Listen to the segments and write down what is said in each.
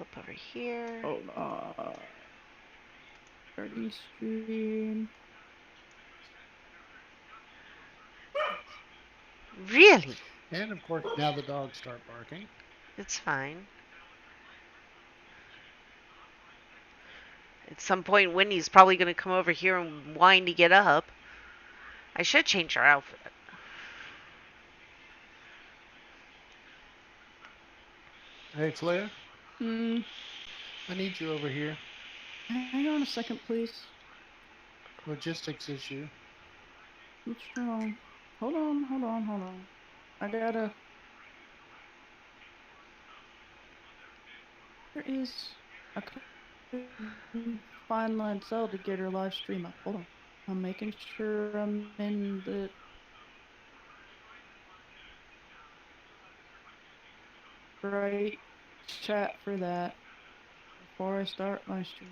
Flip over here. Hold on. Starting stream. Really? And of course, now the dogs start barking. It's fine. At some point, Winnie's probably going to come over here and whine to get up. I should change her outfit. Hey, Flair, Hmm. I need you over here. Hang on a second, please. Logistics issue. What's wrong? Hold on, hold on, hold on. I gotta. There is. I couldn't find Lancel to get her live stream up. Hold on. I'm making sure I'm in the right chat for that before I start my stream.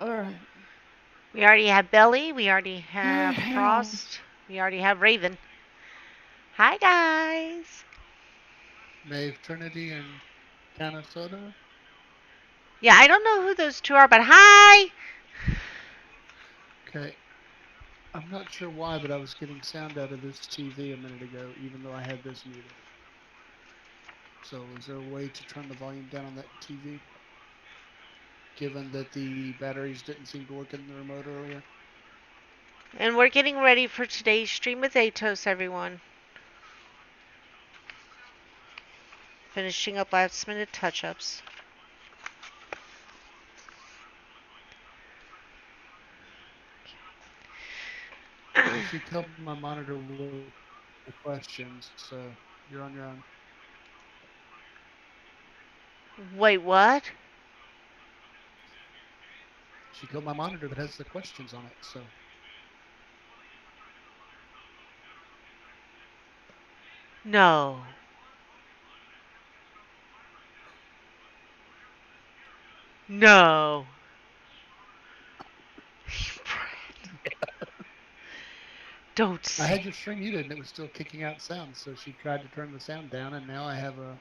Alright. We already have Belly. We already have Alright, hang on. Frost. We already have Raven. Hi, guys. Maeve, Trinity, and Canasoda. Yeah, I don't know who those two are, but hi. Okay. I'm not sure why, but I was getting sound out of this TV a minute ago, even though I had this muted. So is there a way to turn the volume down on that TV? Given that the batteries didn't seem to work in the remote earlier. And we're getting ready for today's stream with Atos, everyone. Finishing up last minute touch-ups. She told me my monitor with the questions, so you're on your own. Wait, what? She killed my monitor that has the questions on it, so. No. No. Don't I say. had your stream muted and it was still kicking out sound, so she tried to turn the sound down, and now I have a.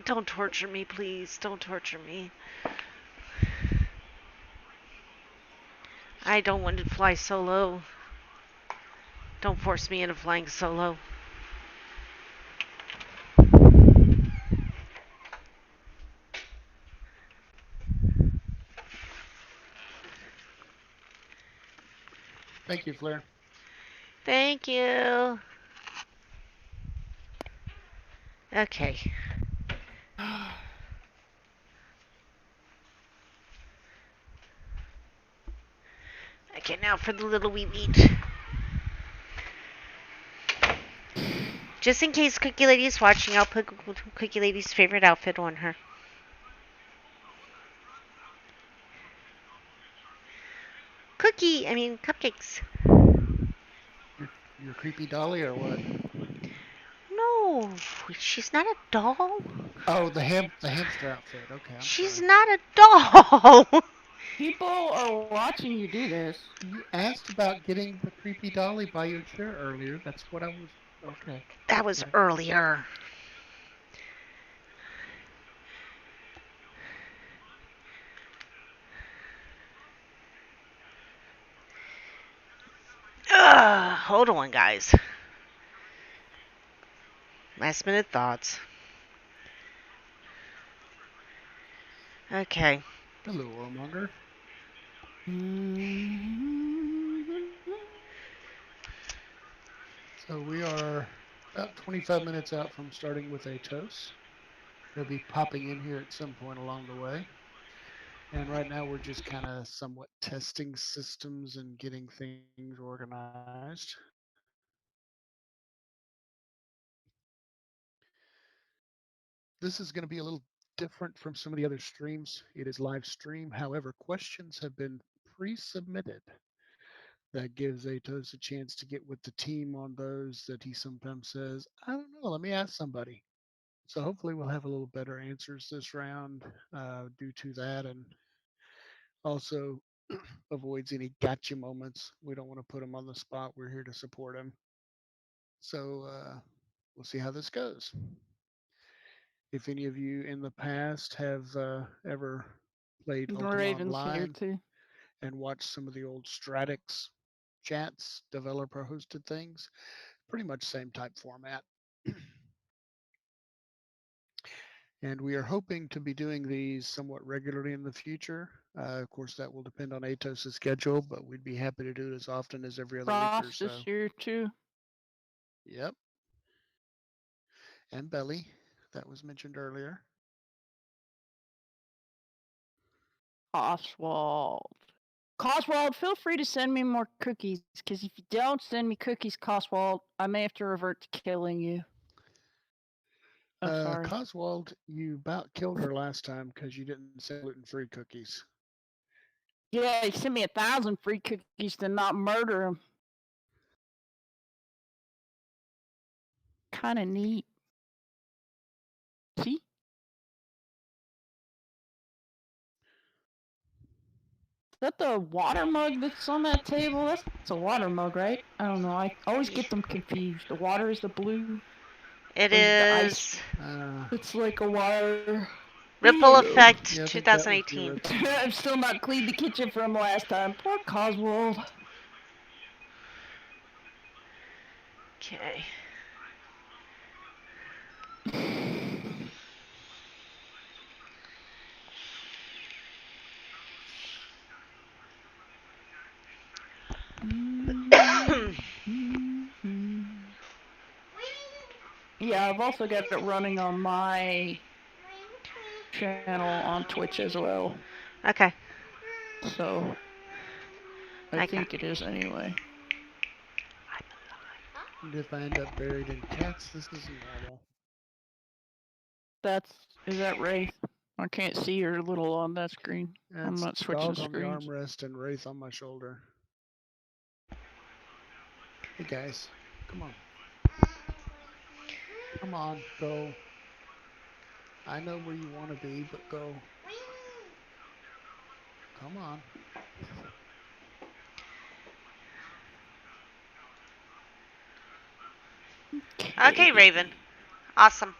Don't torture me, please. Don't torture me. I don't want to fly solo. Don't force me into flying solo. Thank you, Flair. Thank you. Okay. Okay, now for the little wee meat. Just in case Cookie Lady's watching, I'll put Cookie Lady's favorite outfit on her. Cupcakes. Your creepy dolly or what? No, she's not a doll. Oh, the hamster outfit. Okay, I'm She's sorry. not a doll. People are watching you do this. You asked about getting the creepy dolly by your chair earlier. That's what I was. Okay. That was Okay. earlier. Hold on, guys. Last minute thoughts. Okay. Hello, Warmonger. So we are about 25 minutes out from starting with Atos. They'll be popping in here at some point along the way. And right now we're just kind of somewhat testing systems and getting things organized. This is going to be a little different from some of the other streams. It is live stream. However, questions have been pre-submitted. That gives Atos a chance to get with the team on those that he sometimes says, I don't know, let me ask somebody. So hopefully we'll have a little better answers this round due to that, and also avoids any gotcha moments. We don't want to put him on the spot. We're here to support him. So we'll see how this goes. If any of you in the past have ever played Ultima Raven's here Online too. and watched some of the old Stratix chats, developer hosted things, pretty much same type format. And we are hoping to be doing these somewhat regularly in the future. Of course, that will depend on Atos' schedule, but we'd be happy to do it as often as every other week or Frost is so. here too. Yep. And Belly, that was mentioned earlier. Oswald. Coswald, feel free to send me more cookies, because if you don't send me cookies, Coswald, I may have to revert to killing you. I'm sorry. Coswald, you about killed her last time because you didn't send gluten-free cookies. Yeah, he sent me 1,000 free cookies to not murder him. Kind of neat. See? Is that the water mug that's on that table? That's a water mug, right? I don't know. I always get them confused. The water is the blue. It Or is it the ice? is It's like a water. Ripple Effect Yeah, I think that was the 2018. original. I've still not cleaned the kitchen from last time. Poor Coswald. Okay. Yeah, I've also got it running on my channel on Twitch as well. Okay. So I I think got it is anyway. And if I end up buried in cats, this is normal. Is that Wraith? I can't see her little on that screen. I'm That's not switching dog on the screens. armrest and Wraith on my shoulder. Hey guys, come on. Come on, go. I know where you want to be, but go. Come on. Okay, Raven. Awesome.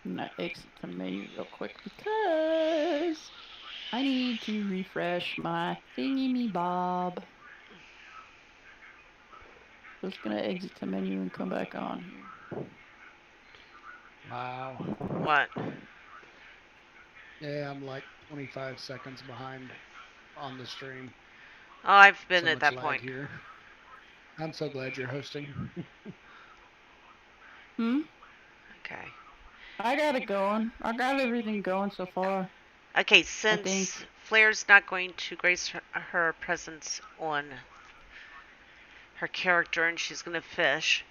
I'm gonna exit the menu real quick because I need to refresh my thingy-me-bob. Just gonna exit the menu and come back on here. Wow. What? Yeah, I'm like 25 seconds behind on the stream. Oh, I've been So at much that lag point. here. I'm so glad you're hosting. Okay. I got it going. I got everything going so far. Okay, I think. since Flair's not going to grace her presence on her character and she's going to fish,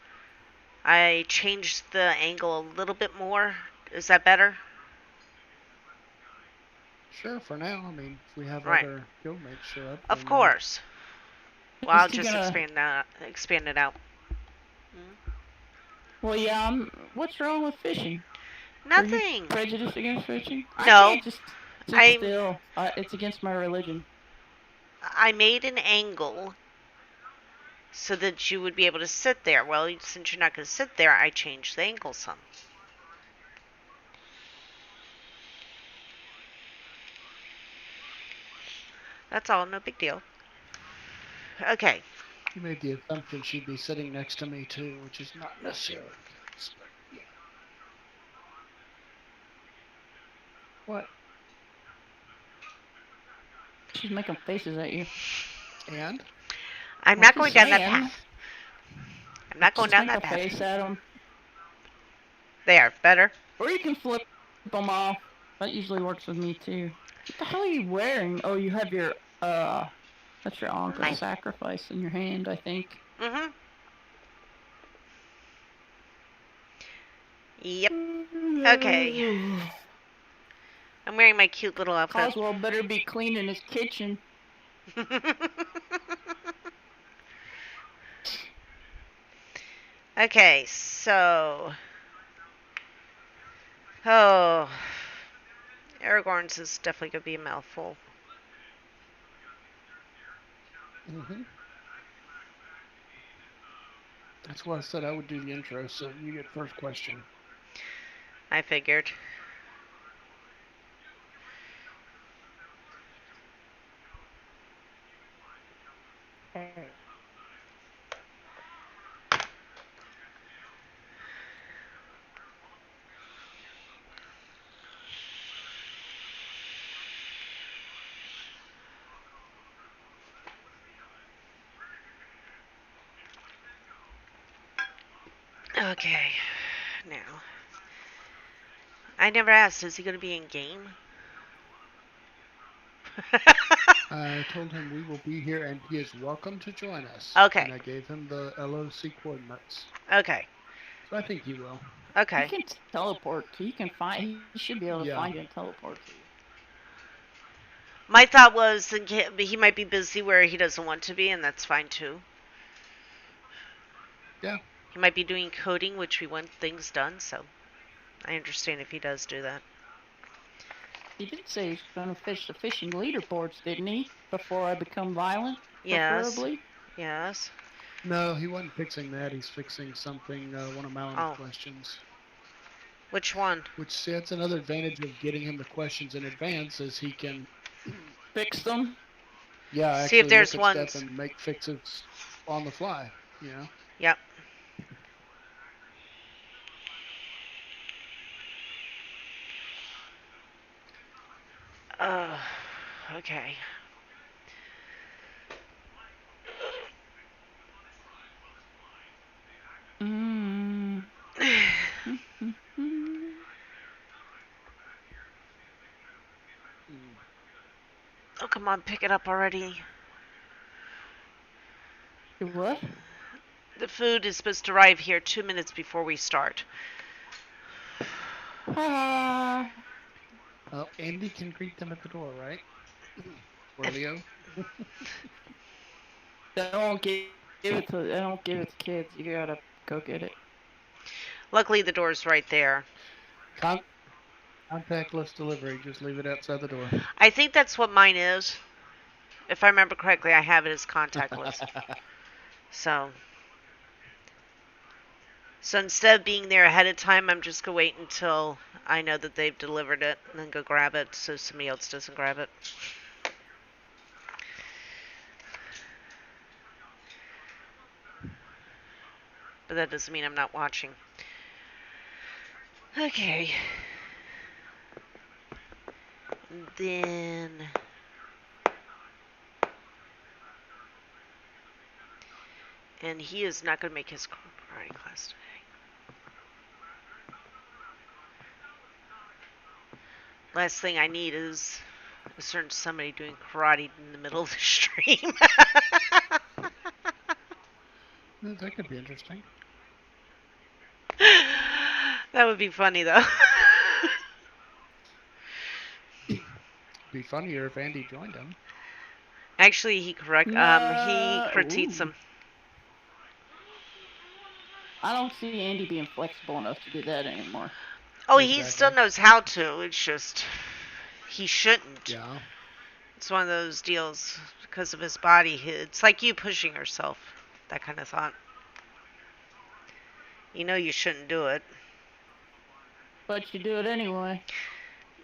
I changed the angle a little bit more. Is that better? Sure, for now. I mean, if we have Right. other guildmates show up, Of then course. Well, Is I'll he just gonna? expand it out. Well, yeah. What's wrong with fishing? Are you Nothing. prejudiced against fishing? I No. can't just sit I still. It's against my religion. I made an angle so that you would be able to sit there. Well, since you're not going to sit there, I changed the angle some. That's all, no big deal. Okay. you made the assumption she'd be sitting next to me too, which is not necessarily the case. What? She's making faces at you. And I'm I'm not just going down that saying. path. I'm not going Just down make that a path. face at them. There, better. Or you can flip them off. That usually works with me too. What the hell are you wearing? Oh, you have your that's your Anka Knife. sacrifice in your hand, I think. Mm-hmm. Yep. Okay. I'm wearing my cute little outfit. Coswell better be cleaning his kitchen. Okay, so... Oh... Aragorn's is definitely going to be a mouthful. that's why I said I would do the intro, so you get first question. I figured. Okay, now. I never asked, is he going to be in game? I told him we will be here and he is welcome to join us. Okay. And I gave him the LOC coordinates. Okay. So I think he will. He Okay. can teleport. He can find. He should be able to Yeah. find you and teleport to you. My thought was he might be busy where he doesn't want to be, and that's fine too. Yeah. He might be doing coding, which we want things done, so I understand if he does do that. He did say he's going to fish the fishing leaderboards, didn't he? Before I become violent, Yes. preferably. Yes. No, he wasn't fixing that. He's fixing something, one of Malin's Oh. questions. Which one? Which, see, that's another advantage of getting him the questions in advance is he can, Fix them. yeah, See if actually there's look at stuff ones. and make fixes on the fly, you know? Yep. Okay. Mm. Oh, come on, pick it up already. What? The food is supposed to arrive here 2 minutes before we start. Ah. Well, Andy can greet them at the door, right? Or Leo? Don't give it to. Don't give it to kids. You gotta go get it. Luckily, the door's right there. Contactless delivery. Just leave it outside the door. I think that's what mine is. If I remember correctly, I have it as contactless. So instead of being there ahead of time, I'm just going to wait until I know that they've delivered it and then go grab it so somebody else doesn't grab it. But that doesn't mean I'm not watching. Okay. And then... And he is not going to make his karate class today. Last thing I need is a certain somebody doing karate in the middle of the stream. That could be interesting. That would be funny, though. Be funnier if Andy joined him. Actually, he No. critiques him. I don't see Andy being flexible enough to do that anymore. Oh, Exactly. he still knows how to. It's just he shouldn't. Yeah. It's one of those deals because of his body. It's like you pushing yourself. That kind of thought. You know you shouldn't do it. But you do it anyway.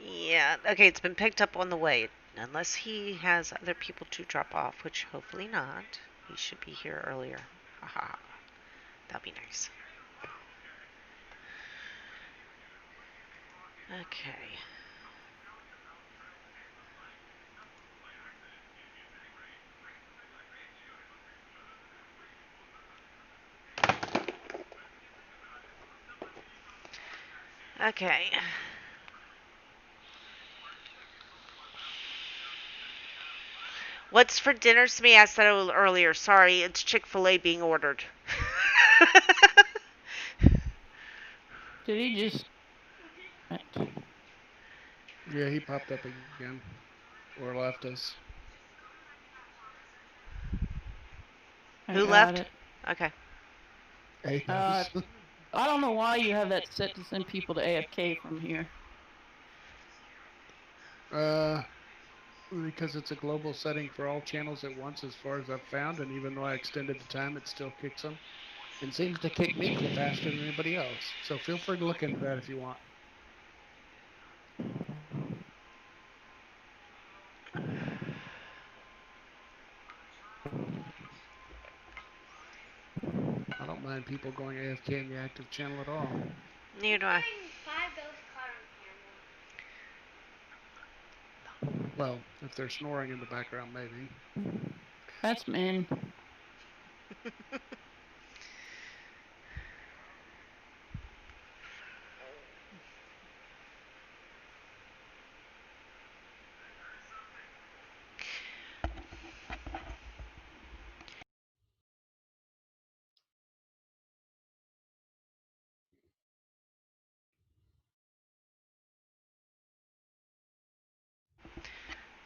Yeah. Okay, it's been picked up on the way. Unless he has other people to drop off, which hopefully not. He should be here earlier. Haha. That'd be nice. Okay. Okay. What's for dinner? Somebody asked that a little earlier. Sorry, it's Chick-fil-A being ordered. Did he just? Yeah, he popped up again. Or left us. I Who got left? it. Okay. Atos. I don't know why you have that set to send people to AFK from here. Because it's a global setting for all channels at once, as far as I've found, and even though I extended the time, it still kicks them. And seems to kick me faster than anybody else. So feel free to look into that if you want. I don't mind people going AFK in the active channel at all. Neither do I. Well, if they're snoring in the background, maybe. That's men.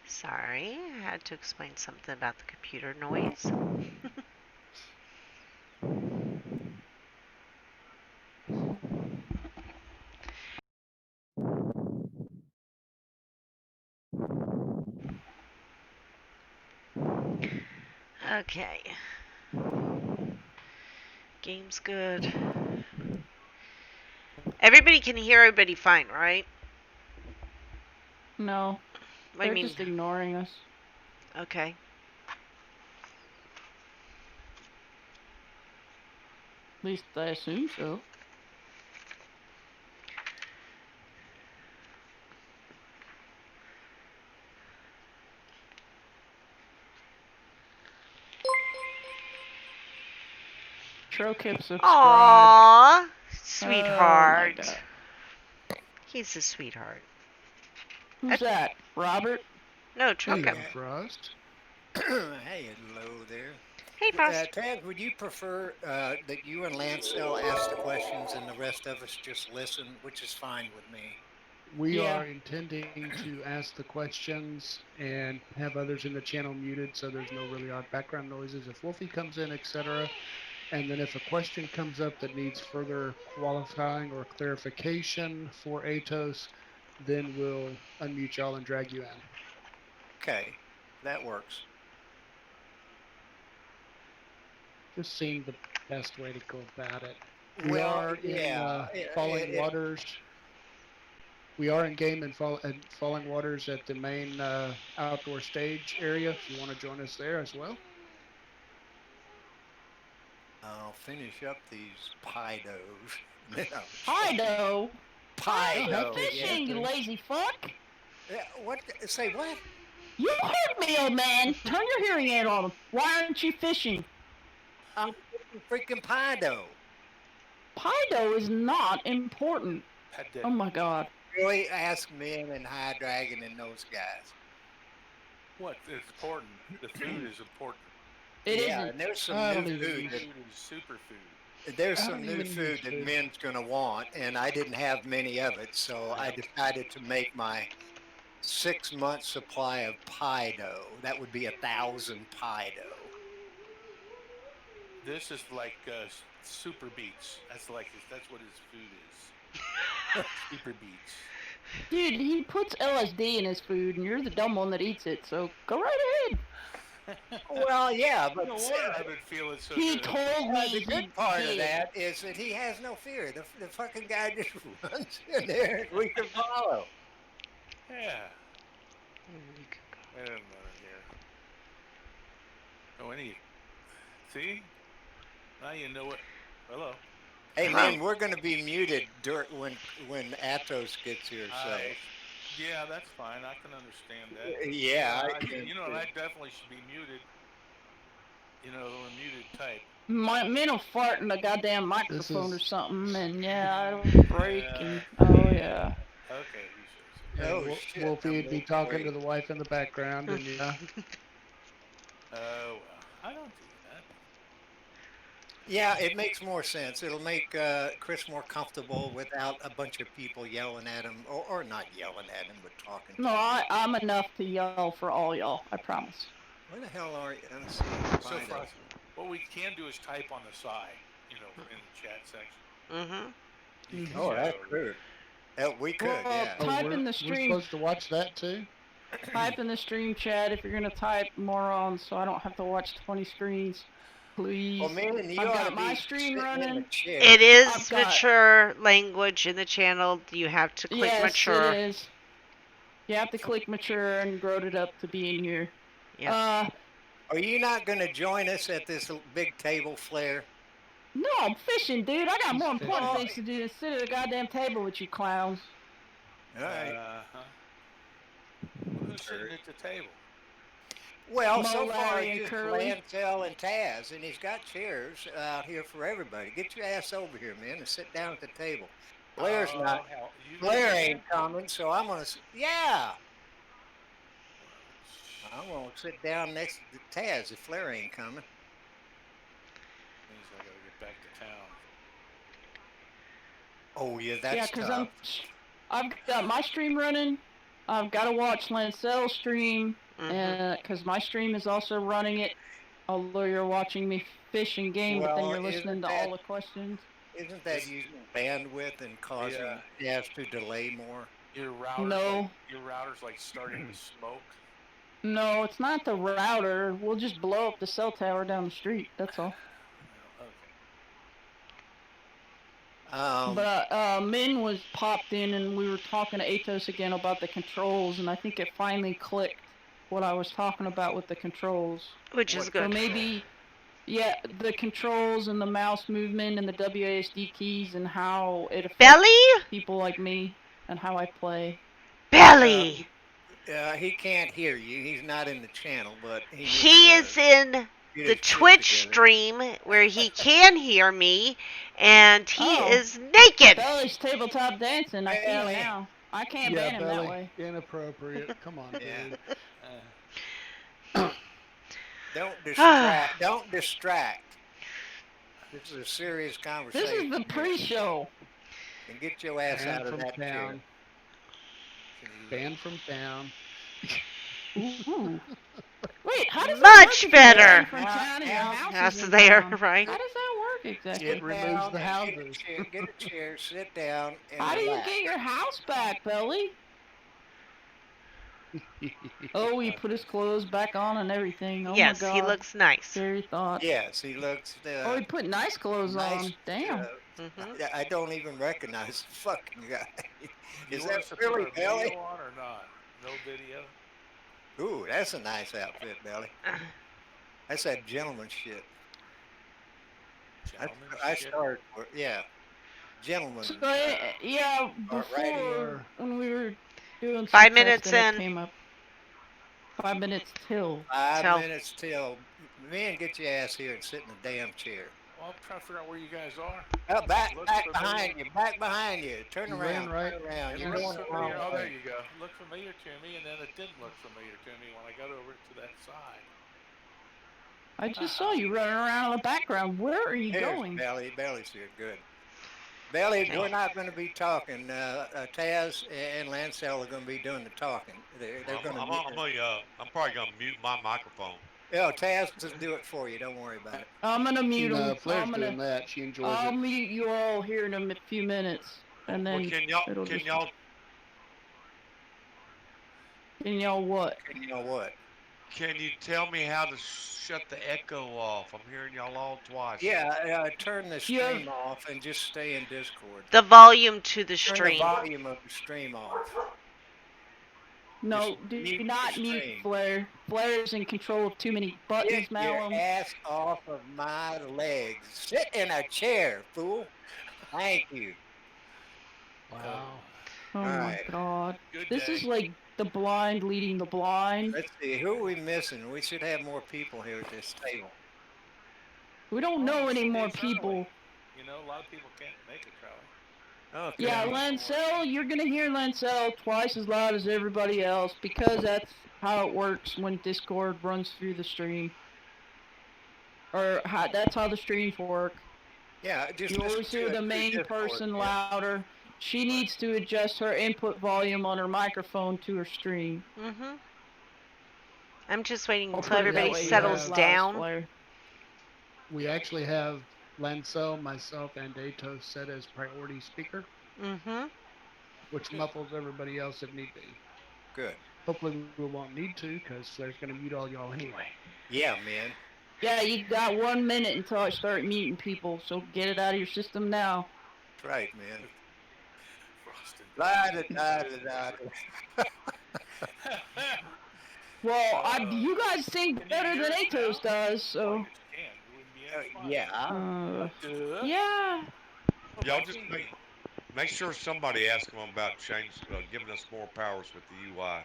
Sorry, I had to explain something about the computer noise. Okay. Game's good. Everybody can hear everybody fine, right? No, What do they're you mean? just ignoring us. Okay. At least I assume so. Trokip subscribed. Aww, Oh my sweetheart. god. He's a sweetheart. Who's that? Robert? No, Hello, Trocum. Frost. Hey, hello there. Hey, Frost. Tag, would you prefer that you and Lancel ask the questions and the rest of us just listen, which is fine with me? We Yeah. are intending to ask the questions and have others in the channel muted so there's no really odd background noises if Wolfie comes in, etc. And then if a question comes up that needs further qualifying or clarification for Atos, then we'll unmute y'all and drag you in. Okay, that works. Just seeing the best way to go about it. We Well, are in yeah, Falling Waters. We are in game and Falling Waters at the main outdoor stage area. If you want to join us there as well. I'll finish up these pie doughs. No, Pie dough? pie You're dough. fishing, you lazy fuck! What? Say what? You heard me, old man! Turn your hearing aid on. Why aren't you fishing? I'm fixing freaking pie dough. Pie dough is not important. Oh my god. Really ask men and High Dragon and those guys. What is important? The food is important. It Yeah, isn't. and there's some I new don't even food use that Food is superfood. there's I some don't new even use food that food. men's gonna want, and I didn't have many of it, so I decided to make my 6 month supply of pie dough. That would be 1,000 pie dough. This is like super beats. That's what his food is. Super beats. Dude, he puts LSD in his food, and you're the dumb one that eats it, so go right ahead. Well, yeah, but No wonder I've been feeling so He good. told me the he good part of did. that is that he has no fear. The fucking guy just runs in there and we can follow. Yeah. Wait a minute here. Oh, any? See? Now you know what. Hello. Hey man, we're gonna be muted when Atos gets here. So Yeah, that's fine. I can understand that. yeah, You know, I definitely should be muted. You know, the muted type. My men will fart in the goddamn microphone or is- something, and yeah, it'll break. And oh yeah. Okay, you say so. Yeah, Oh shit! Wolfie I'm would be moving talking away. to the wife in the background, and yeah, Oh well, I don't do that. Yeah, it makes more sense. It'll make Chris more comfortable without a bunch of people yelling at him, or not yelling at him, but talking No, to him. I'm enough to yell for all y'all. I promise. Where the hell are you? Let's see. So Find for out. us, what we can do is type on the side. You know, in the chat section. Mhm. You can Oh, chat that's over true. We could, Well, yeah. oh, type in the we're stream. supposed to watch that too. Type in the stream chat if you're gonna type morons, so I don't have to watch 20 screens. Please. Well, man, you I've ought to got my be stream sitting in a running. chair. It I've is got mature language in the channel. You have to click yes, mature. it is. You have to click mature and grow it up to be in here. Yeah. Are you not going to join us at this big table flare? No, I'm fishing, dude. I got He's more important fishing. things to do than sit at a goddamn table with you clowns. All right. Huh. Well, who's sitting at the table? Well, Mo, so far Larry, it's and just Curly. Lancel and Taz, and he's got chairs out here for everybody. Get your ass over here, man, and sit down at the table. Blair's not. Oh hell, you Blair can? ain't coming, so I'm gonna. Yeah, Well, I'm gonna sit down next to Taz if Blair ain't coming. means I gotta get back to town. Oh yeah, Yeah, that's because tough. I've got my stream running. I've got to watch Lancel's stream, Mhm. because my stream is also running it. Although you're watching me fish and game, but then Well, you're listening to all the questions. isn't that using bandwidth and causing Taz to delay more? Your router's No. your router's like starting to smoke. No, it's not the router. We'll just blow up the cell tower down the street. That's all. Well, okay. But Min was popped in, and we were talking to Atos again about the controls, and I think it finally clicked what I was talking about with the controls. Which is What good. So maybe, yeah, the controls and the mouse movement and the WASD keys and how it affects Belly? people like me and how I play. Belly. he can't hear you. He's not in the channel, but He is in get the his shit Twitch together. stream where he can hear me, and he Oh. is naked. Belly's tabletop dancing. I see him Belly. now. I can't Yeah, ban him that Belly, way. inappropriate. Come on, Yeah. dude. Don't distract. Don't distract. This is a serious conversation. This is the here. pre-show. And get your ass Banned out of from that chair. town. Banned from town. Ooh. Wait, how does Much that work if you're better. banned from town and your house House is is in there, town? right? How does that work exactly? It removes the and houses. Get a chair, sit down, and How do you relax. get your house back, Belly? Oh, he put his clothes back on and everything. Oh Yes, my god. he looks nice. Scary thought. Yes, he looks. Oh, he put nice clothes nice. on. Damn. Mhm. I don't even recognize the fucking guy. You Is want that us to really put our Belly? video on or not? No video. Ooh, that's a nice outfit, Belly. That's that gentleman shit. Gentlemen, I shit. started for yeah, gentleman. So, yeah, All righty. before, when we were doing some 5 minutes testing, it in. came up. 5 minutes till. 5 Tell. minutes till. Man, get your ass here and sit in the damn chair. Well, I'm trying to figure out where you guys are. Oh, back Looks behind you, back behind you. Turn You around, ran right- turn around. It You're looks going the familiar. wrong Oh, there way. you go. It looked familiar to me, and then it didn't look familiar to me when I got over to that side. I just saw you running around in the background. Where are you Here's going? Belly. Belly's here. Good. Belly, Okay. we're not going to be talking. Taz and Lancel are going to be doing the talking. They're going to. I'm probably gonna mute my microphone. Yeah, Taz will do it for you. Don't worry about it. I'm gonna mute him. No, Flair's I'm doing gonna. that. She enjoys I'll it. mute you all here in a few minutes, and Well, then can y'all it'll can just. y'all And y'all what? You know what? can you tell me how to shut the echo off? I'm hearing y'all all twice. Yeah, turn the You have- stream off and just stay in Discord. The volume to the Turn the stream. volume of the stream off. No, Just do mute not the mute stream. Flair. Flair's in control of too many buttons, Get your Malum. ass off of my legs. Sit in a chair, fool. Thank you. Wow. Oh All my right. god. Good This day. is like the blind leading the blind. Let's see. Who are we missing? We should have more people here at this table. We don't know any more people. You know, a lot of people can't make it, Charlie. Okay. Yeah, Lancel, you're gonna hear Lancel twice as loud as everybody else because that's how it works when Discord runs through the stream. Or that's how the streams work. Yeah, just You listen always to hear it the through main Discord. person Yeah. louder. She needs to adjust her input volume on her microphone to her stream. Mhm. I'm just waiting I'll until put it that everybody way. settles Loud as down. flare. We actually have Lancel, myself, and Atos set as priority speaker, Mhm. which muffles everybody else if need be. Good. Hopefully, we won't need to because Flair's going to mute all y'all anyway. Yeah, man. Yeah, you got 1 minute until I start muting people, so get it out of your system now. That's right, man. Frosted. La da da da da. Well, you guys sing Can you better hear than us Atos now? does, Well, I so. guess you can. You wouldn't be any fun. Yeah. Duh. Yeah. What Y'all about just me? make sure somebody asks them about giving us more powers with the UI.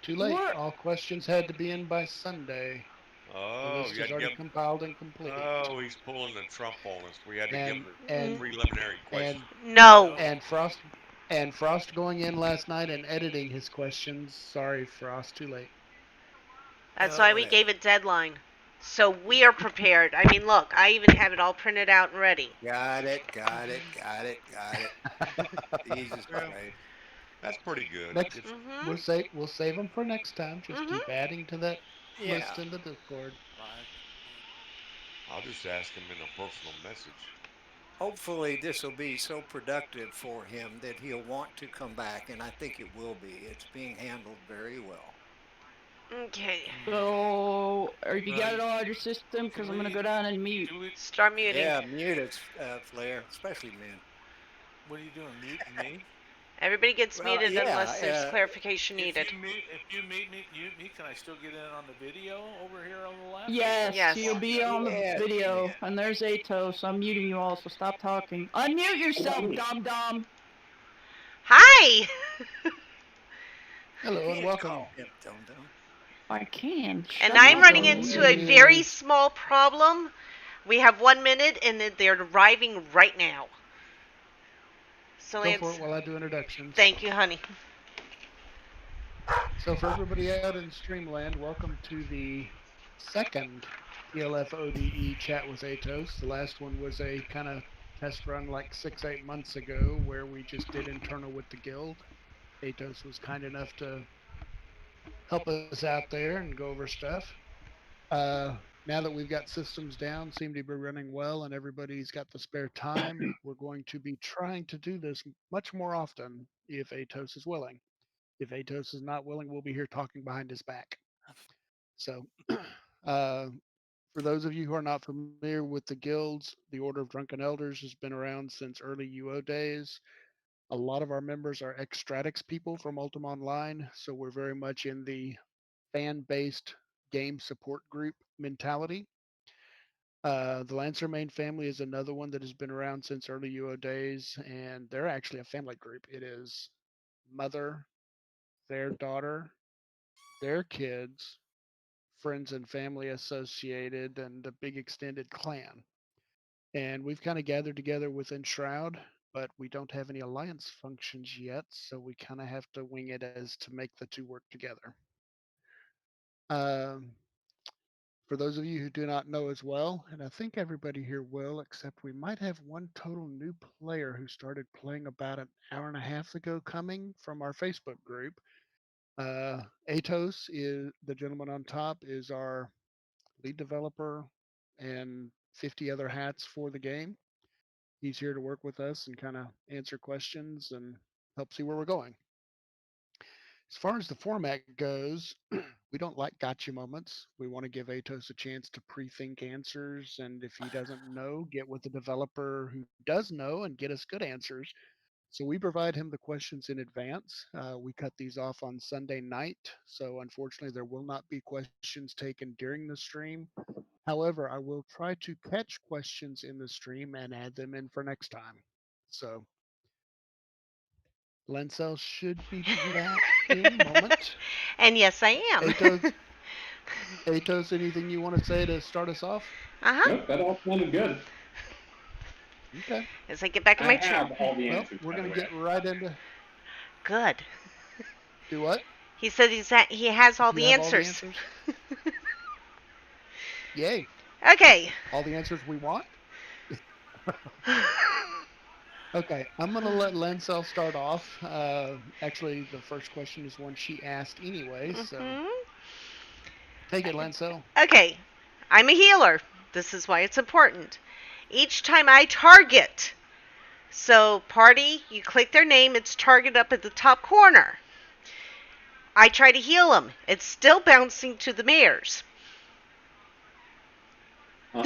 Too late. What? All questions had to be in by Sunday. The Oh, list you had is to already give. compiled and complete. Oh, he's pulling the Trump on us. We had to give him the And preliminary and question. No. and Frost going in last night and editing his questions. Sorry, Frost, too late. That's Oh, why we well. gave a deadline. So we are prepared. I mean, look, I even have it all printed out and ready. Got it. Got it. Got it. Got it. Jesus Well, Christ. that's pretty good. Next, It's Mhm. we'll save them for next time. Just Mhm. keep adding to that Yeah. list in the Discord. Right. I'll just ask him in a personal message. Hopefully, this will be so productive for him that he'll want to come back, and I think it will be. It's being handled very well. Okay. So, you got Right. it all out of your system? Because Can I'm going to we go down and mute. do it? Start muting. Yeah, mute it, Flair, especially men. What are you doing? Muting me? Everybody gets Well, muted unless there's yeah. clarification needed. If you mute me, can I still get in on the video over here on the left? Yes, Yes. you'll be on the Yes, video. man. And there's Atos. I'm muting you all, so stop talking. Unmute yourself, dum-dum. Hi. Hello and Can't welcome. call him dum-dum. I can. And Shut I'm up. running So into it a very is small problem. We have 1 minute, and they're arriving right now. So go for Lance, it while I do introductions. thank you, honey. So for everybody out in Streamland, welcome to the second TLF ODE chat with Atos. The last one was a kind of test run like 6-8 months ago where we just did internal with the guild. Atos was kind enough to help us out there and go over stuff. Now that we've got systems down, seem to be running well, and everybody's got the spare time, we're going to be trying to do this much more often if Atos is willing. If Atos is not willing, we'll be here talking behind his back. So, uh, for those of you who are not familiar with the guilds, the Order of Drunken Elders has been around since early UO days. A lot of our members are ex-Stratix people from Ultima Online, so we're very much in the fan-based game support group mentality. The Lancer Main family is another one that has been around since early UO days, and they're actually a family group. It is mother, their daughter, their kids, friends and family associated, and a big extended clan. And we've kind of gathered together within Shroud, but we don't have any alliance functions yet, so we kind of have to wing it as to make the two work together. Um, for those of you who do not know as well, and I think everybody here will, except we might have one total new player who started playing about an hour and a half ago coming from our Facebook group. Atos is the gentleman on top, is our lead developer and 50 other hats for the game. He's here to work with us and kind of answer questions and help see where we're going. As far as the format goes, we don't like gotcha moments. We want to give Atos a chance to pre-think answers, and if he doesn't know, get with the developer who does know and get us good answers. So we provide him the questions in advance. We cut these off on Sunday night, so unfortunately there will not be questions taken during the stream. However, I will try to catch questions in the stream and add them in for next time. So Lencel should be back in a moment. And yes, I am. Atos, Atos, anything you want to say to start us off? Uh-huh. Nope, that all sounded good. Okay. As I get back in I my chair. have all the Well, answers, we're by going the to way. get right into Good. do what? He said he has all You the have all the answers. answers? Yay. Okay. All the answers we want? Okay, I'm going to let Lencel start off. Actually, the first question is one she asked anyway, so Mhm. take it, Lencel. Okay. I'm a healer. This is why it's important. Each time I target, so party, you click their name, it's target up at the top corner. I try to heal them. It's still bouncing to the mares. So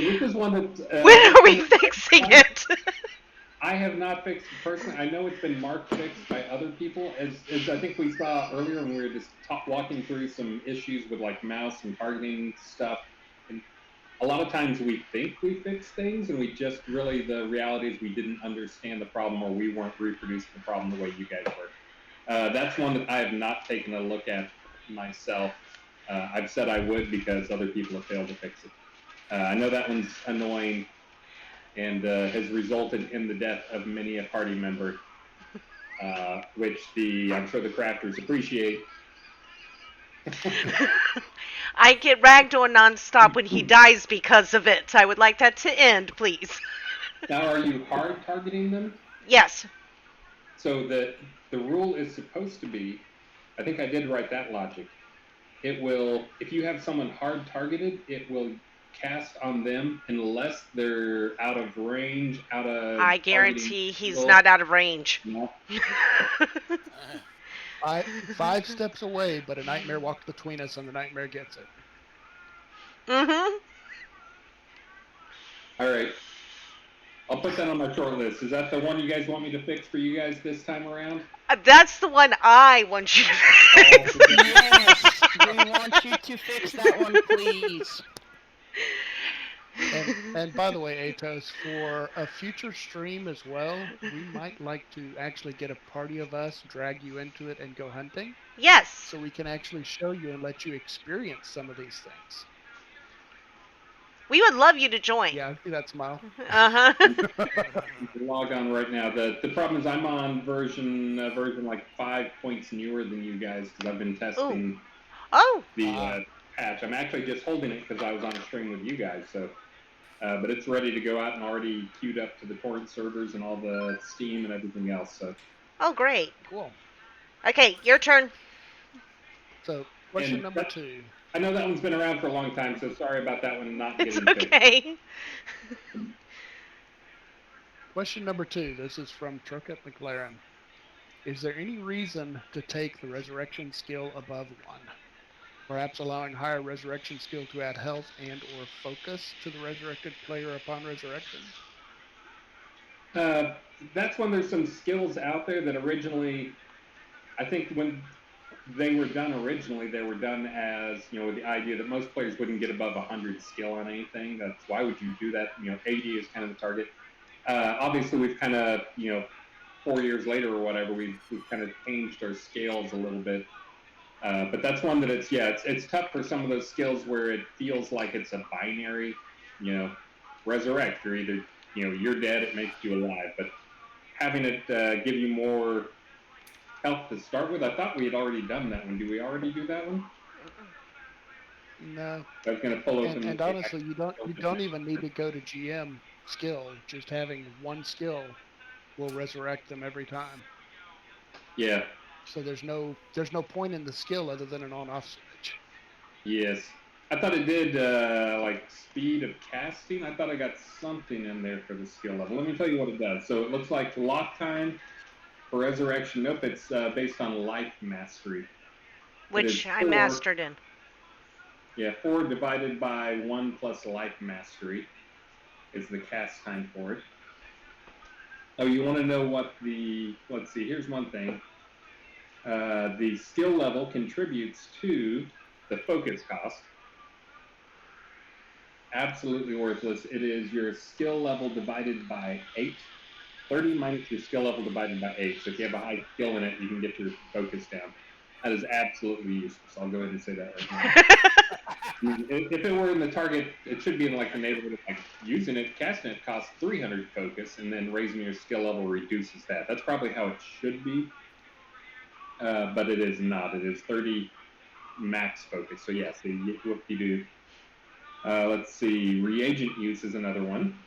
this is one that When are we fixing it? I have not fixed personally. I know it's been marked fixed by other people, as I think we saw earlier when we were just walking through some issues with like mouse and targeting stuff. And a lot of times we think we fix things, and we just really the reality is we didn't understand the problem, or we weren't reproducing the problem the way you guys were. That's one that I have not taken a look at myself. I've said I would because other people have failed to fix it. I know that one's annoying and has resulted in the death of many a party member, which I'm sure the crafters appreciate. I get ragged on nonstop when he dies because of it. I would like that to end, please. Now, are you hard targeting them? Yes. So the rule is supposed to be, I think I did write that logic. It will, if you have someone hard targeted, it will cast on them unless they're out of range, out of I targeting. guarantee he's not out of range. No. Five steps away, but a nightmare walks between us, and the nightmare gets it. Mm-hmm. All right. I'll put that on my short list. Is that the one you guys want me to fix for you guys this time around? That's the one I want you to fix. Yes, we want you to fix that one, please. And by the way, Atos, for a future stream as well, we might like to actually get a party of us, drag you into it, and go hunting, Yes. so we can actually show you and let you experience some of these things. We would love you to join. Yeah, I see that smile. Uh-huh. Log on right now. The problem is I'm on version like 5 points newer than you guys because I've been testing Oh. the patch. I'm actually just holding it because I was on a stream with you guys. So, but it's ready to go out and already queued up to the torrent servers and all the Steam and everything else. So. Oh, great. Cool. Okay, your turn. So, question number 2. I know that one's been around for a long time, so sorry about that one not It's getting fixed. okay. Question number 2. This is from Truckett McLaren. Is there any reason to take the resurrection skill above 1? Perhaps allowing higher resurrection skill to add health and or focus to the resurrected player upon resurrection? That's when there's some skills out there that originally, I think when they were done originally, they were done as, with the idea that most players wouldn't get above 100 skill on anything. That's why would you do that? 80 is kind of the target. Obviously, we've kind of, 4 years later or whatever, we've kind of changed our scales a little bit. But that's one that it's tough for some of those skills where it feels like it's a binary, resurrect. You're either, you're dead, it makes you alive. But having it give you more health to start with, I thought we had already done that one. Do we already do that one? No. I was going to pull open. And honestly, you don't even need to go to GM skill. Just having one skill will resurrect them every time. Yeah. So there's no point in the skill other than an on-off switch. Yes. I thought it did like speed of casting. I thought I got something in there for the skill level. Let me tell you what it does. So it looks like lock time for resurrection. Nope, it's based on life mastery. Which I mastered in. Yeah, 4 divided by 1 plus life mastery is the cast time for it. Oh, you want to know what let's see, here's one thing. The skill level contributes to the focus cost. Absolutely worthless. It is your skill level divided by 8. 30 minus your skill level divided by 8. So if you have a high skill in it, you can get your focus down. That is absolutely useless. I'll go ahead and say that right now. If it were in the target, it should be in like the neighborhood of like using it. Casting it costs 300 focus, and then raising your skill level reduces that. That's probably how it should be, but it is not. It is 30 max focus. So yes, what you do. Let's see. Reagent use is another one.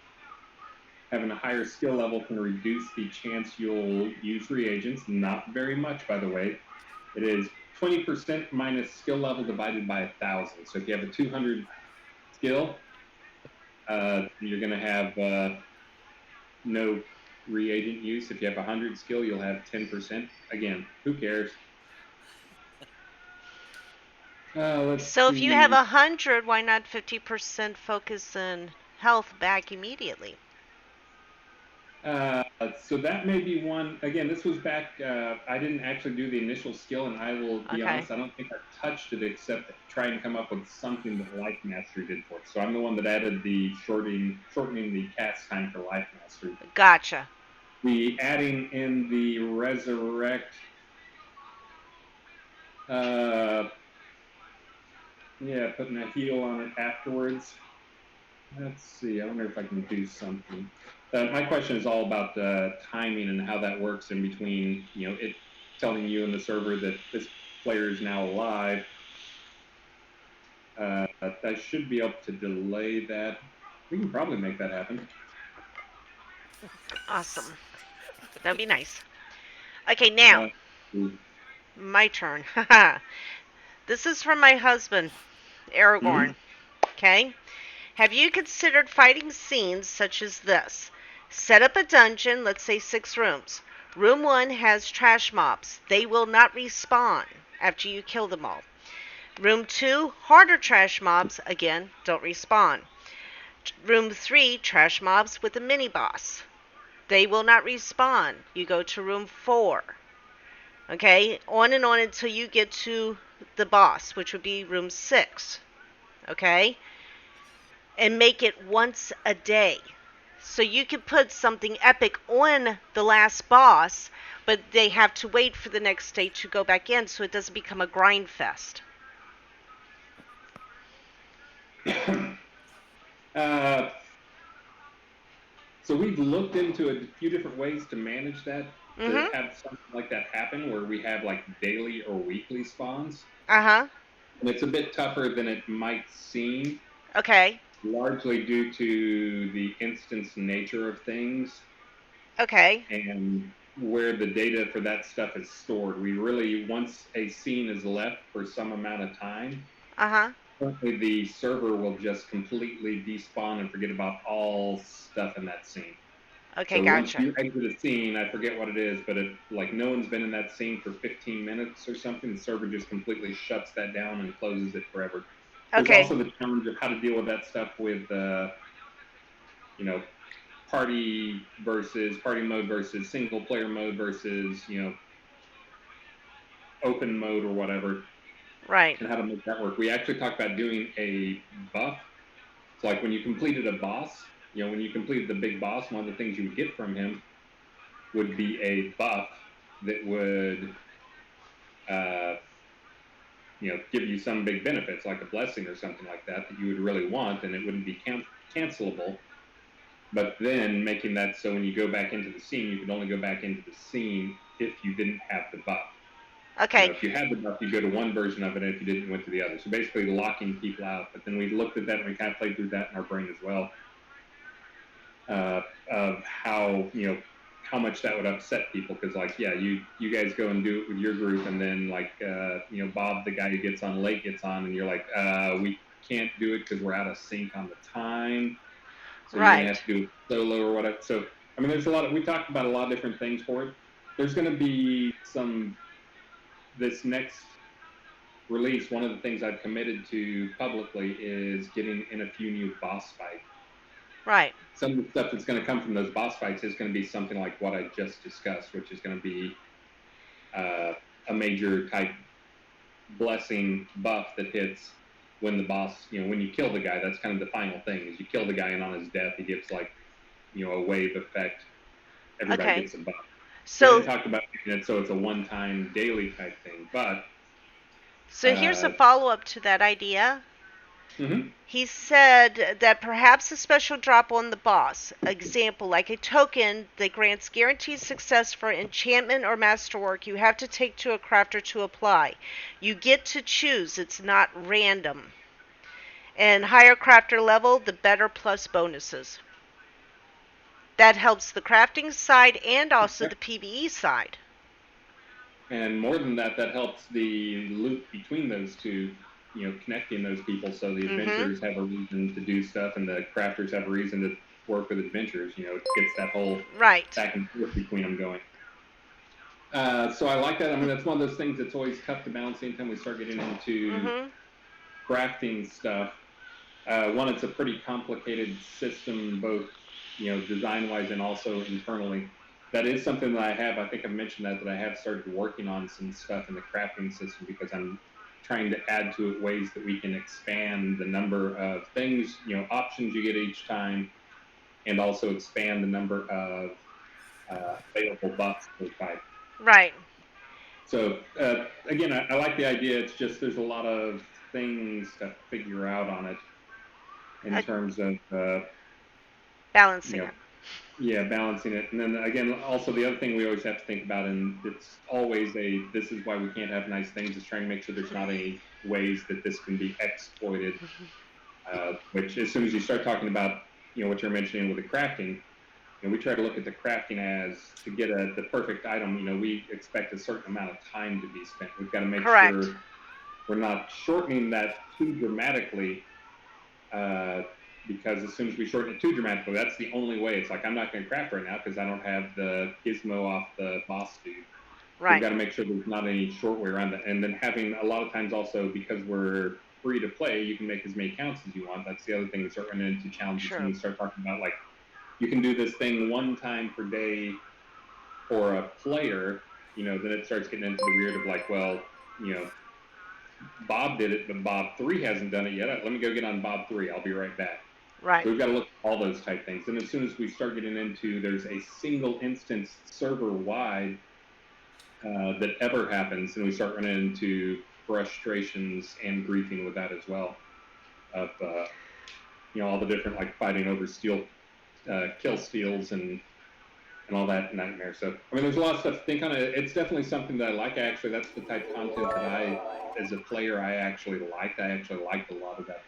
Having a higher skill level can reduce the chance you'll use reagents. Not very much, by the way. It is 20% minus skill level divided by 1,000. So if you have a 200 skill, you're going to have no reagent use. If you have 100 skill, you'll have 10%. Again, who cares? Let's So see. if you have 100, why not 50% focus and health back immediately? So that may be one. Again, this was back. I didn't actually do the initial skill, and I will be Okay. honest. I don't think I touched it except try and come up with something that Life Mastery did for it. So I'm the one that added the shortening the cast time for Life Mastery. Gotcha. The adding in the resurrect. Yeah, putting a heal on it afterwards. Let's see. I wonder if I can do something. My question is all about timing and how that works in between, it telling you in the server that this player is now alive. I should be able to delay that. We can probably make that happen. Awesome. That'd be nice. Okay, now Uh, my turn. This is from my husband, Aragorn. Okay? Have you considered fighting scenes such as this? Set up a dungeon, let's say 6 rooms. Room 1 has trash mobs. They will not respawn after you kill them all. Room 2, harder trash mobs, again, don't respawn. Room 3, trash mobs with a mini boss. They will not respawn. You go to room 4. Okay, on and on until you get to the boss, which would be room 6. Okay? And make it once a day. So you can put something epic on the last boss, but they have to wait for the next day to go back in so it doesn't become a grind fest. So we've looked into a few different ways to manage that, to have something like that happen where we have like daily or weekly spawns. Uh-huh. And it's a bit tougher than it might seem. Okay. Largely due to the instance nature of things. Okay. And where the data for that stuff is stored. We really, once a scene is left for some amount of time, currently the server will just completely despawn and forget about all stuff in that scene. Okay, so gotcha. Once you exit a scene, I forget what it is, but if like no one's been in that scene for 15 minutes or something, the server just completely shuts that down and closes it forever. There's Okay. also the challenge of how to deal with that stuff with, party mode versus single player mode versus, open mode or whatever. Right. And how to make that work. We actually talked about doing a buff. So like when you completed a boss, when you completed the big boss, one of the things you would get from him would be a buff that would, give you some big benefits, like a blessing or something like that you would really want, and it wouldn't be cancelable. But then making that so when you go back into the scene, you could only go back into the scene if you didn't have the buff. Okay. If you had the buff, you go to one version of it, and if you didn't, you went to the other. So basically locking people out. But then we looked at that, and we kind of played through that in our brain as well, of how much that would upset people. Because like, yeah, you guys go and do it with your group, and then like, Bob, the guy who gets on late, gets on, and you're like, we can't do it because we're out of sync on the time. So you're going to have to do it solo or whatever. So, I mean, we talked about a lot of different things for it. There's going to be this next release, one of the things I've committed to publicly is getting in a few new boss fights. Right. Some of the stuff that's going to come from those boss fights is going to be something like what I just discussed, which is going to be a major type blessing buff that hits when the boss, when you kill the guy. That's kind of the final thing, is you kill the guy, and on his death, he gives like, a wave effect. Everybody gets a buff. So we talked about making it so it's a one-time daily type thing, but So here's a follow-up to that idea. Mm-hmm. He said that perhaps a special drop on the boss, example like a token that grants guaranteed success for enchantment or masterwork you have to take to a crafter to apply. You get to choose, it's not random. And higher crafter level, the better plus bonuses. That helps the crafting side and also the PvE side. And more than that, that helps the loop between those two, connecting those people so the adventurers have a reason to do stuff and the crafters have a reason to work with adventurers. It gets that whole back and forth between them going. So I like that. I mean, that's one of those things that's always tough to balance anytime we start getting into crafting stuff. One, it's a pretty complicated system, both design-wise and also internally. That is something that I think I've mentioned that I have started working on some stuff in the crafting system because I'm trying to add to it ways that we can expand the number of things, options you get each time, and also expand the number of available buffs per type. Right. So again, I like the idea. It's just there's a lot of things to figure out on it in terms of balancing it. Yeah, balancing it. And then again, also the other thing we always have to think about, and it's always this is why we can't have nice things, is trying to make sure there's not any ways that this can be exploited. Which as soon as you start talking about, what you're mentioning with the crafting, we try to look at the crafting as to get the perfect item. We expect a certain amount of time to be spent. We've got to make sure we're not shortening that too dramatically. Because as soon as we shorten it too dramatically, that's the only way. It's like, I'm not going to craft right now because I don't have the gizmo off the boss dude. Right. We've got to make sure there's not any short way around that. And then having a lot of times also, because we're free to play, you can make as many counts as you want. That's the other thing we start running into challenges when we start talking about, like, you can do this thing one time per day for a player, then it starts getting into the weird of like, well, Bob did it, but Bob 3 hasn't done it yet. Let me go get on Bob 3. I'll be right back. Right. So we've got to look at all those type things. And as soon as we start getting into there's a single instance server-wide that ever happens, and we start running into frustrations and griefing with that as well. Of, all the different, like, fighting over kill steals and all that nightmare. So, I mean, there's a lot of stuff to think on. It's definitely something that I like. Actually, that's the type of content that as a player, I actually liked. I actually liked a lot of that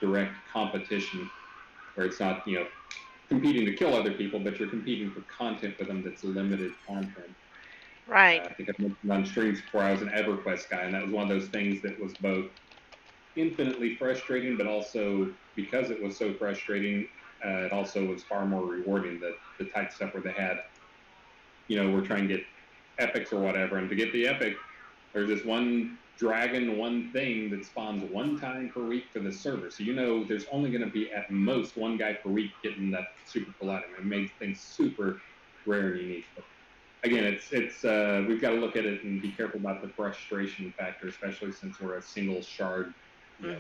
direct competition where it's not, competing to kill other people, but you're competing for content with them that's limited content. Right. I think I've mentioned on streams before, I was an EverQuest guy, and that was one of those things that was both infinitely frustrating, but also because it was so frustrating, it also was far more rewarding. The type stuff where they had, we're trying to get epics or whatever, and to get the epic, there's this one dragon, one thing that spawns one time per week for the server. So there's only going to be at most one guy per week getting that super cool item. It makes things super rare and unique. But again, it's we've got to look at it and be careful about the frustration factor, especially since we're a single shard game.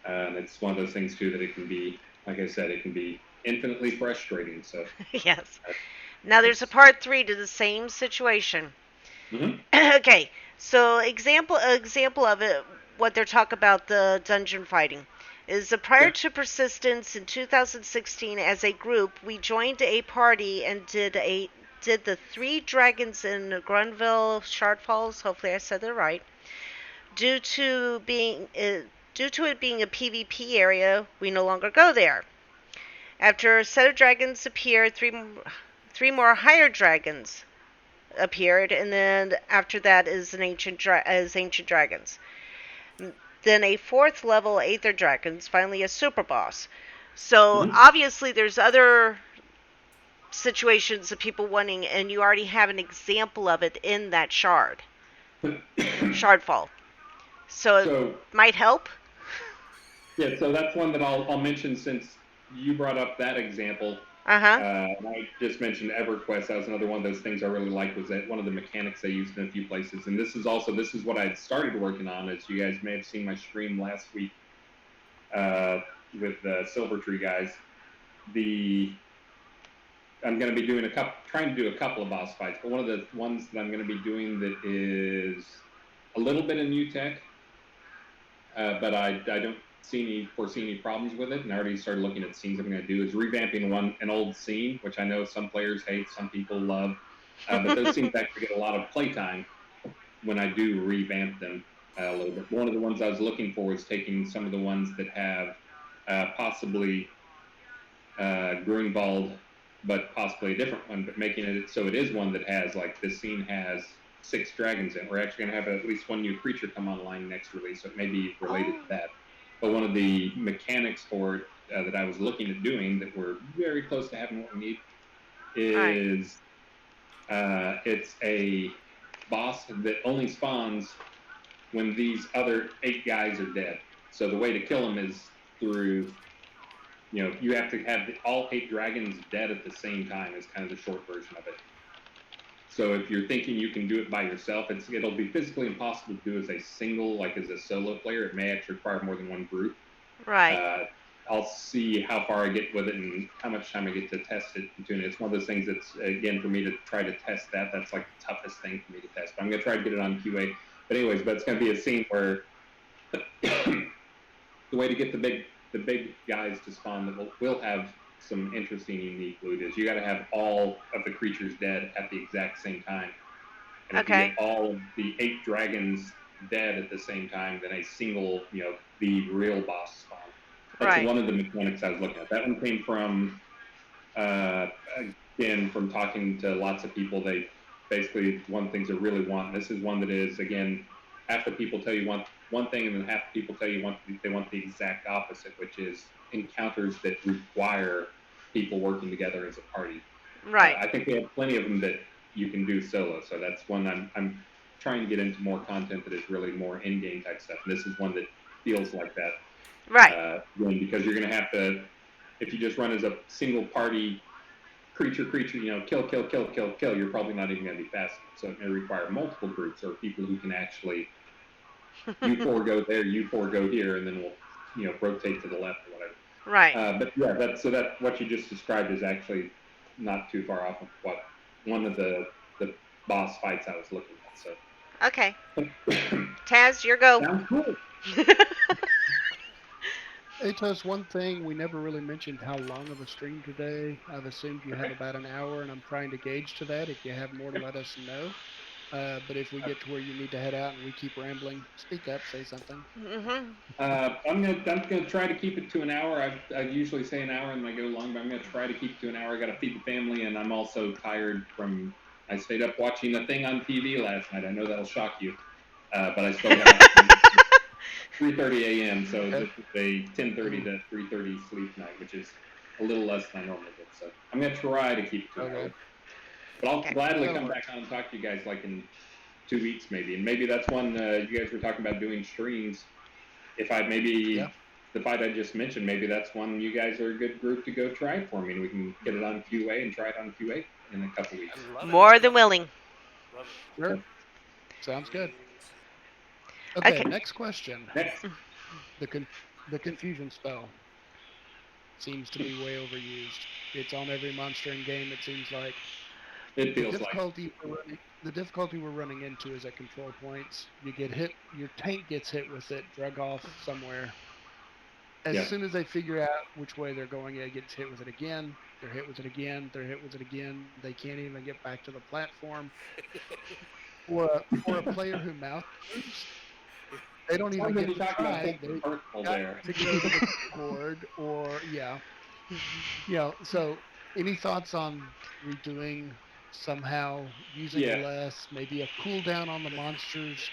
And it's one of those things too that it can be, like I said, it can be infinitely frustrating. So yes. Now there's a part 3 to the same situation. Okay, so example of it, what they're talking about, the dungeon fighting, is prior to Persistence in 2016. As a group, we joined a party and did the 3 dragons in Grunville Shardfalls. Hopefully, I said that right. Due to it being a PvP area, we no longer go there. After a set of dragons appeared, three more higher dragons appeared, and then after that is ancient dragons. Then a 4th level Aether dragons, finally a super boss. So obviously there's other situations of people wanting, and you already have an example of it in that Shardfall. So it might help. Yeah, so that's one that I'll mention since you brought up that example. I just mentioned EverQuest. That was another one of those things I really liked, was that one of the mechanics they used in a few places. And this is what I had started working on, as you guys may have seen my stream last week with the Silver Tree guys. I'm going to be doing trying to do a couple of boss fights, but one of the ones that I'm going to be doing that is a little bit of new tech, but I don't foresee any problems with it. And I already started looking at scenes I'm going to do is revamping an old scene, which I know some players hate, some people love, but those scenes actually get a lot of playtime when I do revamp them a little bit. One of the ones I was looking for is taking some of the ones that have possibly Grunwald, but possibly a different one, but making it so it is one that has, like, this scene has 6 dragons in it. We're actually going to have at least one new creature come online next release, so it may be related to that. But one of the mechanics for it that I was looking at doing that we're very close to having what we need is it's a boss that only spawns when these other 8 guys are dead. So the way to kill them is through, you have to have all 8 dragons dead at the same time is kind of the short version of it. So if you're thinking you can do it by yourself, it'll be physically impossible to do as a single, like as a solo player. It may actually require more than one group. Right. I'll see how far I get with it and how much time I get to test it and tune it. It's one of those things that's, again, for me to try to test that. That's like the toughest thing for me to test. But I'm going to try to get it on QA. But anyways, it's going to be a scene where the way to get the big guys to spawn that will have some interesting, unique loot is you got to have all of the creatures dead at the exact same time. And if you Okay. get all of the 8 dragons dead at the same time, then a single, the real boss spawn. That's Right. one of the mechanics I was looking at. That one came from, again, from talking to lots of people. They basically, one of the things they really want, and this is one that is, again, half the people tell you want one thing, and then half the people tell you they want the exact opposite, which is encounters that require people working together as a party. Right. I think we have plenty of them that you can do solo, so that's one I'm trying to get into more content that is really more in-game type stuff. And this is one that feels like that. Right. Because you're going to have to, if you just run as a single party creature, kill, you're probably not even going to be fast enough. So it may require multiple groups or people who can actually, you 4 go there, you 4 go here, and then we'll, rotate to the left or whatever. Right. But yeah, that what you just described is actually not too far off of what one of the boss fights I was looking at. So Okay. Taz, your go. sounds cool. Atos, one thing we never really mentioned how long of a stream today. I've assumed you have about an hour, and I'm trying to gauge to that. If you have more, let us know. But if we get to where you need to head out and we keep rambling, speak up, say something. Mhm. I'm gonna try to keep it to an hour. I usually say an hour and I go long, but I'm gonna try to keep it to an hour. I got to feed the family, and I'm also tired from. I stayed up watching a thing on TV last night. I know that'll shock you, but I still got 3:30 a.m. So Okay. this is a 10:30 to 3:30 sleep night, which is a little less than I normally get. So I'm gonna try to keep it to an Okay. hour. But I'll Okay. gladly That'll come work. back on and talk to you guys like in 2 weeks maybe, and maybe that's when you guys were talking about doing streams. If I Yeah. the fight I just mentioned, maybe that's one you guys are a good group to go try it for me, and we can get it on QA and try it on QA in a couple weeks. I love it. More than willing. Love it. Sure. Sounds good. Yes. Okay. Okay. Next question. Next, The confusion spell seems to be way overused. It's on every monster in game. It seems like it the feels like. difficulty we're running into is at control points. You get hit. Your tank gets hit with it, drug off somewhere. As Yeah. soon as they figure out which way they're going, it gets hit with it again. They're hit with it again. They're hit with it again. They can't even get back to the platform. For a player who mouse moves, they don't even Sounds like get you're to talking about try. something They personal got there. to go to the keyboard or yeah. So any thoughts on redoing somehow using Yeah, less, maybe a cooldown on the monsters?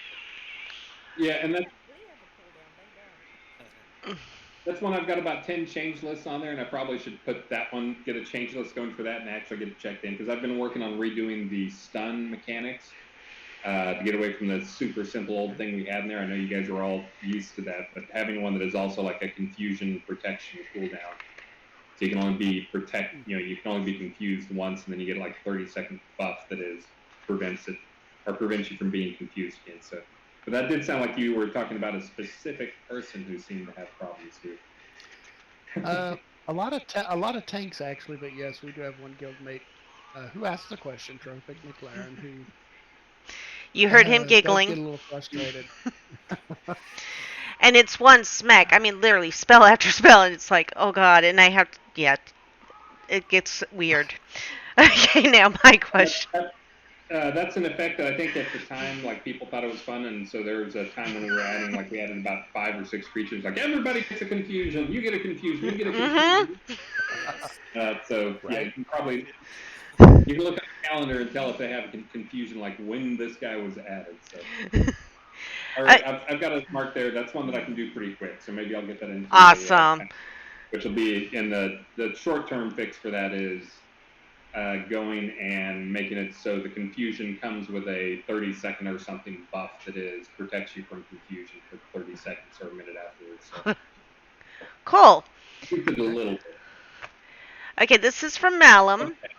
yeah, and that's one I've got about 10 change lists on there, and I probably should put that one, get a change list going for that, and actually get it checked in because I've been working on redoing the stun mechanics to get away from the super simple old thing we had in there. I know you guys are all used to that, but having one that is also like a confusion protection cooldown. So you can only be you can only be confused once, and then you get like 30-second buff that prevents you from being confused again. So, but that did sound like you were talking about a specific person who seemed to have problems too. a lot of tanks actually, but yes, we do have one guildmate who asked the question, Tropic McLaren, who You heard him does get giggling. a little frustrated. And it's one smack. I mean, literally, spell after spell, and it's like, oh god, and I have to, yeah, it gets weird. Okay, now my question. That's an effect that I think at the time, like people thought it was fun, and so there was a time when we were adding, like we added about 5 or 6 creatures. Like everybody gets a confusion, you get a confusion, you get a Mm-hmm. confusion. So yeah, Right. you can probably you can look at the calendar and tell if they have confusion, like when this guy was added. So all right, I've got a mark there. That's one that I can do pretty quick. So maybe I'll get that into Awesome. which will be in the short term fix for that is going and making it so the confusion comes with a 30-second or something buff that is protects you from confusion for 30 seconds or a minute afterwards. So Cool. tweaked it a Okay. little bit. Okay, this is from Malum. Okay.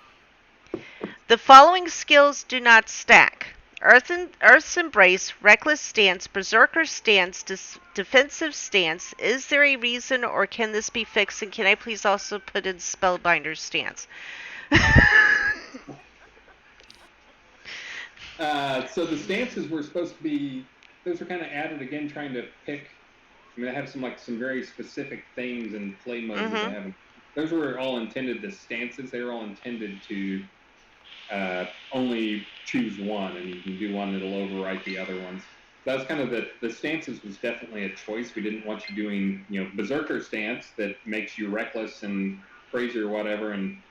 The following skills do not stack. Earth's Embrace, Reckless Stance, Berserker Stance, Defensive Stance. Is there a reason or can this be fixed? And can I please also put in Spellbinder Stance? So the stances were supposed to be, those were kind of added again, trying to pick. I mean, I have some very specific things and play modes that they haven't. Those were all intended, the stances, they were all intended to only choose one, and you can do one that'll overwrite the other ones. That was kind of the stances was definitely a choice. We didn't want you doing, berserker stance that makes you reckless and crazy or whatever, and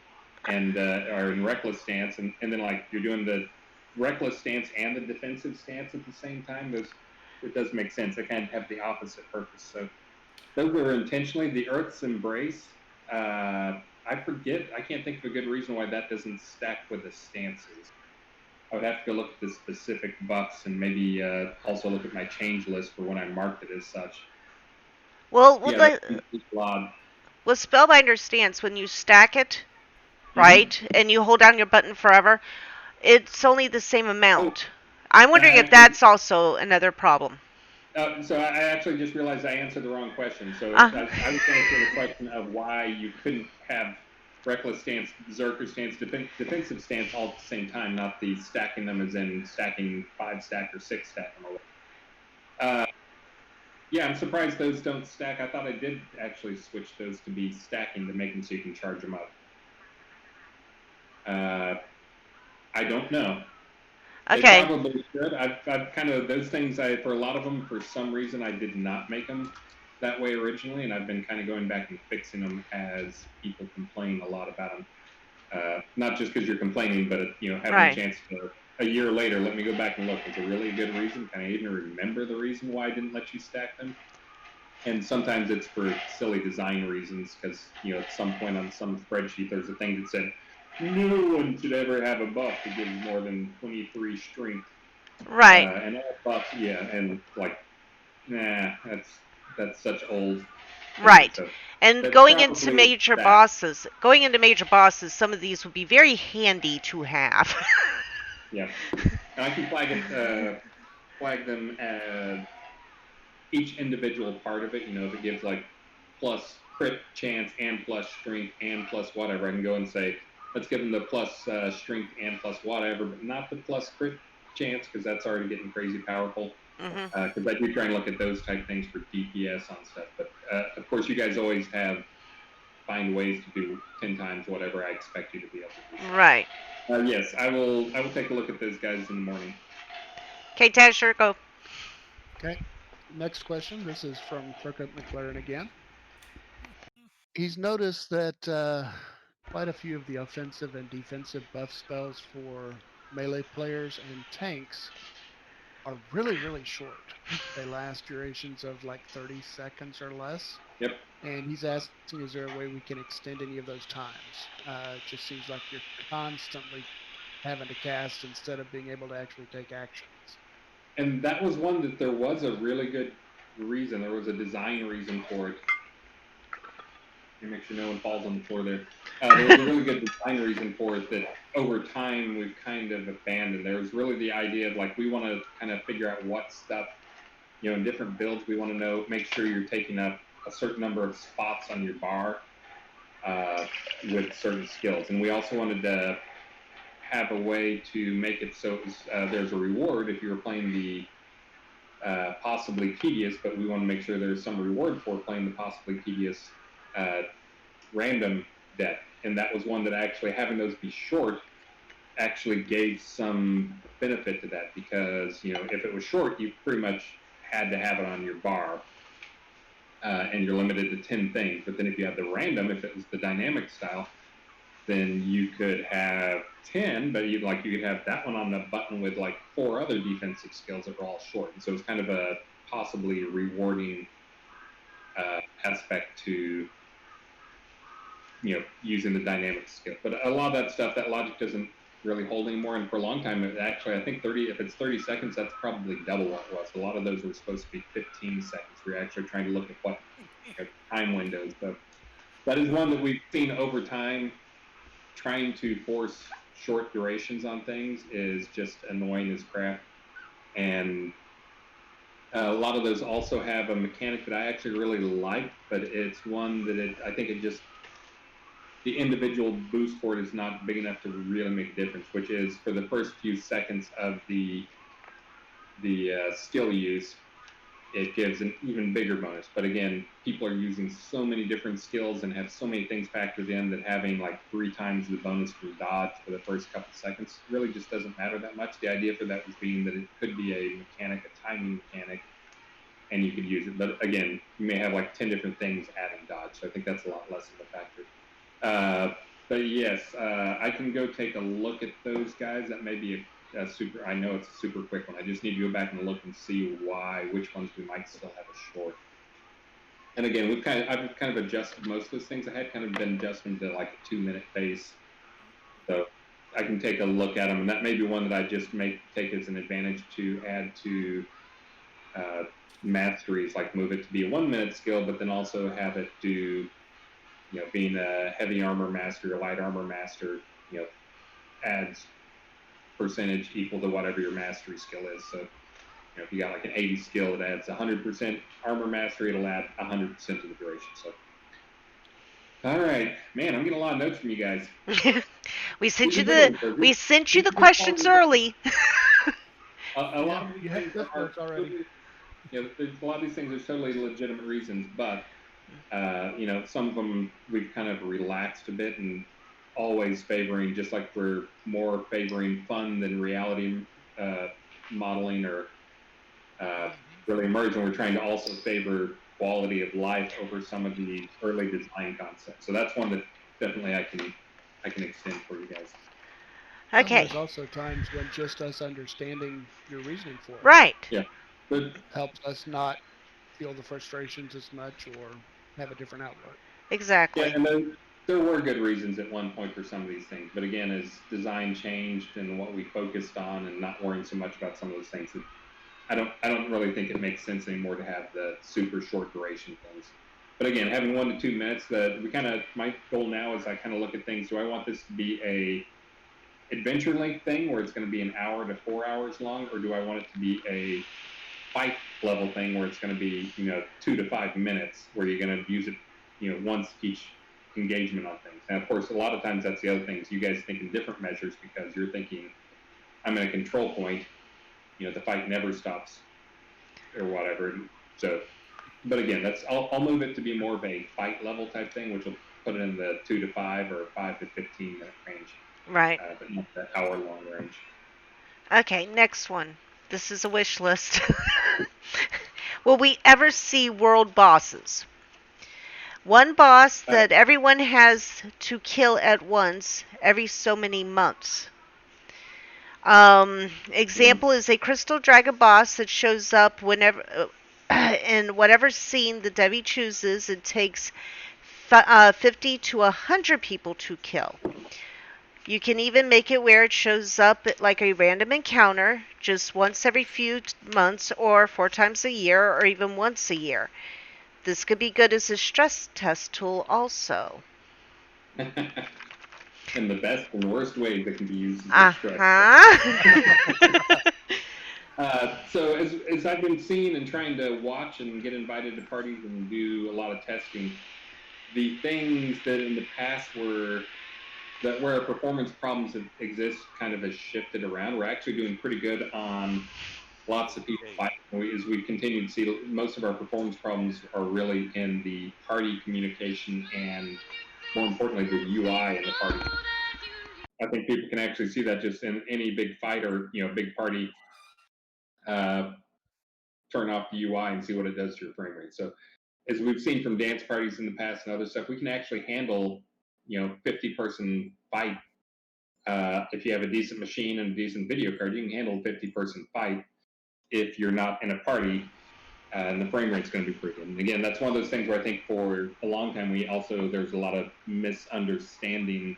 or in reckless stance, and then like you're doing the reckless stance and the defensive stance at the same time. Those it does make sense. They kind of have the opposite purpose. So those were intentionally the Earth's Embrace. I forget. I can't think of a good reason why that doesn't stack with the stances. I would have to go look at the specific buffs and maybe also look at my change list for when I marked it as such. Well, Yeah, that's odd. with Spellbinder Stance, when you stack it, Mm-hmm. right, and you hold down your button forever, it's only the same amount. Oh, I'm wondering if actually, that's also another problem. so I actually just realized I answered the wrong question. So Uh, I was answering the question of why you couldn't have reckless stance, berserker stance, defensive stance all at the same time, not the stacking them as in stacking 5 stack or 6 stack them. Yeah, I'm surprised those don't stack. I thought I did actually switch those to be stacking to make them so you can charge them up. I don't know. They okay. probably should. I've kind of those things. For a lot of them, for some reason, I did not make them that way originally, and I've been kind of going back and fixing them as people complain a lot about them. Not just because you're complaining, but having Right. a chance to a year later, let me go back and look. Is it really a good reason? Can I even remember the reason why I didn't let you stack them? And sometimes it's for silly design reasons because at some point on some spreadsheet there's a thing that said no one should ever have a buff that gives more than 23 strength. Right. And all buffs, yeah, and like, nah, that's such old. Right. So And that's going into probably major that. bosses, some of these would be very handy to have. Yeah, and I can flag them as each individual part of it. If it gives like plus crit chance and plus strength and plus whatever, I can go and say, let's give them the plus strength and plus whatever, but not the plus crit chance because that's already getting crazy powerful. Mhm. Because I do try and look at those type things for DPS on stuff. But of course, you guys always find ways to do 10 times whatever I expect you to be able to do. Right. Yes, I will take a look at those guys in the morning. Okay, Tasher, go. Okay. Next question. This is from Crooked McLaren again. He's noticed that quite a few of the offensive and defensive buff spells for melee players and tanks are really, really short. They last durations of like 30 seconds or less. Yep. And he's asking, is there a way we can extend any of those times? It just seems like you're constantly having to cast instead of being able to actually take actions. And that was one that there was a really good reason. There was a design reason for it. And make sure no one falls on the floor there. There was a really good design reason for it that over time we've kind of abandoned. There was really the idea of like we want to kind of figure out what stuff, in different builds we want to know, make sure you're taking up a certain number of spots on your bar. with certain skills. And we also wanted to have a way to make it so it was, there's a reward if you're playing the possibly tedious, but we want to make sure there's some reward for playing the possibly tedious random deck. And that was one that actually having those be short actually gave some benefit to that, because if it was short, you pretty much had to have it on your bar, and you're limited to 10 things. But then if you had the random, if it was the dynamic style, then you could have 10, but you could have that one on the button with like 4 other defensive skills that were all short. And so it's kind of a possibly rewarding aspect to using the dynamic skill. But a lot of that stuff, that logic doesn't really hold anymore. And for a long time, it actually, I think if it's 30 seconds, that's probably double what it was. A lot of those were supposed to be 15 seconds. We're actually trying to look at what time windows. So that is one that we've seen over time. Trying to force short durations on things is just annoying as crap. And a lot of those also have a mechanic that I actually really like, but it's one that I think the individual boost for it is not big enough to really make a difference, which is for the first few seconds of the skill use, it gives an even bigger bonus. But again, people are using so many different skills and have so many things factored in that having like 3 times the bonus for dodge for the first couple seconds really just doesn't matter that much. The idea for that was being that it could be a mechanic, a timing mechanic, and you could use it. But again, you may have like 10 different things adding dodge, so I think that's a lot less of a factor. But yes, I can go take a look at those guys. That may be a super, I know it's a super quick one. I just need to go back and look and see which ones we might still have a short. And again, I've kind of adjusted most of those things. I had kind of been adjusting to like a 2-minute pace. So I can take a look at them, and that may be one that I just take as an advantage to add to masteries, like move it to be a 1-minute skill, but then also have it do, being a heavy armor master, a light armor master, adds percentage equal to whatever your mastery skill is. So, if you got like an 80 skill, it adds 100% armor mastery. It'll add 100% to the duration. So, all right, man, I'm getting a lot of notes from you guys. we sent you the questions early. A lot of these things are already. There's a lot of these things are totally legitimate reasons, but some of them we've kind of relaxed a bit and always favoring, just like we're more favoring fun than reality modeling or really immersion. We're trying to also favor quality of life over some of the early design concepts. So that's one that definitely I can extend for you guys. Okay. There's also times when just us understanding your reasoning for it. Right. Yeah. But helps us not feel the frustrations as much or have a different outlook. Exactly. Yeah, and there were good reasons at one point for some of these things, but again, as design changed and what we focused on, and not worrying so much about some of those things, I don't really think it makes sense anymore to have the super short duration things. But again, having 1 to 2 minutes, my goal now is I kind of look at things. Do I want this to be a adventure length thing where it's going to be an hour to 4 hours long, or do I want it to be a fight level thing where it's going to be 2 to 5 minutes where you're going to use it once each engagement on things? And of course, a lot of times that's the other thing is you guys think in different measures, because you're thinking I'm in a control point, the fight never stops or whatever. So, but again, I'll move it to be more of a fight level type thing, which will put it in the 2 to 5 or 5 to 15 minute range. Right. But not the hour long range. Okay, next one. This is a wish list. Will we ever see world bosses? One boss that everyone has to kill at once every so many months. Example is a crystal dragon boss that shows up whenever in whatever scene the Devi chooses. It takes 50 to 100 people to kill. You can even make it where it shows up like a random encounter, just once every few months or 4 times a year or even once a year. This could be good as a stress test tool also. In the best and worst ways that can be used as stress. So as I've been seeing and trying to watch and get invited to parties and do a lot of testing, the things that in the past were that where performance problems exist kind of has shifted around. We're actually doing pretty good on lots of people fighting. As we continue to see, most of our performance problems are really in the party communication and, more importantly, the UI in the party. I think people can actually see that just in any big fight or big party. Turn off the UI and see what it does to your frame rate. So, as we've seen from dance parties in the past and other stuff, we can actually handle 50-person fight. If you have a decent machine and a decent video card, you can handle a 50-person fight. If you're not in a party, and the frame rate's going to be pretty good. And again, that's one of those things where I think for a long time there's a lot of misunderstanding,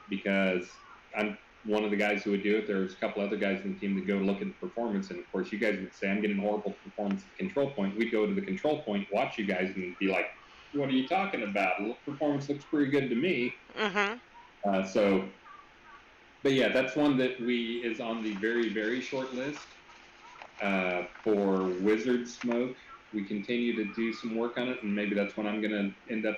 because I'm one of the guys who would do it. There's a couple other guys in the team that go look at the performance, and of course you guys would say, I'm getting horrible performance at the control point. We'd go to the control point, watch you guys, and be like, what are you talking about? Performance looks pretty good to me. But yeah, that's one that is on the very, very short list. For Wizard Smoke, we continue to do some work on it, and maybe that's when I'm going to end up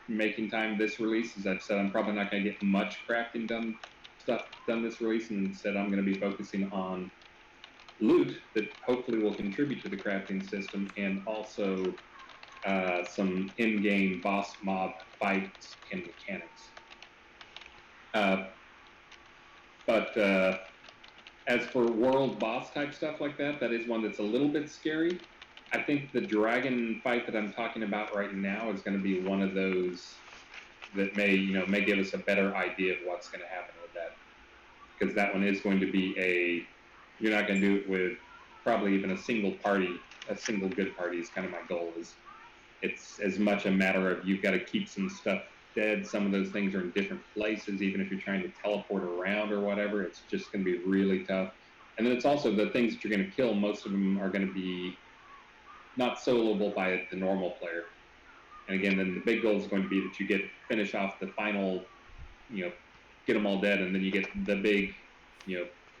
making time this release. As I've said, I'm probably not going to get much crafting stuff done this release, and instead I'm going to be focusing on loot that hopefully will contribute to the crafting system, and also some in-game boss mob fights and mechanics. But as for world boss type stuff like that, that is one that's a little bit scary. I think the dragon fight that I'm talking about right now is going to be one of those that may give us a better idea of what's going to happen with that. Because that one is going to be you're not going to do it with probably even a single good party is kind of my goal. It's as much a matter of you've got to keep some stuff dead. Some of those things are in different places, even if you're trying to teleport around or whatever. It's just going to be really tough. And then it's also the things that you're going to kill. Most of them are going to be not soloable by the normal player. And again, then the big goal is going to be that you finish off the final, get them all dead, and then you get the big,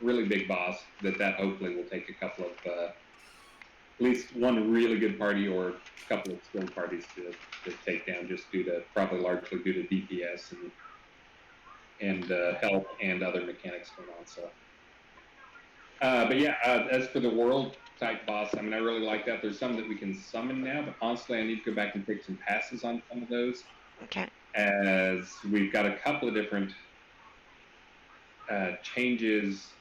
really big boss. That hopefully will take a couple of, at least one really good party or a couple of skilled parties to take down, just probably largely due to DPS and health and other mechanics going on. So, but yeah, as for the world type boss, I mean, I really like that. There's some that we can summon now, but honestly, I need to go back and take some passes on some of those. Okay. As we've got a couple of different changes.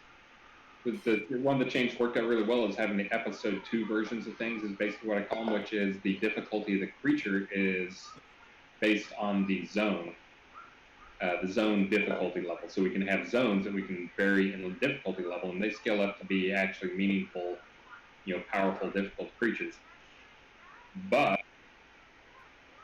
The one that changed worked out really well is having the episode 2 versions of things, is basically what I call them, which is the difficulty of the creature is based on the zone difficulty level. So we can have zones that we can vary in the difficulty level, and they scale up to be actually meaningful, powerful, difficult creatures. But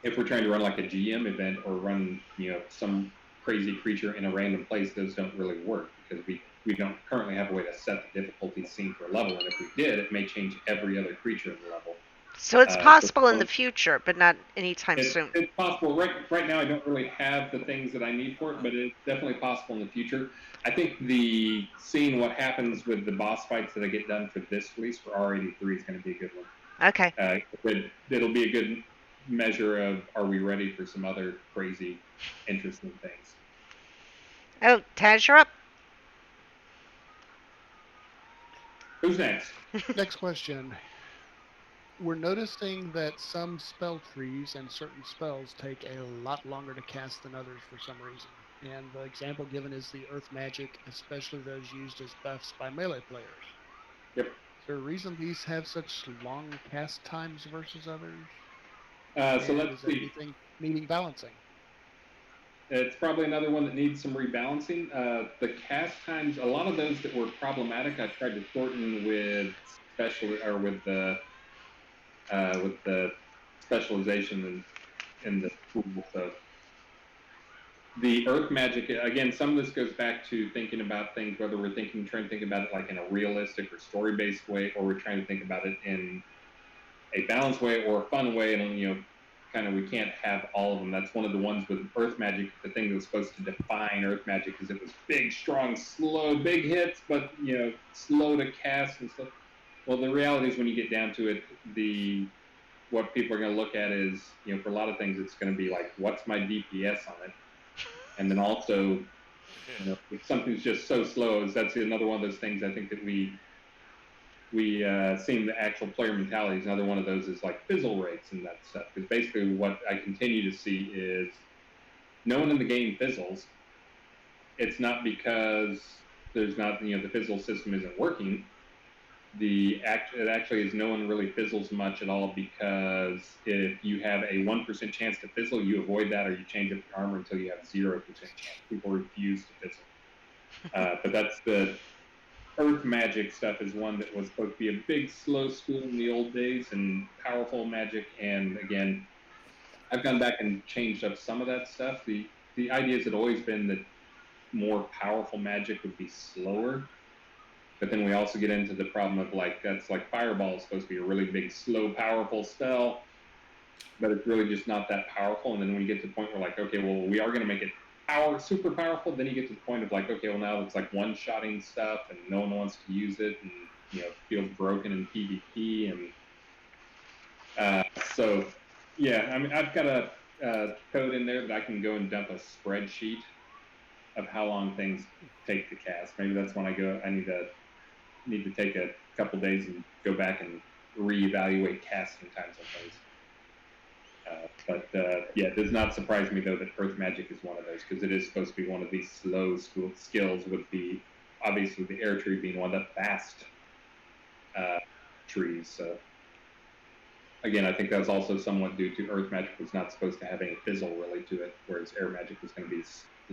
if we're trying to run like a GM event or run, some crazy creature in a random place, those don't really work, because we don't currently have a way to set the difficulty scene for a level, and if we did, it may change every other creature in the level. So it's possible in the future, but not anytime soon. It's possible. Right now, I don't really have the things that I need for it, but it's definitely possible in the future. I think seeing what happens with the boss fights that I get done for this release for R83 is going to be a good one. Okay. It'll be a good measure of, are we ready for some other crazy, interesting things. Oh, Taz, you're up. Who's next? Next question. We're noticing that some spell trees and certain spells take a lot longer to cast than others for some reason. And the example given is the earth magic, especially those used as buffs by melee players. Yep. Is there a reason these have such long cast times versus others? So let's see. Anything needing balancing? It's probably another one that needs some rebalancing. The cast times, a lot of those that were problematic, I tried to shorten with the specialization in the tool. So the earth magic, again, some of this goes back to thinking about things, whether we're trying to think about it like in a realistic or story-based way, or we're trying to think about it in a balanced way or a fun way, and kind of we can't have all of them. That's one of the ones with earth magic. The thing that was supposed to define earth magic is it was big, strong, slow, big hits, but slow to cast and stuff. Well, the reality is when you get down to it, the what people are going to look at is, for a lot of things, it's going to be like, what's my DPS on it? And then also, if something's just so slow, that's another one of those things I think that we seeing the actual player mentality is another one of those is like fizzle rates and that stuff. Because basically what I continue to see is no one in the game fizzles. It's not because there's not, the fizzle system isn't working. It actually is no one really fizzles much at all, because if you have a 1% chance to fizzle, you avoid that or you change up your armor until you have 0% chance. People refuse to fizzle. But that's the Earth magic stuff is one that was supposed to be a big, slow school in the old days and powerful magic. And again, I've gone back and changed up some of that stuff. The idea has always been that more powerful magic would be slower. But then we also get into the problem of that's like Fireball is supposed to be a really big, slow, powerful spell, but it's really just not that powerful. And then when you get to the point where okay, well, we are going to make it super powerful, then you get to the point of okay, well, now it's like one-shotting stuff and no one wants to use it, and it feels broken in PvP. And so yeah, I mean, I've got a code in there that I can go and dump a spreadsheet of how long things take to cast. Maybe that's when I need to take a couple days and go back and reevaluate casting times on those. Yeah, it does not surprise me though that Earth Magic is one of those, because it is supposed to be one of these slow skills, with obviously the air tree being one of the fast trees. So again, I think that's also somewhat due to Earth Magic was not supposed to have any fizzle really to it, whereas Air Magic was going to be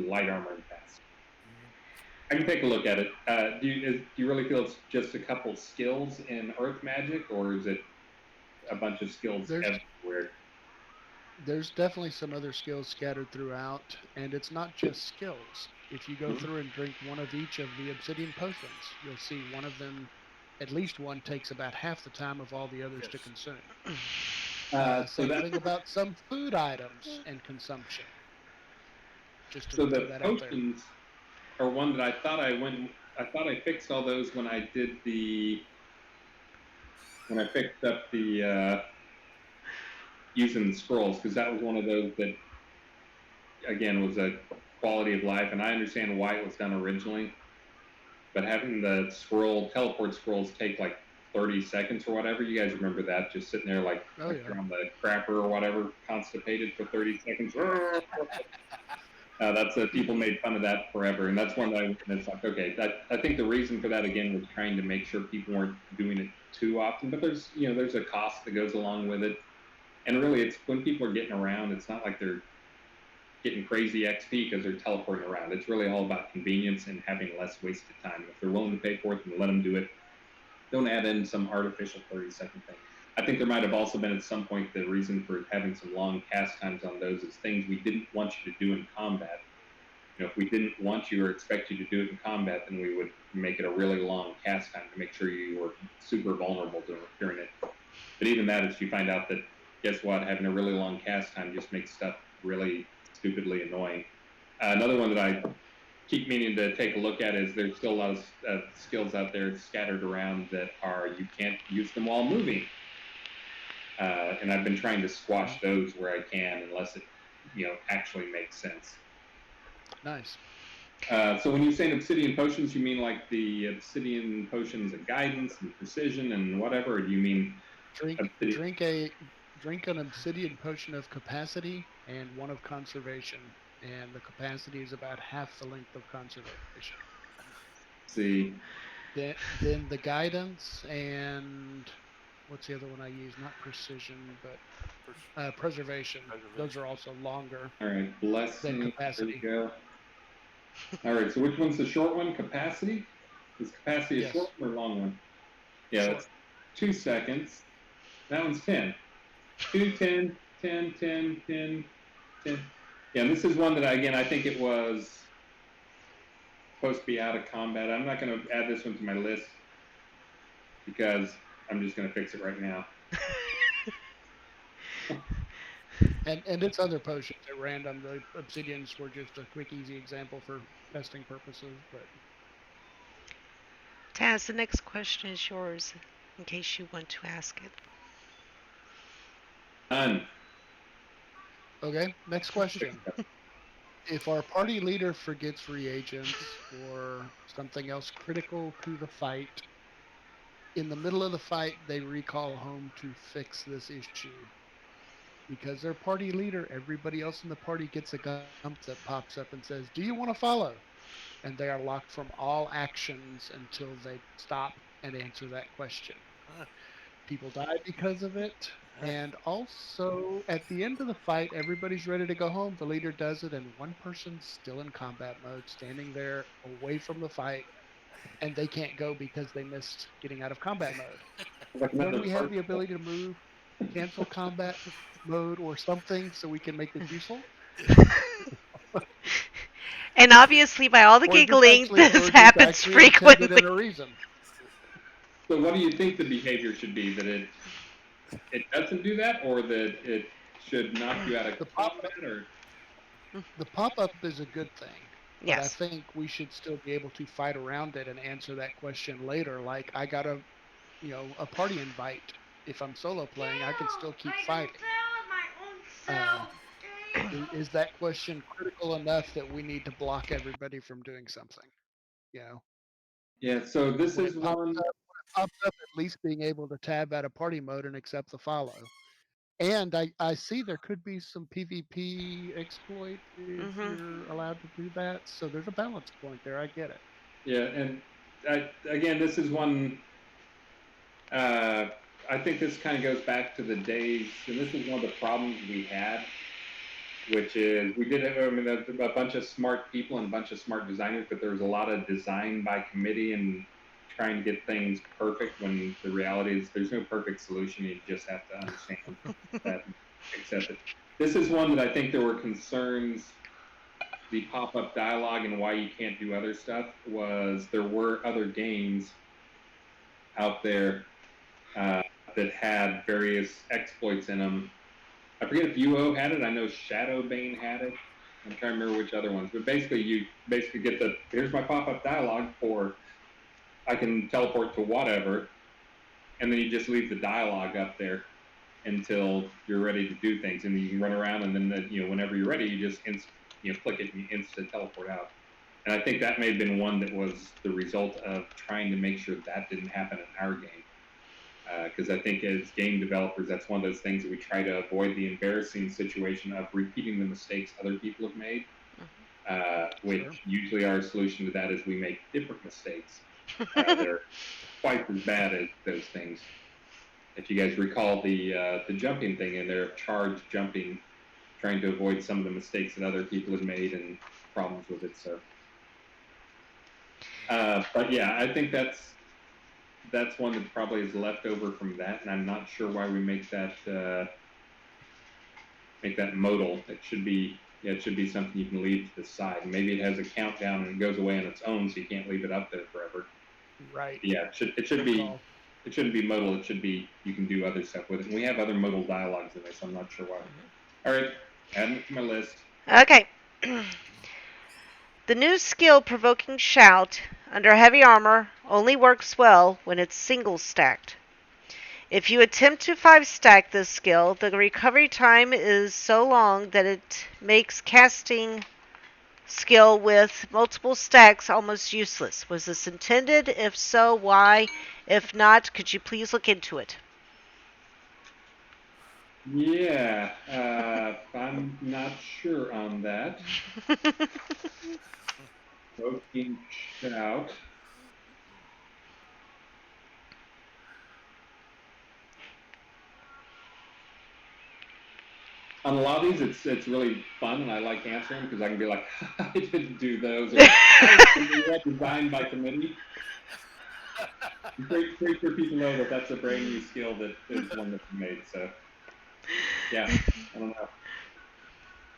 light armor and fast. I can take a look at it. Do you really feel it's just a couple skills in Earth Magic, or is it a bunch of skills everywhere? There's definitely some other skills scattered throughout, and it's not just skills. If you go through and drink one of each of the obsidian potions, you'll see one of them, at least one, takes about half the time of all the others to consume. Same thing about some food items and consumption. Just to so throw the that out there. potions are one that I thought I fixed all those when I fixed up the using the scrolls, because that was one of those that again was a quality of life, and I understand why it was done originally, but having the teleport scrolls take like 30 seconds or whatever, you guys remember that, just sitting there you're on the crapper or whatever, constipated for 30 seconds. That's people made fun of that forever, and that's one that it's like, okay, I think the reason for that again was trying to make sure people weren't doing it too often, but there's a cost that goes along with it, and really it's when people are getting around, it's not like they're getting crazy XP because they're teleporting around. It's really all about convenience and having less wasted time. If they're willing to pay for it, then let them do it. Don't add in some artificial 30-second thing. I think there might have also been at some point the reason for having some long cast times on those is things we didn't want you to do in combat. If we didn't want you or expect you to do it in combat, then we would make it a really long cast time to make sure you were super vulnerable during it. But even that is, you find out that, guess what, having a really long cast time just makes stuff really stupidly annoying. Another one that I keep meaning to take a look at is there's still a lot of skills out there scattered around that you can't use them while moving. And I've been trying to squash those where I can, unless it actually makes sense. Nice. So when you say obsidian potions, you mean like the obsidian potions of guidance and precision and whatever, or do you mean drink an obsidian potion of capacity and one of conservation, and the capacity is about half the length of conservation. See. Then the guidance and what's the other one I use? Not precision, but preservation. Those are also longer. All right, blessing. Than capacity. There we go. All right, so which one's the short one? Capacity? Is capacity a short one or long one? Yeah, short. That's 2 seconds. That one's 10. 2, 10, 10, 10, 10, 10. Yeah, and this is one that, I think it was supposed to be out of combat. I'm not going to add this one to my list because I'm just going to fix it right now. And it's other potions at random. The obsidians were just a quick, easy example for testing purposes. But Taz, the next question is yours, in case you want to ask it. Done. Okay, next question. If our party leader forgets reagents or something else critical to the fight, in the middle of the fight, they recall home to fix this issue. Because their party leader, everybody else in the party gets a gump that pops up and says, "Do you want to follow?" And they are locked from all actions until they stop and answer that question. People die because of it. And also, at the end of the fight, everybody's ready to go home. The leader does it, and one person's still in combat mode, standing there away from the fight, and they can't go because they missed getting out of combat mode. Like Don't another we have part. the ability to move, cancel combat mode, or something so we can make this useful? And obviously, by all the giggling, this Or just happens actually intended in frequently. a reason? So, what do you think the behavior should be? That it doesn't do that, or that it should knock you out of The pop combat, or the pop up is a good thing, but I Yes. think we should still be able to fight around it and answer that question later. Like I got a party invite. If I'm solo playing, I can still keep fighting. Uh, is that question critical enough that we need to block everybody from doing something? You know, yeah. So this when is it pops one. up, at least being able to tab out of party mode and accept the follow. And I see there could be some PvP exploit if Mhm. you're allowed to do that. So there's a balance point there. I get it. Yeah, and again, this is one. Uh, I think this kind of goes back to the days, and this is one of the problems we had, which is we did have, I mean, a bunch of smart people and a bunch of smart designers, but there was a lot of design by committee and trying to get things perfect when the reality is there's no perfect solution. You just have to understand that and accept it. This is one that I think there were concerns. The pop-up dialogue and why you can't do other stuff was there were other games out there uh, that had various exploits in them. I forget if UO had it. I know Shadowbane had it. I'm trying to remember which other ones, but basically you basically get the here's my pop-up dialogue for I can teleport to whatever, and then you just leave the dialogue up there until you're ready to do things, and you can run around, and then whenever you're ready, you just click it and you instant teleport out. And I think that may have been one that was the result of trying to make sure that didn't happen in our game. Because I think as game developers, that's one of those things that we try to avoid the embarrassing situation of repeating the mistakes other people have made. Which Sure. usually our solution to that is we make different mistakes that are twice as bad as those things. If you guys recall the jumping thing in there, charge jumping, trying to avoid some of the mistakes that other people have made and problems with it. So, but yeah, I think that's one that probably is left over from that, and I'm not sure why we make that modal. It should be something you can leave to the side. Maybe it has a countdown and it goes away on its own, so you can't leave it up there forever. Right. Yeah, it should Good be call. it shouldn't be modal. It should be you can do other stuff with it. And we have other modal dialogues in this. I'm not sure why. All right, adding it to my list. Okay. The new skill provoking shout under heavy armor only works well when it's single stacked. If you attempt to 5-stack this skill, the recovery time is so long that it makes casting skill with multiple stacks almost useless. Was this intended? If so, why? If not, could you please look into it? Yeah, I'm not sure on that. Provoking shout. On a lot of these, it's really fun, and I like answering because I can be like, I didn't do those, or that was something that designed by committee. I'm pretty sure people know that that's a brand new skill that is one that's made. So yeah, I don't know.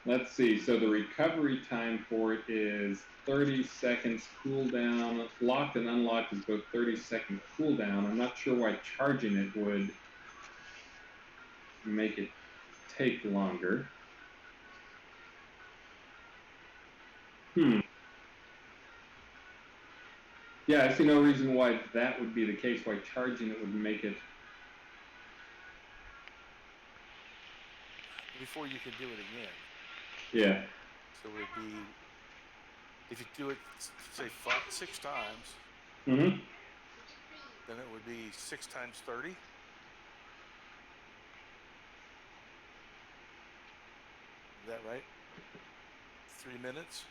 Let's see. So the recovery time for it is 30 seconds cooldown. Locked and unlocked is both 30-second cooldown. I'm not sure why charging it would make it take longer. Hmm. Yeah, I see no reason why that would be the case. Why charging it would make it. before you can do it again. Yeah. So it would be, if you do it, say 6 times, Mm-hmm. then it would be 6 times 30. Is that right? 3 minutes.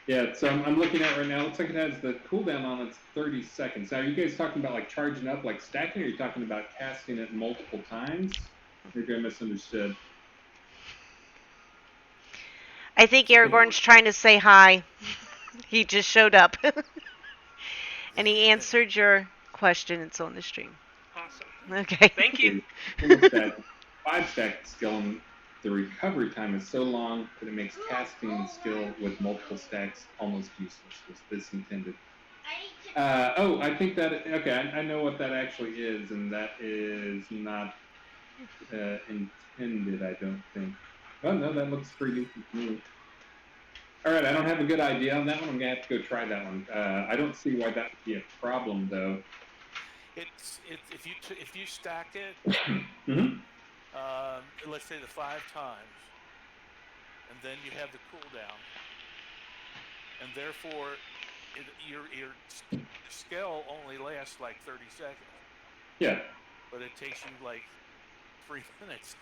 Yeah, so I'm looking at it right now. It looks like it has the cooldown on it's 30 seconds. Now, are you guys talking about like charging up, like stacking, or are you talking about casting it multiple times? Maybe I misunderstood. I think Aragorn's trying to say hi. He just showed up. And he answered your question. It's on the stream. Awesome. Okay. Thank you. Single stack, 5-stack skill, and the recovery time is so long that it makes casting skill with multiple stacks almost useless. Was this intended? Oh, I think that, okay, I know what that actually is, and that is not intended, I don't think. Oh, no, that looks pretty decent to me. All right, I don't have a good idea on that one. I'm going to have to go try that one. I don't see why that would be a problem, though. It's if you stack it, Mm-hmm. let's say the 5 times, and then you have the cooldown, and therefore your skill only lasts like 30 seconds, Yeah. but it takes you like 3 minutes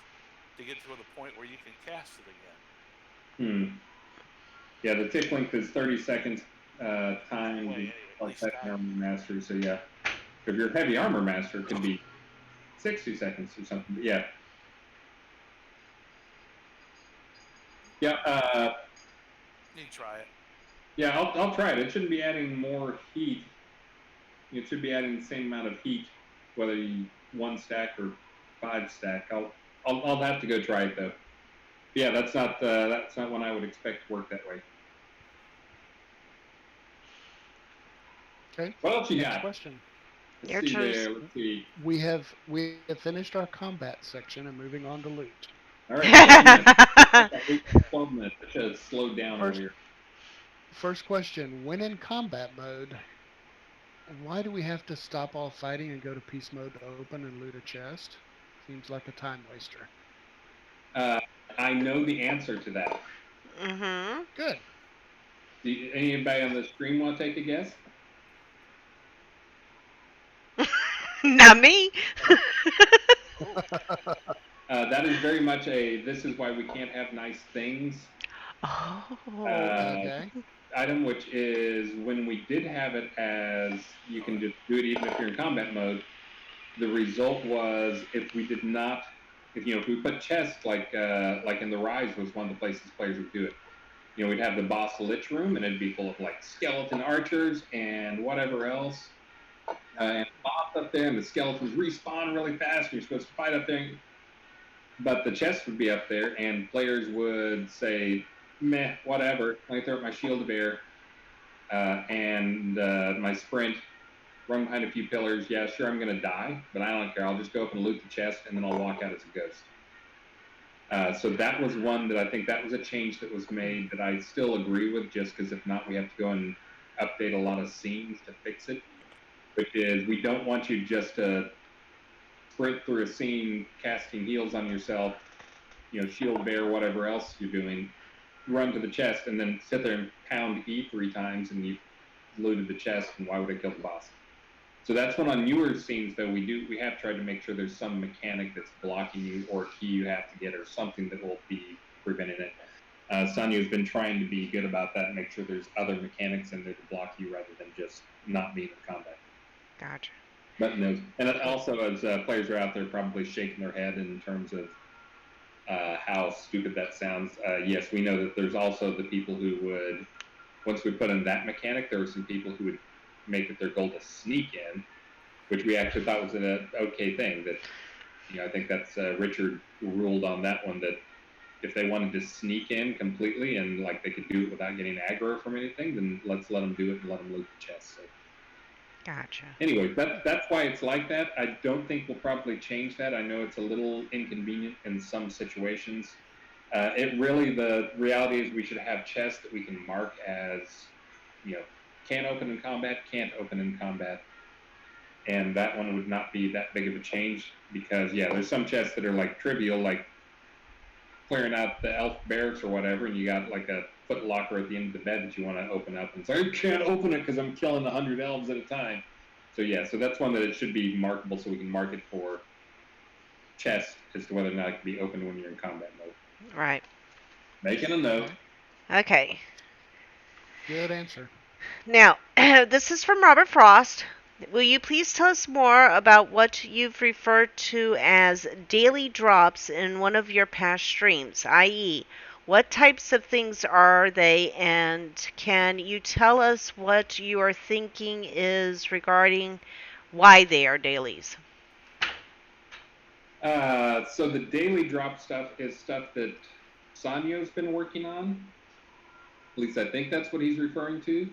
to get to the point where you can cast it again. Yeah, the tick length is 30 seconds time Anyway, like heavy armor master. So yeah, if you're heavy armor master, it could be 60 seconds or something. But yeah. Yeah. You can try it. Yeah, I'll try it. It shouldn't be adding more heat. It should be adding the same amount of heat, whether you 1 stack or 5 stack. I'll have to go try it though. Yeah, that's not one I would expect to work that way. Okay. What else you Next got? question. Let's Your see choice. there. Let's see. We have finished our combat section and moving on to loot. All right. 12 minutes. I should have slowed down earlier. First question: when in combat mode, why do we have to stop all fighting and go to peace mode to open and loot a chest? Seems like a time waster. I know the answer to that. Mm-hmm. Good. Anybody on the stream want to take a guess? Not me. That is very much this is why we can't have nice things Oh. Okay. item, which is when we did have it as you can just do it even if you're in combat mode. The result was if we put chests like in the Rise was one of the places players would do it. We'd have the boss lich room and it'd be full of like skeleton archers and whatever else. And boss up there and the skeletons respawn really fast and you're supposed to fight up there. But the chest would be up there and players would say, meh, whatever. Let me throw up my shield of air and my sprint, run behind a few pillars. Yeah, sure, I'm going to die, but I don't care. I'll just go up and loot the chest and then I'll walk out as a ghost. So that was one that I think that was a change that was made that I still agree with, just because if not, we have to go and update a lot of scenes to fix it, which is we don't want you just to sprint through a scene, casting heals on yourself, shield bear, whatever else you're doing, run to the chest, and then sit there and pound E 3 times, and you've looted the chest, and why would I kill the boss? So that's one on newer scenes, though. We have tried to make sure there's some mechanic that's blocking you, or a key you have to get, or something that will be preventing it. Sonya's been trying to be good about that and make sure there's other mechanics in there to block you rather than just not being in combat. Gotcha. But no, and also as players are out there probably shaking their head in terms of how stupid that sounds. Yes, we know that there's also the people who would, once we put in that mechanic, there were some people who would make it their goal to sneak in, which we actually thought was an okay thing. That I think that's Richard ruled on that one, that if they wanted to sneak in completely and like they could do it without getting aggro from anything, then let's let them do it and let them loot the chest. So. Gotcha. Anyway, that's why it's like that. I don't think we'll probably change that. I know it's a little inconvenient in some situations. The reality is we should have chests that we can mark as, can open in combat, can't open in combat. and that one would not be that big of a change because there's some chests that are like trivial, like clearing out the elf barracks or whatever, and you got like a foot locker at the end of the bed that you want to open up, and so you can't open it because I'm killing 100 elves at a time. So so that's one that it should be markable, so we can mark it for chest as to whether or not it can be opened when you're in combat mode. Right. Making a note. Okay. Good answer. Now, this is from Robert Frost. Will you please tell us more about what you've referred to as daily drops in one of your past streams, i.e., what types of things are they, and can you tell us what you are thinking is regarding why they are dailies? So the daily drop stuff is stuff that Sanyo's been working on. At least I think that's what he's referring to.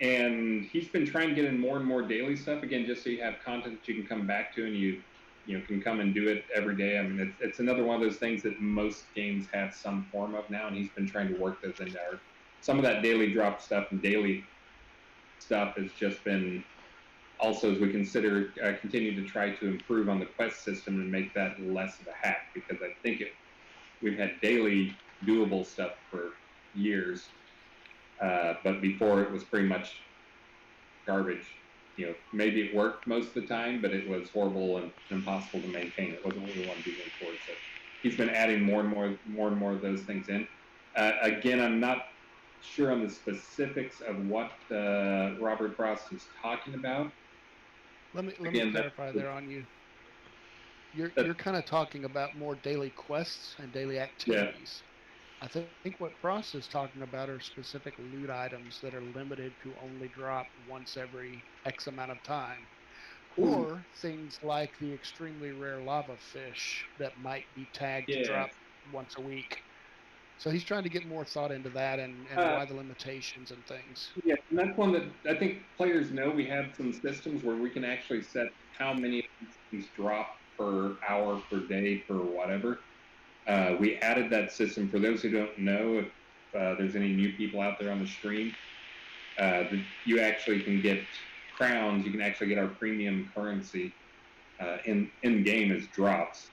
And he's been trying to get in more and more daily stuff again, just so you have content that you can come back to and you can come and do it every day. I mean, it's another one of those things that most games have some form of now, and he's been trying to work those in there. Some of that daily drop stuff and daily stuff has just been also, as we consider continue to try to improve on the quest system and make that less of a hack, because I think we've had daily doable stuff for years, but before it was pretty much garbage. Maybe it worked most of the time, but it was horrible and impossible to maintain. It wasn't what we wanted to be going forward. So he's been adding more and more of those things in. Again, I'm not sure on the specifics of what Robert Frost is talking about. Let me clarify there on you. You're kind of talking about more daily quests and daily activities. I think what Frost is talking about are specific loot items that are limited to only drop once every X amount of time. Or things like the extremely rare lava fish that might be tagged to drop once a week. So he's trying to get more thought into that and why the limitations and things. Yeah, and that's one that I think players know. We have some systems where we can actually set how many of these things drop per hour, per day, per whatever. We added that system for those who don't know. If there's any new people out there on the stream, you actually can get crowns. You can actually get our premium currency in game as drops.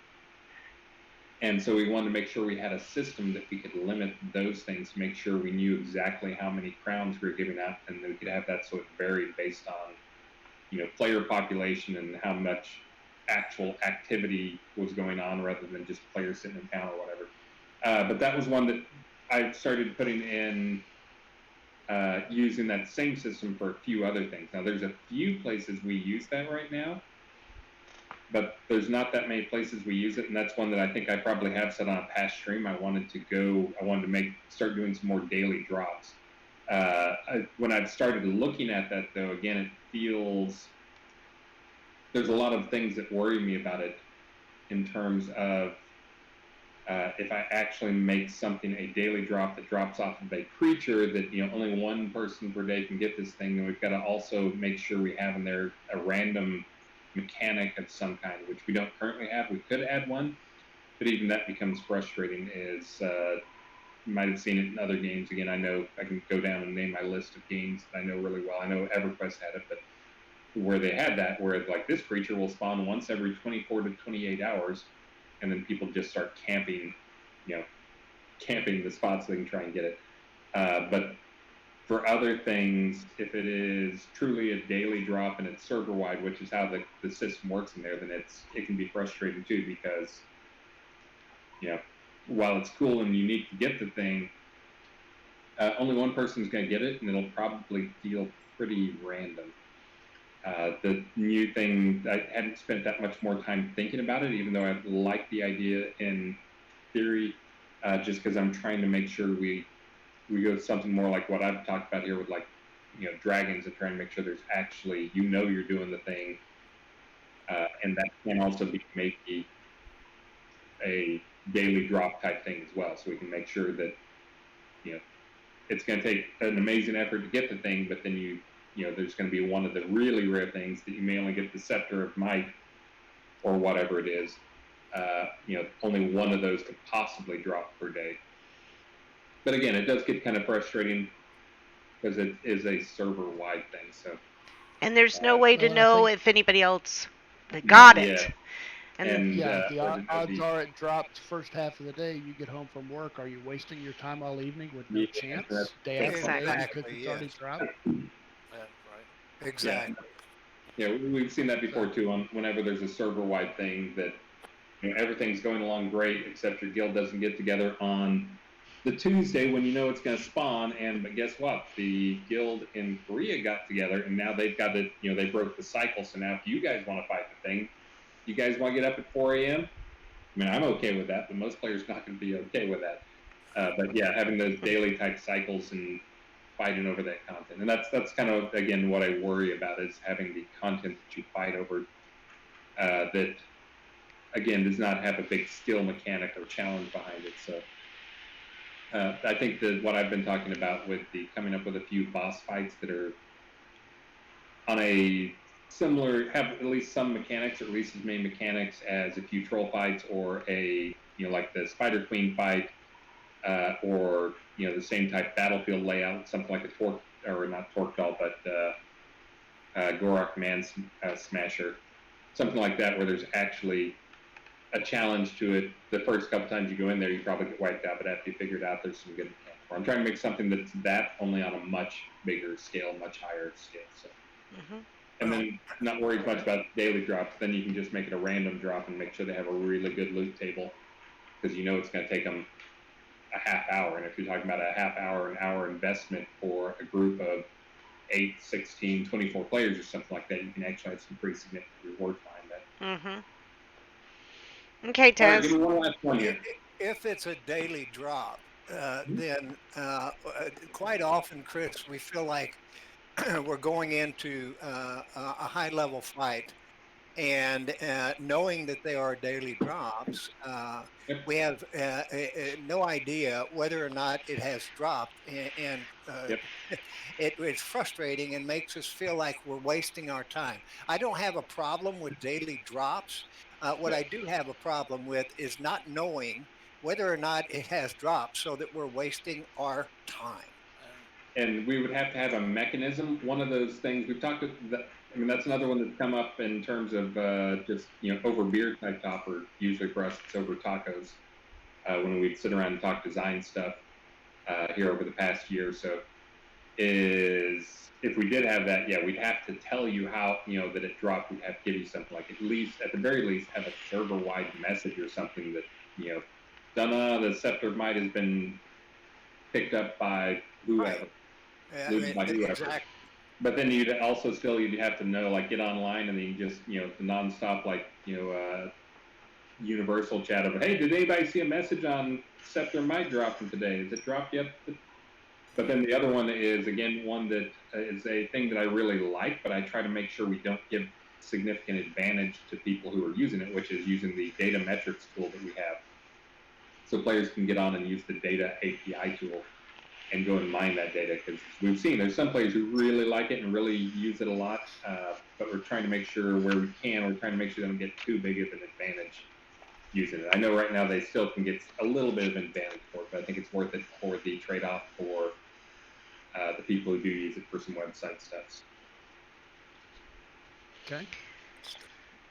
And so we wanted to make sure we had a system that we could limit those things, make sure we knew exactly how many crowns we were giving out, and we could have that sort of varied based on, player population and how much actual activity was going on rather than just players sitting in town or whatever. But that was one that I started putting in, using that same system for a few other things. Now, there's a few places we use that right now, but there's not that many places we use it, and that's one that I think I probably have said on a past stream. I wanted to start doing some more daily drops. When I've started looking at that, though, again, it feels there's a lot of things that worry me about it in terms of if I actually make something a daily drop that drops off of a creature that only one person per day can get this thing, then we've got to also make sure we have in there a random mechanic of some kind, which we don't currently have. We could add one, but even that becomes frustrating. You might have seen it in other games. Again, I know I can go down and name my list of games that I know really well. I know EverQuest had it, but where they had that, where like this creature will spawn once every 24 to 28 hours, and then people just start camping the spots so they can try and get it. But for other things, if it is truly a daily drop and it's server wide, which is how the system works in there, then it can be frustrating too, because while it's cool and unique to get the thing, only one person's going to get it, and it'll probably feel pretty random. The new thing, I hadn't spent that much more time thinking about it, even though I like the idea in theory, just because I'm trying to make sure we go to something more like what I've talked about here with dragons, and trying to make sure there's actually, you're doing the thing. And that can also be maybe a daily drop type thing as well. So we can make sure that, it's going to take an amazing effort to get the thing, but then there's going to be one of the really rare things that you may only get the Scepter of Might or whatever it is. Only one of those could possibly drop per day. But again, it does get kind of frustrating because it is a server-wide thing. So And there's no way to Well, and I know think if anybody else got Yeah. it. And yeah, the Or the odds are it drops first half of the day. You get home from work. Are you wasting your time all evening with no yeah, chance? Day that's after day exactly. because Exactly. it's already Yes. dropped. That's right. yeah, Exactly. yeah. We've seen that before So too. On whenever there's a server-wide thing that everything's going along great, except your guild doesn't get together on the Tuesday when you know it's going to spawn. And but guess what? The guild in Korea got together, and now they've got it. They broke the cycle. So now, if you guys want to fight the thing, you guys want to get up at 4 a.m. I mean, I'm okay with that, but most players not going to be okay with that. But yeah, having those daily type cycles and fighting over that content, and that's kind of again what I worry about is having the content that you fight over that again does not have a big skill mechanic or challenge behind it. So I think that what I've been talking about with the coming up with a few boss fights that are on a similar, have at least some mechanics, or at least as many mechanics as a few troll fights or a like the Spider Queen fight, or the same type battlefield layout, something like a torque or not torque doll, but Gorak Man Smasher, something like that, where there's actually a challenge to it. The first couple times you go in there, you probably get wiped out, but after you figure it out, there's some good mechanics. I'm trying to make something that's that only on a much bigger scale, much higher scale. So, Hmm. and then not worry as much about daily drops. Then you can just make it a random drop and make sure they have a really good loot table, because it's going to take them a half hour. And if you're talking about a half hour, an hour investment for a group of 8, 16, 24 players or something like that, you can actually have some pretty significant rewards behind that. Hmm. Okay, All right, give Tez. me one last one here. If it's a daily drop, then quite often, Chris, we feel like we're going into a high level fight, and knowing that they are daily drops, Yep. we have no idea whether or not it has dropped, and Yep. it's frustrating and makes us feel like we're wasting our time. I don't have a problem with daily drops. What Yep. I do have a problem with is not knowing whether or not it has dropped, so that we're wasting our time. And we would have to have a mechanism. One of those things we've talked about. I mean, that's another one that's come up in terms of just over beer type talk. Or usually for us, it's over tacos when we sit around and talk design stuff here over the past year or so. Is if we did have that, yeah, we'd have to tell you how that it dropped. We'd have to give you something like at the very least, have a server wide message or something that the scepter might has been picked up by whoever, Right. Yeah, looted by whoever. exactly. But then you'd also you'd have to know, like, get online and then you just the nonstop, like, universal chat of, hey, did anybody see a message on Scepter might dropping today? Is it dropped yet? But then the other one is, again, one that is a thing that I really like, but I try to make sure we don't give significant advantage to people who are using it, which is using the data metrics tool that we have. So players can get on and use the data API tool and go and mine that data, because we've seen there's some players who really like it and really use it a lot, but we're trying to make sure where we can, we're trying to make sure they don't get too big of an advantage using it. I know right now they still can get a little bit of an advantage for it, but I think it's worth it for the trade-off for the people who do use it for some website stuff. okay,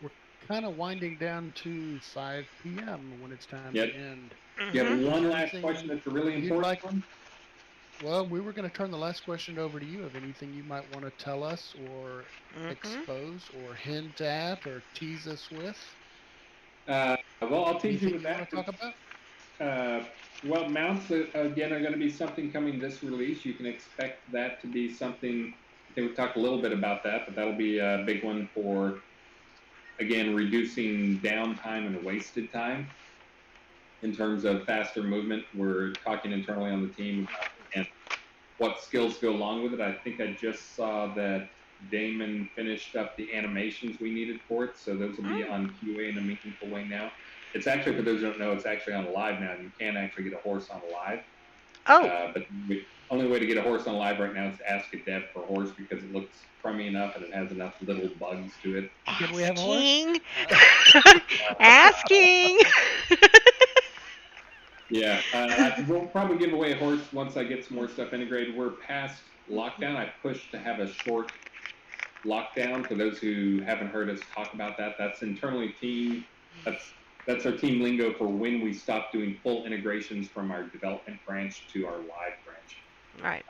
we're kind of winding down to 5 p.m. when it's time Yep. to end. You have Hmm. one last question that's a really You'd important like? one? Well, we were going to turn the last question over to you. Of anything you might want to tell us, or Hmm. expose, or hint at, or tease us with? Well, I'll tease you Anything with you want that. to talk about? Well, mounts again are going to be something coming this release. You can expect that to be something. I think we talked a little bit about that, but that'll be a big one for, again, reducing downtime and wasted time in terms of faster movement. We're talking internally on the team about, and what skills go along with it. I think I just saw that Damon finished up the animations we needed for it, so those will be on QA in a meaningful way now. It's actually, for those who don't know, it's actually on live now. You can actually get a horse on live, Oh. but the only way to get a horse on live right now is to ask a dev for a horse, because it looks crummy enough and it has enough little bugs to it. Can we have a horse? Asking. Asking. Yeah, we'll probably give away a horse once I get some more stuff integrated. We're past lockdown. I pushed to have a short lockdown. For those who haven't heard us talk about that, that's internally team. That's our team lingo for when we stop doing full integrations from our development branch to our live branch. Right.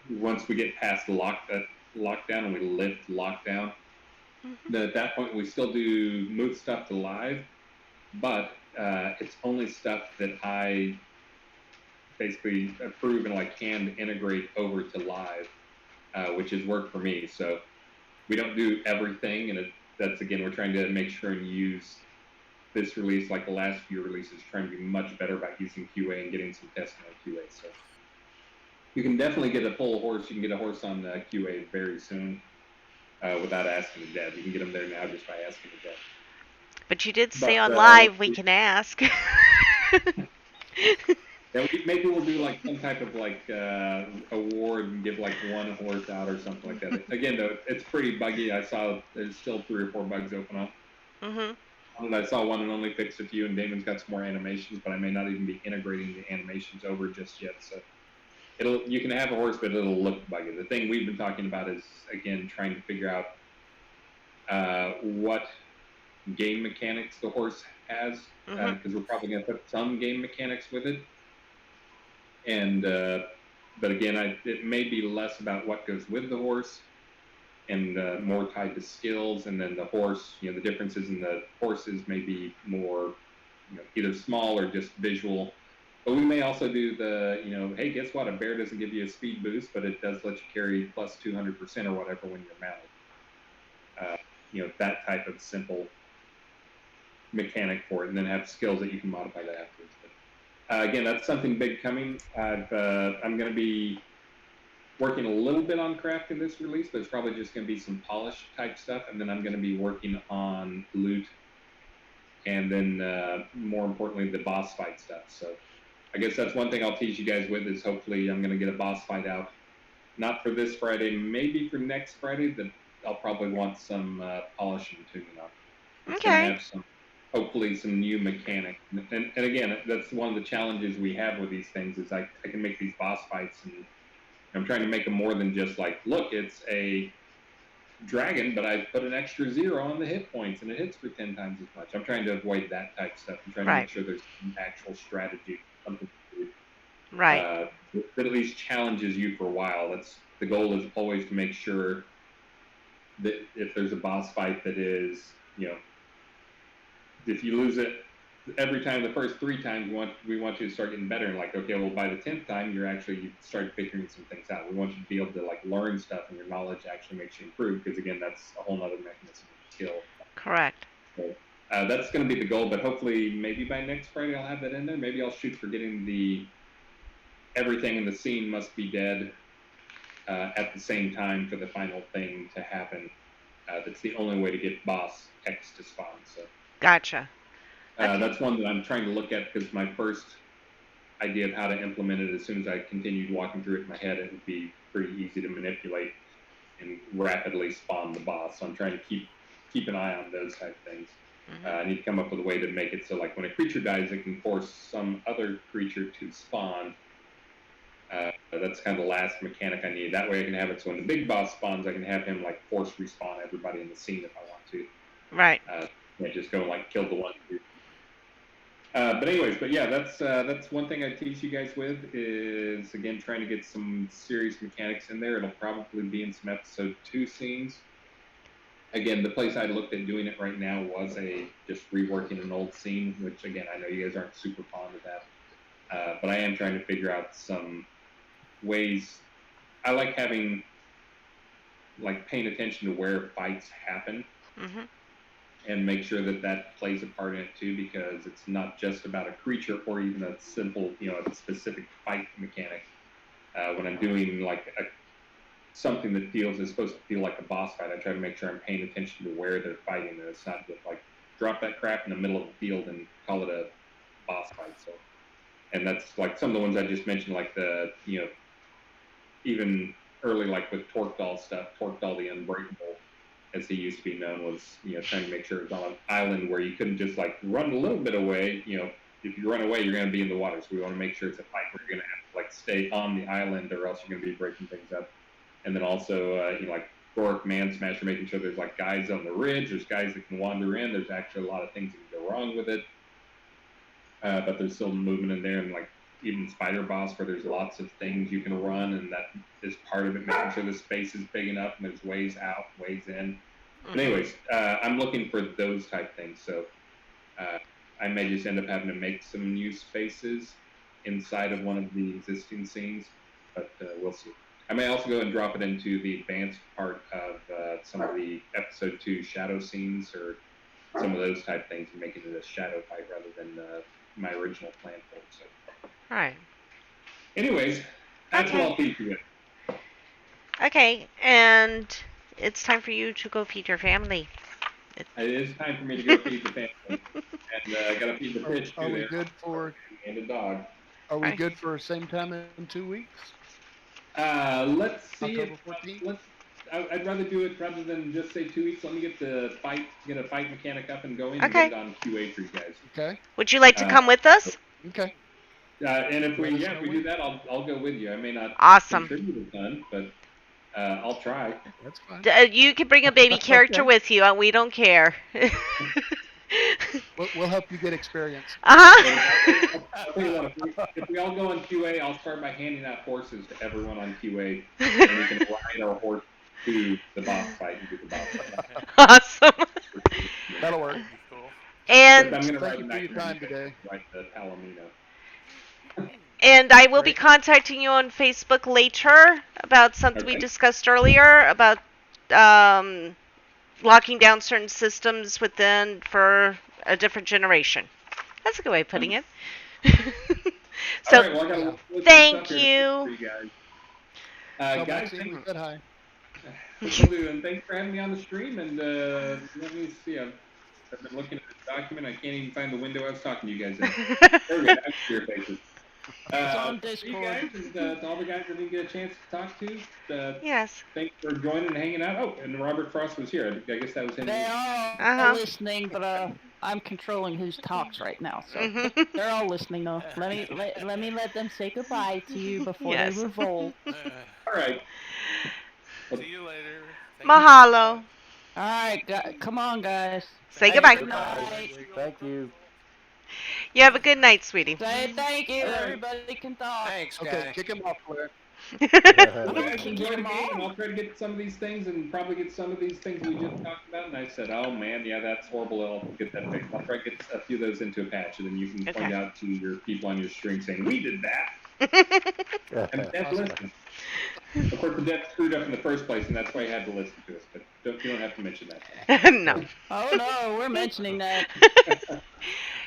Once we get past lockdown and we lift lockdown, then at that point we still do move stuff to live, but it's only stuff that I basically approve and like can integrate over to live, which has worked for me. So we don't do everything, and that's again, we're trying to make sure and use this release, like the last few releases, trying to be much better about using QA and getting some testing on QA. So you can definitely get a full horse. You can get a horse on QA very soon without asking the dev. You can get them there now just by asking the dev. But you did say But, on live we can ask. Yeah, maybe we'll do like some type of like award and give like one horse out or something like that. Again, though, it's pretty buggy. I saw there's still 3 or 4 bugs open up. And I saw one and only fixed a few, and Damon's got some more animations, but I may not even be integrating the animations over just yet. So you can have a horse, but it'll look buggy. The thing we've been talking about is again trying to figure out what game mechanics the horse has, because we're probably going to put some game mechanics with it. And but again, it may be less about what goes with the horse and more tied to skills, and then the horse, the differences in the horses may be more, either small or just visual. But we may also do the, hey, guess what? A bear doesn't give you a speed boost, but it does let you carry plus 200% or whatever when you're mounted. That type of simple mechanic for it, and then have skills that you can modify that afterwards. Again, that's something big coming. I'm going to be working a little bit on crafting this release, but it's probably just going to be some polish type stuff. And then I'm going to be working on loot, and then more importantly, the boss fight stuff. So I guess that's one thing I'll tease you guys with is hopefully I'm going to get a boss fight out. Not for this Friday, maybe for next Friday, that I'll probably want some polish and tuning on. It's going to have hopefully some new mechanics. And again, that's one of the challenges we have with these things is I can make these boss fights, and I'm trying to make them more than just like, look, it's a dragon, but I put an extra 0 on the hit points and it hits for 10 times as much. I'm trying to avoid that type of stuff. I'm trying to make sure there's an actual strategy, something that at least challenges you for a while. The goal is always to make sure that if there's a boss fight that is, if you lose it every time, the first 3 times, we want you to start getting better, and like, okay, well, by the 10th time, you start figuring some things out. We want you to be able to like learn stuff, and your knowledge actually makes you improve, because again, that's a whole other mechanism of skill. Correct. So that's going to be the goal, but hopefully maybe by next Friday I'll have that in there. Maybe I'll shoot for getting the everything in the scene must be dead at the same time for the final thing to happen. That's the only way to get boss X to spawn. So gotcha. That's one that I'm trying to look at, because my first idea of how to implement it, as soon as I continued walking through it in my head, it would be pretty easy to manipulate and rapidly spawn the boss. So I'm trying to keep an eye on those type of things. I need to come up with a way to make it so like when a creature dies, it can force some other creature to spawn. That's kind of the last mechanic I need. That way I can have it so when the big boss spawns, I can have him like force respawn everybody in the scene if I want to. Right. Just go like kill the one. But anyways, yeah, that's one thing I teach you guys with is, again, trying to get some serious mechanics in there. It'll probably be in some episode 2 scenes. Again, the place I looked at doing it right now was just reworking an old scene, which again, I know you guys aren't super fond of that. But I am trying to figure out some ways. I like paying attention to where fights happen. And make sure that plays a part in it too, because it's not just about a creature or even a simple, a specific fight mechanic. When I'm doing like something that is supposed to feel like a boss fight, I try to make sure I'm paying attention to where they're fighting, and it's not just like drop that crap in the middle of the field and call it a boss fight. So, and that's like some of the ones I just mentioned, like the, even early, like with Torquedal stuff, Torquedal the Unbreakable, as he used to be known, was, trying to make sure it was on an island where you couldn't just like run a little bit away. If you run away, you're going to be in the water. So we want to make sure it's a fight where you're going to have to like stay on the island, or else you're going to be breaking things up. And then also, like historic man smasher, making sure there's like guys on the ridge, there's guys that can wander in. There's actually a lot of things that can go wrong with it, but there's still movement in there, and like even Spider Boss, where there's lots of things you can run, and that is part of it, making sure the space is big enough and there's ways out, ways in. But anyways, I'm looking for those type things. So I may just end up having to make some new spaces inside of one of the existing scenes, but we'll see. I may also go and drop it into the advanced part of some of the episode 2 shadow scenes or some of those type things and make it a shadow fight rather than my original plan for it. So. All right. Anyways, that's Okay. what I'll feed you with. Okay, and it's time for you to go feed your family. It is time for me to go feed the family, and I gotta feed the fish too. Are we good for? And the dog. Are we good for same time in 2 weeks? Let's see. October 14th? I'd rather do it rather than just say 2 weeks. Let me get a fight mechanic up and going Okay. and get it on QA for you guys. Okay. Would you like to come with us? Okay. And if we do that, I'll go with you. I may not Awesome. contribute a ton, but I'll try. That's fine. You can bring a baby character with you. We don't care. We'll help you get experience. I'll tell you what, if we all go on QA, I'll start by handing out horses to everyone on QA, and we can ride our horse to the boss fight and do the boss fight. Awesome. That'll work. Cool. And I'm gonna Thank ride you for your time today. Right, the Palomino. And I will be contacting you on Facebook later about something we discussed earlier about locking down certain systems within for a different generation. That's a good way of putting it. So, right, well, thank you. Guys, Maxine, we said hi. and thanks for having me on the stream. And let me see. I've been looking at the document. I can't even find the window I was talking to you guys in. There we go. I see your faces. It's on You Discord. guys, and to all the guys that didn't get a chance to talk to, Yes. thanks for joining and hanging out. Oh, and Robert Frost was here. I guess that was him. They are all listening, but I'm controlling who's talks right now, so they're all listening though. Let me let them say goodbye to you before they revolt. All right. See you later. Mahalo. All right, come on, guys. Say goodbye. Good night. Thank you. You have a good night, sweetie. Say thank you. Everybody can talk. Thanks, guys. Okay, kick him off, Claire. Enjoy the game, and I'll try to get some of these things and probably get some of these things we just talked about. And I said, oh man, yeah, that's horrible. I'll get that fixed. I'll try to get a few of those into a patch, and then you can point out to your people on your stream saying, we did that. And that's listening. Of course, the dev screwed up in the first place, and that's why you had to listen to us. But you don't have to mention that. No. Oh no, we're mentioning that.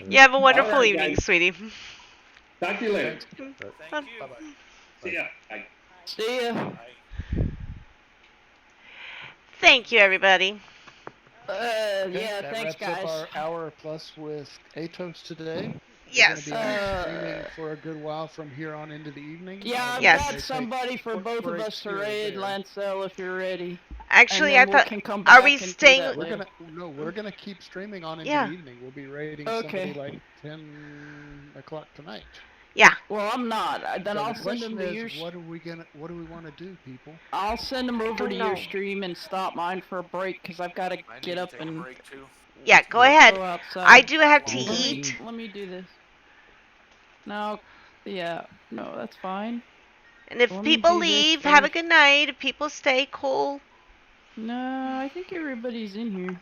You have a wonderful evening, sweetie. Talk to you later. Thank you. Bye-bye. See ya. Bye. See ya. Bye. Thank you, everybody. Yeah, that thanks, wraps guys. up our hour plus with Atos today. Yes. We're going to be streaming for a good while from here on into the evening. Yeah, I've Yes. got somebody for both of us to raid, Lancel, if you're ready. Actually, and then I thought, we can come are back we and do staying? that We're later. gonna keep streaming on into Yeah. the evening. We'll be raiding somebody like 10 o'clock tonight. Yeah. Well, I'm not. Then So I'll the send them question to your. is, what do we want to do, people? I'll send them over to know. your stream and stop mine for a break because I've got to I need get to up take a and break too. Yeah, go ahead. go outside. I do have to Let me, eat. let me do this. No, yeah, no, that's fine. And if Let me people do this leave, have a first. good night. If people stay, cool. No, I think everybody's in here.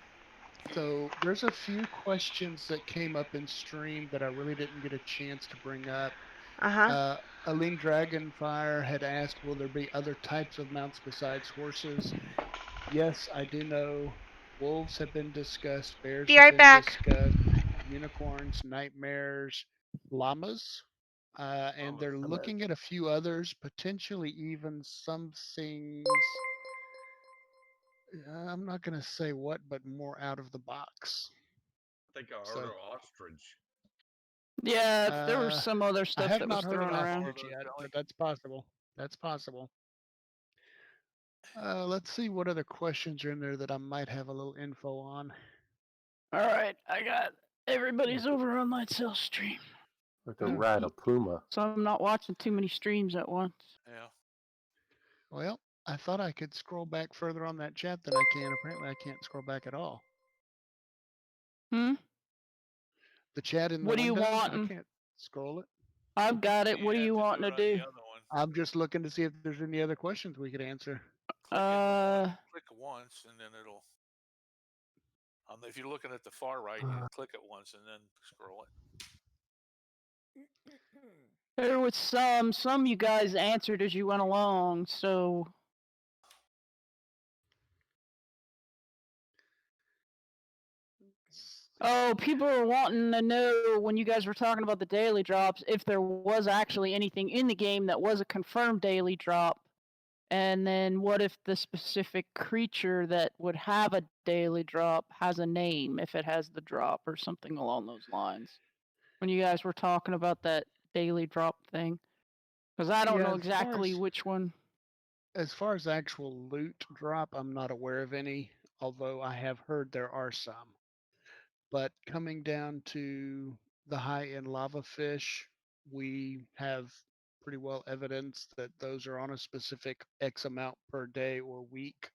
So there's a few questions that came up in stream that I really didn't get a chance to bring up. Aline Dragonfire had asked, will there be other types of mounts besides horses? Yes, I do know. Wolves have been discussed. Bears Be have right been back. discussed. Unicorns, nightmares, llamas. And they're looking at a few others, potentially even some things. I'm not going to say what, but more out of the box. I think I heard an ostrich. Yeah, there was some other I stuff have that not was heard thrown an around. ostrich yet, but that's possible. That's possible. Let's see what other questions are in there that I might have a little info on. All right, I got everybody's over on my cell stream. Like a ride a puma. So I'm not watching too many streams at once. Yeah. Well, I thought I could scroll back further on that chat than I can. Apparently, I can't scroll back at all. Hmm? The chat in the What do you window, I want? can't scroll it. I've got it. What You do have you to want do to it on the do? other one. I'm just looking to see if there's any other questions we could answer. Click in the one, click once, and then it'll. If you're looking at the far right, you click it once and then scroll it. There was some you guys answered as you went along, so. Oh, people were wanting to know when you guys were talking about the daily drops if there was actually anything in the game that was a confirmed daily drop. And then what if the specific creature that would have a daily drop has a name if it has the drop or something along those lines? When you guys were talking about that daily drop thing. Because I don't know exactly which one. As far as actual loot drop, I'm not aware of any, although I have heard there are some. But coming down to the high-end lava fish, we have pretty well evidence that those are on a specific X amount per day or week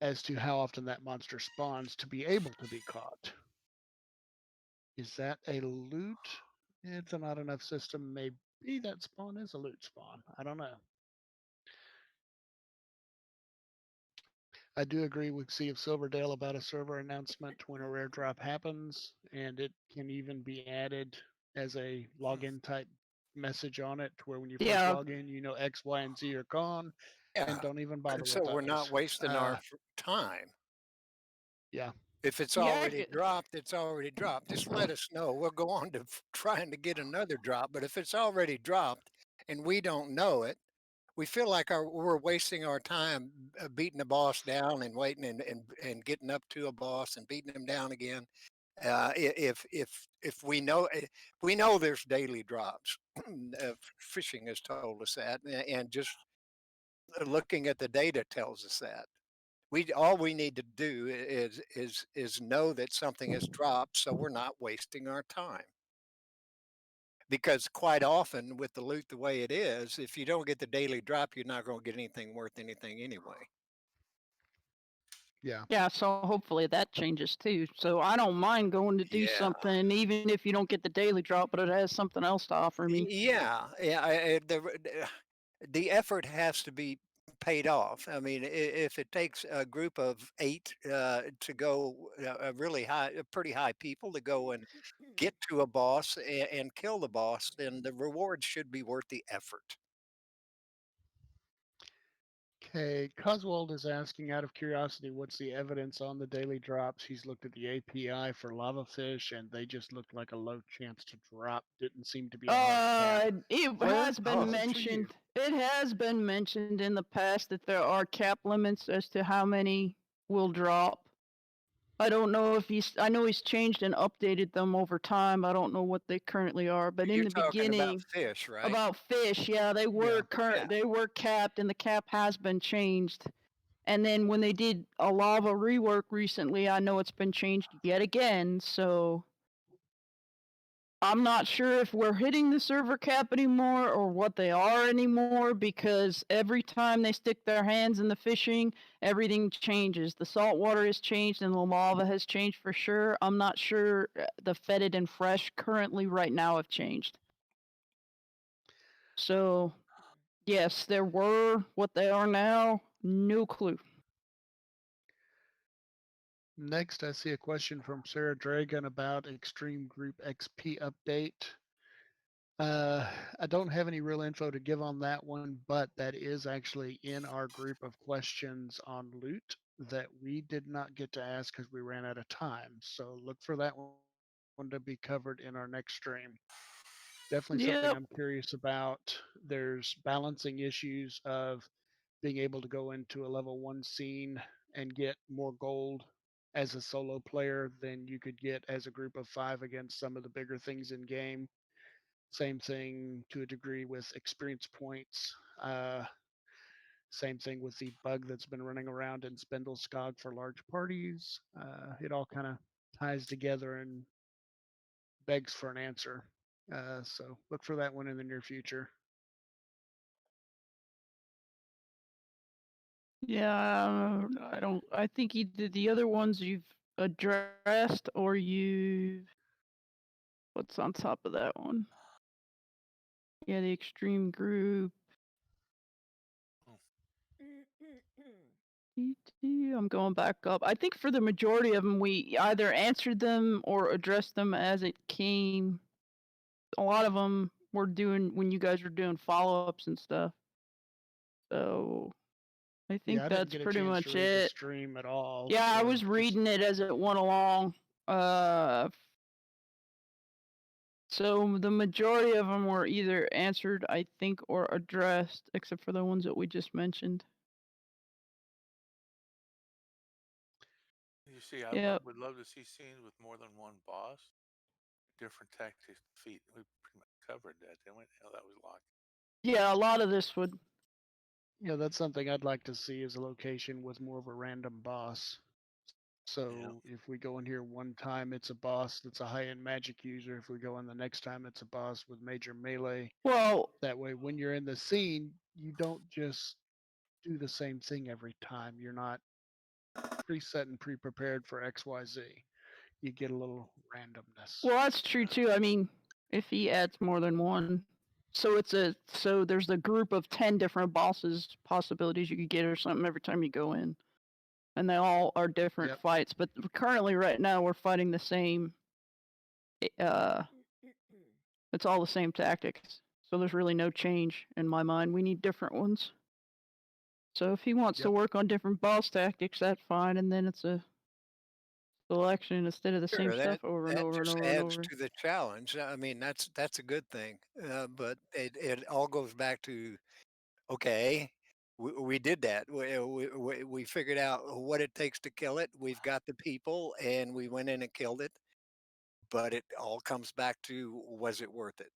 as to how often that monster spawns to be able to be caught. Is that a loot? It's a not enough system. Maybe that spawn is a loot spawn. I don't know. I do agree with Sea of Silverdale about a server announcement when a rare drop happens, and it can even be added as a login type message on it, to where when you first log in, you know X, Y, and Z are gone, and Yeah. don't even bother So with we're not those. wasting our time. Yeah. If it's Yeah, I already get- dropped, it's already dropped. Just let us know. We'll go on to trying to get another drop. But if it's already dropped and we don't know it, we feel like we're wasting our time beating the boss down and waiting and getting up to a boss and beating him down again. If we know there's daily drops, fishing has told us that, and just looking at the data tells us that. All we need to do is know that something has dropped, so we're not wasting our time. Because quite often with the loot the way it is, if you don't get the daily drop, you're not going to get anything worth anything anyway. Yeah. Yeah, so hopefully that changes too. So I don't mind going to do Yeah. something, even if you don't get the daily drop, but it has something else to offer me. Yeah, the effort has to be paid off. I mean, if it takes a group of 8 to go a really high, a pretty high people to go and get to a boss and kill the boss, then the reward should be worth the effort. Okay, Coswald is asking out of curiosity, what's the evidence on the daily drops? He's looked at the API for lava fish, and they just looked like a low chance to drop. Didn't seem to be a hard cap. It Claire, has this been is for you. mentioned. It has been mentioned in the past that there are cap limits as to how many will drop. I don't know if I know he's changed and updated them over time. I don't know what they currently are, but in You're the talking about beginning, fish, right? about fish, yeah, they were Yeah. they were capped, and the cap has been changed. And then when they did a lava rework recently, I know it's been changed yet again. So I'm not sure if we're hitting the server cap anymore or what they are anymore, because every time they stick their hands in the fishing, everything changes. The salt water has changed and the lava has changed for sure. I'm not sure the fetid and fresh currently right now have changed. So, yes, there were. What they are now, no clue. Next, I see a question from Sarah Dragon about Extreme Group XP update. I don't have any real info to give on that one, but that is actually in our group of questions on loot that we did not get to ask because we ran out of time. So look for that one to be covered in our next stream. Definitely something I'm curious about. There's balancing issues of being able to go into a level 1 scene and get more gold as a solo player than you could get as a group of 5 against some of the bigger things in game. Same thing to a degree with experience points. Same thing with the bug that's been running around in Spindleskog for large parties. It all kind of ties together and begs for an answer. So look for that one in the near future. Yeah, I don't. I think either the other ones you've addressed or you. What's on top of that one? Yeah, the extreme group. I'm going back up. I think for the majority of them, we either answered them or addressed them as it came. A lot of them were doing when you guys were doing follow-ups and stuff. So I think Yeah, I didn't that's get a pretty chance to much read the it. stream at all. Yeah, I So was just reading it as it went along. So the majority of them were either answered, I think, or addressed, except for the ones that we just mentioned. You see, I Yep. would love to see scenes with more than one boss, different tactics, defeat. We pretty much covered that, didn't we? Hell, that was locked. Yeah, a lot of this would. yeah, that's something I'd like to see is a location with more of a random boss. So if we go in here one time, it's a boss that's a high-end magic user. If we go in the next time, it's a boss with major melee. Well, That way, when you're in the scene, you don't just do the same thing every time. You're not preset and pre-prepared for XYZ. You get a little randomness. well, that's true too. I mean, if he adds more than one, so there's a group of 10 different bosses possibilities you could get or something every time you go in, and they all are different Yep. fights. But currently, right now, we're fighting the same. It's all the same tactics. So there's really no change in my mind. We need different ones. So if he wants to Yep. work on different boss tactics, that's fine. And then it's a selection instead of the same Sure, stuff over and that over and just over and adds over. to the challenge. I mean, that's a good thing. But it all goes back to okay, we did that. We figured out what it takes to kill it. We've got the people, and we went in and killed it. But it all comes back to was it worth it?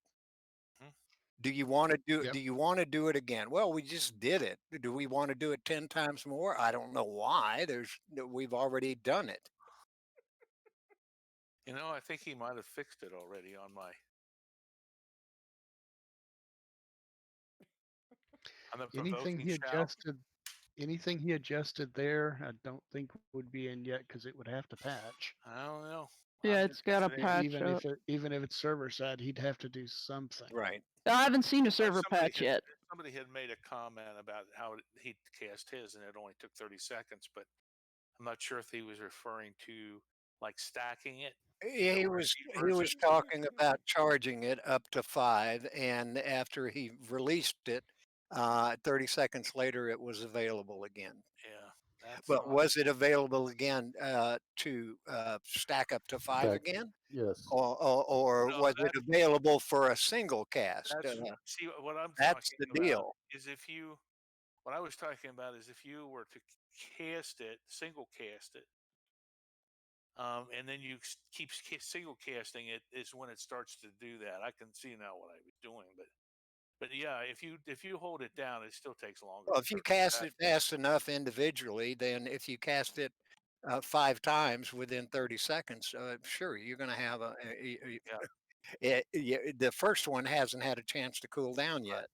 Hmm. Do you want to do Yep. do you want to do it again? Well, we just did it. Do we want to do it 10 times more? I don't know why. We've already done it. You know, I think he might have fixed it already on my on the Anything provoking he shout. adjusted, anything he adjusted there, I don't think would be in yet because it would have to patch. I don't know. Yeah, I'm it's just got a guessing here. patch up. Even if it's server side, he'd have to do something. Right. I haven't seen a Well, server patch yet. somebody had made a comment about how he cast his and it only took 30 seconds, but I'm not sure if he was referring to like stacking it Yeah, to he where was he he versus. was talking about charging it up to 5, and after he released it, 30 seconds later, it was available again. Yeah, that's But was it available again to stack up to 5 Stack. again, Yes. or no. was it available for a single cast? That's see what I'm That's talking the about deal. is if you. What I was talking about is if you were to cast it, single cast it, and then you keep single casting it is when it starts to do that. I can see now what I was doing, but yeah, if you hold it down, it still takes longer Well, than if you 30 cast it seconds. fast enough individually, then if you cast it 5 times within 30 seconds, sure, you're going to have Yeah, the first one hasn't had a chance to cool down right. yet.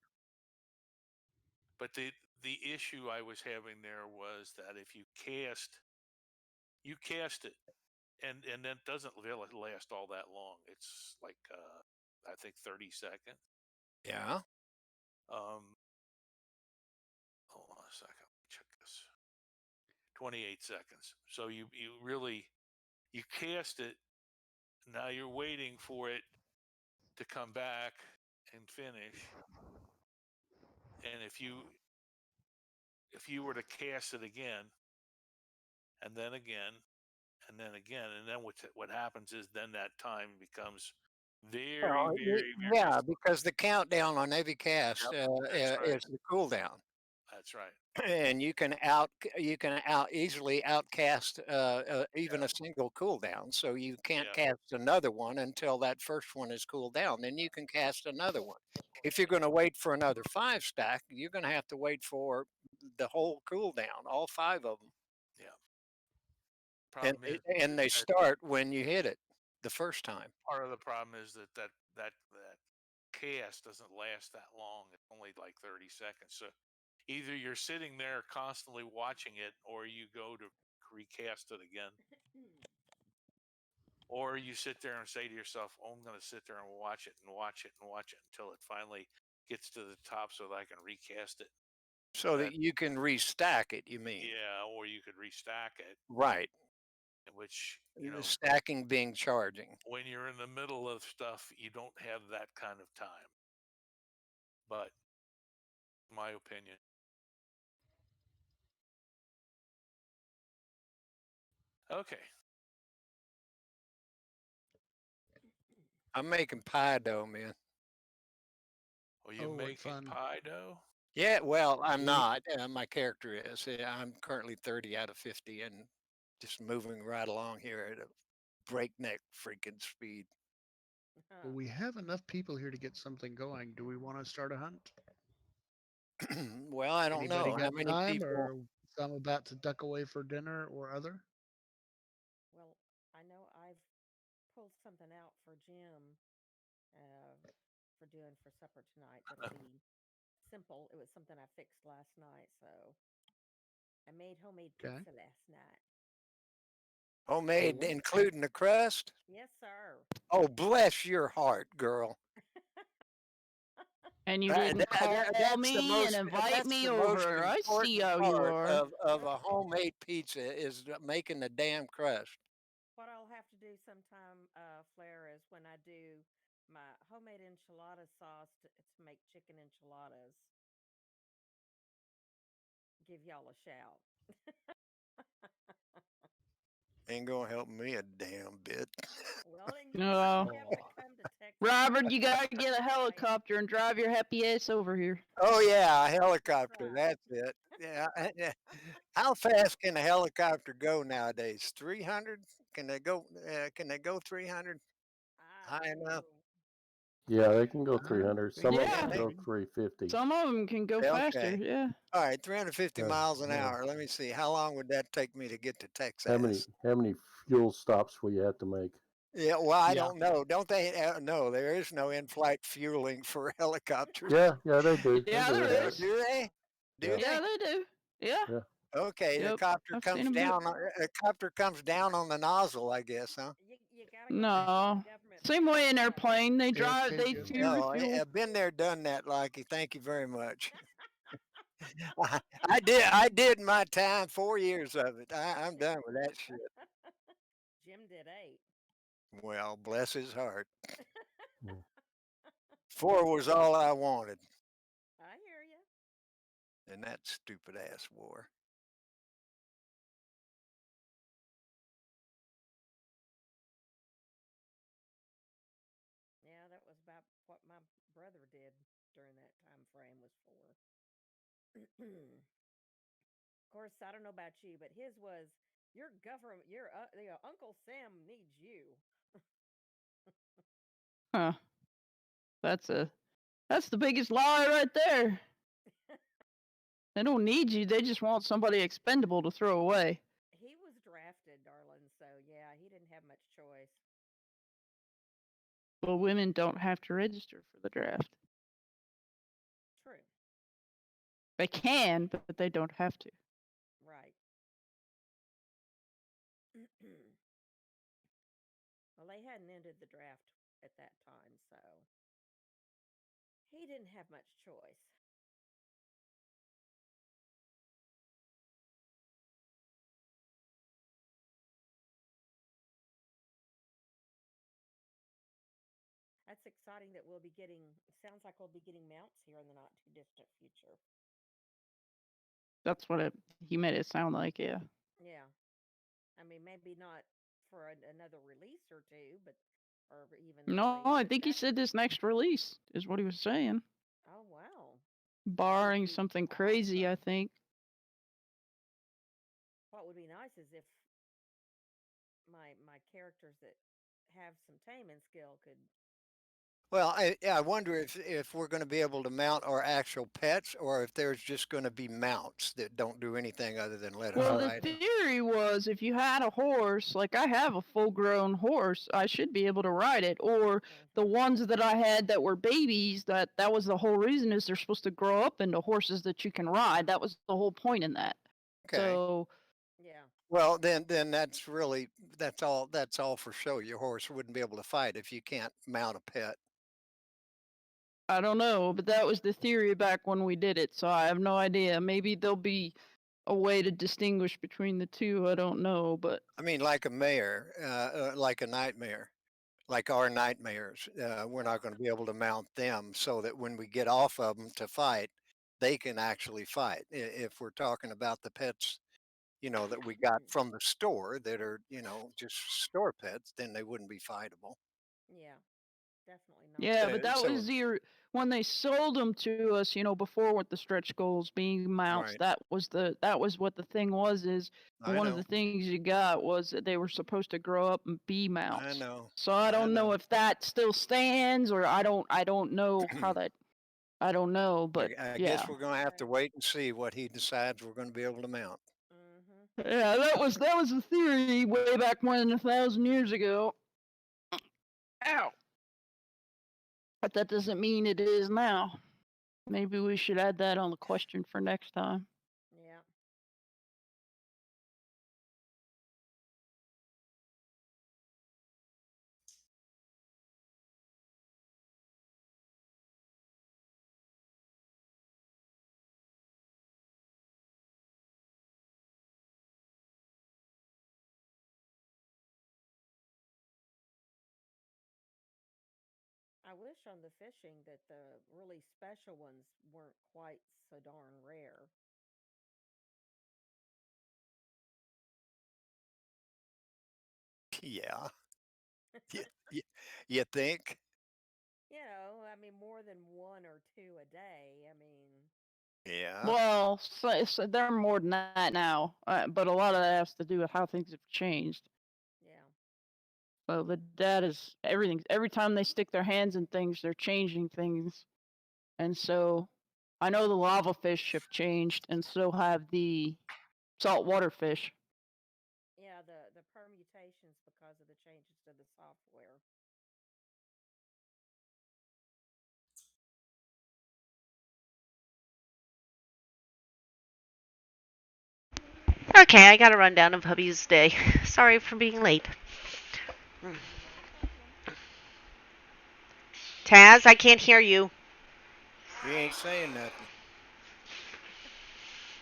But the issue I was having there was that if you cast it, and then it doesn't really last all that long. It's like I think 30 seconds. Yeah. Um, hold on a second. Let me check this. 28 seconds. So you really you cast it. Now you're waiting for it to come back and finish. And if you were to cast it again and then again and then again and then what happens is then that time becomes very Well, very very yeah, slow. because the countdown on every cast Yep, that's right. is the cooldown, That's right. and you can out easily outcast even Yeah, a single cooldown. So you can't yeah, cast another one until that first one is cooled down. Then you can cast another one. If you're going to wait for another 5 stack, you're going to have to wait for the whole cooldown, all 5 of them, yeah. Problem and is they that start when you hit it the first time. part of the problem is that cast doesn't last that long. It's only like 30 seconds. So either you're sitting there constantly watching it, or you go to recast it again, or you sit there and say to yourself, "Oh, I'm going to sit there and watch it and watch it and watch it until it finally gets to the top so that I can recast it." So that you can restack it, you mean? Yeah, or you could restack it, Right. which, The stacking being charging. when you're in the middle of stuff, you don't have that kind of time. But my opinion. Okay. I'm making pie dough, man. Are you Oh, what making fun. pie dough? Yeah, well, I'm Sweet. not. My character is. I'm currently 30 out of 50 and just moving right along here at a breakneck freaking speed. Well, we have enough people here to get something going. Do we want to start a hunt? Well, I don't Anybody know. How got many time, people? or some about to duck away for dinner or other? Well, I know I've pulled something out for Jim for doing for supper tonight. That'll be simple. It was something I fixed last night, so I made homemade Okay. pizza last night. Homemade, Cool. including the crust? Yes, sir. Oh, bless your heart, girl. And you That, didn't that, call that's the me and most invite that's me the most over. I see important how you part are. of a homemade pizza is making the damn crust. What I'll have to do sometime, Flair, is when I do my homemade enchilada sauce to make chicken enchiladas, give y'all a shout. Ain't gonna help me a damn bit. Well, then you No. might have to come to Texas. Robert, you gotta get a helicopter and drive your happy ass over here. Oh yeah, a helicopter. Right. That's it. Yeah. How fast can a helicopter go nowadays? 300? Can they go? Can they go 300? I High don't enough? know. Yeah, they can go I 300. think Some of they Yeah. them go can. 350. Some of them can go faster. Okay. Yeah. All right, 350 Uh, miles an uh, hour. Let me see. How long would that take me to get to how many Texas? fuel stops will you have to make? Yeah, well, I Yeah. don't know. Don't they? No, there is no in-flight fueling for helicopters. Yeah, they do. Yeah, They do there have it. is. Do they? Do Yeah. they? Yeah, they do. Yeah. Yeah. Okay, the Yep. copter I've seen comes them do it. down. The copter comes down on the nozzle, I guess, huh? You gotta go back on No. the government Same way in website. airplane. They Pay drive. They attention. refuel. I've been there, done that, Lucky. Thank you very much. I did my time, 4 years of it. I'm done with that shit. Jim did 8. Well, bless his heart. Mm. 4 was all I wanted I hear you. in that stupid ass war. Yeah, that was about what my brother did during that time frame was for. Of course, I don't know about you, but his was your government. Your Uncle Sam needs you. Huh. That's the biggest lie right there. They don't need you. They just want somebody expendable to throw away. He was drafted, darling. So yeah, he didn't have much choice. Well, women don't have to register for the draft. True. They can, but they don't have to. Right. Well, they hadn't ended the draft at that time, so he didn't have much choice. That's exciting that we'll be getting, sounds like we'll be getting mounts here in the not too distant future. That's what he made it sound like. Yeah. Yeah. I mean, maybe not for another release or two, but, or even No, three, I but think he said this next release is what he was saying. oh, wow. Barring be something crazy, I awesome. think. What would be nice is if my characters that have some taming skill could Well, I wonder if we're going to be able to mount our actual pets, or if there's just going to be mounts that don't do anything other than let us Well, Uh, the ride them. theory was if you had a horse, like I have a full grown horse, I should be able to ride it. Or the Mm-hmm. ones that I had that were babies, that was the whole reason is they're supposed to grow up into horses that you can ride. That was the whole point in that. Okay. So Yeah. Well, then that's all for show. Your horse wouldn't be able to fight if you can't mount a pet. I don't know, but that was the theory back when we did it. So I have no idea. Maybe there'll be a way to distinguish between the two. I don't know, but I mean, like a mare, like a nightmare, like our nightmares. We're not going to be able to mount them so that when we get off of them to fight, they can actually fight. If we're talking about the pets, that we got from the store that are, just store pets, then they wouldn't be fightable. Yeah. Definitely not. yeah, but that So, was when they sold them to us, before with the stretch goals being mounts. right, That was what the thing was is I one of the know, things you got was that they were supposed to grow up and be I mounts. know, So I I don't know know. if that still stands or I don't know how that I don't know, but I yeah. guess we're going to have to Okay. wait and see what he decides we're going to be able to mount. Mm-hmm. Yeah, that was the theory way back when 1,000 years ago. Ow. But that doesn't mean it is now. Maybe we should add that on the question for next time. Yeah. I wish on the fishing that the really special ones weren't quite so darn rare. Yeah, you, you, you think? I mean, more than one or two a day. I mean, Yeah. Well, so they're more than that now, but a lot of that has to do with how things have changed. yeah. So the data is everything. Every time they stick their hands in things, they're changing things, and so I know the lava fish have changed, and so have the saltwater fish. Yeah, the permutations because of the changes to the software. Okay, I got a rundown of hubby's day. Sorry for being late. Not a problem. Taz, I can't hear you. He ain't saying nothing.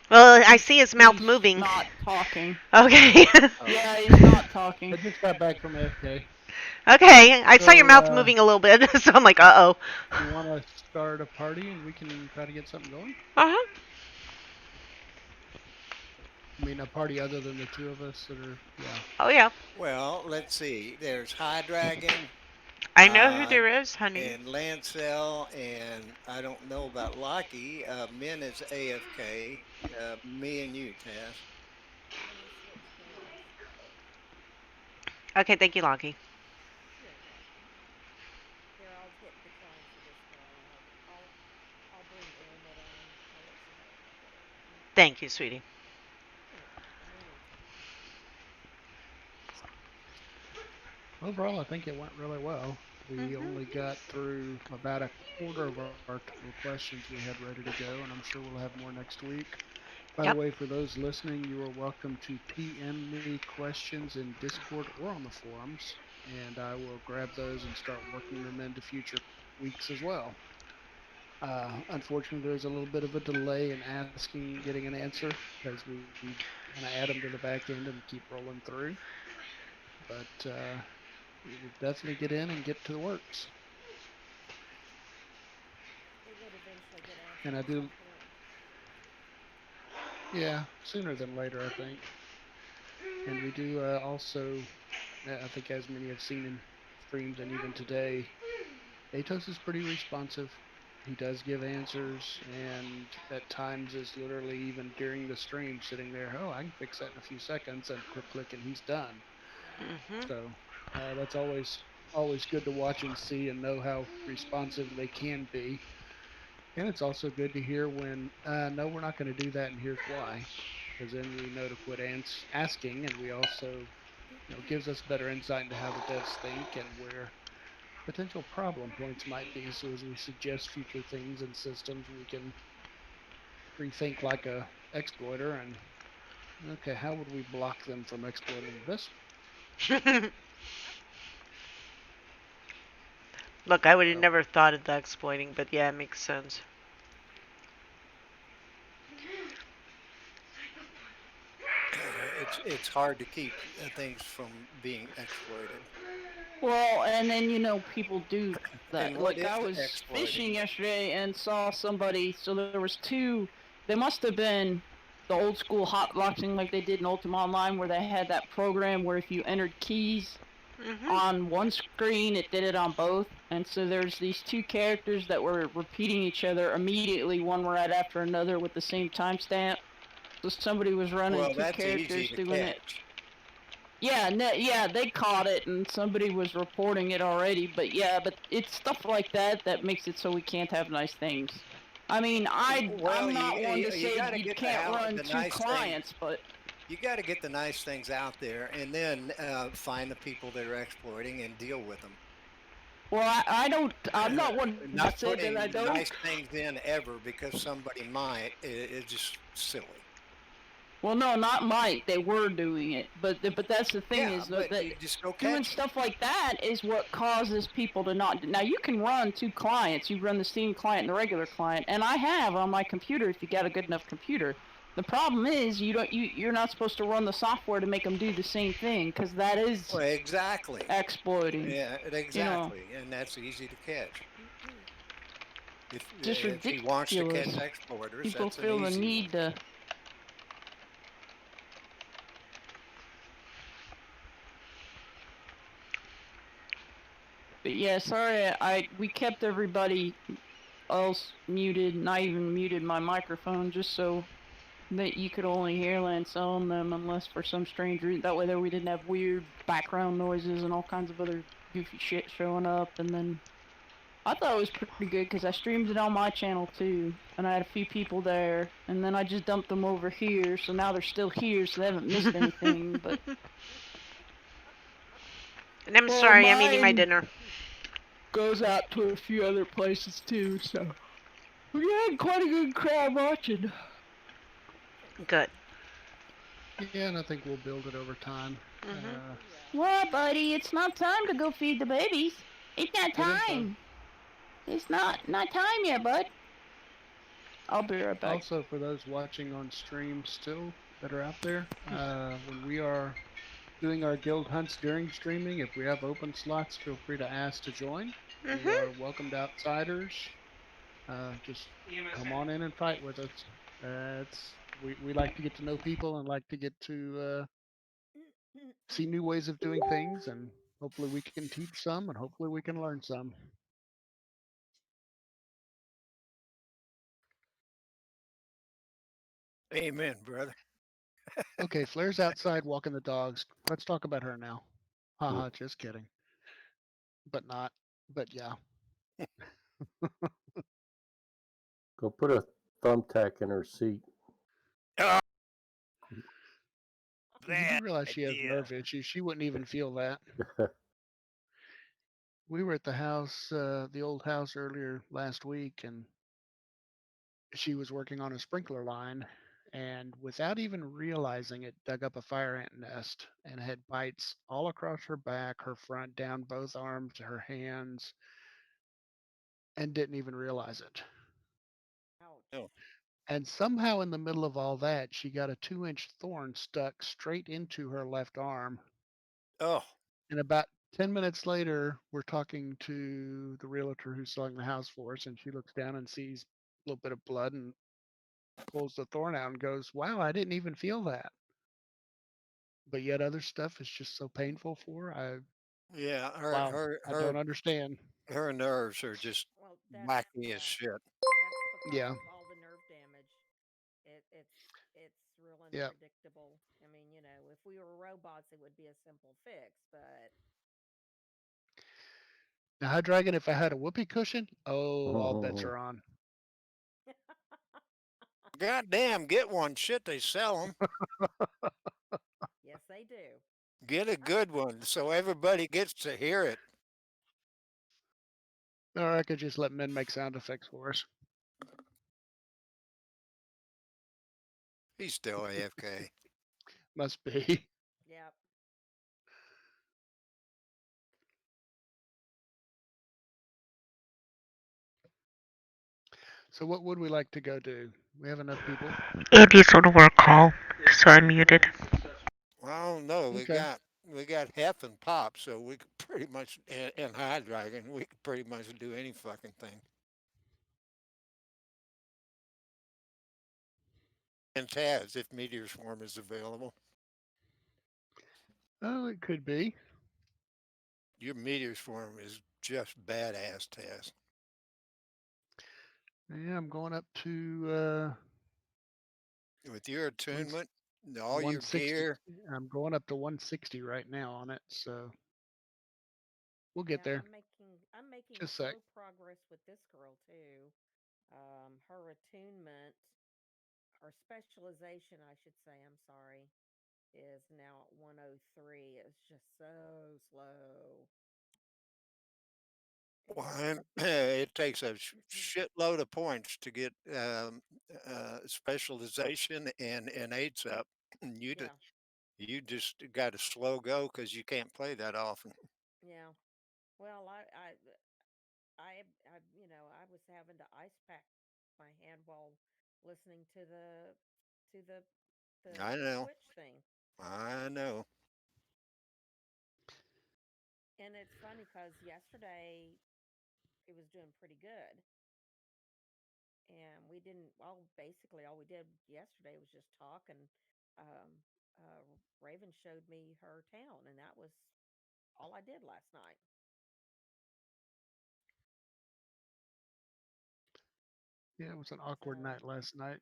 Well, I He's see his mouth he's moving. not talking. Okay. Yeah, Oh, he's not talking. I just got back from AFK. Okay, I saw your So, mouth moving a little bit, so I'm like, uh oh. you want to start a party and we can try to get something going? Uh huh. I mean, a party other than the two of us that are, yeah. Oh yeah. well, let's see. There's High Dragon, I know who uh, there is, honey. and Lancel, and I don't know about Lockie. Min is AFK. Me and you, Taz. Let me switch hands. Okay, thank you, Lockie. You're welcome. Here, I'll hit decline for this guy, and I'll bring Aramid on. I'll let you know when I get her on. Thank you, sweetie. You're welcome. Anytime. Overall, I think it went really well. We Mhm. only got through about a quarter of our total questions we had ready to go, and I'm sure we'll have more next week. By the Yep. way, for those listening, you are welcome to PM me questions in Discord or on the forums, and I will grab those and start working them into future weeks as well. Unfortunately, there's a little bit of a delay in getting an answer because we kind of add them to the back end and keep rolling through. But we will definitely get in and get to the works. It would eventually get And answered I at do, some point. yeah, sooner than later, I think. And we do also, I think as many have seen in streams and even today, Atos is pretty responsive. He does give answers, and at times is literally even during the stream sitting there. Oh, I can fix that in a few seconds, and click, click, and he's done. Mm-hmm. Mhm. So that's always good to watch and see and know how responsive they can be. And it's also good to hear when, no, we're not going to do that, and here's why. Because then we know to quit asking, and we also, gives us better insight into how the devs think and where potential problem points might be. So as we suggest future things and systems, we can rethink like a exploiter and okay, how would we block them from exploiting this? Look, I would have So never thought of the exploiting, but yeah, it makes sense. It's hard to keep things from being exploited. Well, and then people do that. And what Like I is was fishing exploiting? yesterday and saw somebody. So there was two. They must have been the old school hotboxing like they did in Ultima Online, where they had that program where if you entered keys Mhm. on one screen, it did it on both. And so there's these two characters that were repeating each other immediately, one right after another with the same timestamp. So somebody was running Well, two that's easy characters to doing it. catch. Yeah, yeah, they caught it and somebody was reporting it already. But yeah, but it's stuff like that that makes it so we can't have nice things. I mean, Well, I'm not one to you say got to you get can't run the two nice things. clients, but You got to get the nice things out there, and then find the people that are exploiting and deal with them. well, I don't. I'm not one to Not say that I putting don't. nice things in ever because somebody might is just silly. Well, no, not might. They were doing it, but that's the thing Yeah, is but that you just go doing catch them. stuff like that is what causes people to not. Now you can run two clients. You run the Steam client and the regular client, and I have on my computer if you got a good enough computer. The problem is you're not supposed to run the software to make them do the same thing because that is Well, exactly. exploiting. Yeah, You know, exactly, and that's easy to catch. just If he wants to ridiculous. catch exploiters, People that's an feel the easy one. need to. But yeah, sorry, we kept everybody else muted, and I even muted my microphone just so that you could only hear Lance on them unless for some strange reason. That way there we didn't have weird background noises and all kinds of other goofy shit showing up. And then I thought it was pretty good because I streamed it on my channel too, and I had a few people there. And then I just dumped them over here, so now they're still here, so they haven't missed anything. But And I'm well, sorry, I'm eating my mine dinner. goes out to a few other places too, so we had quite a good crowd watching. Good. yeah, and I think we'll build it over time. Mhm. What, buddy? It's not time to go feed the babies. It's not It is time. time. It's not time yet, bud. I'll be right back. Also, for those watching on stream still that are out there, when we are doing our guild hunts during streaming, if we have open slots, feel free to ask to join. You Mhm. are welcomed outsiders. Just come on in and fight with us. We like to get to know people and like to get to see new ways of doing things, and hopefully we can teach some, and hopefully we can learn some. Amen, brother. Okay, Flair's outside walking the dogs. Let's talk about her now. Haha, just kidding. But not. But yeah. Go put a thumbtack in her seat. Oh, You bad do realize she has idea. nerve issues. She wouldn't even feel that. We were at the house, the old house earlier last week, and she was working on a sprinkler line, and without even realizing it, dug up a fire ant nest and had bites all across her back, her front, down both arms, her hands, and didn't even realize it. Ouch. Oh, And somehow, in the middle of all that, she got a 2-inch thorn stuck straight into her left arm. oh, And about 10 minutes later, we're talking to the realtor who's selling the house for us, and she looks down and sees a little bit of blood and pulls the thorn out and goes, "Wow, I didn't even feel that." But yet other stuff is just so painful for her. yeah. Wow, I don't understand. Her nerves are just Well, that's wacky as shit. that's because Yeah, of all the nerve damage. It's real yeah. unpredictable. I mean, if we were robots, it would be a simple fix, but Now, High Dragon, if I had a whoopee cushion, oh, all bets Mhm. are on. Goddamn, get one. Shit, they sell them. Yes, they do. Get a good one so everybody gets to hear it. Or I could just let men make sound effects for us. He's still AFK. Must be. Yep. So, what would we like to go do? We have enough people. Andy's on a work call, so I'm muted. Well, I don't know. Okay. We got Hef and Pop, so we could pretty much and High Dragon. We could pretty much do any fucking thing. And Taz, if Meteor Swarm is available. Oh, it could be. Your Meteor Swarm is just badass, Taz. Yeah, I'm going up to With your one, attunement, all your 160. gear. I'm going up to 160 right now on it, so we'll get Yeah, there. I'm making Just a sec. slow progress with this girl too. Her attunement or specialization, I should say, I'm sorry, is now at 103. It's just so slow. Well, it takes a shitload of points to get specialization and aids up. Yeah, You just got to slow go because you can't play that often. yeah. Well, I was having to ice pack my hand while listening to the I know. Twitch thing. I know. And it's funny because yesterday it was doing pretty good. And we didn't, well, basically all we did yesterday was just talk. And um, Raven showed me her town, and that was all I did last night. Yeah, it was an awkward So, night last night.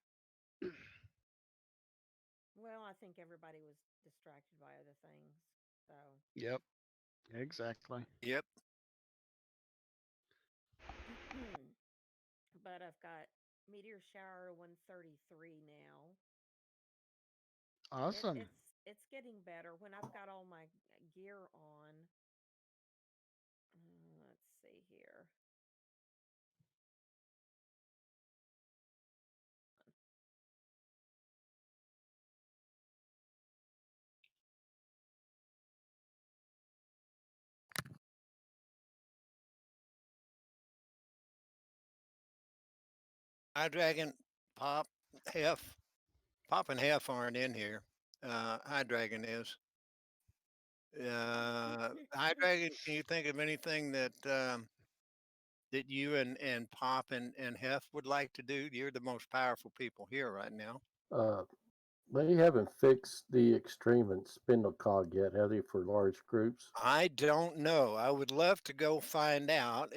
well, I think everybody was distracted by other things. So, Yep, exactly. Yep. but I've got Meteor Shower 133 now. It, Awesome. it's it's getting better when I've got all my gear on. Let's see here. High Dragon, Pop, Hef. Pop and Hef aren't in here. High Dragon is. High Dragon, can you think of anything that you and Pop and Hef would like to do? You're the most powerful people here right now. Uh, they haven't fixed the extreme and spindle cog yet, have they, for large groups? I don't know. I would love to go find out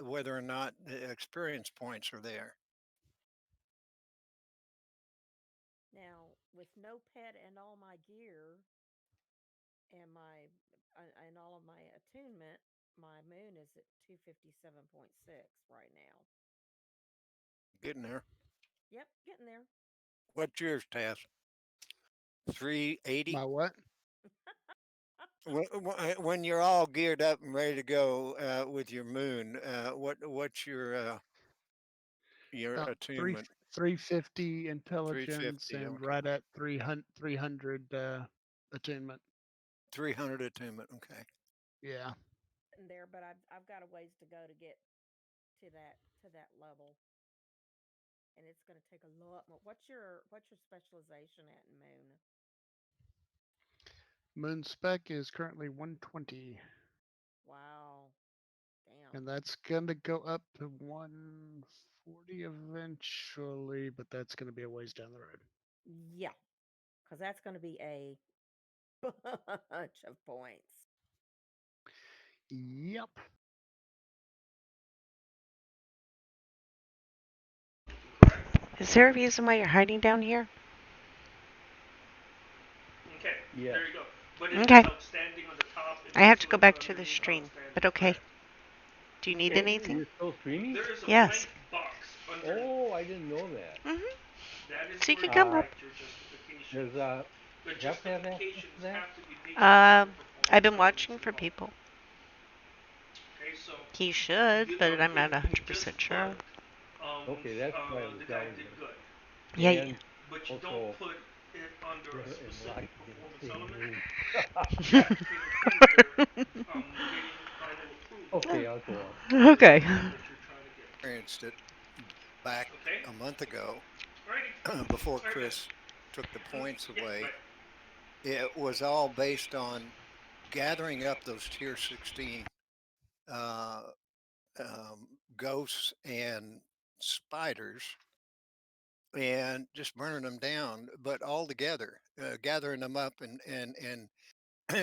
whether or not the experience points are there. Now, with no pet and all my gear and my and all of my attunement, my moon is at 257.6 right now. Getting there. Yep, getting there. What's yours, Taz? 380? My what? When you're all geared up and ready to go with your moon, what's your About attunement? 350 intelligence 350. and Okay. right at 300 attunement. 300 attunement. Okay. Yeah. Getting there, but I've got a ways to go to get to that level, and it's going to take a lot more. What's your specialization at in moon? Moon spec is currently 120, Wow, damn. and that's going to go up to 140 eventually, but that's going to be a ways down the road. Yeah, because that's going to be a bunch of points. Yep. Is there a reason why you're hiding down here? Okay, Yeah. there you go. But Okay. outstanding on the top. I have to go back to the stream, but okay. Do you need Oh, anything? you're still streaming? Yes. Oh, I didn't know that. So you can come Uh, up. does Jeff have access to that? I've been watching for people. He should, but I'm not 100% sure. Okay, that's what I was doubting. Yeah. And also, and Rocky in the same room. Okay, I'll go on. Okay. Experienced it back a month ago before Chris took the points away. It was all based on gathering up those tier 16 uh, ghosts and spiders and just burning them down, but all together, gathering them up and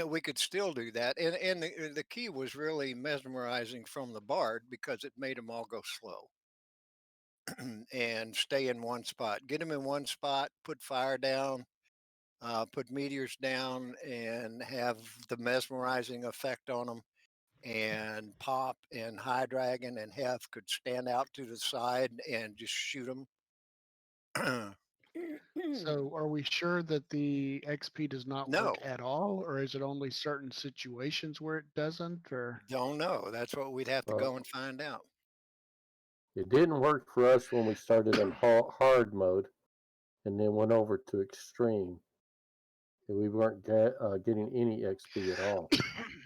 we could still do that. And the key was really mesmerizing from the bard because it made them all go slow and stay in one spot. Get them in one spot, put fire down, put meteors down, and have the mesmerizing effect on them. And Pop and High Dragon and Hef could stand out to the side and just shoot them. So, are we sure that the XP does not work No, at all, or is it only certain situations where it doesn't? Or don't know. That's what we'd have to Uh, go and find out. it didn't work for us when we started in hard mode and then went over to extreme. And we weren't getting any XP at all.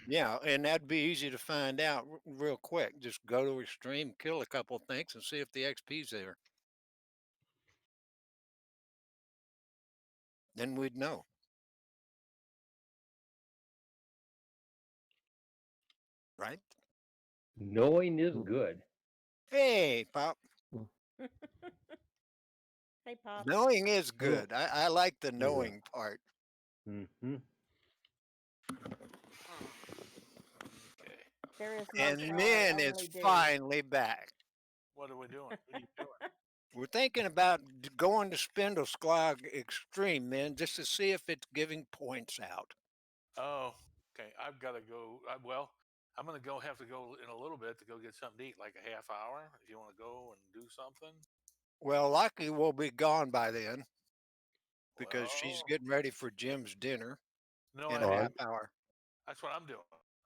Yeah, and that'd be easy to find out real quick. Just go to extreme, kill a couple things, and see if the XP's there. Then we'd know, right? Knowing is Mm, good. Hey, Pop. mm, Hey, Pop. Knowing is Hello. good. I like the Yeah. knowing part. Mm-hmm. Okay. There is one And spell I then it's only do. finally back. What are we doing? What are you doing? We're thinking about going to Spindle Squad Extreme, man, just to see if it's giving points out. Oh, okay. I've got to go. Well, I'm going to go have to go in a little bit to go get something to eat, like a half hour. If you want to go and do something. Well, likely we'll be gone by then because she's Well, getting ready for Jim's dinner no, in I a oh, half mean, hour. that's what I'm doing.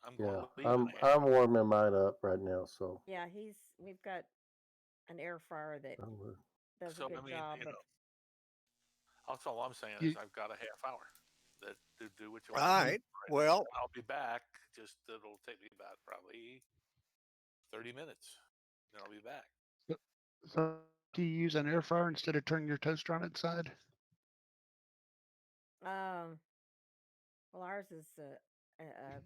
I'm going yeah, to leave in I'm a half I'm hour. warming mine up right now. So Yeah, we've got an air fryer that I'm, does a So, I good mean, job, but that's all I'm saying is you, I've got a half hour that to do what you All want to do. you, right. Right. Well, I'll be back. Just it'll take me about probably 30 minutes. Then I'll be back. so, so do you use an air fryer instead of turning your toaster on its side? um, well, ours is uh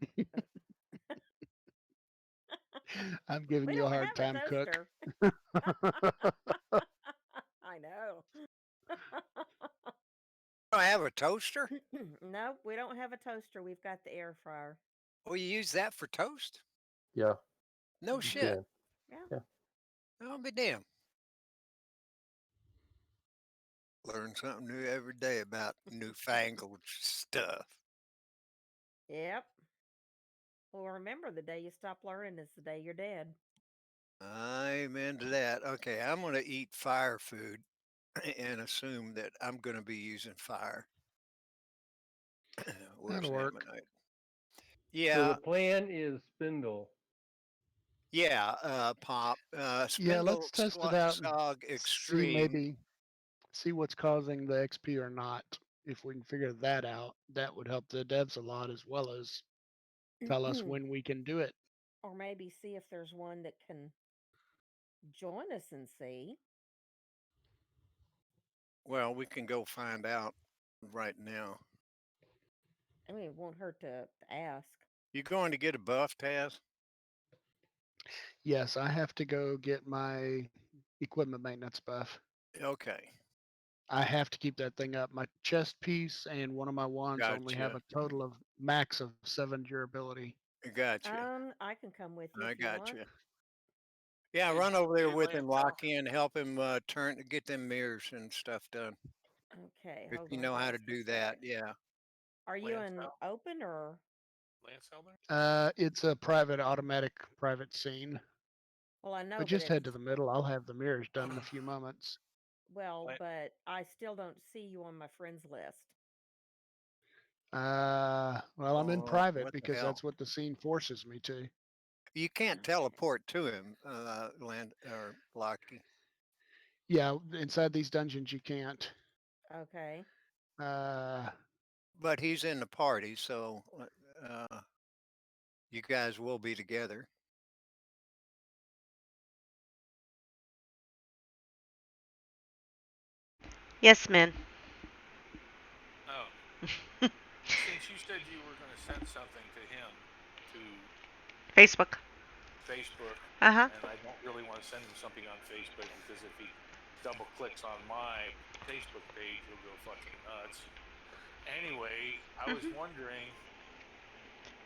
I'm giving we you a don't hard have a time, Cook. toaster. I know. I have a toaster. No, we don't have a toaster. We've got the air fryer. Well, you use that for toast? yeah, No you Hmm. shit. can. Yeah. Yeah. I'll be damned. Learn something new every day about newfangled stuff. Yep. Well, remember, the day you stop learning is the day you're dead. I'm into that. Okay, I'm going to eat fire food and assume that I'm going to be using fire. Where's That'll work. Ammonite? So the Yeah, plan is spindle. yeah, Pop. Yeah, Spindle let's test it out and Sog see Extreme. maybe see what's causing the XP or not. If we can figure that out, that would help the devs a lot as well as tell us when we can do it. Or maybe see if there's one that can join us and see. Well, we can go find out right now. I mean, it won't hurt to ask. You going to get a buff, Taz? Yes, I have to go get my equipment maintenance buff. Okay, I have to keep that thing up. My chest piece and one of my wands only have gotcha. a total of max of 7 durability. Gotcha. I can come with you I if you want. gotcha. Yeah, Hey, run over there hey, with him, Lancel. lock in, help him get them mirrors and stuff done. Okay, If hold you on know how to just a do that, second. yeah. Are you in Lancel. open or? Lancel there? It's a private automatic private scene. Well, I know, But but just head it's to the middle. I'll have the mirrors done in a few moments. well, I- but I still don't see you on my friends list. Well, I'm in Oh, private what the because hell? that's what the scene forces me to. You can't teleport to him, Land or Locky. Yeah, inside these dungeons you can't. Okay. Uh, But he's in the party, so you guys will be together. Yes, man. Oh, since you said you were going to send something to him to Facebook. Facebook, Uh huh. and I don't really want to send him something on Facebook because if he double clicks on my Facebook page, he'll go fucking nuts. Anyway, I was Mhm. wondering,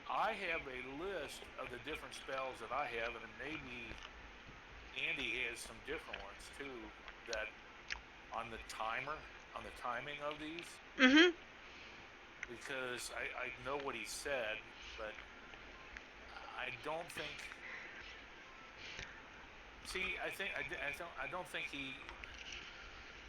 I have a list of the different spells that I have, and maybe Andy has some different ones too that on the timer, on the timing of these, Mhm. because I know what he said, but I don't think. See, I don't think he.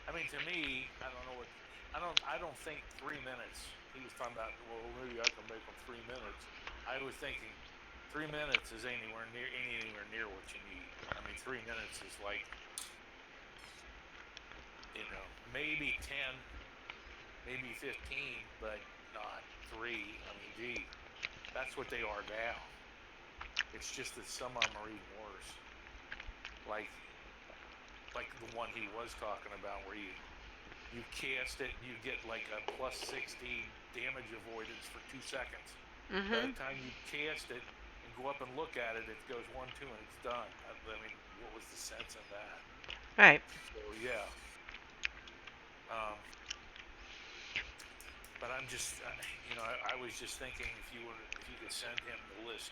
I mean, to me, I don't know what. I don't think 3 minutes. He was talking about. Well, maybe I can make them 3 minutes. I was thinking 3 minutes is anywhere near what you need. I mean, 3 minutes is like maybe 10, maybe 15, but not three. I mean, gee, that's what they are now. It's just that some of them are even worse. Like like the one he was talking about, where you cast it and you get like a plus 60 damage avoidance for 2 seconds. By the Mhm. time you cast it and go up and look at it, it goes 1, 2, and it's done. I mean, what was the sense in that? Right. So yeah. Um, but I'm just, I was just thinking if you could send him the list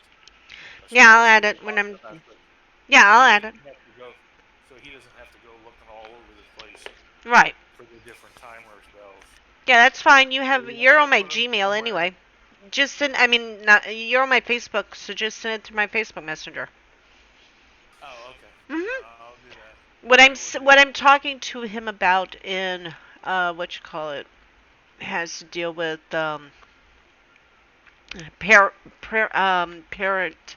of Yeah, I'll spells you add were it when talking I'm. about, Yeah, so I'll he add doesn't it. have to go, looking all over the place Right. for the different timer spells. Yeah, that's fine. You So have. you want me You're to on my put them Gmail somewhere? anyway. Just send. I mean, not, you're on my Facebook, so just send it through my Facebook Messenger. Oh, okay. Mhm. I'll do that. I will do What that. I'm talking to him about in what you call it has to deal with par, parent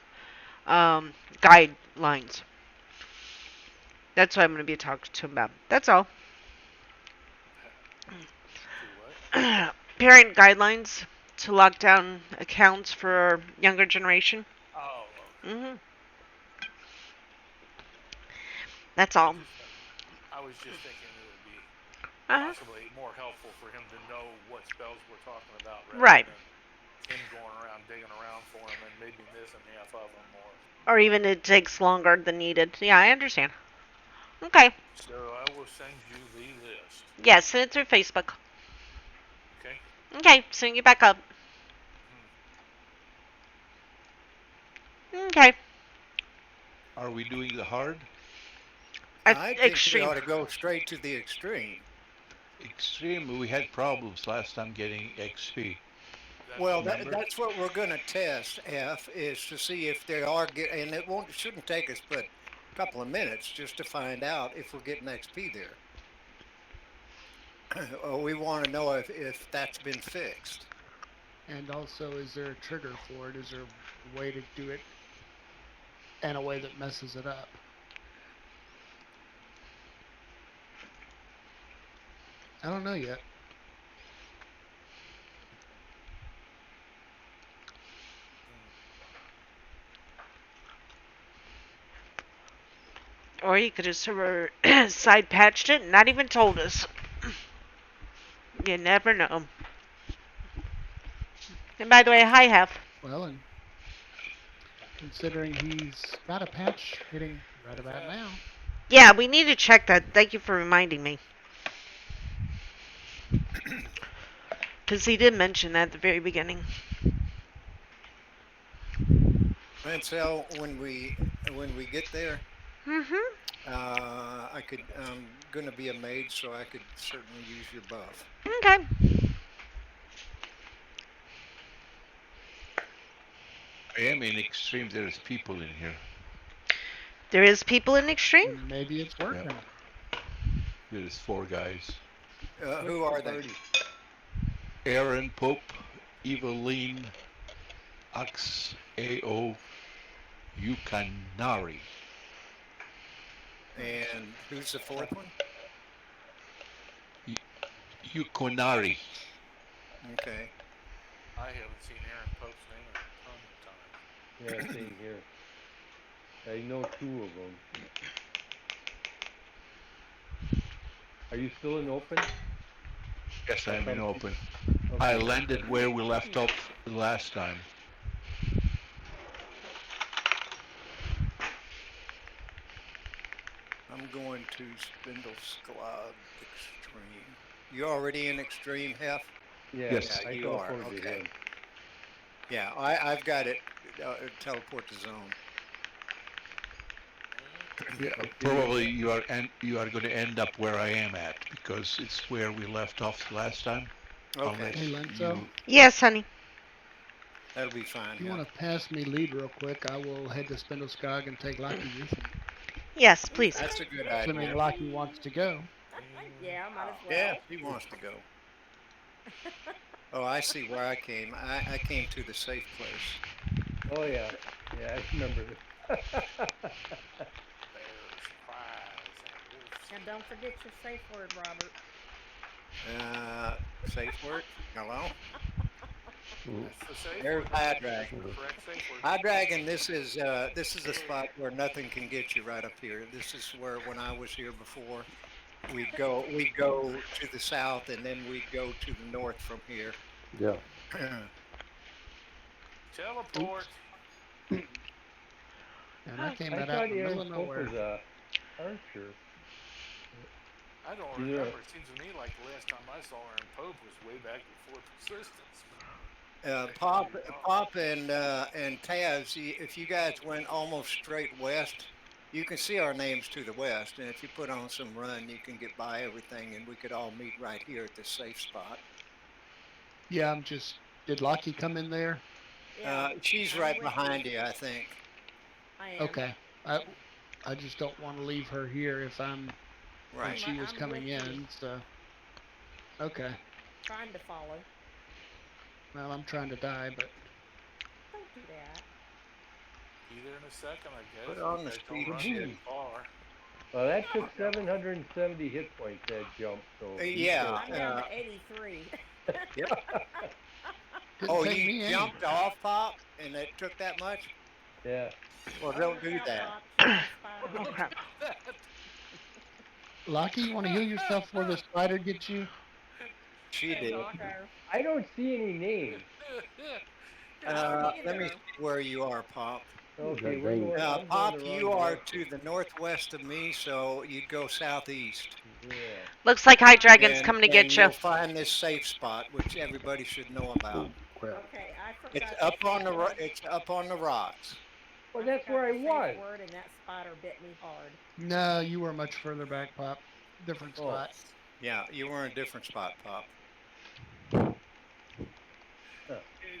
guidelines. That's what I'm going to be talking to him about. That's all. To what? Parent guidelines to lock down accounts for younger generation. Oh, okay. Mhm. That's all. I was just thinking it would be Uh-huh. possibly more helpful for him to know what spells we're talking about rather Right. than him going around digging around for them and maybe missing half of them. Or Or even it takes longer than needed. Yeah, I understand. Okay. so I will send you the list. Yeah, send it through Facebook. Okay. Okay, soon get back up. Hmm. Okay. Are we doing the hard? I think we Extreme. ought to go straight to the extreme. Extreme, we had problems last time getting XP. That's Well, what we Remember? that's what we're going to test, F, is to see if they are and shouldn't take us but a couple of minutes just to find out if we're getting XP there. We want to know if that's been fixed. and also, is there a trigger for it? Is there a way to do it in a way that messes it up? I don't know yet. Hmm. Or you could have side patched it and not even told us. You never know. And by the way, hi, Hef. Well, and considering he's got a patch hitting right Hey, about Fef. now. Yeah, we need to check that. Thank you for reminding me. Because he did mention that at the very beginning. And so when we get there, Mm-hmm. I'm going to be a maid, so I could certainly use your buff. Okay. I am in extreme. There's people in here. There is people in extreme? Maybe it's working. There's 4 guys. Who are they? Aaron Pope, Eveline, Ax, AO, Yukanari. And who's the fourth one? Yukonari. Okay. I haven't seen Aaron Pope's name in a ton of time. Yeah, same here. I know 2 of them. Are you still in open? Yes, I'm in open. Okay. I landed where we left off last time. I'm going to Spindle Squad Extreme. You already in Extreme, Hef? Yeah, Yes. Yeah, I you are. teleported to Okay. him. Yeah, I've got it. Teleport to zone. Yeah, I see probably you are going to end up where I am at because it's where we left off last time. Okay. Unless Hey, Lenzo, Yes, honey. That'll be fine. if you Yeah. want to pass me lead real quick, I will head to Spindleskog and take Lucky with me. Yes, please. That's a good Assuming idea. Lucky wants to go. Yeah, might as well. Yeah, he wants to go. Oh, I see where I came. I came to the safe place. Oh yeah, yeah, I remember this. Bears, cries, and wolves. And don't forget your safe word, Robert. Safe word. Hello. That's the safe There's word. High That's Dragon. the correct safe word. High Dragon. This is a spot where nothing can get you right up here. This is where when I was here before, we'd go to the south and then we'd go to the north from here. Yeah. Teleport. And I came I out thought in the middle Aaron of Pope nowhere. was a archer. I don't Either- remember. It seems to me like the last time I saw Aaron Pope was way back before persistence. Pop and Taz, if you guys went almost straight west, you can see our names to the west. And if you put on some run, you can get by everything, and we could all meet right here at this safe spot. Yeah, did Lucky come in there? Yeah, She's I'm right with behind you, I think. I am. Okay. I just don't want to leave her here if when Right. she was I'm coming with you. in, so. Okay. Trying to follow. Well, I'm trying to die, but Don't do that. Be there in a second, I guess. Put on the You guys speed don't run shit. too far. Well, that took 770 hit points that jump. So be Yeah. I'm down to 83. Yep. didn't Oh, take you me any. jumped off, Pop, and it took that much? Yeah. Well, don't do that. Oh, crap. Lucky, you want to heal yourself before the spider gets you? She did. I don't see any names. Let me see where you are, Pop. Okay, That we're dang- going. I'm Pop, going the you wrong are direction. to the northwest of me, so you'd go southeast. Yeah. Looks like High Dragon's And, coming to get and you. you'll find this safe spot, which everybody should know about. Oh, crap. Okay, I forgot. It's the up on safe the word. it's up on the rocks. Well, that's forgot where I the safe was. Word, and that spider bit me hard. No, you were much further back, Pop. Different Oh. spot. Yeah, you were in a different spot, Pop. Hey,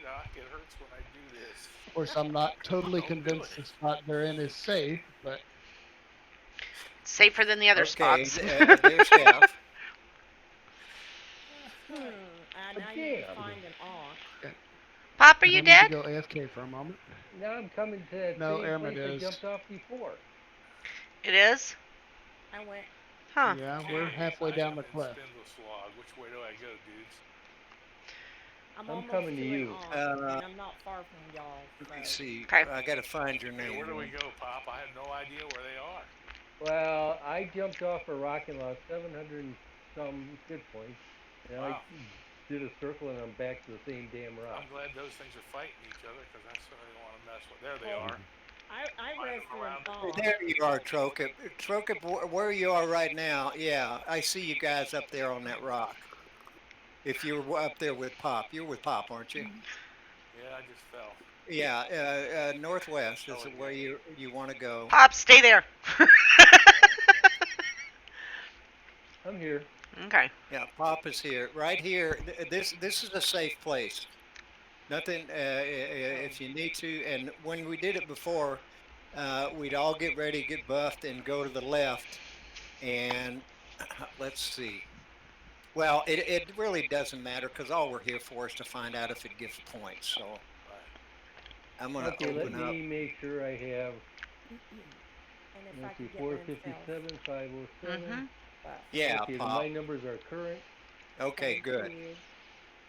Doc, it hurts when I do this. Of course, I'm not totally Don't do convinced it. the spot they're in is safe, but Safer than the other Okay, spots. there's Jeff. And I need to Damn. find an aunt. Pop, are and you I need dead? to go AFK for a moment. Now I'm coming to that No, same Irma place I is. jumped off before. It is? I went. Huh. Yeah, we're halfway I down am the in cliff. Spindle Slog. Which way do I go, dudes? I'm I'm almost coming to an you. aunt, and I'm not far from y'all. Let me So. see. Okay. I gotta find your Hey, name. where do we go, Pop? I have no idea where they are. Well, I jumped off a rock and lost 700 and some hit points. And Wow. I did a circle and I'm back to the same damn rock. I'm glad those things are fighting each other because I certainly don't want to mess with. There they are. I read through an aunt. There you are, Trokip. Trokip, where you are right now. Yeah, I see you guys up there on that rock. If you're up there with Pop, you're with Pop, aren't you? Yeah, I just fell. Yeah, northwest is Oh, where yeah. you want to go. Pop, stay there. I'm here. Okay. Yeah, Pop is here. Right here. This is a safe place. Nothing. If you need to, and when we did it before, we'd all get ready, get buffed, and go to the left. And let's see. Well, it really doesn't matter because all we're here for is to find out if it gives points. So Right. I'm going to Okay, let open up. me make sure I have. And if Let's I see, could get Lancel 457, 507. Mhm. buff. Yeah, Okay, Pop. my numbers are current. Okay, Thank good. you.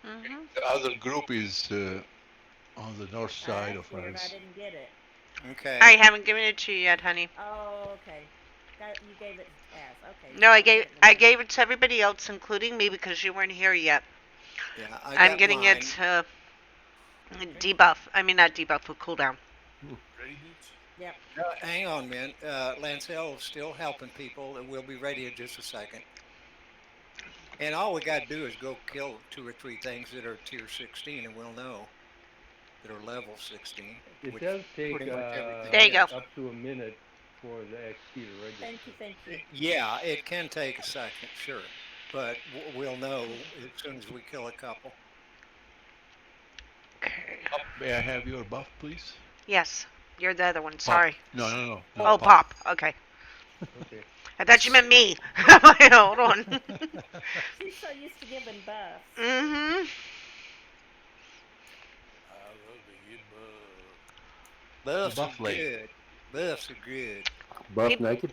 Mhm. The other group is on the north Oh, side of that's weird. I France. didn't get it. I Okay. haven't given it to you yet, honey. Oh, okay. You gave it to Taz. Okay, No, so I I'll get gave it in a I minute. gave it to everybody else, including me, because you weren't here yet. Yeah, I I'm got getting it mine. Okay. debuff. I mean, not debuff, but cooldown. Ready, Boots? Yep. Hang on, man. Lancel's still helping people, and we'll be ready in just a second. And all we got to do is go kill 2 or 3 things that are tier 16, and we'll know that are level 16, It which does take pretty much everything There you go. is. up to a minute for the XP to register. Thank you. Thank you. Yeah, it can take a second, sure, but we'll know as soon as we kill a couple. Okay. Pop, may I have your buff, please? Yes, you're the other one. Pop. Sorry. No, Oh, Pop. Pop. Okay. Okay. I thought you meant me. Hold on. She's so used to giving buffs. Mhm. I love to get buffed. Buffs are Buff late. good. Buffs are good. Buff People. naked.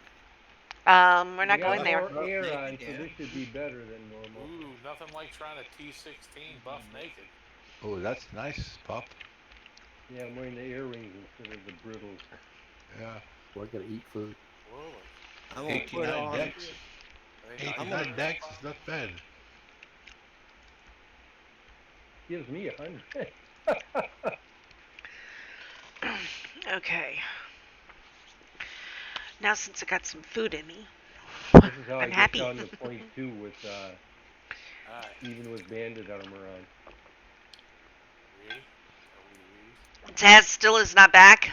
We're They not got going Buff, there. more buff air naked, on, so yeah. this should be better than normal. Ooh, nothing like trying a T16 buff naked. Oh, that's nice, Pop. Yeah, I'm wearing the earrings instead of the brittles. Yeah. Well, I gotta eat food. Whoa. I'm gonna put 89 on. decks. I'm gonna. 89 decks is not bad. Gives me 100. Okay. Now, since I got some food in me, This is how I I'm get happy. down to point 2 with Alright. even with bandit armor on. Ready? Are we ready? Taz still is not back.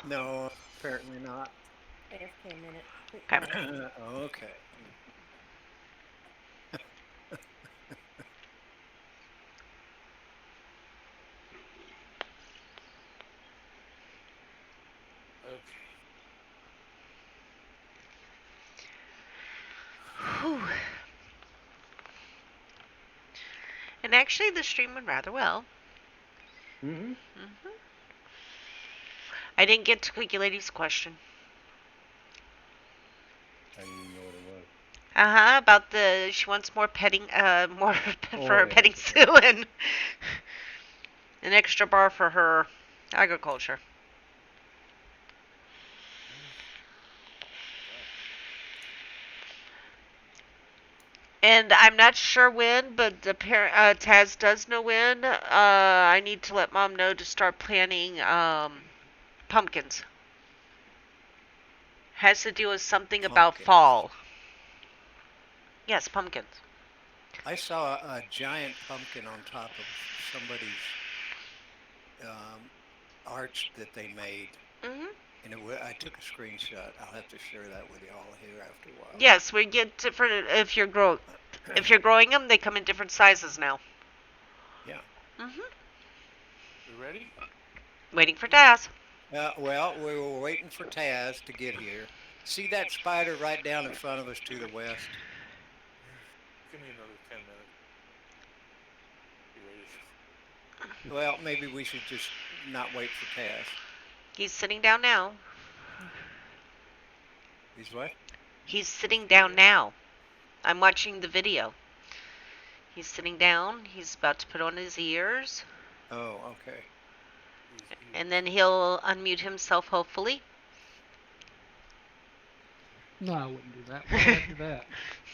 No, apparently not. AFK minute. Quick Okay. minute. Okay. Okay. Whew. And actually, the stream went rather well. Mm-hmm. Mhm. I didn't get to Quickie Lady's question. I didn't even know what it was. About she wants more petting, more for her yeah. petting zoo and an extra bar for her agriculture. And I'm not sure when, but Taz does know when. I need to let Mom know to start planning pumpkins. Has to do with something about Pumpkins. fall. Yes, pumpkins. I saw a giant pumpkin on top of somebody's arch that they made, Mhm. and I took a screenshot. I'll have to share that with y'all here after a while. Yes, we get different if you're growing them. They come in different sizes now. Yeah. Mhm. We ready? Waiting for Taz. Well, we were waiting for Taz to get here. See that spider right down in front of us to the west? Give me another 10 minutes. You ready? Well, maybe we should just not wait for Taz. He's sitting down now. He's what? He's sitting down now. I'm watching the video. He's sitting down. He's about to put on his ears. Oh, okay. And then he'll unmute himself, hopefully. No, I wouldn't do that. Why would I do that?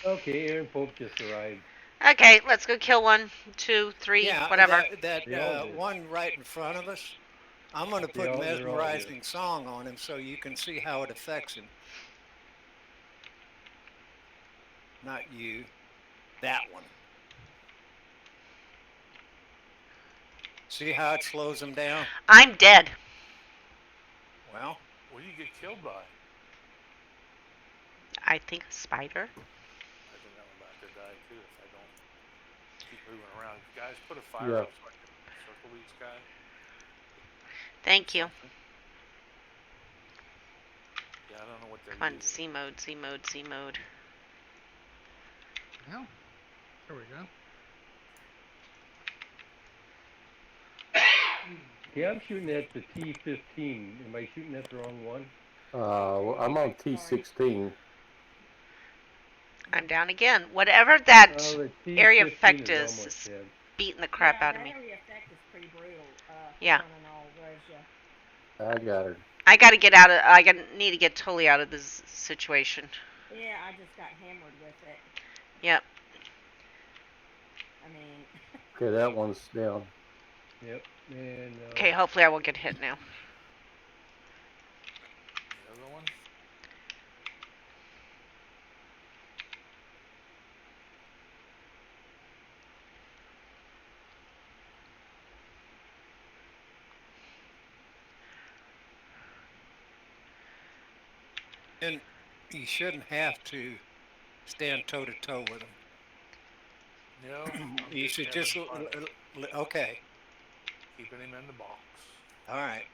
Okay, Aaron Pope just arrived. Okay, let's go kill 1, 2, 3, Yeah, whatever. that one right in front of us. I'm going to put they're all here. mesmerizing song on him so you can see how it affects him. Not you. That one. See how it slows him down? I'm dead. Well, What do you get killed by? I think a spider. I think I'm about to die too if I don't keep moving around. Guys, put a fire Yeah. up so I can circle these guys. Thank you. something. Yeah, I don't know what they're Come on, using. C mode, C mode, C mode. Well, there we go. Yeah, I'm shooting at the T-15. Am I shooting at the wrong one? Well, I'm on T16. I'm down again. Whatever that The area T-15 effect is is almost dead. beating the crap out of that me. area effect is pretty brutal. Yeah. Running all Rosia. I got her. I gotta get out of. Need to get totally out of this situation. Yeah, I just got hammered with it. Yep. I mean. Okay, that one's down. Yep. And Okay, hopefully I won't get hit now. The other one? And you shouldn't have to stand toe to toe with them. No. You should just okay. Keeping him in the box. All right.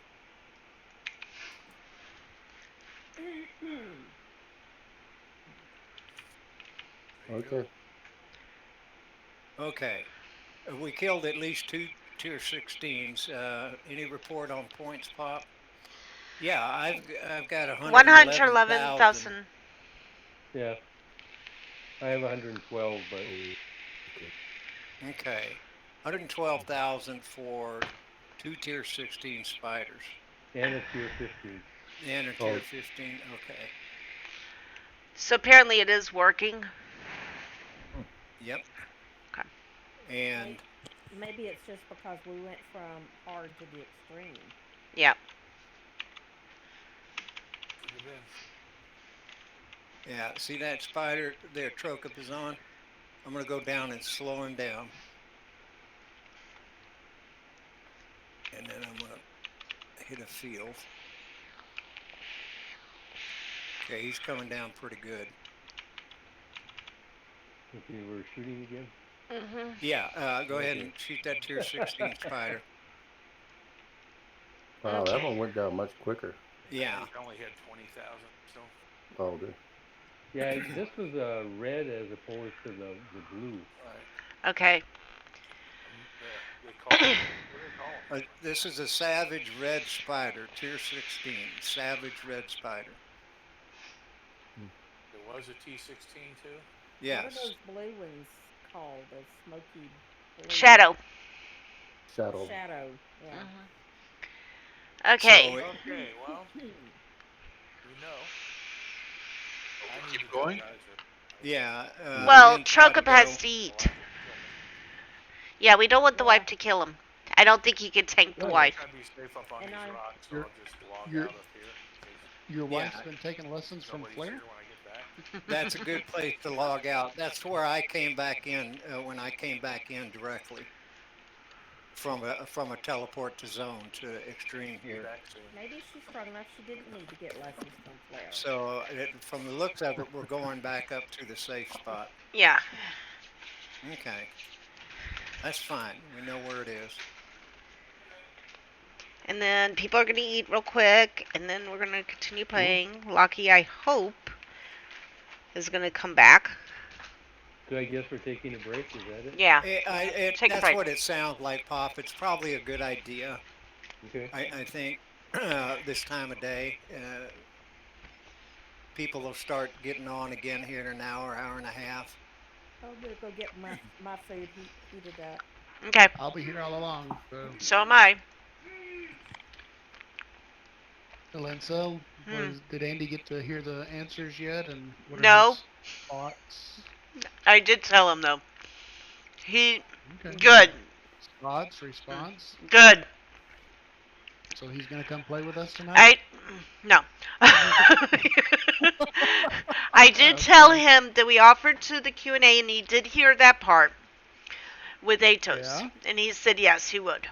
Okay. Okay. We killed at least 2 tier 16s. Any report on points, Pop? Yeah, I've got 111,000. 111,000. yeah, I have 112, but Okay. 112,000 for 2 tier 16 spiders. and a tier 15. And a tier 15. Okay. So apparently it is working. Yep. Okay. And maybe it's just because we went from hard to the extreme. Yep. Could have been. yeah, see that spider there Trocop is on? I'm going to go down and slow him down. And then I'm going to hit a field. Okay, he's coming down pretty good. Okay, we're shooting again. Mhm. Yeah, go ahead and shoot that tier 16 spider. Wow, that one went down much quicker. Yeah. He only had 20,000. So. Oh, good. Yeah, this was red as opposed to the blue. Right. Okay. They call it, what do they call it? This is a savage red spider, tier 16, savage red spider. There was a T16 too? Yes. What are those blue ones called? The smoky blue. Shadow. Shadow. Shadow. Yeah. Okay. So okay, well, you know. I need Keep to going? yeah. Well, Lynn's gotta Trocop go. has to eat. Yeah, we don't want the wife to kill him. I don't think he can tank the wife. Try to be safe up on And these I- rocks, so I'll just log you're- out of here. Your Yeah. wife's been taking lessons from Nobody's Flair? here when I get back. That's a good place to log out. That's where I came back in when I came back in directly from a teleport to zone to extreme here. Back soon. Maybe she's strong enough she didn't need to get lessons from Flair. So from the looks of it, we're going back up to the safe spot. Yeah. Okay. That's fine. We know where it is. And then people are going to eat real quick, and then we're going to continue playing. Lucky, I hope, is going to come back. So I guess we're taking a break, is that it? Yeah. Take a That's break. what it sounds like, Pop. It's probably a good idea. Okay. I think this time of day, people will start getting on again here in an hour, hour and a half. I'm gonna go get my food heated up. Okay. I'll be here all along. So am I. So, did Andy get to hear the answers yet? And what are No. his thoughts? I did tell him, though. He... Okay. Good. Thoughts, response? Good. So he's going to come play with us tonight? No. I did tell him that we offered to the Q&A, and he did hear that part with Atos. Yeah? And he said yes, he would.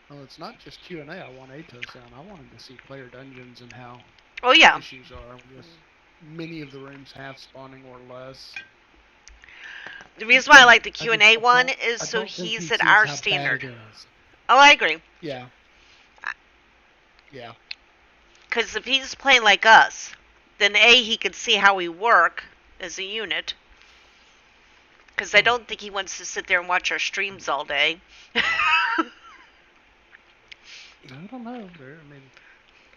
Well, it's not just Q&A I want Atos on. I want him to see player dungeons and how issues are with many of the rooms half spawning or less. The reason why I like the Q&A one is so he's at our standard. Oh, I agree. Yeah. Yeah. Because if he's playing like us, then A, he could see how we work as a unit. Because I don't think he wants to sit there and watch our streams all day. I don't know. I mean,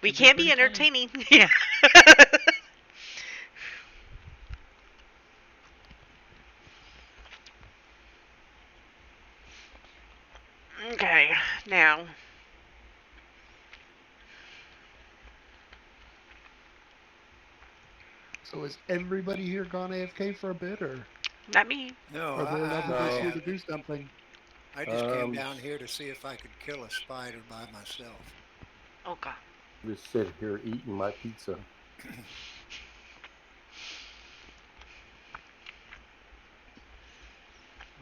We could be can be pretty funny. entertaining. Yeah. Okay, now. So is everybody here gone AFK for a bit, or Not me. No, are there enough of us No. here to do something? I just came down here to see if I could kill a spider by myself. Oh, God. Just sit here eating my pizza.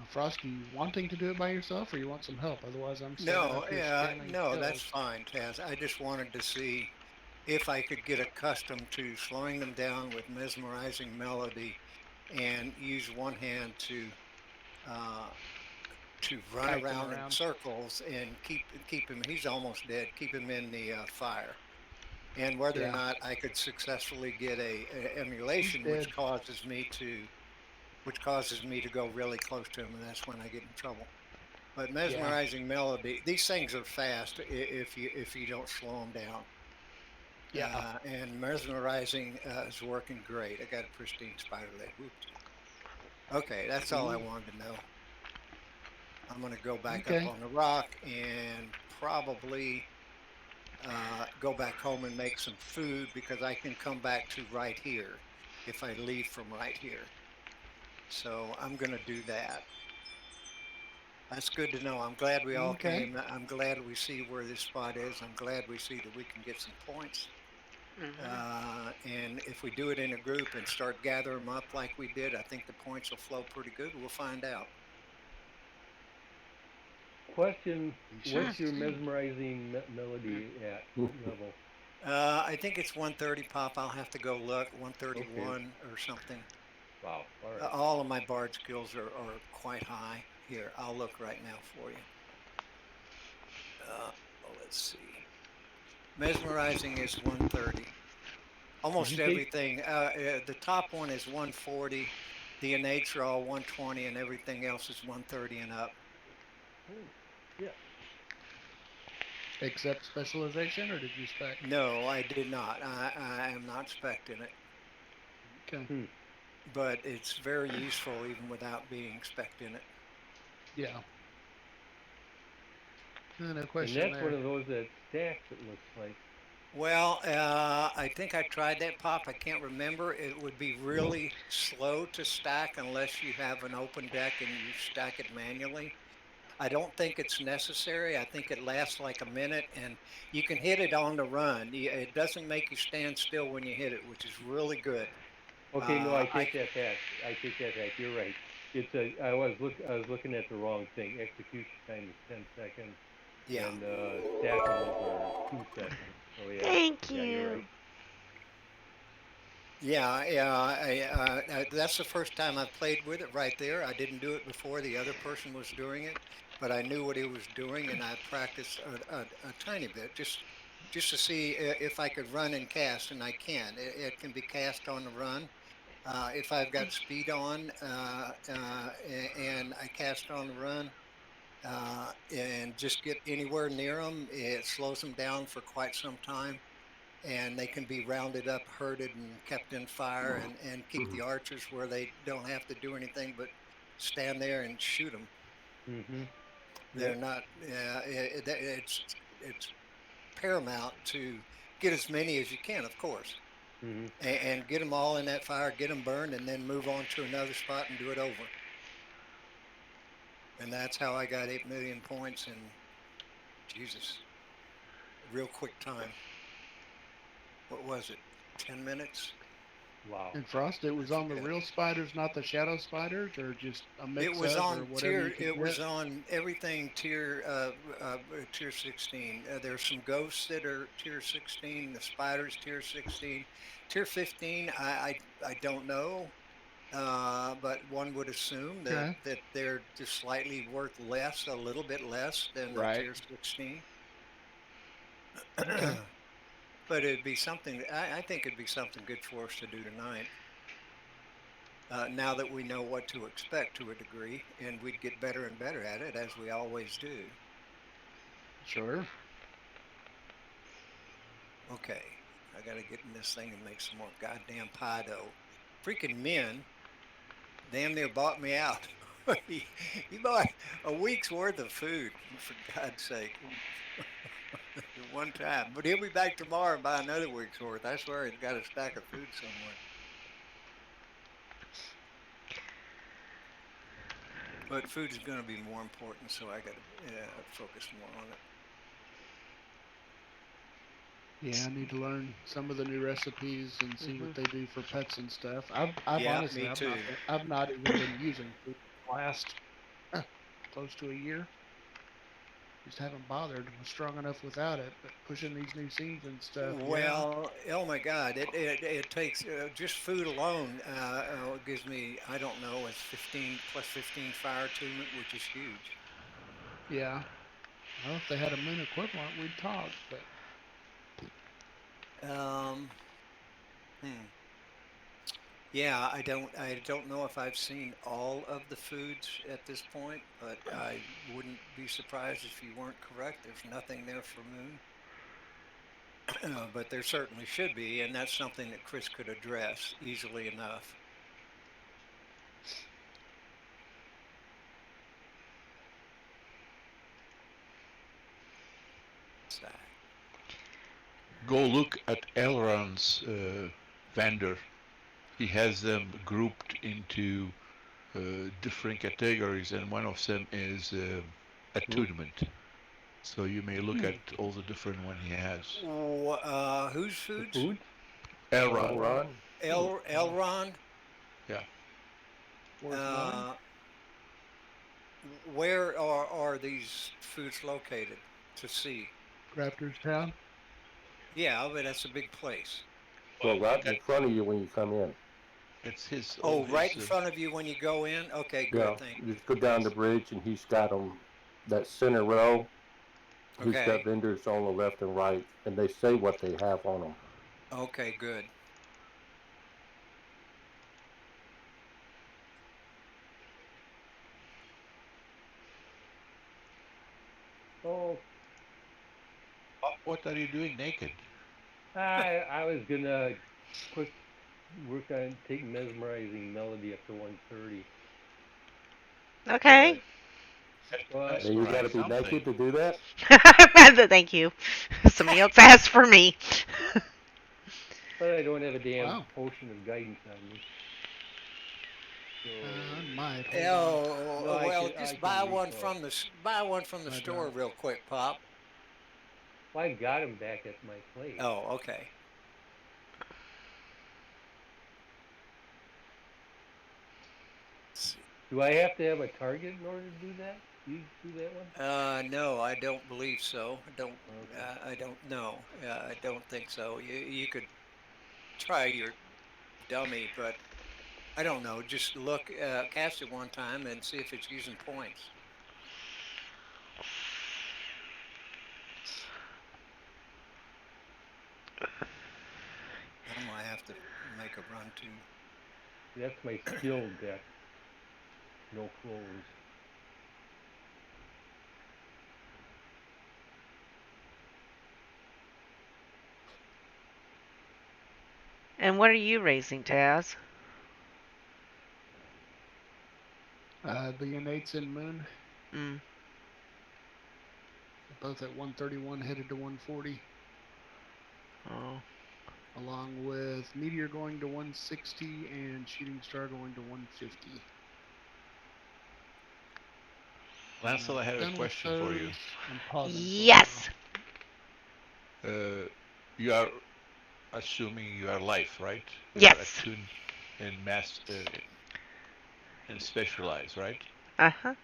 Frosty, you wanting to do it by yourself, or you want some help? Otherwise, I'm setting No, up here spamming no, that's kills. fine, Taz. I just wanted to see if I could get accustomed to slowing them down with mesmerizing melody and use one hand uh, to run Kite them around in around. circles and keep him. He's almost dead. Keep him in the fire, and whether or Yeah. not I could successfully get a He's emulation, dead. which causes me to go really close to him, and that's when I get in trouble. But Yeah. mesmerizing melody, these things are fast if you don't slow them down. Yeah. And mesmerizing is working great. I got a pristine spider leg. Whoops. Okay, that's all I Ooh. wanted to know. I'm going to go back up Okay. on the rock and probably go back home and make some food because I can come back to right here if I leave from right here. So I'm going to do that. That's good to know. I'm glad we all Okay. came. I'm glad we see where this spot is. I'm glad we see that we can get some points. And if we do it in a group and start gathering them up like we did, I think the points will flow pretty good. We'll find out. Question: Sure. what's your mesmerizing melody at? What level? I think it's 130 pop. I'll have to go look. 131 Okay. or something. Wow. All right. All of my bard skills are quite high. Here, I'll look right now for you. Let's see. Mesmerizing is 130. Almost Did you take? everything. The top one is 140. The innates are all 120, and everything else is 130 and up. Yeah. Except specialization, or did you spec? No, I did not. I am not spec'ing it, Okay. but it's very useful even without being spec'd in it. Yeah. No And question that's there. one of those that stacks. It looks like. Well, I think I tried that pop. I can't remember. It would be really slow to stack unless you have an open deck and you stack it manually. I don't think it's necessary. I think it lasts like a minute and you can hit it on the run. It doesn't make you stand still when you hit it, which is really good. Okay, no, I I take that back. I take that back. You're right. It's a. I was looking at the wrong thing. Execution time is 10 seconds, Yeah. and stackables are 2 seconds. Oh yeah. Thank Yeah, you're you. right. That's the first time I've played with it right there. I didn't do it before. The other person was doing it, but I knew what he was doing, and I practiced a tiny bit just to see if I could run and cast, and I can. It can be cast on the run. If I've got speed on and I cast on the run and just get anywhere near them, it slows them down for quite some time and they can be rounded up, herded, and kept in fire, and keep the archers where they don't have to do anything but stand there and shoot them. Mhm. They're Yep. not. It's paramount to get as many as you can, of course, Mhm. and get them all in that fire, get them burned, and then move on to another spot and do it over. And that's how I got 8 million points in Jesus, a real quick time. What was it? 10 minutes? Wow. And Frost, it I was on the forget. real spiders, not the shadow spiders, or just a It mix was of, or on whatever you tier. could It get. was on everything tier 16. There's some ghosts that are tier 16. The spiders tier 16. Tier 15. I don't know, but one would assume that Okay. they're just slightly worth less, a little bit less than a Right. tier 16. Okay. but it'd be something. I think it'd be something good for us to do tonight. Now that we know what to expect to a degree, and we'd get better and better at it as we always do. Sure. Okay, I got to get in this thing and make some more goddamn pie dough. Freaking men damn near bought me out. He bought a week's worth of food, for God's sake, at one time. But he'll be back tomorrow and buy another week's worth. I swear he's got a stack of food somewhere. But food is going to be more important, so I got to focus more on it. Yeah, I need to learn some of the new recipes and see what Mhm. they do for pets and stuff. I've Yeah, honestly, me too. I've not even been using food the last close to a year. Just haven't bothered. I'm strong enough without it, but pushing these new scenes and stuff, yeah. Well, oh my God, it takes just food alone gives me, I don't know, it's 15 plus 15 fire attunement, which is huge. Yeah. Well, if they had a moon equivalent, we'd talk, but Um, hmm. Yeah, I don't know if I've seen all of the foods at this point, but I wouldn't be surprised if you weren't correct. There's nothing there for moon, but there certainly should be, and that's something that Chris could address easily enough. Side. Go look at Elron's vendor. He has them grouped into different categories, and one of them is attunement. So you may look at all the different one he has. Whose The foods? food? Elron, Elron. Elron. yeah. worth knowing. Uh, where are these foods located to see? Raptors Town. Yeah, but that's a big place. Well, Well, right look in at front of you when you come in. it's his all Oh, right his. in front of you when you go in? Okay, Yeah, good. Thank you you. just go down the bridge and he's got them, that center row. He's got Okay. vendors on the left and right, and they say what they have on them. Okay, good. Oh, What are you doing naked? I was gonna quick work on take mesmerizing melody up to 130, Okay. but but Then you got to Mesmerize be something. naked to do that. Thank you. Somebody else asked for me. but I don't have a damn Wow. potion of guidance on me, so I might. Hold on. no, Oh, I well, can just recall. buy one from the I store don't. real quick, Pop. Well, I got him back at my place. Oh, okay. Let's see. Do I have to have a target in order to do that? You do that one? No, I don't believe so. Okay. I don't know. I don't think so. You could try your dummy, but I don't know. Just look, cast it one time and see if it's using points. I might have to make a run too. That's my skill deck. No clothes. And what are you raising, Taz? The innates in Moon, Mm. both at 131, headed to 140, Oh. along with Meteor going to 160 and Shooting Star going to 150. When Lancel, I'm I have a done with question for you. those, I'm pausing for a while. Yes. You are assuming you are life, right? You are Yes. attuned and and specialized, right? Uh huh.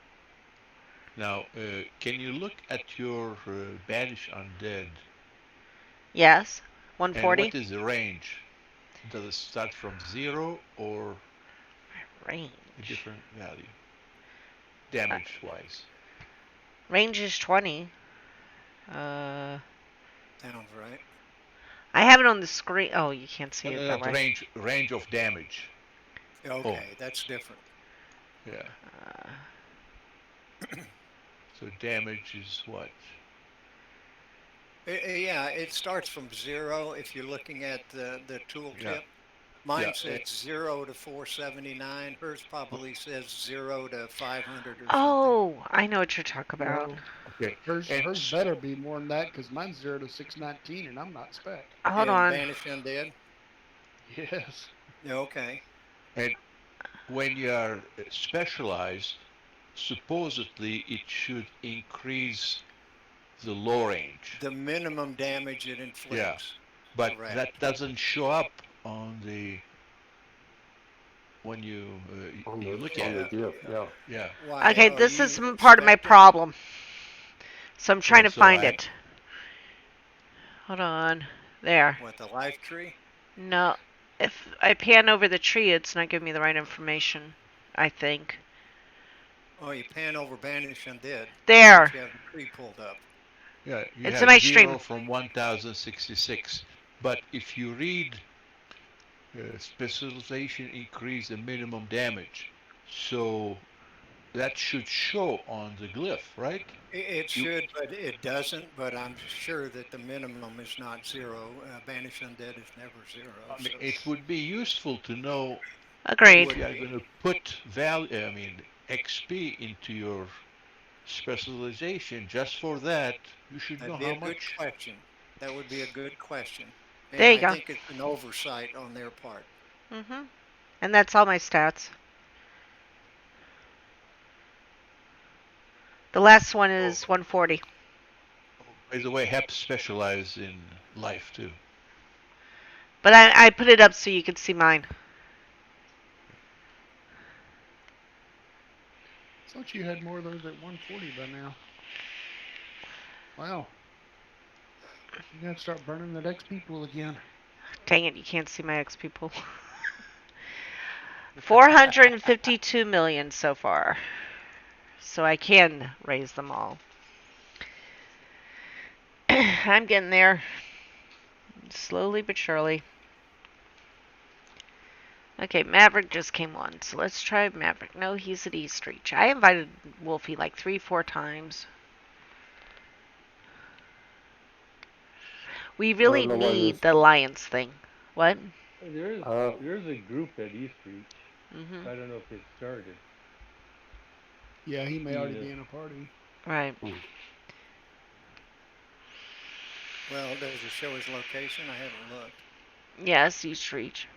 Now, can you look at your banish undead Yes. and 140 what is the range? Does it start from 0 or a range. different value, Uh, damage wise? range is 20. Uh, Sounds right. I have it on the screen. Oh, you can't see it that Not way. range of damage. Okay, that's different. Yeah. Uh, So damage is what? Yeah, it starts from 0 if you're looking at the Yeah. tooltip. Mine Yeah. says 0 to 479. Hers probably says 0 to 500 or something. oh, I know what you're talking about. No, Okay. hers better be more than that because mine's 0 to 619 and I'm not spec. Hold And on. Banish Undead? Yes. Yeah, okay. and when you are specialized, supposedly it should increase the low range. The minimum damage it Yeah. inflicts. But Correct. that doesn't show up on the when you look at On the it. GIF, yeah. Yeah. Why Okay, are this is you some part of my spec'd it? problem. So I'm trying Yeah. to So find I it. Hold on. There. What, the life tree? No. If I pan over the tree, it's not giving me the right information, I think. Oh, you pan over Banish Undead, but There. you have the tree pulled up. Yeah, you It's in have my 0 stream. from 1066. But if you read specialization increase the minimum damage, so that should show on the glyph, right? It You, should, but it doesn't. But I'm sure that the minimum is not 0. Banish Undead is never 0. I mean, So it would be useful to know it Agreed. if would you are be. going to put value, XP into your specialization. Just for that, you should know That'd be how a good much. question. That would be a good question. And There you I go. think it's an oversight on their part. And that's all my stats. The last one Oh, is 140. by the way, HEP specialize in life too. But I put it up so you could see mine. Thought you had more of those at 140 by now. Wow. You gotta start burning that XP pool again. Dang it, you can't see my X people. 452 million so far. So I can raise them all. I'm getting there. Slowly but surely. Okay, Maverick just came on, so let's try Maverick. No, he's at East Reach. I invited Wolfie like 3-4 times. We I really don't know why need this. the alliance thing. What? There's Uh, there's a group at East Reach. Mhm. I don't know if it started. Yeah, he may already Yeah. be in a party. Right. Well, does it show his location? I haven't looked. Yes, East Reach.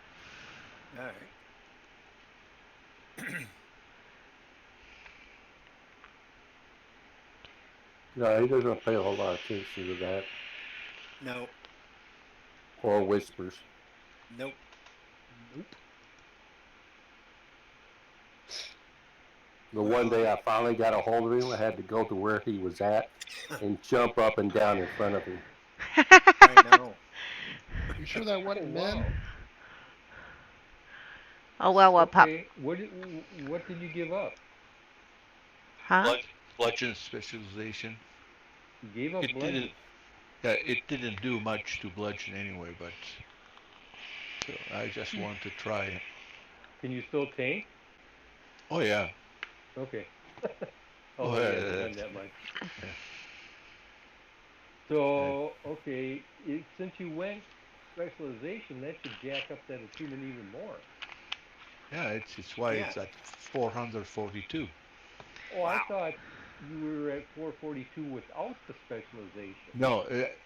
All right. No, he doesn't pay a whole lot of attention to that Nope. or whispers. Nope. Nope. The Well, one day I finally got a hold of him, I had to go to where he was at and jump up and down in front of him. I know. You sure that Oh wasn't wow. men? Oh well, what pup? Okay. What did you give up? Huh? Bludgeon specialization. You gave up It didn't. bludgeon. Yeah, it didn't do much to bludgeon anyway, but so I just want to try it. Can you still tank? Oh yeah. Okay. Oh Although you haven't yeah. done that much. Yeah. So okay, since you went specialization, that should jack up that achievement even more. Yeah, it's why Yeah. it's at 442. Oh, I Wow. thought you were at 442 without the specialization. No,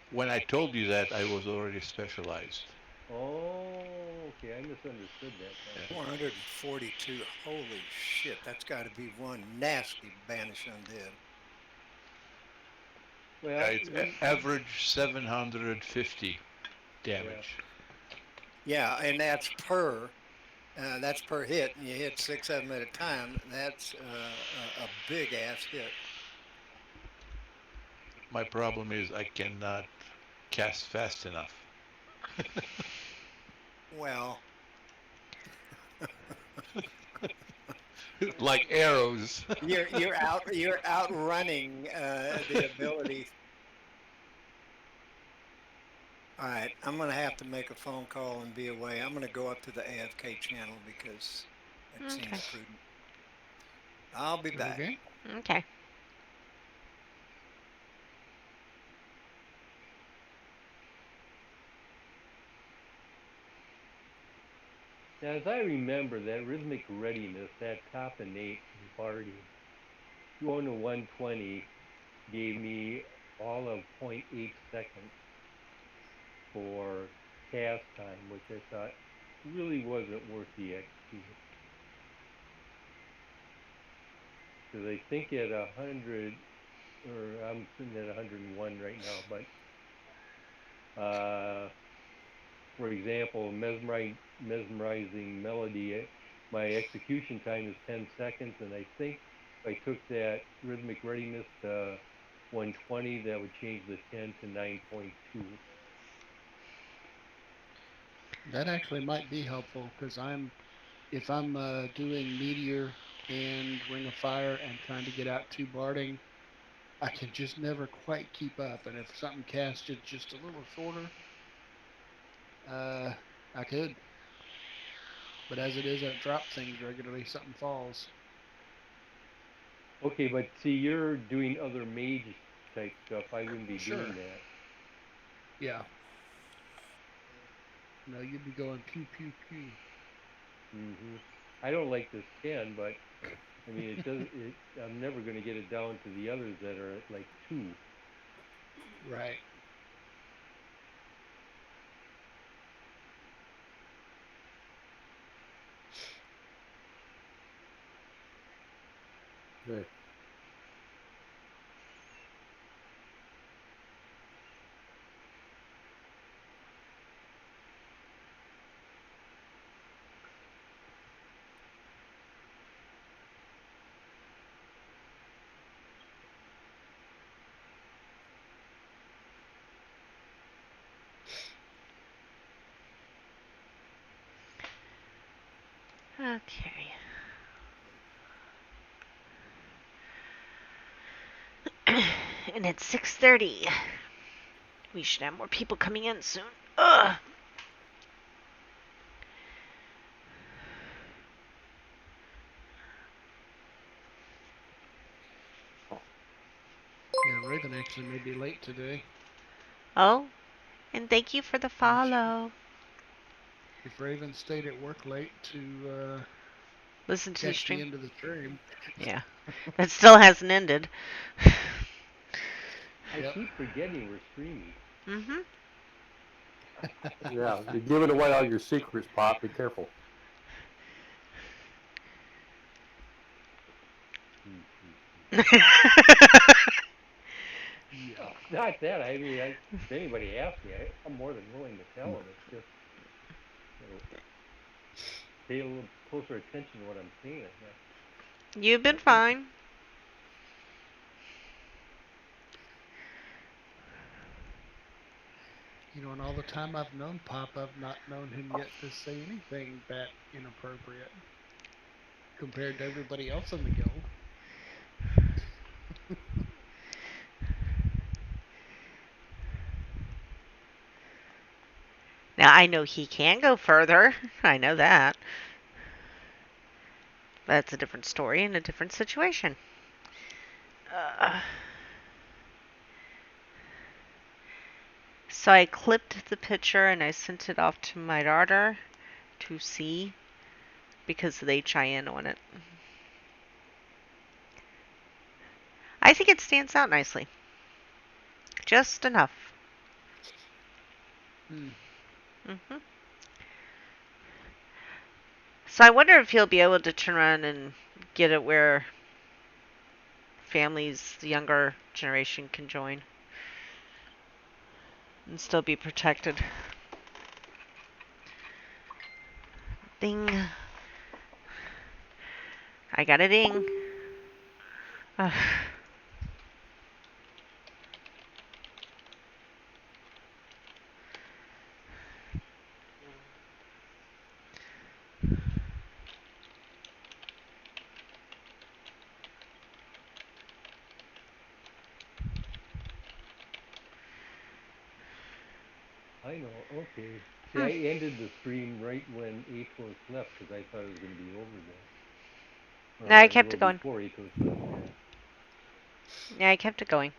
when I told you that, I was already specialized. Oh, okay, I misunderstood that then. Yeah. 442. Holy shit. That's got to be one nasty Banish Undead. Well, It's average 750 damage. Yeah, and that's per hit, and you hit 6 of them at a time. That's a big ass hit. My problem is I cannot cast fast enough. Well, Like arrows. you're outrunning the ability. All right, I'm going to have to make a phone call and be away. I'm going to go up to the AFK channel because it Okay. seems prudent. I'll be back. Okay. Okay. Now, as I remember, that rhythmic readiness, that top innate Barty, going to 120 gave me all of .8 seconds for cast time, which I thought really wasn't worth the XP. Because I think at 100, or I'm sitting at 101 right now, but for example, mesmerizing melody, my execution time is 10 seconds, and I think if I took that rhythmic readiness to 120, that would change the 10 to 9.2. That actually might be helpful because if I'm doing Meteor and Ring of Fire and trying to get out to Barding, I can just never quite keep up. And if something casted just a little shorter, I could. But as it is, I drop things regularly. Something falls. Okay, but see, you're doing other mage type stuff. I wouldn't be doing Sure. that. Yeah. No, you'd be going pew pew pew. I don't like the scan, but I mean, it does. I'm never going to get it down to the others that are at like 2. Right. Okay. Okay. And it's 6:30. We should have more people coming in soon. Ugh. Yeah, Raven actually may be late today. Oh, and thank you for the follow. If Raven stayed at work late to Listen to the catch the stream. end of the stream. Yeah. That still hasn't ended. I Yep. keep forgetting we're streaming. Mm-hmm. Yeah, you're giving away all your secrets, Pop. Be careful. Yeah. Not that. I mean, if anybody asks me, I'm more than willing to tell them. It's just, pay a little closer attention to what I'm saying, I guess. You've been fine. You know, in all the time I've known Pop, I've not known him yet to say anything that inappropriate compared to everybody else in the guild. Now, I know he can go further. I know that. That's a different story and a different situation. So I clipped the picture and I sent it off to my daughter to see because they chime in on it. I think it stands out nicely. Just enough. Mm-hmm. So I wonder if he'll be able to turn around and get it where families, the younger generation, can join and still be protected. Ding. I got a ding. I know. Okay. See, Hmm. I ended the stream right when Atos left because I thought it was going to be over then, No, I or kept well it going. before Atos left. Yeah. Yeah, I kept it going.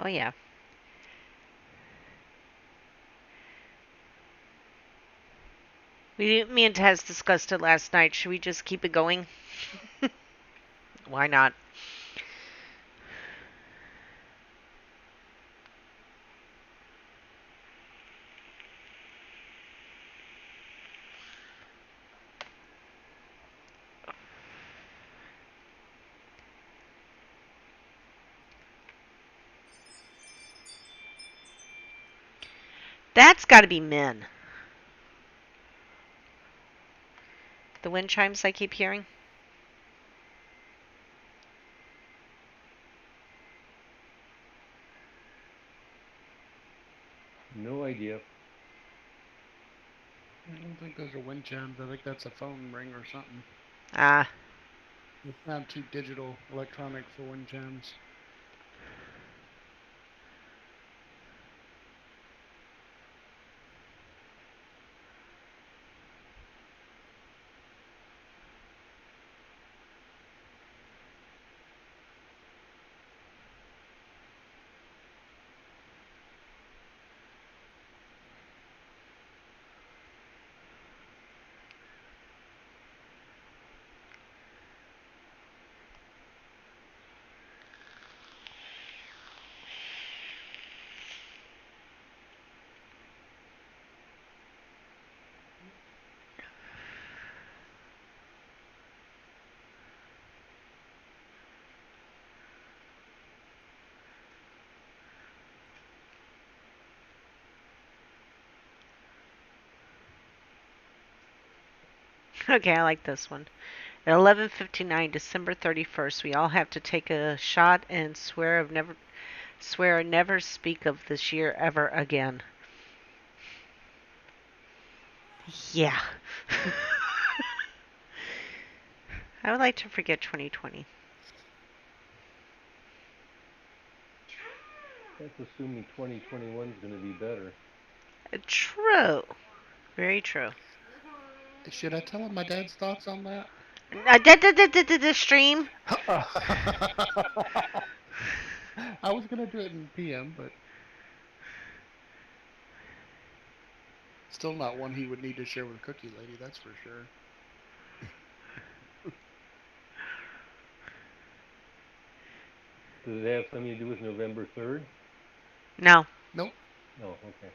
Oh yeah. Me and Taz discussed it last night. Should we just keep it going? Why not? That's got to be men. The wind chimes I keep hearing. No idea. I don't think those are wind chimes. I think that's a phone ring or something. Ah. They sound too digital, electronic for wind chimes. Okay, I like this one. At 11:59, December 31st, we all have to take a shot and swear never speak of this year ever again. Yeah. I would like to forget 2020. That's assuming 2021 is going to be better. True. Very true. Should I tell him my dad's thoughts on that? The stream. I was gonna do it in PM, but still not one he would need to share with Cookie Lady. That's for sure. Does it have something to do with November 3rd? No. Nope. No. Okay.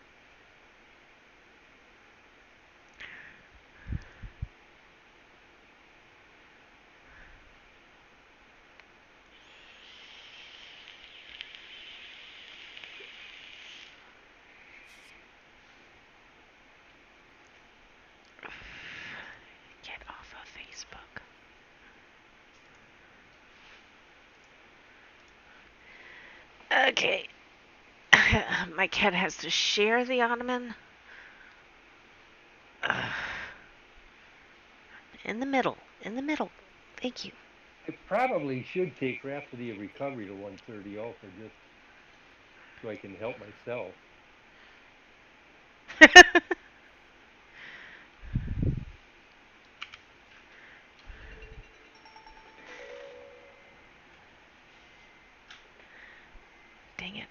Get off of Facebook. Okay. My cat has to share the ottoman. In the middle. In the middle. Thank you. I probably should take Rhapsody of Recovery to 1:30 also, just so I can help myself. Dang it.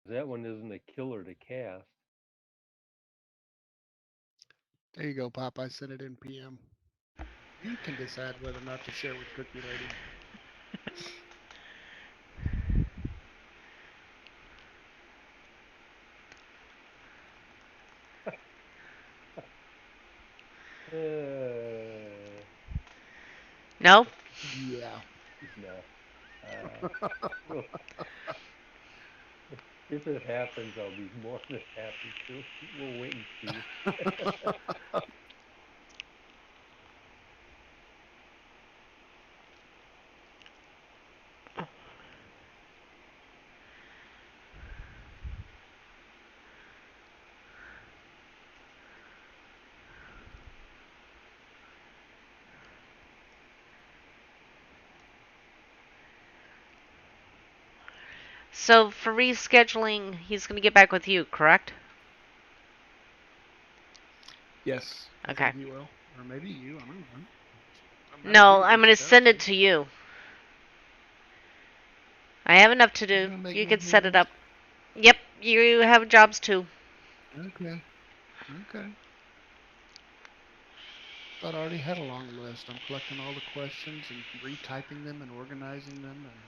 That one isn't a killer to cast. There you go, Pop. I sent it in PM. You can decide whether or not to share with Cookie Lady. No? Yeah. No. Well, if it happens, I'll be more than happy to. We'll wait and see. So for rescheduling, he's going to get back with you, correct? Yes, I Okay. think he will, or maybe you. I don't know. No, I'm going to send it to you. I have enough to You're do. gonna make You me can do set it this? up. Yep, you have jobs too. Okay. Okay. Thought I already had a long list. I'm collecting all the questions and retyping them and organizing them and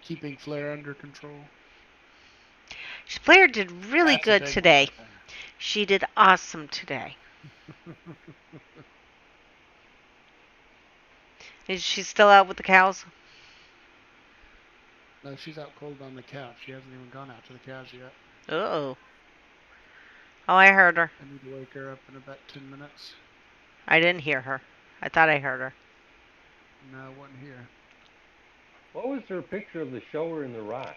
keeping Flair under control. Flair did really That's a good big one today. right there. She did awesome today. Is she still out with the cows? No, she's out cold on the couch. She hasn't even gone out to the cows yet. Oh. Oh, I heard her. I need to wake her up in about 10 minutes. I didn't hear her. I thought I heard her. No, I wasn't here. What was her picture of the shower in the rock?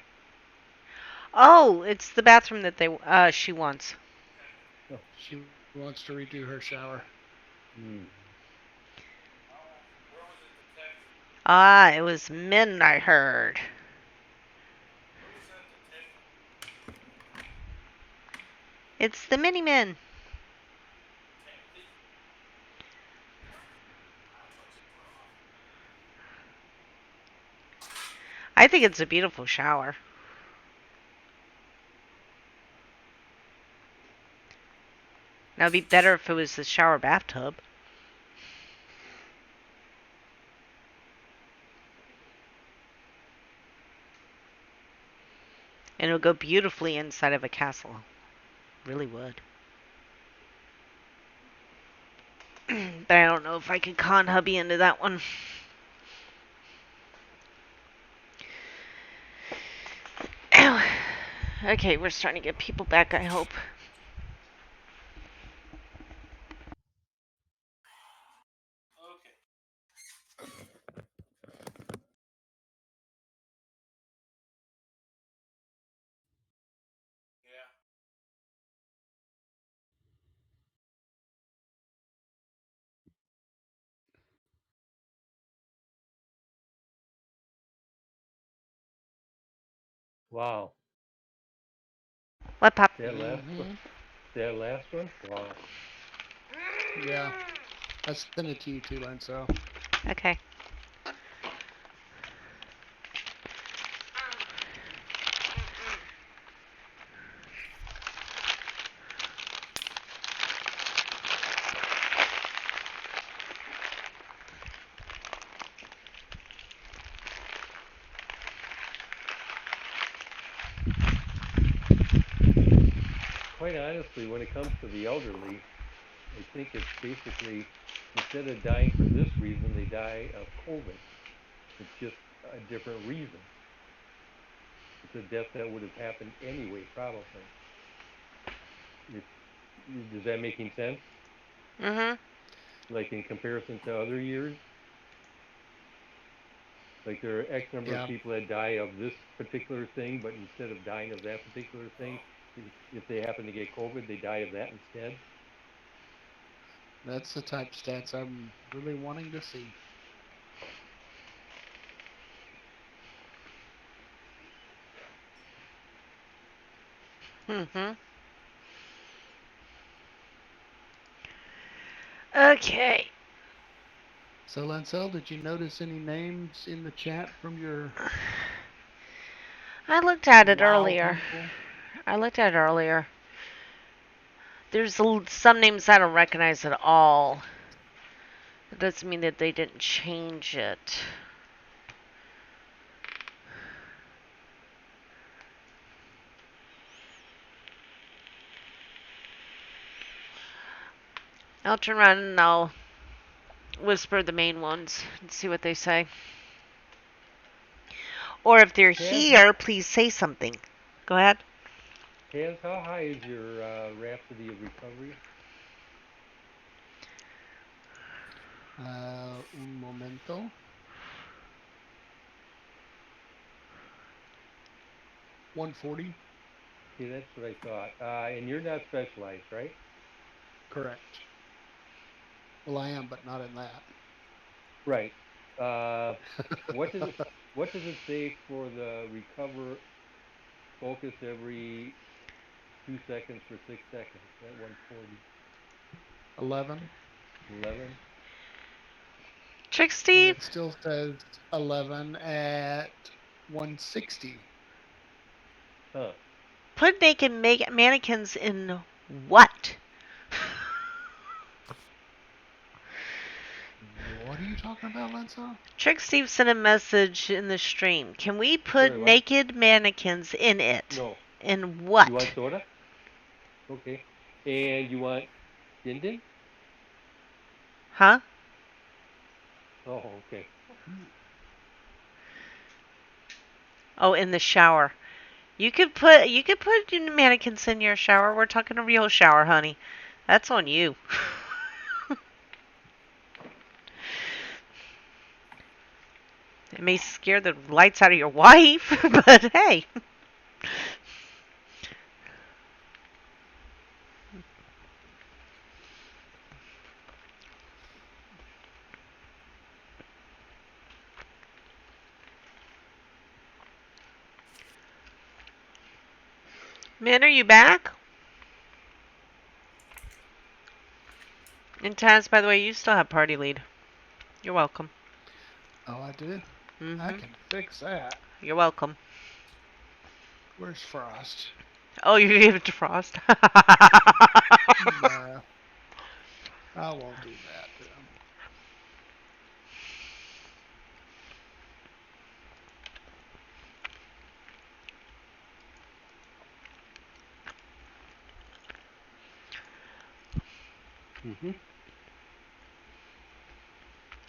Oh, it's the bathroom that she wants. She wants to redo her shower. Hmm. Ah, it was men I heard. It's the mini men. I think it's a beautiful shower. Now it'd be better if it was the shower bathtub. And it would go beautifully inside of a castle. Really would. But I don't know if I could con hubby into that one. Okay, we're starting to get people back, I hope. Wow. What, Pop? That last one? That last one? Wow. Yeah. I sent it to you too, Lancel. Okay. Quite honestly, when it comes to the elderly, I think it's basically instead of dying for this reason, they die of COVID. It's just a different reason. It's a death that would have happened anyway, probably. If, does that making sense? Mm-hmm. Like in comparison to other years? Like there are X number of Yeah. people that die of this particular thing, but instead of dying of that particular thing, if they happen to get COVID, they die of that instead. That's the type stats I'm really wanting to see. Mm-hmm. Okay. So, Lancel, did you notice any names in the chat from your I looked at it WoW earlier. people? There's some names I don't recognize at all. That doesn't mean that they didn't change it. I'll turn around and I'll whisper the main ones and see what they say. Or if they're here, please say something. Go ahead. Kaz, how high is your Rhapsody of Recovery? Un momento. 140. Okay, that's what I thought. And you're not specialized, right? Correct. Well, I am, but not in that. Right. What does it say for the recover focus every 2 seconds for 6 seconds at 140? 11. 11? Trick And Steve, it still says 11 at 160. Huh. put naked mannequins in what? What are you talking about, Lenzo? Trick Steve sent a message in the stream. Can we put Sorry, what? naked mannequins in it? No. In You what? want soda? Okay. And you want din din? Huh? Oh, okay. Oh, in the shower. You could put mannequins in your shower. We're talking a real shower, honey. That's on you. It may scare the lights out of your wife, but hey. Min, are you back? And Taz, by the way, you still have party lead. You're welcome. Oh, I do? I Mhm. can fix that. You're welcome. Where's Frost? Oh, you gave it to Frost. Nah, I won't do that to him. Mhm.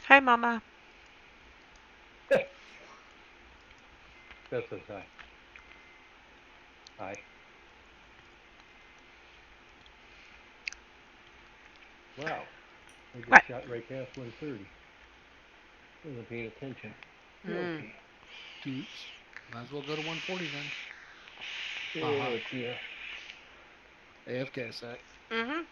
Hi, Mama. That says hi. Hi. Wow. I just What? shot right past 130. Wasn't paying attention. Mm. Okay. Oops. Might as well go to 140 then. Oh dear. AFK sec. Mhm.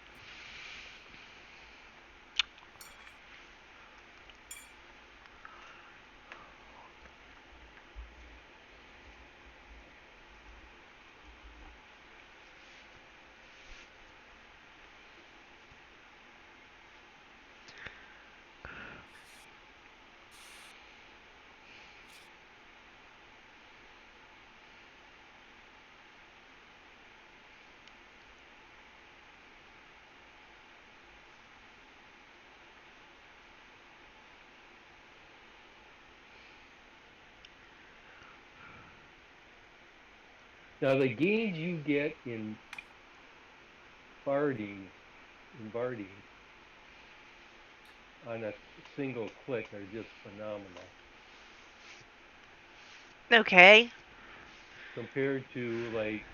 Now the gains you get in barding on a single click are just phenomenal Okay. compared to like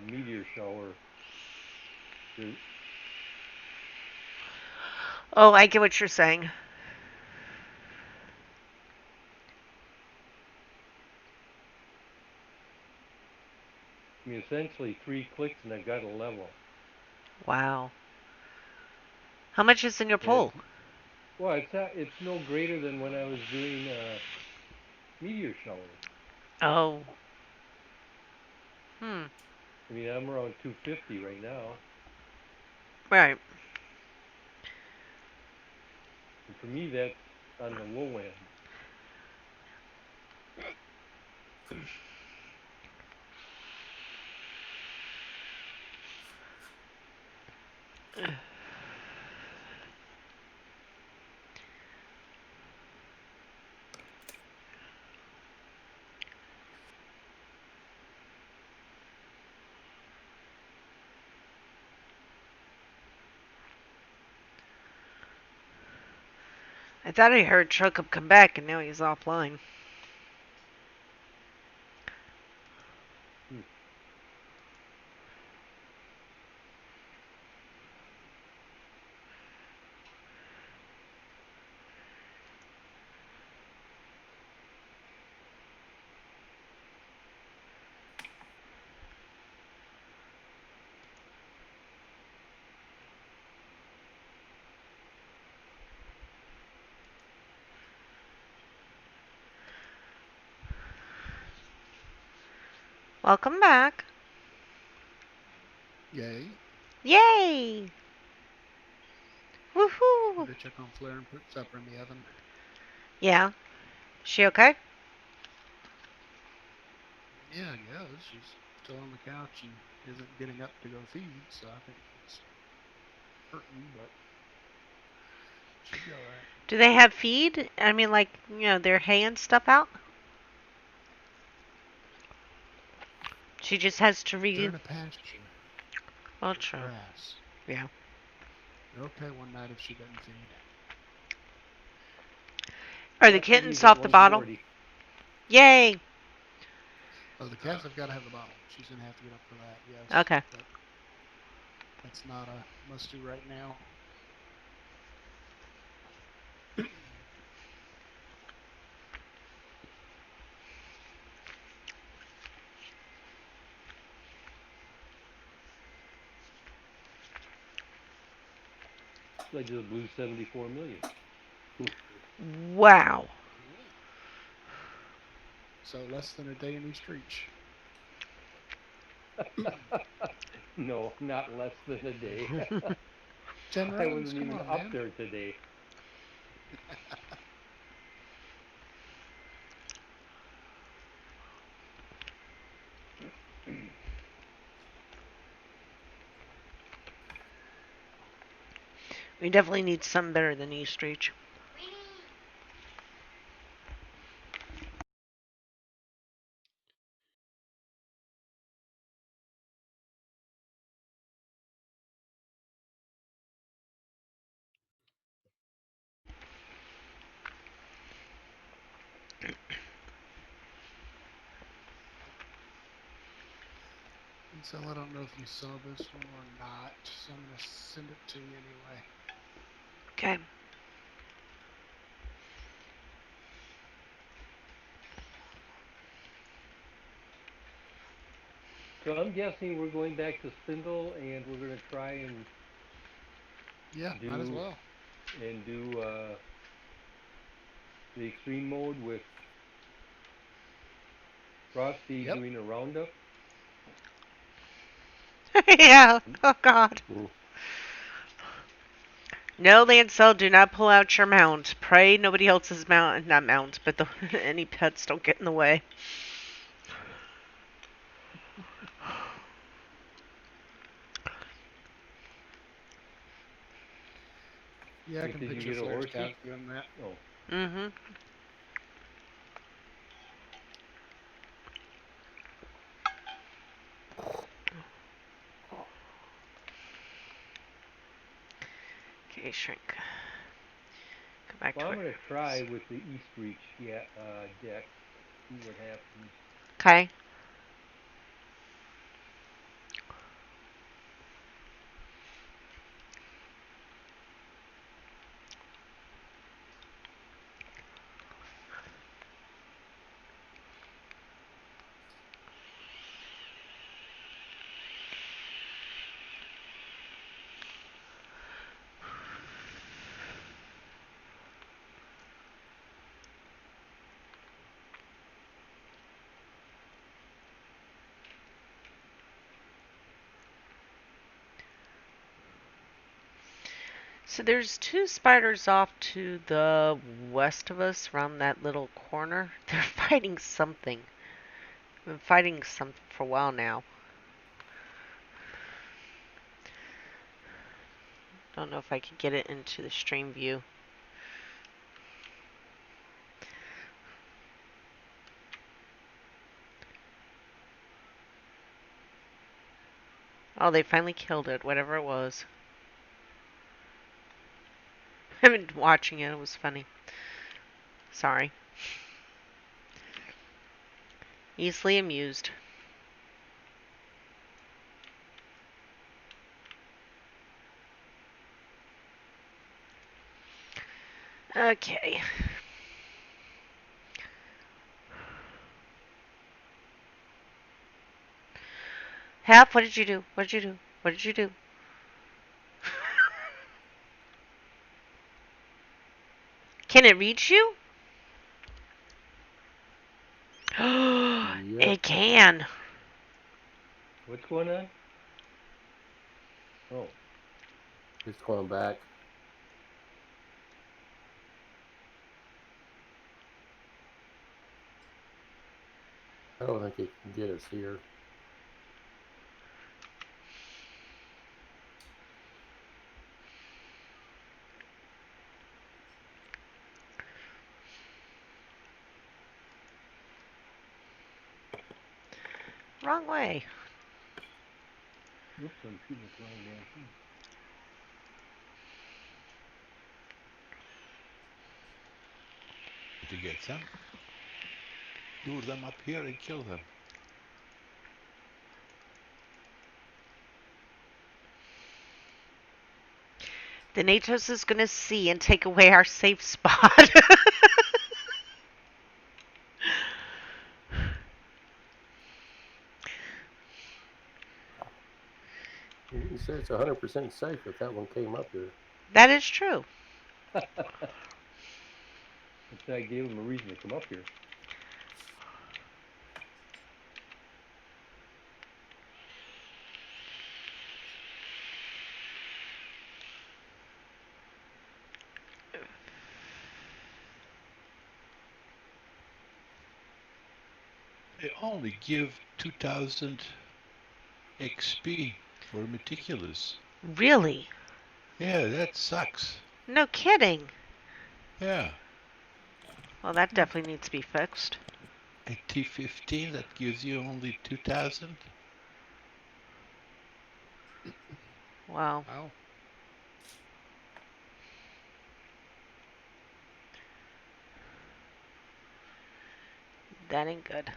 meteor shower. I Oh, I get what you're saying. mean, essentially 3 clicks and I've got a level. Wow. How much is in your And pool? well, it's no greater than when I was doing meteor shower. Oh. Hmm. I mean, I'm around 250 right now, Right. and for me that's on the low end. I thought I heard Chokup come back, and now he's offline. Hmm. Welcome back. Yay. Yay! Had Woohoo! to check on Flair and put supper in the oven. Yeah. She okay? Yeah, I guess. She's still on the couch and isn't getting up to go feed, so I think it's hurting, but should be alright. Do they have feed? I mean, like, their hay and stuff out? She just has to They're read. in a pasture Well, with true. grass. Yeah. They're okay one night if she doesn't feed. Are the Have to leave kittens at off the bottle? 1:40. Yay! Oh, the cats have got to have the bottle. She's going to have to get up for that, yes. Okay. But that's not a must do right now. So I just blew 74 million. Wow. Cool. So less than a day in East Reach. No, not less than a day. 10 I runs? wasn't Come even on, up man. there today. We definitely need some better than East Reach. And so I don't know if you saw this one or not, so I'm going to send it to you anyway. Okay. So I'm guessing we're going back to spindle, and we're going to try and Yeah, might as do well. the extreme mode with Frosty Yep. doing a roundup. Yeah. Oh, God. Mm. No, Lancel, do not pull out your mount. Pray nobody else's mount, not mount, but any pets don't get in the way. Yeah, I can Did you picture get a Flair's horsey? couch doing that. Oh, Mm-hmm. Okay, shrink. Go back well, to I'm where going it to try was. with the East Reach deck. See what happens. Okay. So there's two spiders off to the west of us around that little corner. They're fighting something. Been fighting something for a while now. Don't know if I could get it into the stream view. Oh, they finally killed it, whatever it was. I've been watching it, it was funny. Sorry. Easily amused. Okay. Hap, what did you do? What did you do? What did you do? Can it reach you? Yep. It can. What's going on? Oh, It's going back. I don't think it can get us here. Wrong way. oops, I'm shooting at the wrong damn thing. To get them, lure them up here and kill them. The Natos is going to see and take away our safe spot. You said it's 100% safe if that one came up here. That is true. That's why I gave him a reason to come up here. They only give 2,000 XP for meticulous. Really? Yeah, that sucks. No kidding. Yeah. Well, that definitely needs to be fixed. A T15 that gives you only 2,000. Wow. Wow. That ain't good.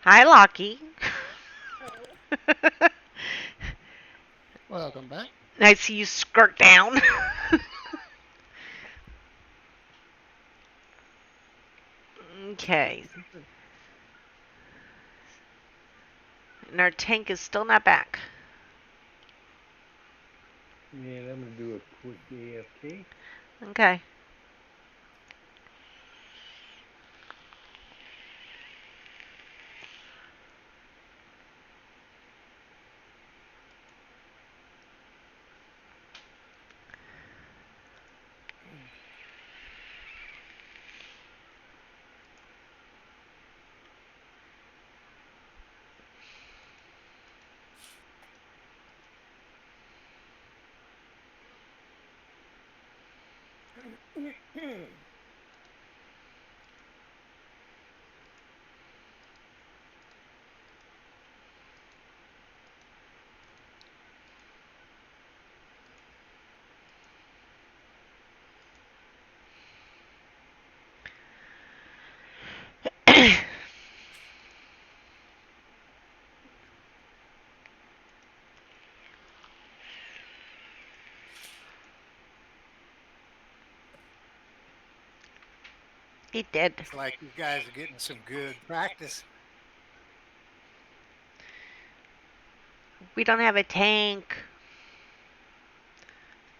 Hi, Lockie. Welcome back. I see you skirt down. Okay. And our tank is still not back. And I'm going to do a quick AFK. Okay. It did. Looks like you guys are getting some good practice. We don't have a tank.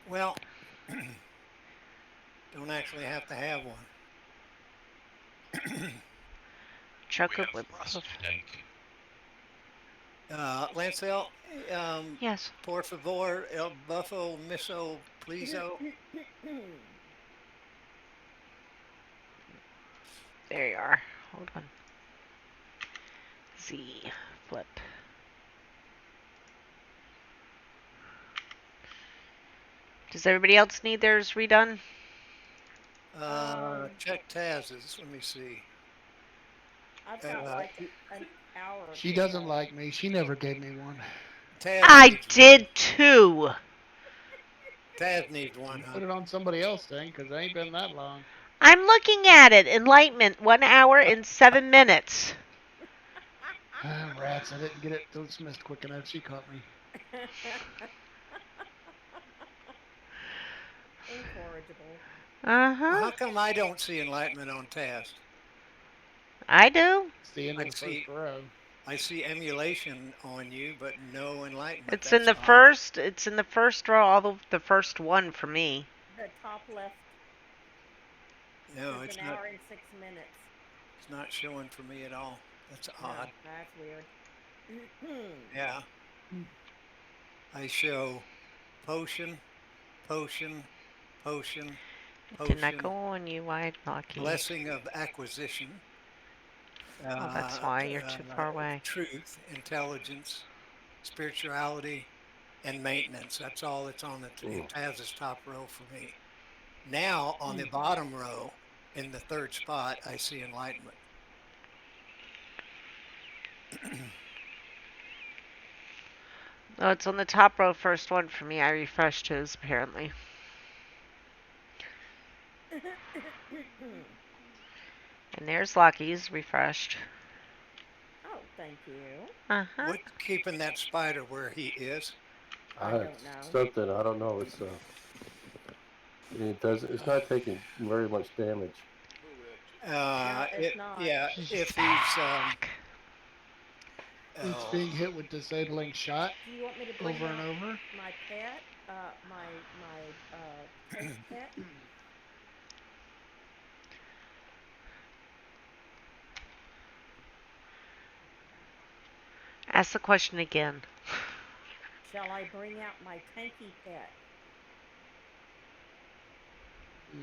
Well, don't actually have to have one. Choke We up have with thrust tank. Lancel, Yes. por favor, el buffo miso pleaso. There you are. Hold on. Z. Flip. Does everybody else need theirs redone? Check Taz's. Let me see. I've got like an hour. She to doesn't go. like me. She never gave me one. Taz I needs did too. Taz needs one, You huh? put it on somebody else then, because it ain't been that long. I'm looking at it. Enlightenment, 1 hour and 7 minutes. Ah, rats, I didn't get it dismissed quick enough. She caught me. Incorrigible. Uh Well, huh. how come I don't see enlightenment on Taz? I do. It's the end of the first row. I see emulation on you, but no enlightenment. It's in That's the odd. first. It's in the first row. All the first one for me. The top left No, is it's an not. hour and 6 minutes. It's not showing for me at all. That's No, odd. that's weird. Yeah. I show potion, potion, potion, It did not go potion, on you, wide Lucky. blessing of acquisition, Oh, that's why you're too far away. truth, intelligence, spirituality, and maintenance. That's all it's on the it has its top row for me. Now on the bottom row, in the third spot, I see enlightenment. Oh, it's on the top row, first one for me. I refreshed his, apparently. And there's Lucky's refreshed. Oh, thank you. Uh-huh. What's keeping that spider where he is? I don't know. Something I don't know. It doesn't. It's not taking very much damage. No, it's not. Yeah, He's if he's back. It's oh, being hit with disabling shot Do you want me to bring over and out over. my pet? Test pet? Ask the question again. Shall I bring out my tanky pet?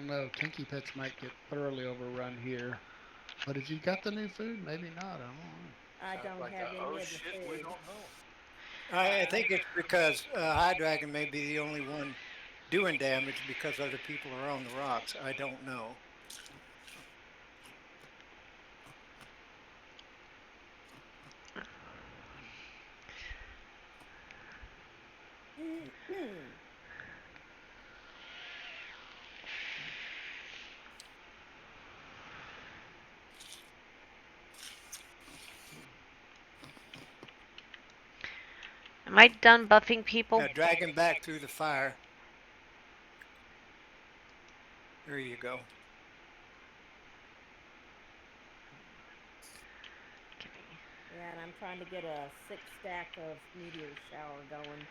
No, Tinky Pets might get thoroughly overrun here. But if you've got the new food, maybe not. I don't know. I Sounds don't like have oh any of the shit, we food. don't know. I think it's because High Dragon may be the only one doing damage because other people are on the rocks. I don't know. Am I done buffing people? Now drag him back through the fire. There you go. Yeah, and I'm trying to get a 6-stack of meteor shower going.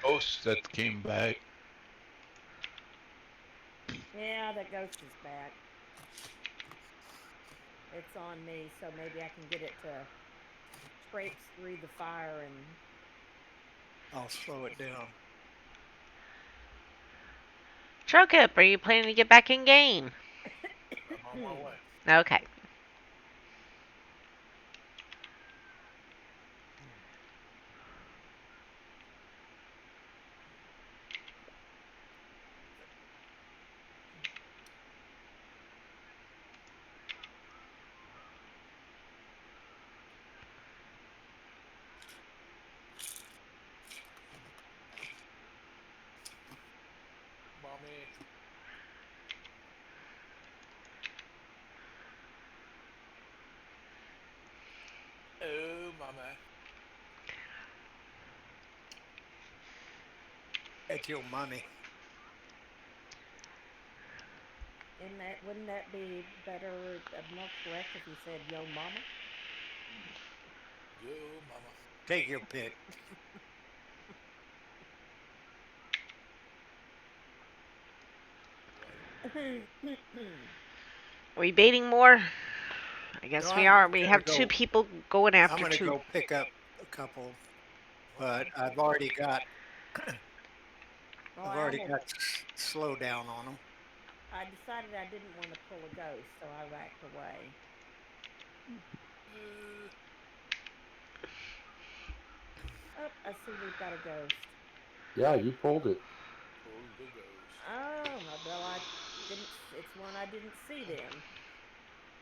Ghost that came back. Yeah, that ghost is back. It's on me, so maybe I can get it to traipse through the fire and I'll slow it down. Chocup, are you planning to get back in game? I'm on my way. Okay. Mommy. Oh, mama. At your mommy. wouldn't that be better, more correct if you said yo mama? Yo, mama. Take your pick. Right. Are we baiting more? I guess No, we I'm are. We gonna have go. two people going I'm after gonna two. go pick up a couple, but I've already got Well, I've I already almost got slow down on them. I decided I didn't want to pull a ghost, so I backed away. Oh, I see we've got a ghost. Yeah, you pulled it. Pull the ghost. Oh, well, I didn't. It's one I didn't see then.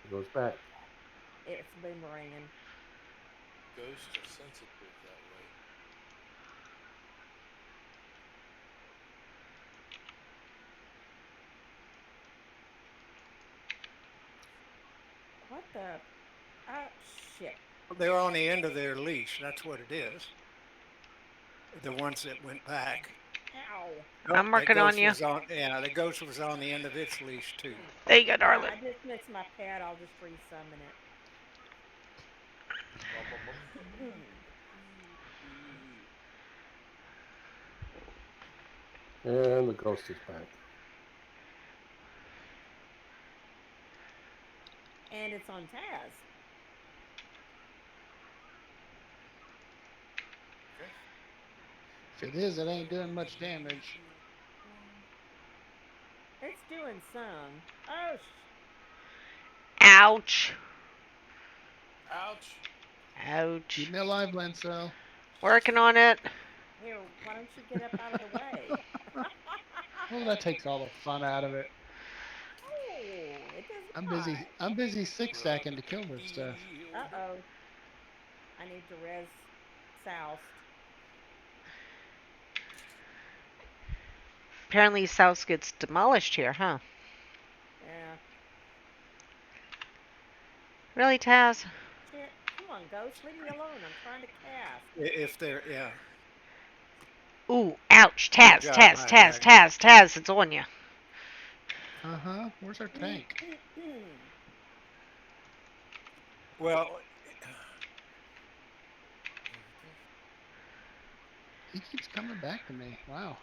It goes back. It's boomeranging. Ghosts are sensitive that way. What the? Oh, shit. They're on the end of their leash. That's what it is. The ones that went back. Ow. Nope, I'm that working on ghost you. was on. Yeah, the ghost was on the end of its leash too. There you go, Yeah, darling. I just missed my pet. I'll just resummon it. And the ghost is back. it's on Taz. Okay. If it is, it ain't doing much damage. It's doing some. Oh, Ouch. Ouch. Ouch. Keep me alive, Lancel. Working on it. here, why don't you get up out of the way? Well, that takes all the fun out of it. Oh, it does I'm not. busy. I'm busy six stacking to kill this stuff. Uh-oh. I need to res soused. Apparently, South gets demolished here, huh? Yeah. Really, Taz? Shit. Come on, Ghost. Leave me alone. I'm trying to cast. If they're, yeah. Ooh, ouch. Good Taz, job, Taz, my Taz, dragon. Taz, Taz. It's on you. Uh-huh. Where's our tank? Well, He keeps coming back to me. Wow.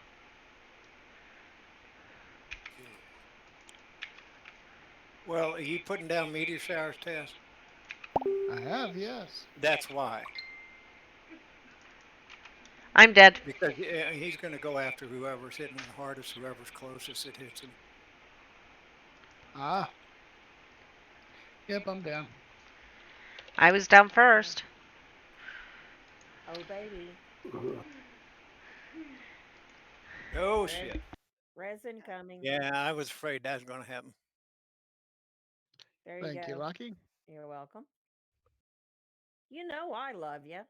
well, are you putting down meteor showers, Tess? I have, yes. That's why. I'm dead. Because he's going to go after whoever's hitting him the hardest, whoever's closest it hits him. Ah. Yep, I'm down. I was down first. Oh, baby. Oh, shit. Resin coming. Yeah, I was afraid that was going to happen. There you Thank go. you, Rocky. You're welcome. You know I love you.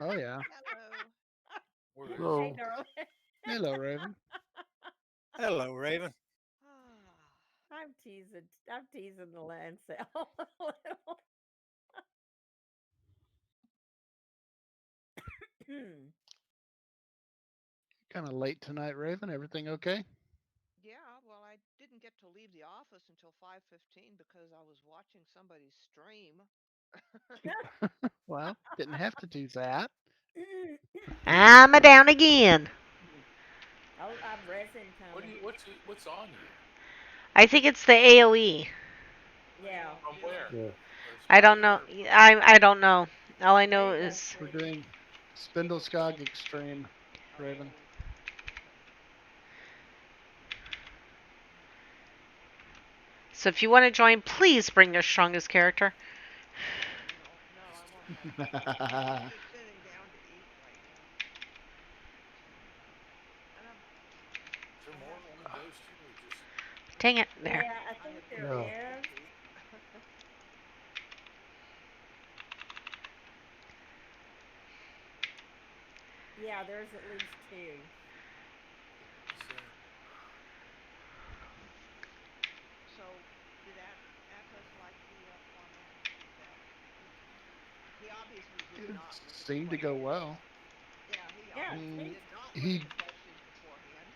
Oh, yeah. Where is No. Hey, girl. Hello, Raven. Hello, Raven. I'm teasing the land cell a little. Kind of late tonight, Raven. Everything okay? Yeah, well, I didn't get to leave the office until 5:15 because I was watching somebody's stream. Well, didn't have to do that. I'm a down again. Oh, I've resin What do coming. you? What's on you? I think it's the AOE. Yeah. From where? Yeah. I don't know. Or I don't know. All I There know you go, is We're sweetie. doing Spindleskog Extreme, Raven. Okay. so. If you want to join, please bring your strongest character. No, I won't have time. I'm just sitting down to eat right now. So, and is there I more have on the ghost here, or just? Dang it! There. Yeah, I I think have there eaten No. is. plenty. Yeah, there's at least two. So, did Atos like the format that we tried? He obviously did It not with the seemed to go questions. well. Yeah, he Yeah, obviously Mm, see? did not look at he the questions beforehand.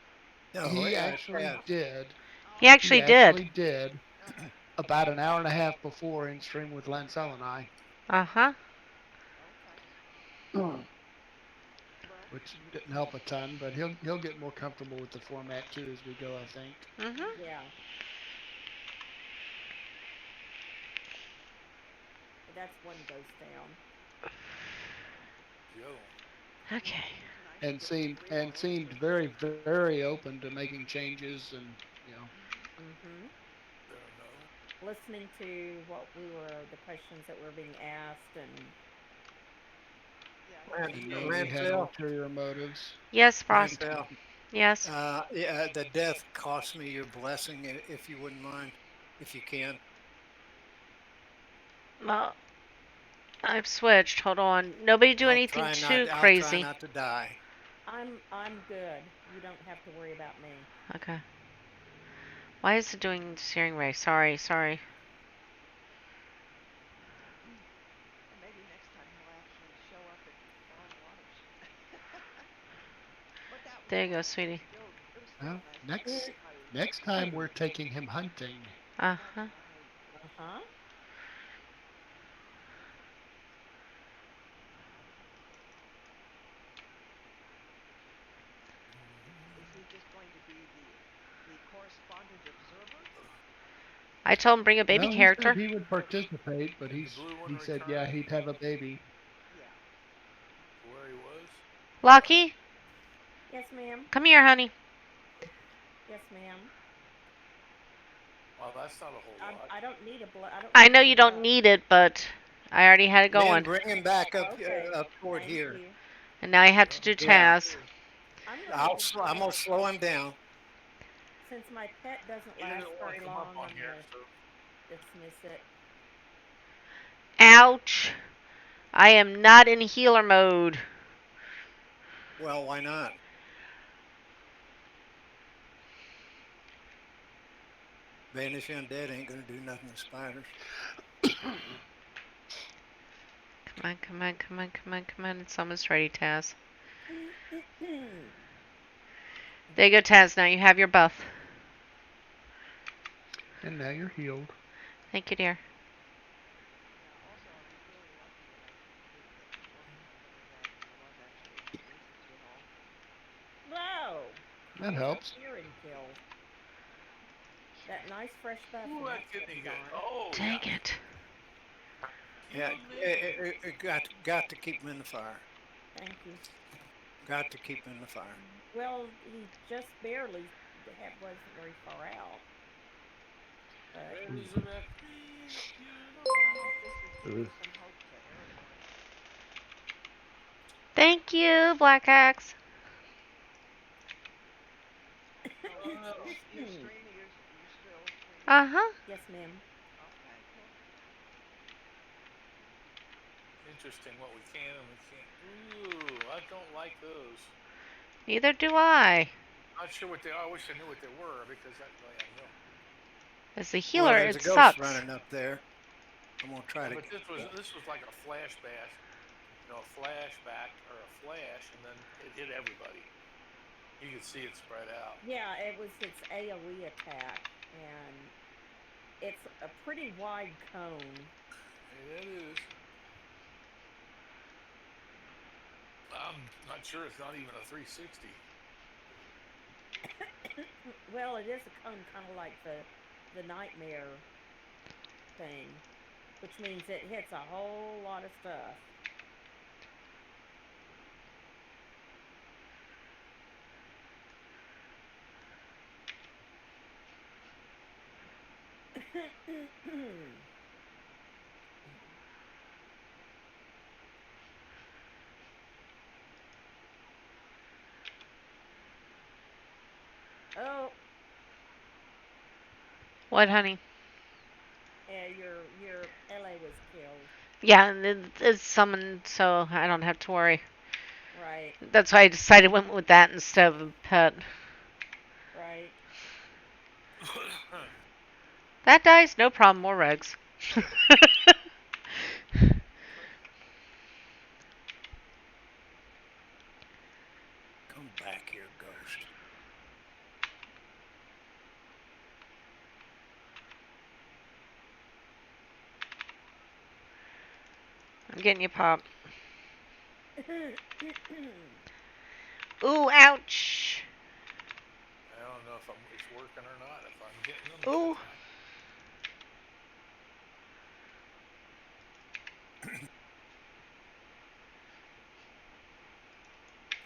No, he actually Taz. did. He Oh, He actually did. actually did uh-huh. about an hour and a half before in stream with Lancel and I, Uh huh. Okay. Well, which didn't help a ton. But he'll get more comfortable with the format too as we go, I think. Mhm. Yeah. That's one ghost down. Yo. Okay. it was nice to And get some seemed real and seemed answers. very very open to making changes and Hmm. Mm-hmm. There are no. Listening to the questions that were being asked, and Yeah, he was and very knowing we had Lancel, thorough. ulterior motives. Yes, Frost. Lancel. Yes. Yeah, the death cost me your blessing, if you wouldn't mind, if you can. Well, I've switched. Hold on. Nobody do anything too I'll try crazy. not to die. I'm good. You don't have to worry about me. Okay. Why is it doing steering ray? Sorry, sorry. And maybe next time he'll actually show up at foreign waters. But that was There you go, fun. sweetie. It was still Well, a nice time with next everybody. next time we're taking him hunting. Uh That's huh. right. Uh-huh. Is he just going to be the correspondent observer? I told him bring a baby No, he said character. he would participate, but Did the blue one he said return he'd have a baby. Yeah. to where he was? Lucky, Yes, ma'am. come here, honey. Yes, ma'am. Well, that's not a whole lot. I don't need a blood. I don't I need know any you don't blood. need it, but I already had it Lynn, going. bring him back up Okay. up toward Thank here. you. And now I have to do Yeah, Taz. I'm ready to I'm go. gonna slow him down. Since my pet doesn't He last didn't want very to come up long, on I'm here, gonna so dismiss it. Ouch. I am not in healer mode. Well, why not? Vanish Undead ain't gonna do nothing to spiders. Come on, come on, come on, come on, come on. It's almost ready, Taz. There you go, Taz. Now you have your buff. And now you're healed. Thank you, dear. Yeah. Also, I was really lucky that I didn't get orphaned very bad, and I was actually able to make it to it all. Whoa! That helps. Hearing kill. That nice fresh buff, who and that that's kid what's he get? on. Oh Dang yeah. it. Yeah, Give him in. it got to keep him in the fire. Thank you. Got to keep him in the fire. Well, he just barely wasn't very far out. But Elizabeth, please, you I hope this has given some hope to everyone. Thank you, Black Axe. So, you're streaming. You're still streaming. Uh-huh. yes, ma'am. Okay. Cool. Interesting what we can and we can't. Ooh, I don't like those. Neither do I. Not sure what they are. I wish I knew what they were because that way I know. As a Well, healer, there's it a ghost sucks. running up there. I'm gonna try Yeah, to. but this was like a flashback, a flashback or a flash, and then it hit everybody. You could see it spread out. Yeah, it was its AoE attack, and it's a pretty wide cone. It is. I'm not sure it's not even a 360. Well, it is a cone, kind of like the nightmare thing, which means it hits a whole lot of stuff. Oh, What, honey? your LA was killed. Yeah, it's summoned, so I don't have to worry. Right, That's why I decided went with that instead of a pet. right. That dies, no problem. More regs. Come back here, ghost. I'm getting you, Pop. Ooh, ouch. I don't know if it's working or not. If I'm getting them to Ooh. attack.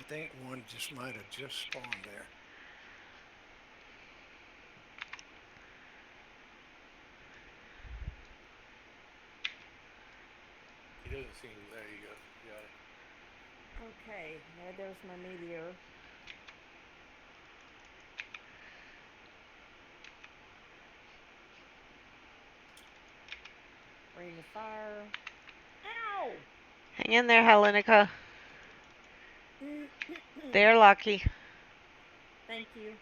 I think one just might have just spawned there. He doesn't seem to. There you go. You got it. Okay, there's my meteor. Ring of fire. Ow! Hang in there, Helenica. They're lucky. Thank you.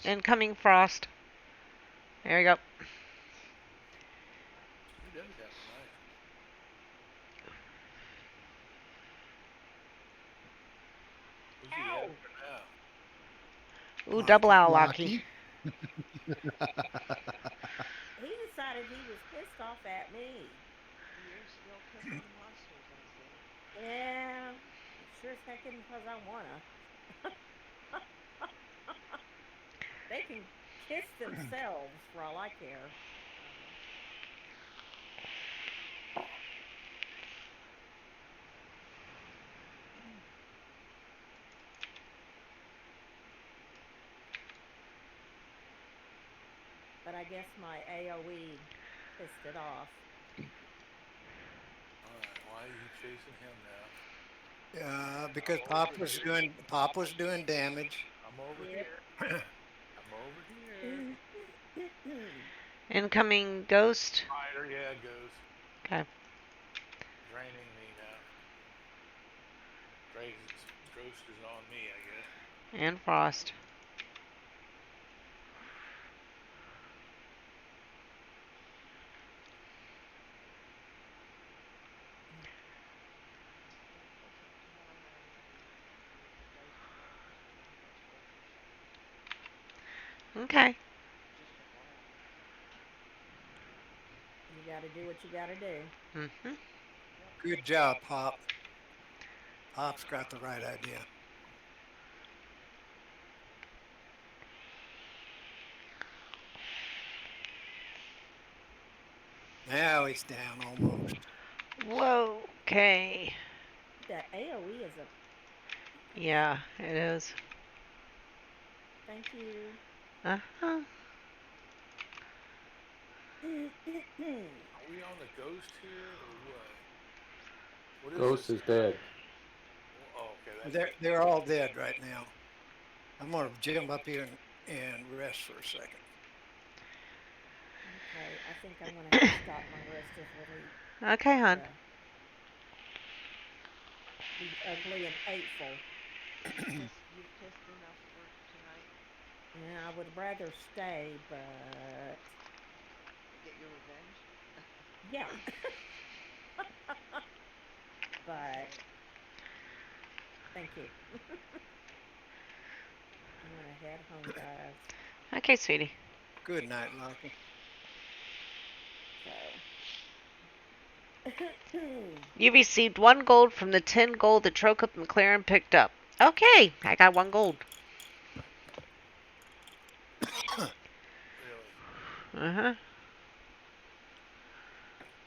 Incoming frost. There we go. He does have a knife. Who's he Ow! after now? Ooh, double owl lucky. Lucky. He decided he was pissed off at me. You're still kissing monsters, I see. Yeah, sure as heck isn't because I wanna. They can kiss themselves for all I care. But I guess my AOE pissed it off. All right, why are you chasing him now? Because I'm Pop over was here. doing damage. I'm over Yep. here. I'm over here. Incoming ghost. Spider, yeah, it goes. Okay. Draining me now. Ghost is on me, I guess. And frost. Yeah, plus tomorrow morning I'll be with the guys tomorrow because we're gonna go grocery shopping. Okay. Just FYI. You got to do what you got to do. Mhm. Yep. Good job, Pop. Pop's got the right idea. Now he's down almost. Whoa. Okay. That AOE is a. Yeah, it is. Thank you. Uh-huh. Are we on the ghost here or what? What is Ghost this is now? dead. Oh, okay, that's They're all dead right now. I'm gonna jump up here and rest for a second. Okay, I think I'm going to have to stop. My wrist is really Okay, starting hon. to be ugly and painful. You've kissed enough for tonight Yeah, I would rather stay, but to get your revenge. yeah. But Okay. thank you. I'm going to head home, guys. Okay, sweetie. Good night, Lucky. So. You received 1 gold from the 10 gold that Trocop McLaren picked up. Okay, I got 1 gold. really. Uh-huh.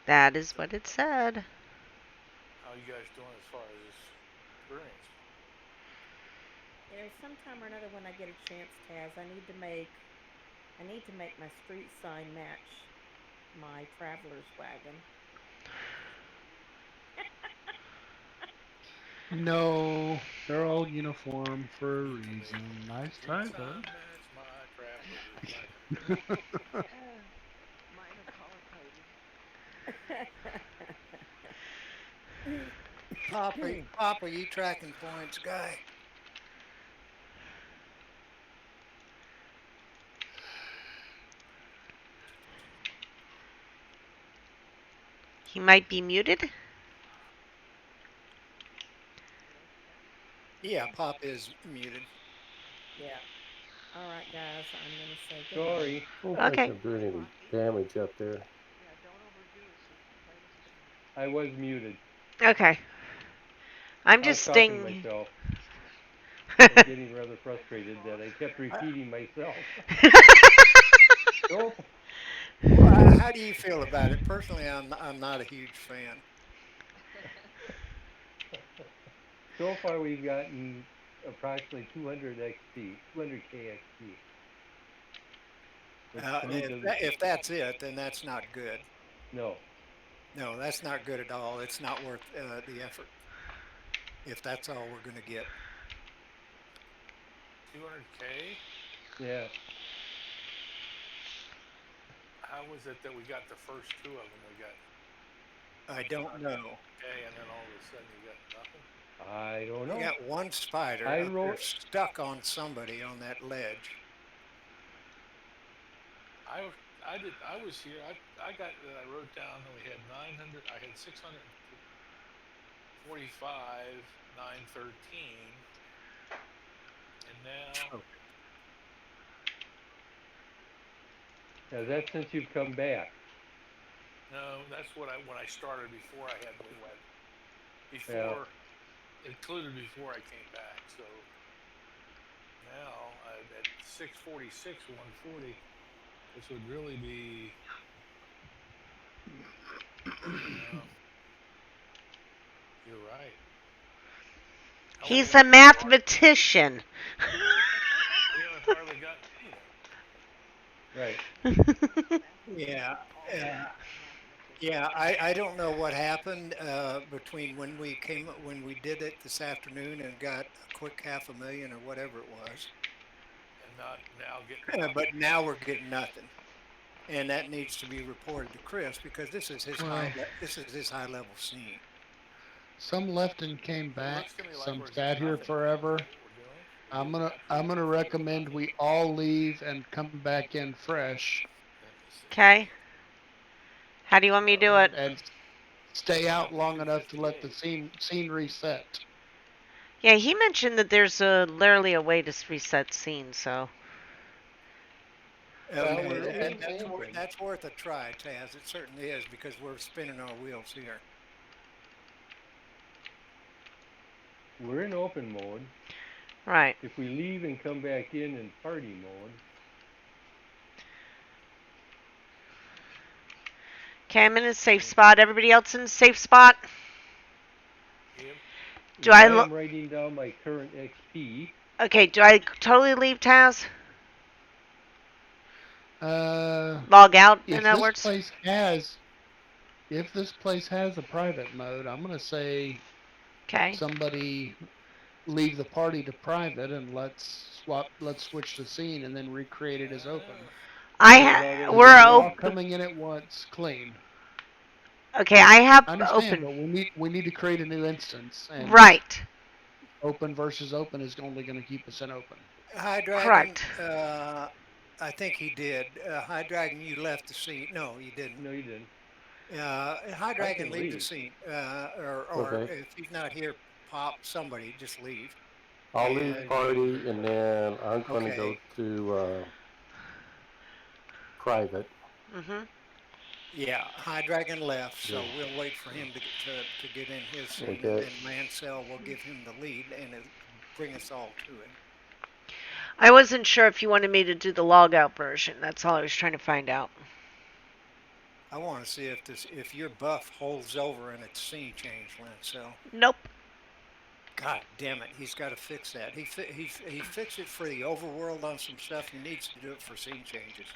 That is what it said. How are you guys doing as far as this experience? There's sometime or another when I get a chance, Taz, I need to make my street sign match my traveler's wagon. No, they're all uniform for a Need to make reason. Nice street try, though. sign match my traveler's wagon. Mine are color coded. Papa, you tracking points, guy? He might be muted. Hello, Ken. Yeah, Pop is muted. Yeah. All right, guys, I'm going to say good night. Sorry. Don't think Okay. I'm doing Night, any Lucky. damage up there. Yeah, don't overdo it so you can play with us tonight. I was muted. Okay. I'm I was just talking to staying. myself and getting rather What's up, frustrated that I Frost? kept repeating myself. So Well, how do you feel about it? Personally, I'm not a huge fan. so far we've gotten approximately 200 XP, 200k XP, which to me doesn't. If that's it, then that's not good. No, No, that's not good at all. It's not worth the effort if that's all we're going to get. 200K? yeah, How was it that we got the first two of them? We got I don't know. 200K and then all of a sudden you got nothing? I don't You know. got one spider I up there wrote. stuck on somebody on that ledge. I I did I was here. I got I wrote down that we had 900. I had 645, 913, and now Oh, Now that's since you've come back. no, that's what I when I started before I had Yeah, before included before I came back. So now at 646, 140. This would really be. Uh, you're right. He's a mathematician. We haven't hardly gotten any of it. Right. Yeah, All uh, mathematicians. yeah. I don't know what happened between when we did it this afternoon and got a quick 500,000 or whatever it was. And not now getting nothing. But now we're getting nothing, and that needs to be reported to Chris because Well, this is his high level scene. some left and came It back. looks to me like Some we're sat getting here nothing now. Is forever. that what we're doing? We're getting back here I'm to gonna the foot of the recommend we all leave and come back in fresh Let me see. Okay. How do you want me to do it? and stay out long enough to let the 2258. scene reset. Yeah, he mentioned that there's literally a way to reset scenes, so. Well, Okay, we're in open. that's worth a try, Taz. It certainly is because we're spinning our wheels here. We're in open mode. Right. If we leave and come back in party mode, Okay, I'm in a safe spot. Everybody else in a safe spot? Yep. Do yeah, I I lo- am writing down my current XP. Okay, do I totally leave Taz? Uh, Log out, in if other this words? place has if this place has a private mode, I'm gonna say Okay. somebody leave the party to private and let's switch the scene and then recreate it as open. What about So then We're we're everybody all open. else? coming in at once clean. Okay, I have I understand, open. but we need to create a new instance, and Right. open versus open is only going to keep us in open. High Dragon, Correct. I think he did. High Dragon, you left the scene. No, you didn't. No, you didn't. High I Dragon, can leave the leave. scene. Or Okay. if he's not here, pop somebody, just leave. I'll leave And party and then I'm going to okay, go to private. Mhm. yeah, High Dragon left, Yeah. so we'll wait for him to get in his scene, and Okay. then Mansell will give him the lead and it'll bring us all to him. I wasn't sure if you wanted me to do the logout version. That's all I was trying to find out. I want to see if your buff holds over and it's scene change, Lancel. Nope. God damn it, he's got to fix that. He fixed it for the overworld on some stuff. He needs to do it for scene changes.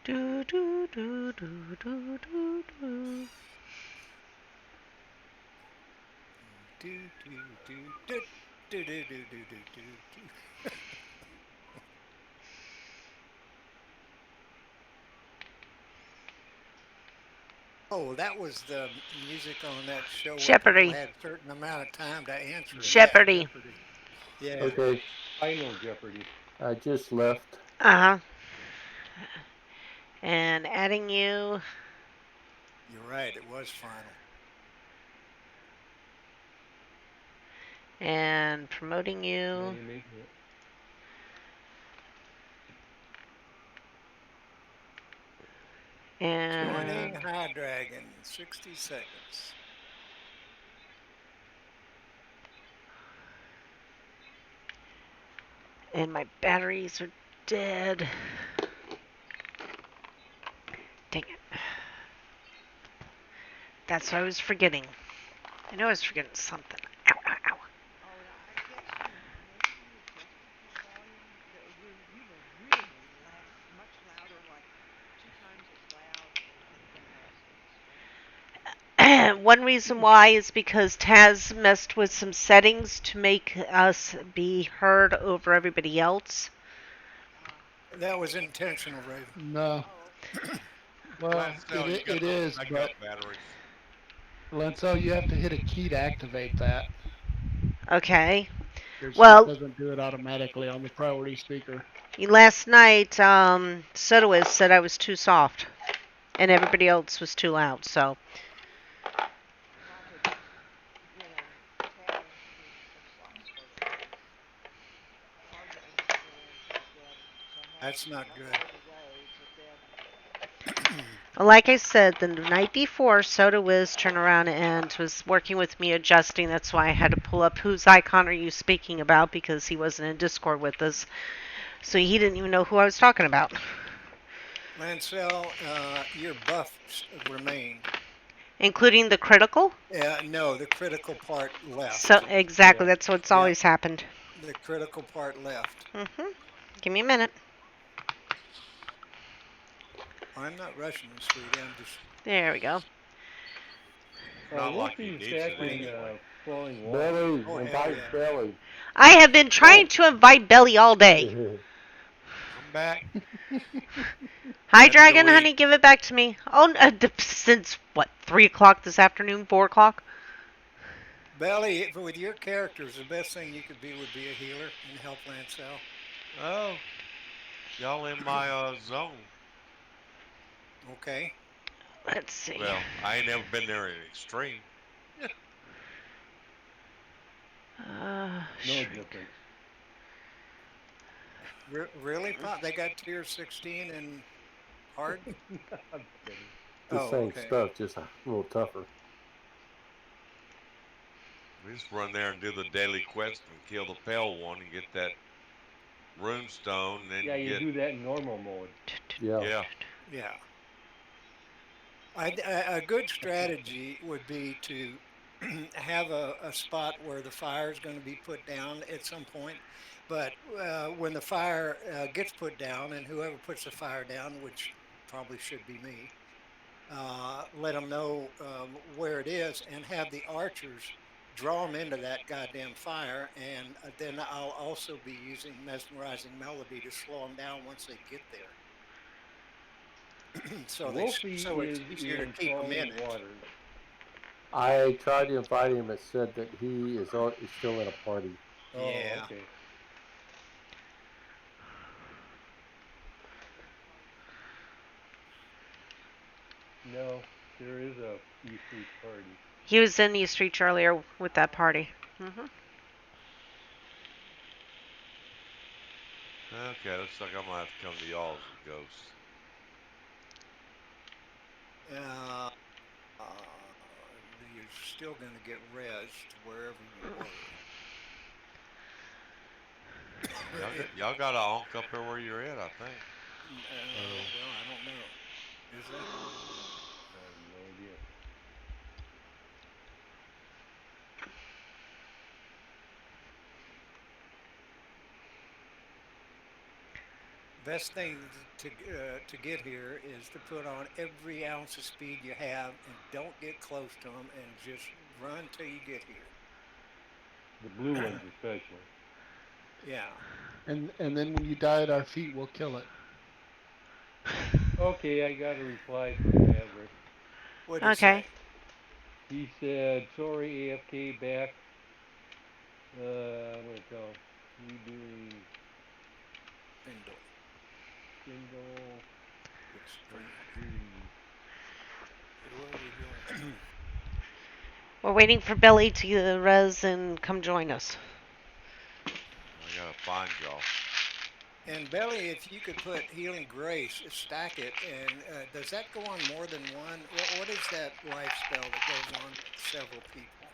Do do do do do do do. Do do do do do do do do do do do. Oh, that was the music on that show where people Jeopardy. had a certain amount of time to answer it. Yeah, Jeopardy. Jeopardy. Yeah, Okay. Final Jeopardy. I just left. Uh huh. And adding you. you're right. It was final. And promoting Now you. you're making it. Joining And High Dragon, 60 seconds. my batteries are dead. Dang it. That's what I was forgetting. I know I was forgetting something. Ow, ow, ow. Oh, now I guess maybe you adjusted your volume. You were really much louder, like 2 times as loud as everybody else is. One reason why is because Taz messed with some settings to make us be heard over everybody else. That was intentional, Raven. No, Oh, okay. well, Lancel, you got it those is, backup but batteries. Lancel, you have to hit a key to activate that. Okay. It Well, doesn't do it automatically on the priority speaker. last night, Sotois said I was too soft, and everybody else was too loud. So, Probably, Taz being so soft. That's not a good. while ago, but then Like I said, the night before, Soda Wiz turned around and was working with me adjusting. That's why I had to pull up whose icon are you speaking about because he wasn't in Discord with us. So he didn't even know who I was talking about. Lancel, your buffs remain. Including the critical? No, the critical part So left. exactly, Yeah. that's what's Yep, always happened. the critical part left. Give me a minute. I'm not rushing you, sweetie. I'm just There we go. It's not like he Wolfie's needs back it pointing in it. anyway. flowing water. Belly, Oh, hell invite yeah. Belly. I have been trying to invite Belly all day. I'm back. Hi, Had to Dragon, go eat. honey, give it back to me. Oh, since what, 3 o'clock this afternoon, 4 o'clock? Belly, with your characters, the best thing you could be would be a healer and help Lancel. Oh, y'all in my zone. Okay. Let's see. Well, I ain't never been there in extreme. No Shrink. difference. Really? They got tier 16 and hard? I'm kidding. The Oh, same okay. stuff, just a little tougher. We just run there and do the daily quest and kill the pale one and get that rune stone, and then Yeah, you get do that in normal mode. Yeah. yeah. Yeah. A good strategy would be to have a spot where the fire is going to be put down at some point. But when the fire gets put down, and whoever puts the fire down, which probably should be me, let them know where it is and have the archers draw them into that goddamn fire. And then I'll also be using mesmerizing melody to slow them down once they get there. Wolfie So it's is easier to in keep them in flowing it. waters. I tried to invite him. It said that he is still in a party. Oh, Yeah. okay. No, there is a East Reach party. He was in East Reach earlier with that party. Okay, looks like I'm gonna have to come to y'all as a ghost. Uh, uh, you're still going to get rezzed wherever you were. Y'all got a honk up there where you're at, I think. Well, I don't know. Is there? I have no idea. Best thing to get here is to put on every ounce of speed you have and don't get close to them and just run till you get here. The blue ones especially. Yeah. And then when you die at our feet, we'll kill it. Okay, I got a reply from Maverick. What'd he Okay. say? He said, sorry, AFK back. I'm going to tell him. Redoing Spindle. single Extreme. extreme. Hey, what are we doing tonight? We're waiting for Belly to res and come join us. I gotta find y'all. And Belly, if you could put Healing Grace, stack it, and does that go on more than one? What is that life spell that goes on several people?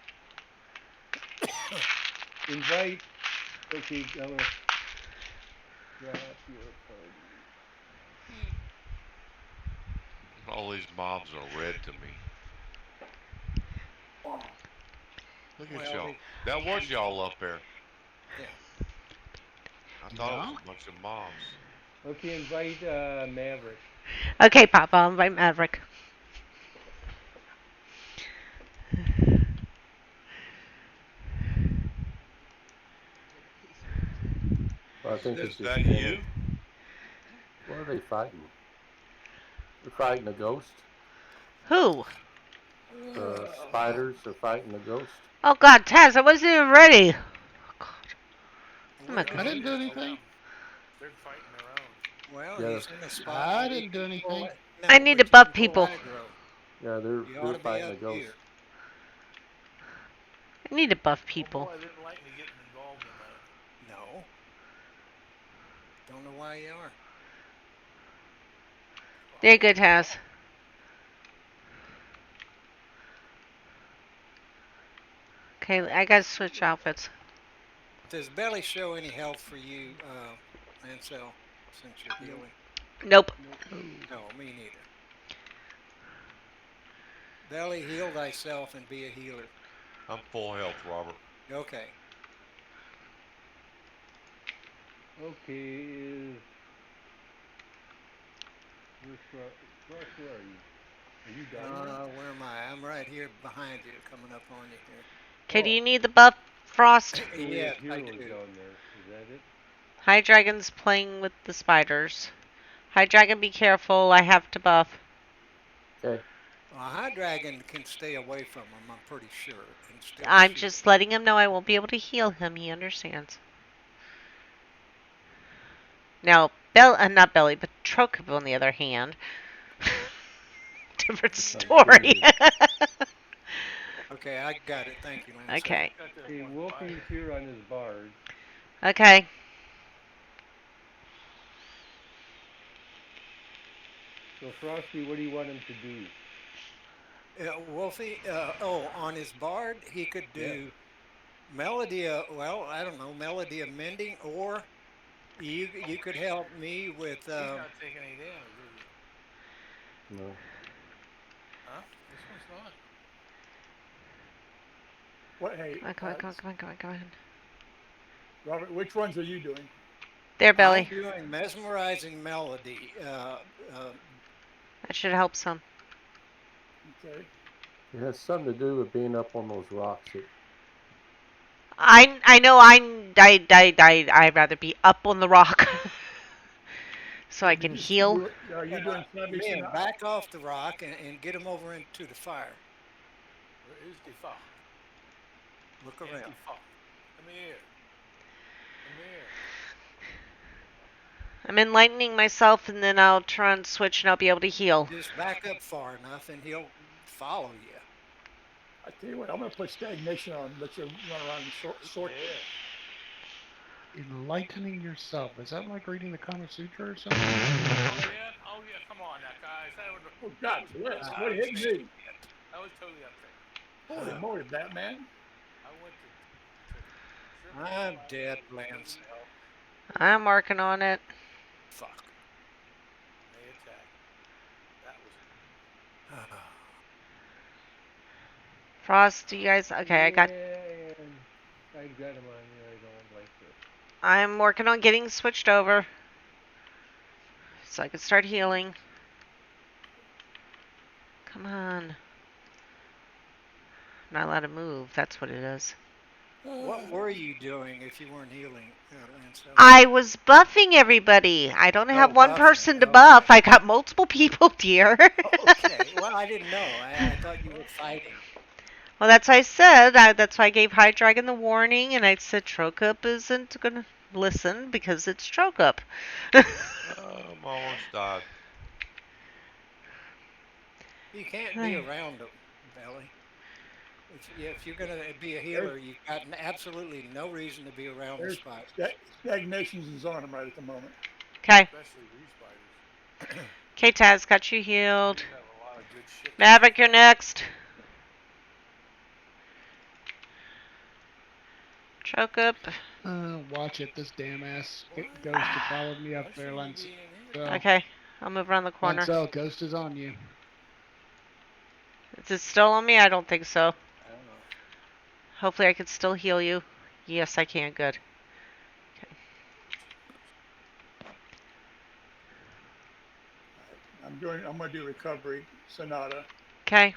Invite. Okay, I'm going to drop your party. All these mobs are red to me. Look at Well, y'all. That was y'all up there. yeah. I thought it was Yeah. a bunch of mobs. Okay, invite Maverick. Okay, Papa, I'll invite Maverick. take a piece of it too. But I think This, it's Is just that Jenny. you? What are they fighting? They're fighting a ghost. Who? The spiders are fighting a ghost. Oh God, Taz, I wasn't even ready. Oh, God. I'm what, not No, I gonna. didn't do just anything. they're fighting their own. well, Yeah, he's in a spot I where he didn't do can pull anything. it. I No, need to but you buff can pull people. aggro. yeah, You ought they're to be fighting up a ghost. here. I need to buff Oh people. boy, I didn't like me getting involved in that. No. Don't know why you are. They're good, Taz. Okay, I gotta switch outfits. Does belly show any health for you, Lancel, since you're Nope. healing? Nope. Oh. No, me neither. Belly, heal thyself and be a healer. I'm full health, Robert. Okay. Okay, where's Frost? Where are you? Are you done yet? Where am I? I'm right here behind you, coming up on you here. Okay, do Oh, you need the buff, Frost? so we have Yes, I heroes do. down there. Is that it? Hi, Dragon's playing with the spiders. Hi, Dragon, be careful. I have to buff. Okay. Well, a high dragon can stay away from him, I'm pretty sure, and still I'm shoot him. just letting him know I won't be able to heal him. He understands. Now, not Belly, but Trokib, on the other hand. Different story. Okay. Okay, I got it. Thank you, I Lancel. Okay. just got this Hey, one Wolfie's spider. here on his bard. Okay. So Frosty, what do you want him to do? Wolfie, on his bard, he could Yeah. do melody. Well, I don't know, melody of mending, or you could help me with. He's not taking any damage, is he? No. Huh? This one's not. What? Hey, Come on, come on, come on, come on, come on, come on. Robert, which ones are you doing? There, I'm Belly. doing mesmerizing melody. That should help some. Okay. It has something to do with being up on those rocks. I know I'd rather be up on the rock so I Did can you heal. are you doing Sabi Men, Sana? back off the rock and get him over into the fire. Where is the fuck? Look Yes, around. the fuck. Come here. Come here. I'm enlightening myself and then I'll try and switch and I'll be able to heal. Just back up far enough and he'll follow you. I tell you what, I'm gonna put stagnation on. Let you run around and sort. There. Enlightening yourself. Is that like reading the Kama Sutra or something? Oh yeah. Oh yeah. Come on now, guys. Oh That God was bless! totally What hit unfair. me? That was totally unfair. Holy moly, Batman! I went to triple I'm dead, crochet blue, Lancel. I'm working on it. Fuck. and they attacked. That was Frost, do you guys? Okay, Yeah, and I got him on there. I don't like this. I'm working on getting switched over so I can start healing. Come on. I'm not allowed to move. That's what it is. What were you doing if you weren't healing, Lancel? I was buffing everybody. I don't Oh, have one buffing. person to buff. Okay. I got multiple people, dear. Okay. Well, I didn't know. I thought you were fighting. Well, that's what I said. That's why I gave High Dragon the warning, and I said Trokup isn't going to listen because it's Trokup. I'm almost died. You can't be around them, Belly. If you're gonna be a There's, healer, you've got absolutely no reason to be around the there's spiders. stagnations on him right at the moment. Okay. especially these spiders. Okay, Taz, got you You healed. do have a lot of good shit. Maverick, you're next. Trokup. Watch it. This damn ass What? ghost had followed me up I there, shouldn't Lancel. be in here. Okay, I'll move around the corner. Lancel, ghost is on you. Is it still on me? I don't think so. I don't know. Hopefully I can still heal you. Yes, I can. Good. All right, I'm gonna do recovery, Sonata, Okay.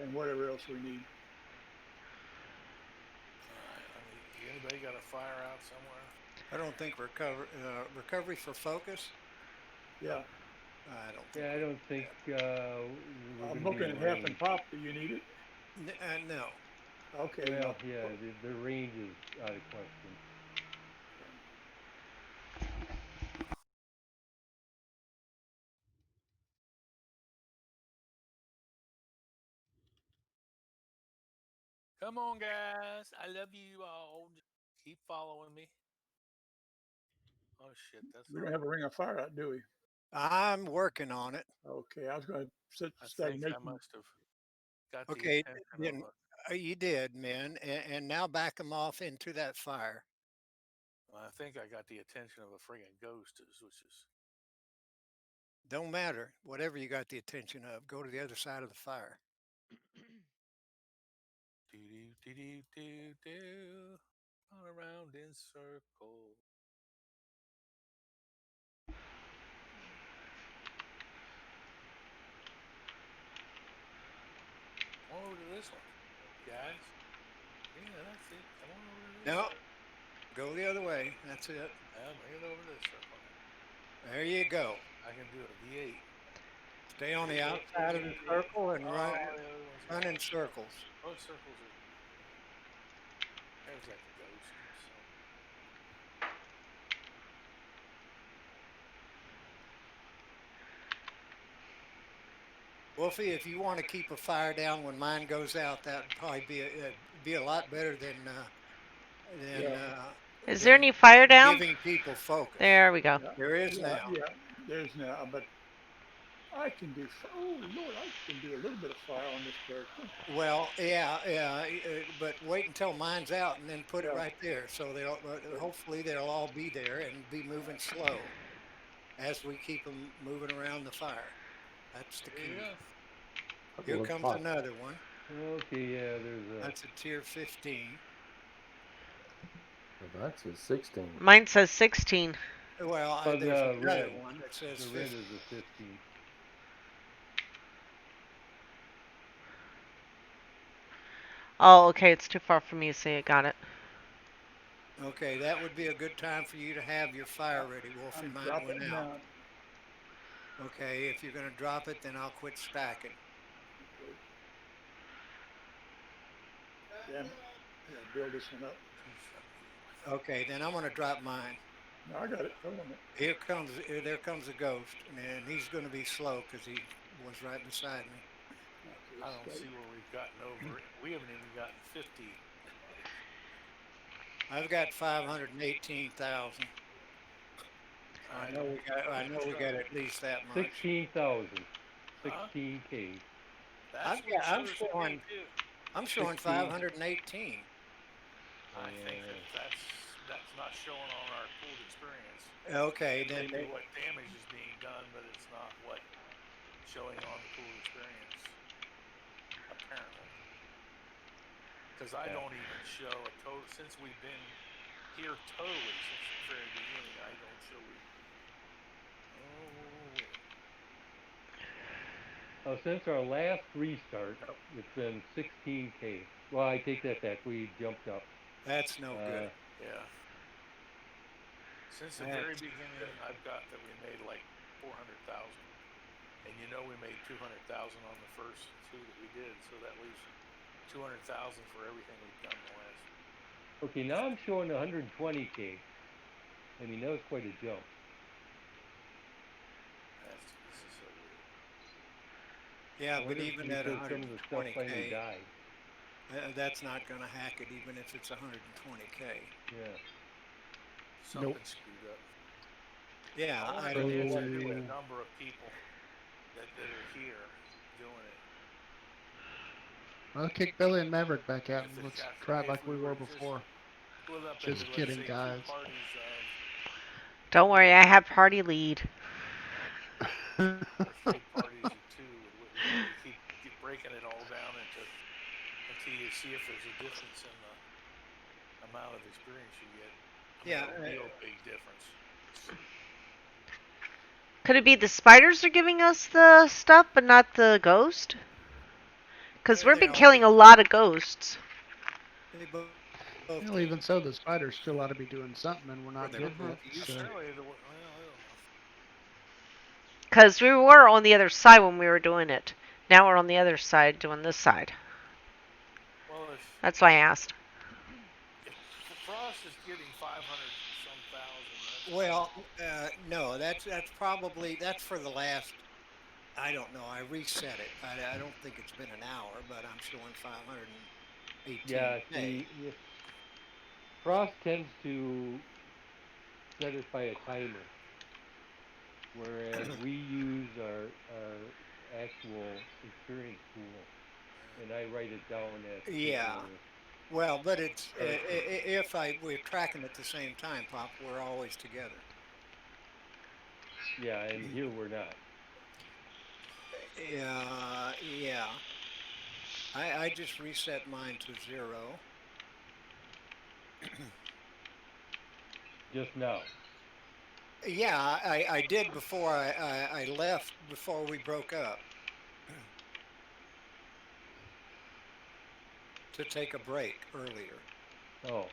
and whatever else we need. Anybody got a fire out somewhere? I don't think recovery for focus. Yeah, I don't think. Yeah, I don't think we're I'm going to be looking in at half and range. pop. Do you need it? No. Okay. Well, yeah, the range is out of question. Come on, guys. I love you all. Keep following me. Oh shit, that's We don't not. have a ring of fire out, do we? I'm working on it. Okay, I was going to set I think I stagnation. must have got the Okay, attention of then you did, man, and now back them off into that fire. I think I got the attention of a friggin' ghost, which is Don't matter. Whatever you got the attention of, go to the other side of the fire. do do do do do do, all around in circle. Come on over to this one, guys. Yeah, that's it. Come on over to this No, one. go the other way. That's it. Bring it over to this circle now. There you go. I can do a V8. Stay on the outside of the circle and run, Oh, the other one's run gone. in circles. Both circles are. There's that ghost. So Wolfie, if you want to keep a fire down when mine goes out, that would probably be a lot better than Yeah, uh, Is there than any fire down? giving people focus. There we go. yeah, There is yeah, now. yeah. There's now, but I can do. Oh Lord, I can do a little bit of fire on this character. Well, yeah, but wait until mine's out and then put it Yeah. right there. So hopefully they'll all be there and be moving slow as we keep them moving around the fire. That's the key. yeah. Here Looks comes hot. another one. Okay, yeah, there's a. That's a tier 15. Well, that's a 16. Mine says 16. Well, Oh, there's the another red. one that says The red 15. is a 15. Oh, okay, it's too far for me to see it. Got it. Okay, that would be a good time for you to have your fire ready, Wolfie. I'm Mine dropping went it out. down. Okay, if you're going to drop it, then I'll quit stacking. Damn it. I gotta build this one up. Okay, then I'm going to drop mine. No, I got it. Hold on a minute. There comes a ghost, and he's going to be slow because he was right beside me. I don't see where we've gotten over it. We haven't even gotten 50. I've got 518,000. I know we got at least that much. 16,000. Huh? 16K. That's what it shows to me too. I'm showing 16. 518. I think that's not showing on our pooled experience. Okay, It then may be what damage is being done, but it's not what showing on the pooled experience. Apparently, because I don't even show a total since we've been here totally since the very beginning. I don't show we. Oh wait. Since our last restart, it's been 16K. Well, I take that back. We jumped up. that's no good. Yeah. Since the very beginning, I've got that we made like 400,000, and we made 200,000 on the first two that we did, so that leaves 200,000 for everything we've done in the last. Okay, now I'm showing 120K. I mean, that was quite a jump. This is so weird. Yeah, I but wonder if even it's at because some of the stuff finally 120K, died. that's not going to hack it, even if it's 120K. Yeah. Something screwed up. Yeah, I wonder I if don't it know has what to it do with is. the number of people that are here doing it. Well, kick Billy and Maverick back out If and the let's calc- try it if like we we were were just before. split up into Just let's kidding, say two guys. parties of Don't worry, I have party lead. or three parties of two, you keep breaking it all down until you see if there's a difference in the amount of experience you get. I mean, Yeah, a real big difference. Could it be the spiders are giving us the stuff, but not the ghost? Because we've they been all killing do. a lot of ghosts. They both Well, do. even so, the spiders still ought to be doing something, and we're Or not they're getting both it. So useful. Apparently, well, I don't know. Because we were on the other side when we were doing it. Now we're on the other side doing this side. Well, That's why I asked. if Frost is getting 500 some thousand, Well, no, that's probably that's for the last. I don't know. I reset it. I don't think it's been an hour, but I'm showing Yeah, 518K. see, Frost tends to set it by a timer. whereas we use our actual experience pool, and I write it down at Yeah. particular Well, but it's start date. if we're tracking at the same time, Pop, we're always together. Yeah, and here we're not. Yeah. I just reset mine to 0. Just now. Yeah, I did before I left before we broke up to take a break earlier. Oh,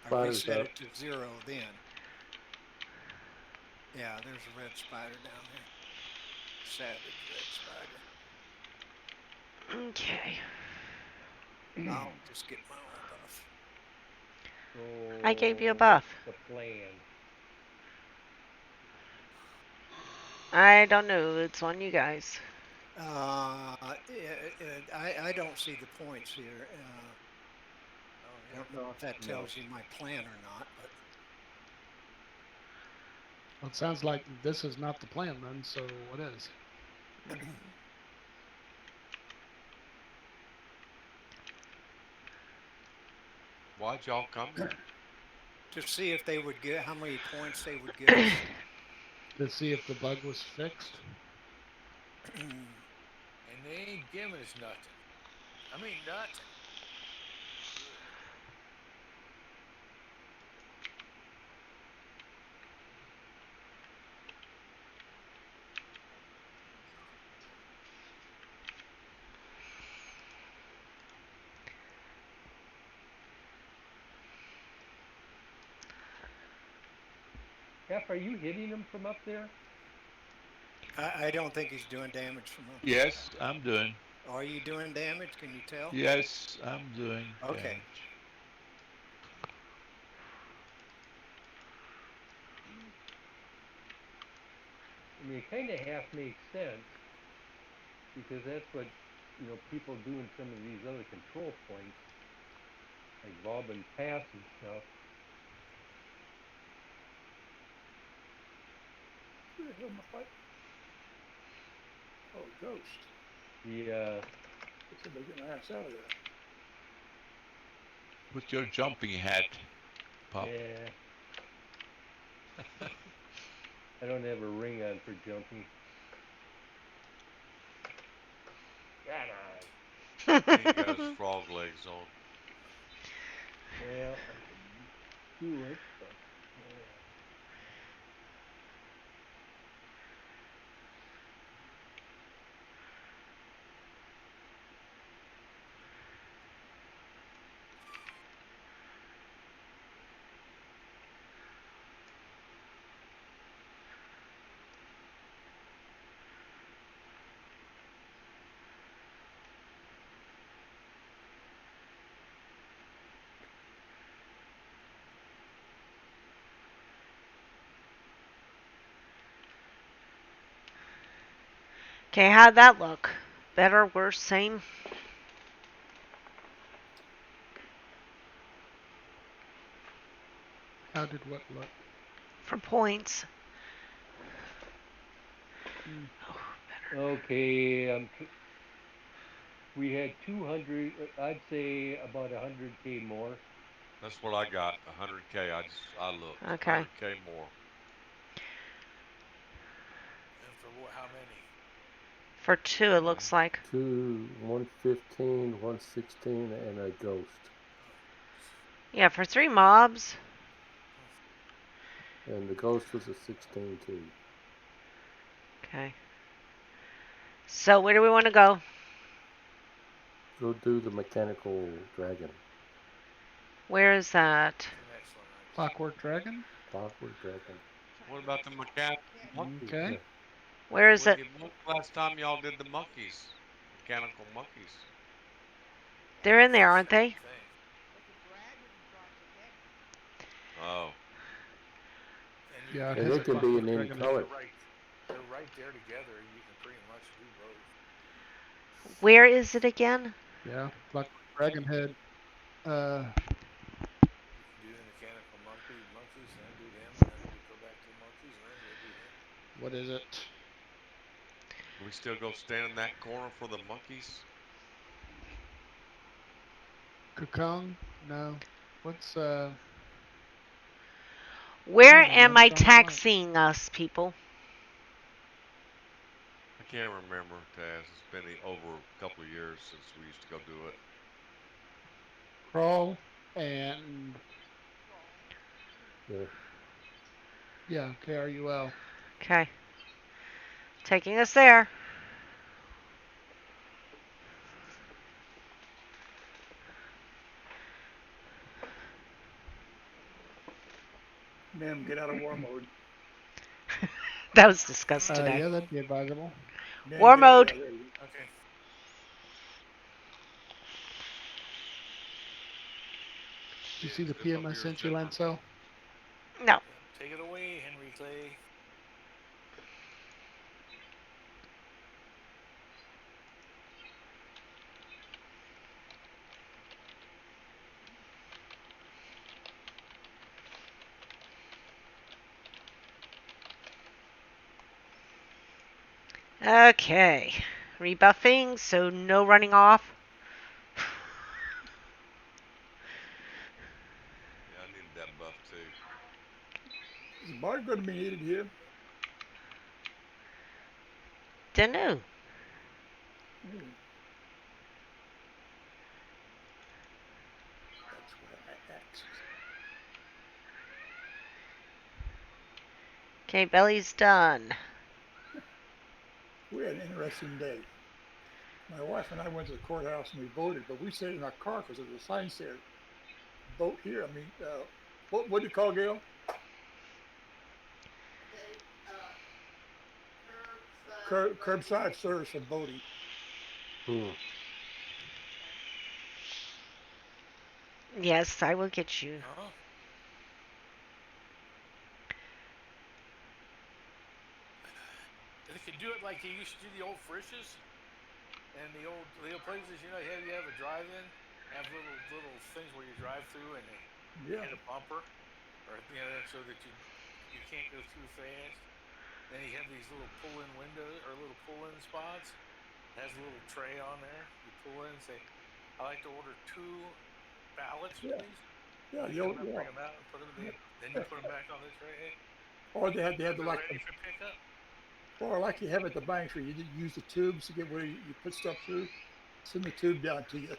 I Spider's reset up. it to 0 then. Yeah, there's a red spider down there. Savage red spider. Okay. I'll just get my own buff. so I gave you a what's buff. the plan? I don't know. It's on you guys. I don't see the points here. I don't know if that No. tells you my plan or not, but Well, it sounds like this is not the plan then, so what is? Why'd y'all come here? to see if they would get how many points they would give us. To see if the bug was fixed? And they ain't giving us nothing. I mean, nothing. Jeff, are you hitting them from up there? I don't think he's doing damage from up there. Yes, I'm doing. Are you doing damage? Can you tell? Yes, I'm doing Okay. damage. I mean, it kind of half makes sense because that's what people do in some of these other control points, like Vauban Pass and stuff. Who the hell am I fighting? Oh, Ghost. The They said they're getting their ass out of there. Put your jumping hat, Pop. yeah, I don't have a ring on for jumping. He ain't got his frog legs on. Well, I could do it, but Okay, how'd that look? Better, worse, same? How did what look? For points. okay. We had 200. I'd say about 100K more. That's what I got. 100K. I looked. Okay. 100K more. And for how many? For 2, it looks like. 2, 115, 116, and a ghost. Yeah, for 3 mobs. And the ghost was a 16 too. Okay. So, where do we want to go? Go do the mechanical dragon. Where is that? The next one. Clockwork Dragon? Clockwork dragon. What about the mechanical monkeys? Okay. Where is it? When's the last time y'all did the monkeys? Mechanical monkeys. They're in It's there, the aren't same they? thing. But the dragon drops a penny. Oh. And you Yeah, it can. And has it a can be Clockwork in any Dragon. color. They're right there together, and you can pretty much do both. Where is it again? Yeah, Clockwork Dragon had You can do the mechanical monkeys, and then do him, and then we go back to the monkeys, and then we'll do him. What is it? Can we still go stand in that corner for the monkeys? Kukong? No. What's I Where don't know, man. am It's I drawing a blank. taxiing us, people? I can't remember, Taz. It's been over a couple of years since we used to go do it. Crawl and Yeah. yeah, KRUL. Okay. Taking us there. Ma'am, get out of war mode. That was discussed today. Yeah, that'd be advisable. Man, War get out. mode. Yeah, there you go. Okay. Did you Yeah, see the step PM up I your sent you, zipper. Lanso? No. Yep. Take it away, Henry Clay. Okay. Rebuffing, so no running off. Yeah, I needed that buff too. Is Bart going to be needed here? Dunno. Ooh. That's where my axe is. Okay, belly's done. We had an interesting day. My wife and I went to the courthouse and we voted, but we stayed in our car because there was a sign said, vote here. I mean, what do you call, Gail? Curbside service for voting. Hmm. Yes, I will get you. Huh? They could do it like they used to do the old Frisch's and the old places. You know, you have a drive-in, have little things where you drive through and they Yeah. hit a bumper, or so that you can't go through fast. Then you have these little pull-in windows or little pull-in spots. It has a little tray on there. You pull in and say, "I like to order 2 ballots, Yeah. please." Yeah. They come out, bring them out, and put them in. Then you put them back on the tray. Or they had So the they're like, ready for pickup. or like you have at the banks where you use the tubes to get where you put stuff through. Send the tube down to you,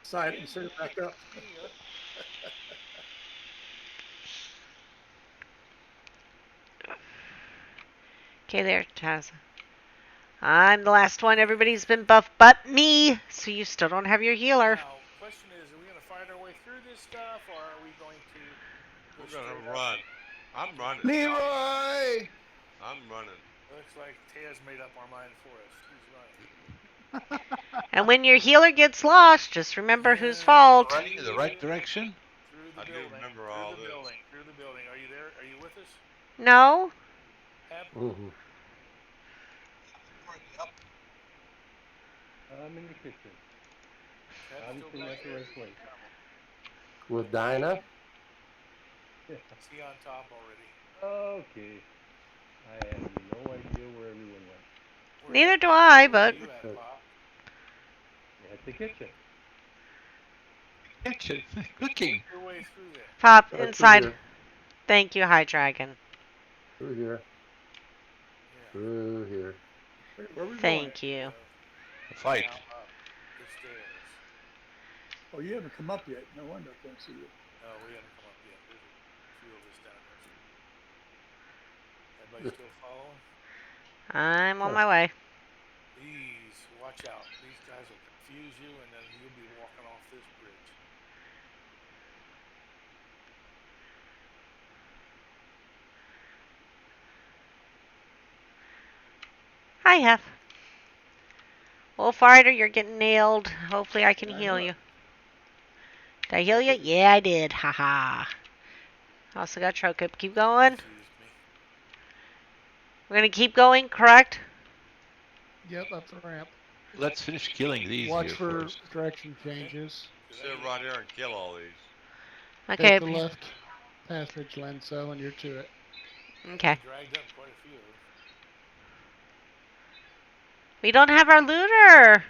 side it and send it back up. There you go. Okay, there, Taz. I'm the last one. Everybody's been buffed but me, so you still don't have your healer. Now, question is, are we going to fight our way through this stuff, or are we going to go We're straight gonna up? run. I'm Okay, running. good. Leroy! I'm running. Looks like Taz made up our mind for us. He's running. And when your healer gets lost, just remember whose Yes, fault. Running in the right direction? Through the I do building. remember Through all the this. building. Through the building. Are you there? Are you with us? No? Hap? Hmm. I'm in the kitchen. Hap's still Obviously back not the there? right place. With Dinah? Yeah. Is he on top already? Okay. I have no idea where everyone went. Neither do I, Where are but you at, Pop? At the kitchen. Kitchen. Work Cooking. your way through there. Pop Through inside. here. Thank you, High Dragon. Through here. Yeah. Through here. Where are we going? Thank you. A fight. Now up the stairs. Oh, you haven't come up yet. No wonder I can't see you. No, we haven't come up yet. There's a few of us down there. Everybody still following? I'm on my way. These, watch out. These guys will confuse you, and then you'll be walking off this bridge. Hi, Hef. Wolfrider, you're getting nailed. Hopefully I can heal you. Did I heal you? Yeah, I did. Haha. Also got Trocip. Keep going. Confused me. We're gonna keep going, correct? Yep, up the ramp. Let's finish killing these Watch here for first. direction changes. Sit right here and kill all these. Okay. Take the left passage, Lanso, and you're to it. Okay. They dragged up quite a few. We don't have our looter.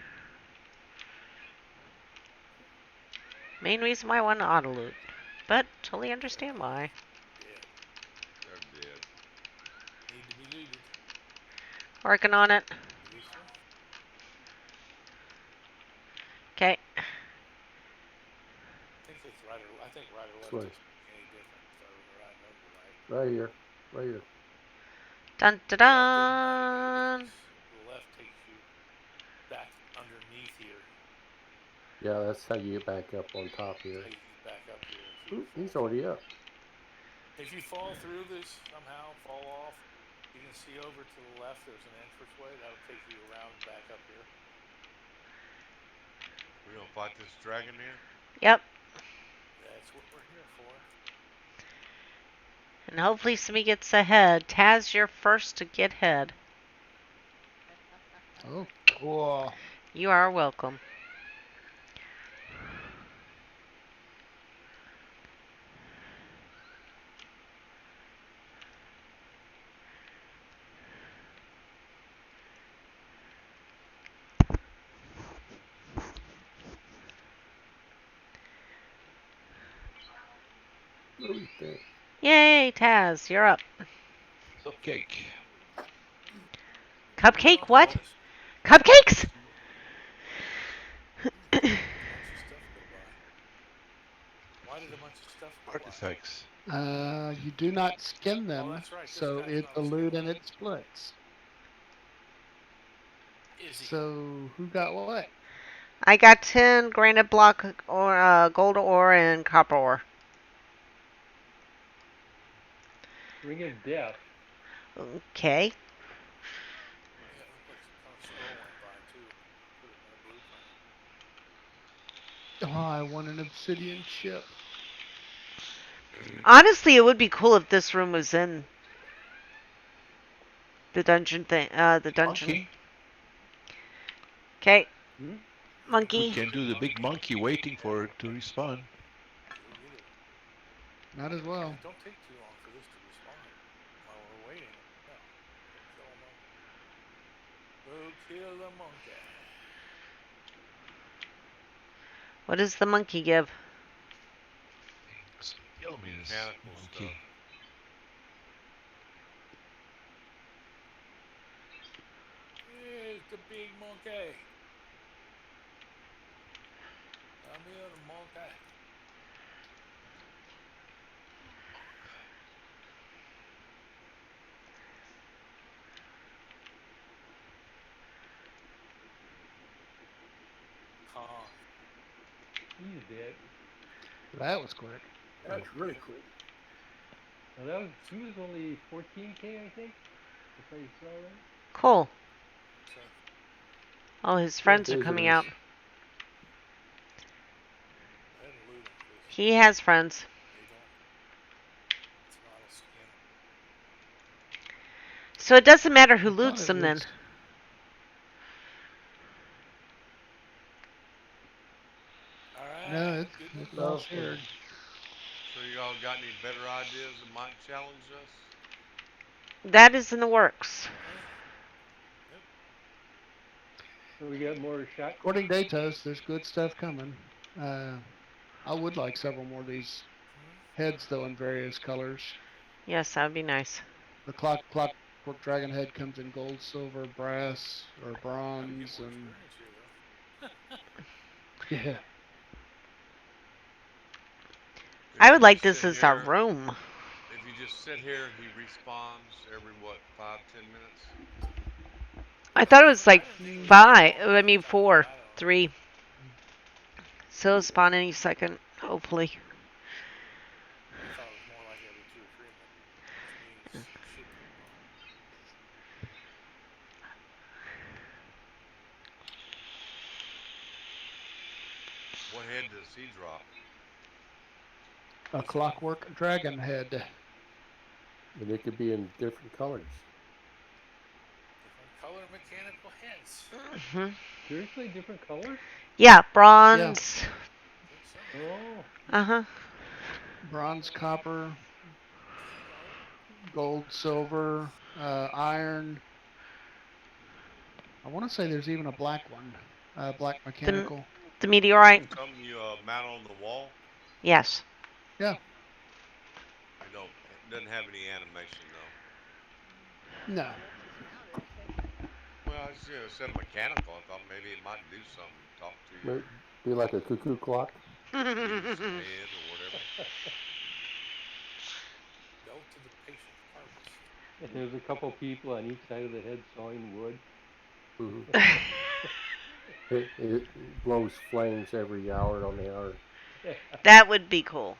Main reason why I want to auto loot. But totally understand why. Dead. They're dead. Need to be looted. Working on it. Yes, sir. Okay. I think right or left Right. doesn't make any difference if I remember right. Right here. Right here. Dun dun Yeah, it doesn't make any dun. difference. The left takes you back underneath here. Yeah, that's how you get back up on top That's here. how you get back up here if you Ooh, fall he's through. already up. If you fall through this somehow, fall off, you can see over to the left. There's an entranceway that'll take you around back up here. We gonna fight this dragon then? Yep. That's what we're here for. And hopefully somebody gets ahead. Taz, you're first to get ahead. Oh, cool. You are welcome. What do you think? Yay, Taz, you're up. Cupcake. Moving Cupcake? on, What? boys. Cupcakes? A bunch of stuff go by. Why did a bunch of stuff go by? Artifacts. You do not skin Oh, them, that's right. This so guy's it's not a a loot skimmer. and it splits. Is he? So who got what? I got 10 granite block or gold ore and copper ore. Ring of Death. Okay. Yeah, it looked like some kind of scroll went by too. Could have been a blueprint. Oh, I want an obsidian chip. Honestly, it would be cool if this room was in the dungeon thing. The dungeon. Monkey. Okay. Hmm? We Monkey. can do the big monkey waiting for it to respawn. Go get it. Might as well. Don't take too long for this to respawn. While we're waiting, yeah, go kill a monkey. Go kill the monkey. What does the monkey give? Kill me this Mechanical monkey. stuff. Here's the big monkey. Come here, monkey. Khan. He's dead. That was quick. That's really Yep. quick. Now he was only 14K, I think, if I saw right. Cool. So, Oh, his No friends are coming visitors. out. go ahead and loot him, because He has friends. they don't. It's not a skin. So it doesn't matter who I thought loots it them then. was. No, Alright, good it's looking. all Okay. shared. So y'all got any better ideas that might challenge us? That is in the works. Yep. So we got more shot. According to Atos, there's good stuff coming. I would like several more of these heads though in various colors. Yes, that would be nice. The clockwork dragon head comes in gold, silver, brass, or Gotta get bronze, more and experience here, though. yeah. I If would you like just this sit as our here, room. if you just sit here, he respawns every what, 5-10 minutes? I thought it was like I didn't think it was that 5. long I last mean time, but 4. I don't know. 3. So it'll spawn any second, hopefully. I thought it was more like every 2 or 3 minutes, which means it should respawn. What head does he drop? A Which one? clockwork dragon head. And it could be in different colors. Different color mechanical heads. Hmm. Seriously, different colors? Yeah, Yeah, bronze. I think so. Oh, Uh-huh. bronze, copper, gold, silver, iron. I want to say there's even a black one, black The mechanical. the meteorite. Something you mount on the wall. Yes. Yeah. You know, it doesn't have any animation though. No. Sound anything? Well, it's, you know, it said mechanical. I thought maybe it might do something, talk to you, or Be like a cuckoo clock. give you some head or whatever. Belt to the patient harvest. And there's a couple people on each side of the head sawing wood. Mm-hmm. It blows flames every hour on the hour. Yeah. That would be cool.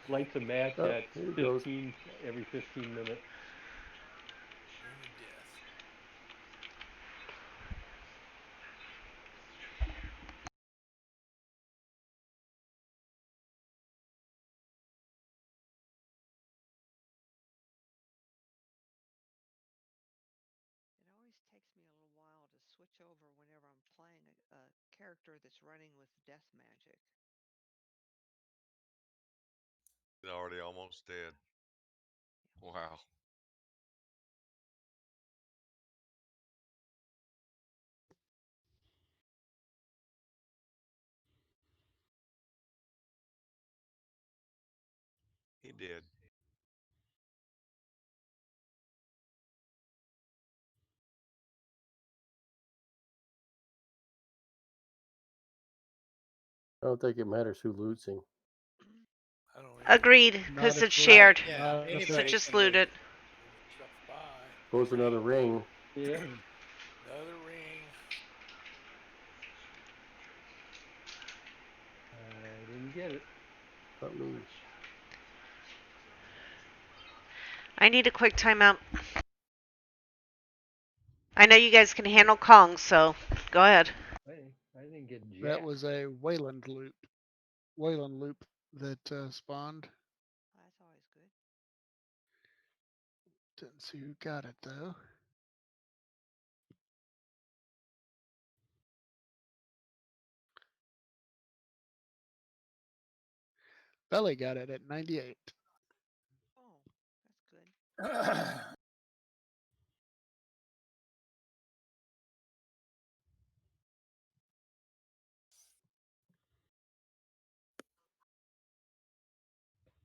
Lights a match Oh, at here it goes. every 15 minutes. Ring of death. It always takes me a little while to switch over whenever I'm playing a character that's running with death magic. He's already almost dead. Wow. He did. I don't think it matters who loots him. I don't either. Agreed, Not because if it's we're shared. Yeah, not if So anybody it's just can loot loot. it. Move stuff by. Suppose another ring. Yeah. Another ring. I didn't get it. Not me. I need a quick timeout. I know you guys can handle Kong, so go ahead. I didn't get that jack. was a Wayland loop that spawned. Well, that's always good. Didn't see who got it though. Belly got it at 98. Oh, that's good.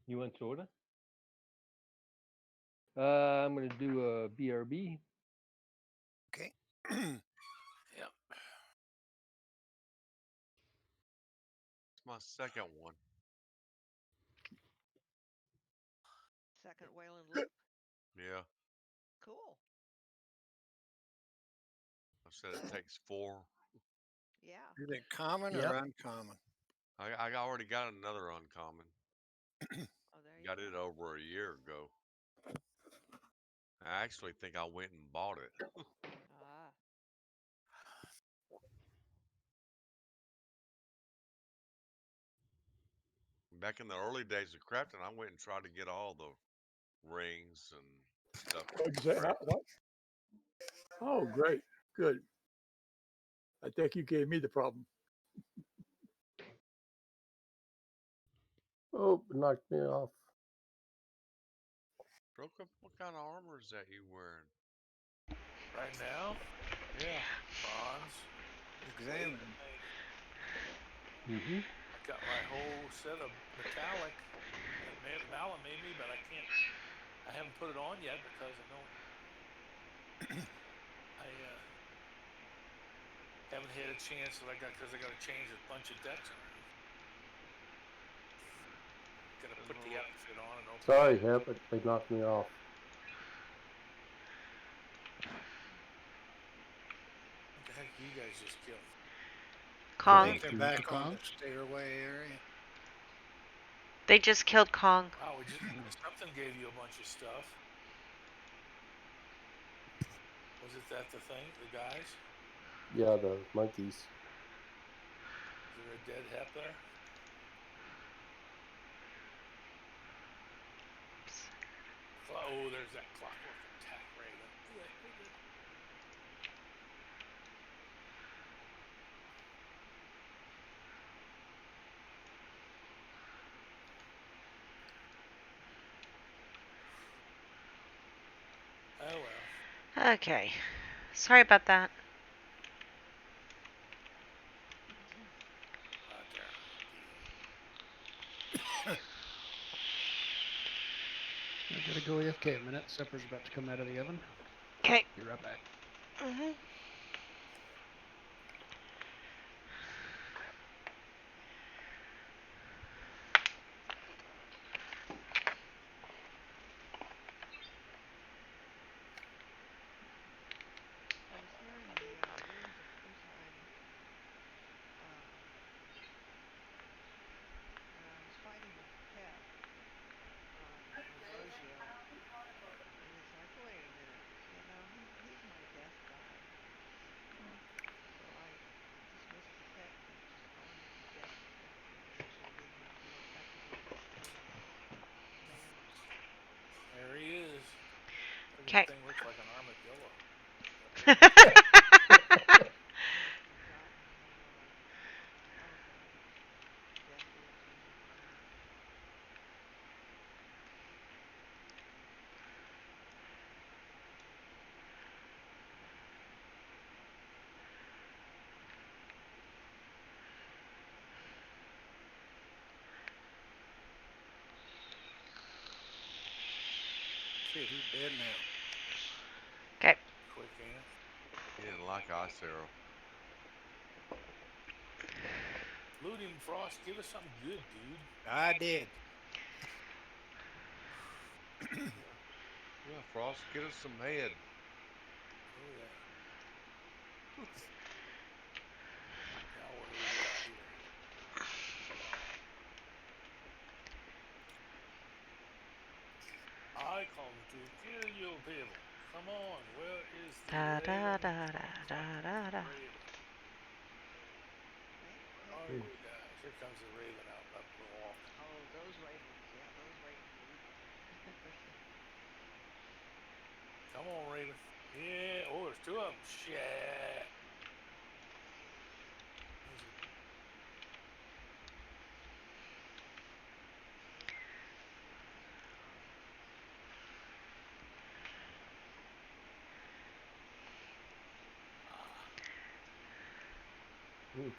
You want soda? I'm gonna do a BRB. Okay. Yep. It's my second one. Second Wayland loop. Yeah. Cool. I said it takes 4. Yeah. Is it common or Yep. uncommon? I already got another uncommon. Oh, there you Got go. it over a year ago. I actually think I went and bought it. Ah. Back in the early days of crafting, I went and tried to get all the rings and stuff. What'd you say? What? Oh, great. Good. I think you gave me the problem. Oh, it knocked me off. Broke up. What kind of armor is that you wearing? Right now, Yeah. bronze. Examine. I think. Mm-hmm. I got my whole set of metallic that Malin made me, but I can't. I haven't put it on yet because I don't. I haven't had a chance that because I got to change a bunch of decks around. Got to put the outfit on and open. Sorry, Hep, but they knocked me off. What the heck you guys just killed? I Kong. think they're back on the stairway area. They just killed Kong. Wow, something gave you a bunch of stuff. Was it that the thing, the guys? Yeah, the monkeys. Is there a dead Hep there? Oh, there's that clockwork attack raven. Ooh, that's pretty good. Oh well. Okay. Sorry about that. Gotta go AFK a minute. Supper's about to come out of the oven. Okay. Be right back. Mm-hmm. I was here in the room the one time, and I was fighting with the pet on Ambrosio, and it's like, wait a minute, he's my death guy. So I dismissed the pet and just gone with the death combination. I didn't have have to deal with commands. There he is. Freaking Okay. thing looks like an armadillo. Forgotten how death is using commands. Shit, he's dead now. Okay. Quick, ain't it? He didn't like ice arrow. Loot him, Frost. Give us something good, dude. I did. Yeah, Frost, get us some head. Oh yeah. Now what do we got here? I come to kill you people. Come on, where is the Da da raven? da da da da da. Raven. Are Mm. you guys? Here comes the raven out up the walk. Oh, those ravens. Yeah, those ravens are evil. Come on, raven. Yeah. Oh, there's two of them. Shit. Mm.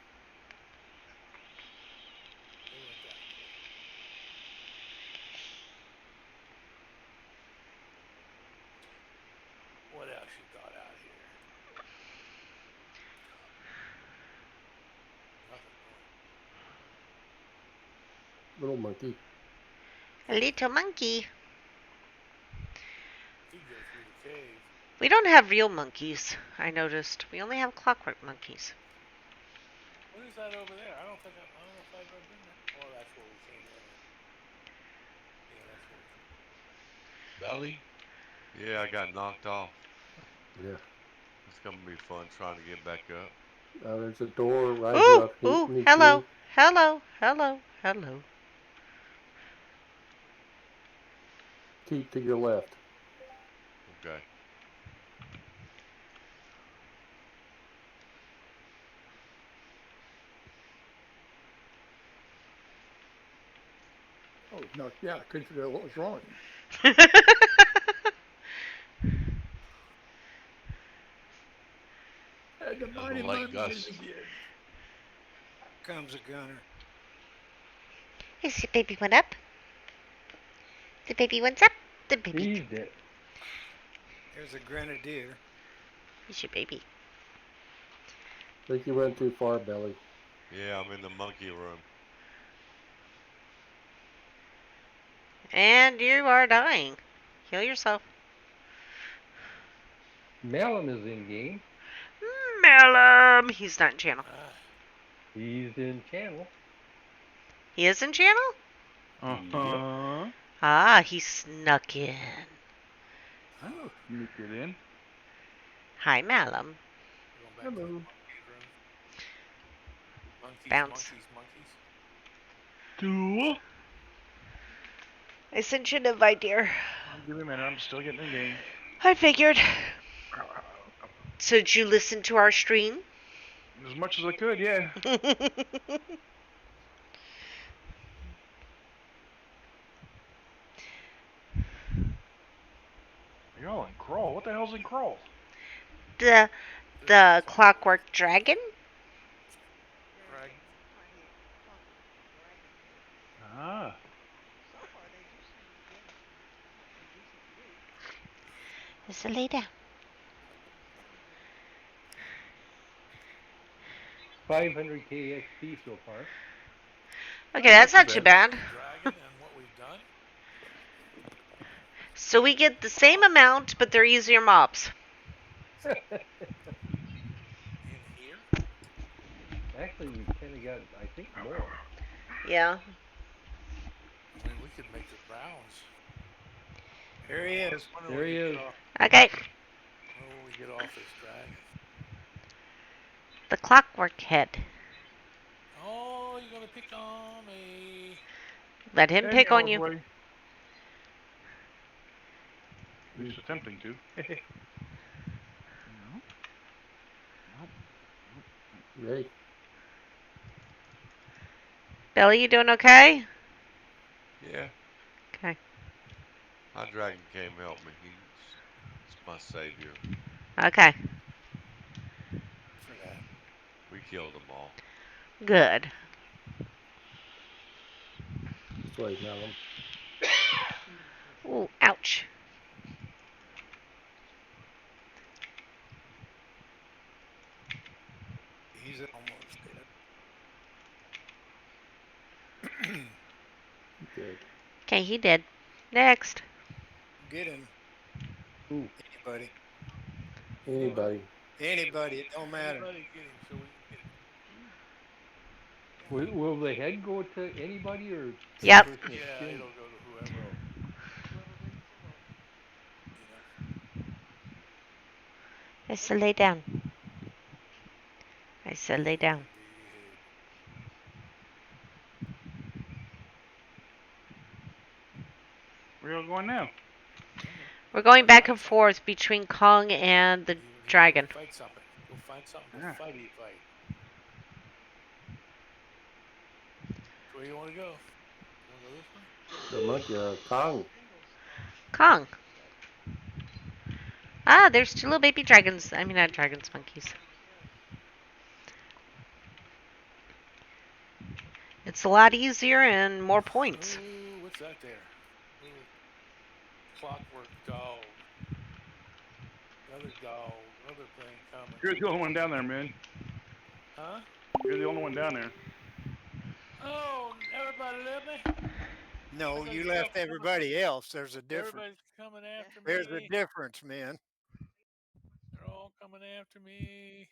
They went that quick. What else you got out here? Nothing really. Little monkey. A little monkey. He'd go through the cave. We don't have real monkeys, I noticed. We only have clockwork monkeys. What is that over there? I don't know if I've ever been there. Oh, that's where we came in. Yeah, that's where we came. Belly? Yeah, I got knocked off. Yeah. It's gonna be fun trying to get back up. There's a door right Ooh, here ooh, underneath hello, me. hello, hello, hello. Keep to your left. Okay. Oh, no, yeah, I couldn't figure out what was wrong with him. And the mighty Doesn't like monkey did it Gus. again. Comes a gunner. Is the baby one up? The baby one's up. The baby. He's dead. There's a grenadier. Is your baby? I think you went too far, Belly. Yeah, I'm in the monkey room. And you are dying. Heal yourself. Malum is in game. Malum. He's not in channel. He's in channel. He is in channel? Yep. Ah, he snuck in. I know sneak it in. Hi, Malum. We're going back to the Hello. monkey room. Monkeys, Bounce. monkeys, monkeys. Two. I sent you an invite, dear. Give me a minute. I'm still getting in game. I figured. So did you listen to our stream? As much as I could, yeah. Y'all in crawl. What the hell's in crawl? The clockwork dragon? Right. Clockwork dragon. Ah. So far, they do seem to be getting some decent So lay down. 500k XP so far. Okay, that's too not too bad. bad. The dragon and what we've done. So we get the same amount, but they're easier mobs. In here? Actually, we kind of got, I think, more. Yeah. I mean, we could make the rounds. Here he is. When will There we he get is. off? Okay. When will we get off this dragon? The clockwork head. Oh, you're gonna pick on me. Let him And pick get out on of the you. way. At least attempting to. No. Nope. Nope. Yay. Billy, you doing okay? Yeah, Okay. my dragon came help me. He's my savior. Okay. For that. We killed them all. Good. This way, Melon. Ooh, ouch. He's almost dead. Dead. Okay, he did. Next. Get him, Ooh, anybody. anybody. Anybody. Anybody, it don't matter. Anybody get him so we can get him. Will the head go to anybody or to the Yep. person that's Yeah, skinned? it'll go to whoever. Oh, Whoever wins the world. Yeah. I said lay down. I said lay down. Indeed. Where y'all going now? We're going Go back fight and something. forth between Kong and the You go dragon. fight something. Go find something to Ah. fight. So where you want to go? You want to go this way? The monkey, Kong. Single spot. Kong. But Ah, there's two little baby dragons. I mean, not dragons, monkeys. there you go. It's a lot easier and more points. Ooh, what's that there? Little clockwork dog. Another dog. Another thing coming. You're the only one down there, man. Huh? You're the only one down there. Oh, everybody left me? I No, thought you you left everybody else. There's a difference. everybody's coming after There's a me. difference, man. They're all coming after me.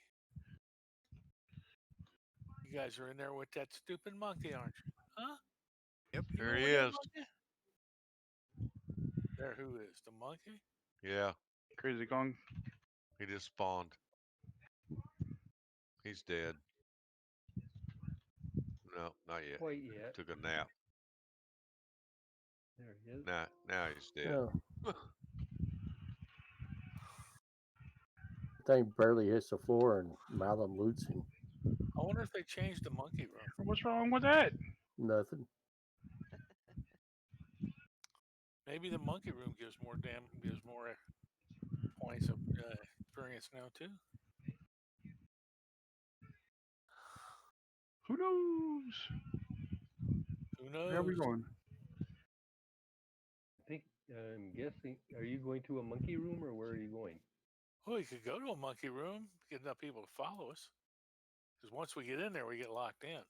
You guys are in there with that stupid monkey, aren't you? Huh? Yep. You Here in he with that is. monkey? There, who is? The monkey? Yeah, Crazy Kong. he just spawned. He's dead. No, not yet. quite yet. Took a nap. There he is. Now he's dead. Oh, thing barely hits the floor and Malum loots him. I wonder if they changed the monkey room. What's wrong with that? Nothing. Maybe the monkey room gives more points of experience now too. Who knows? Who Where are we knows? going? I think I'm guessing. Are you going to a monkey room or where are you going? Well, you could go to a monkey room, get enough people to follow us. Because once we get in there, we get locked in.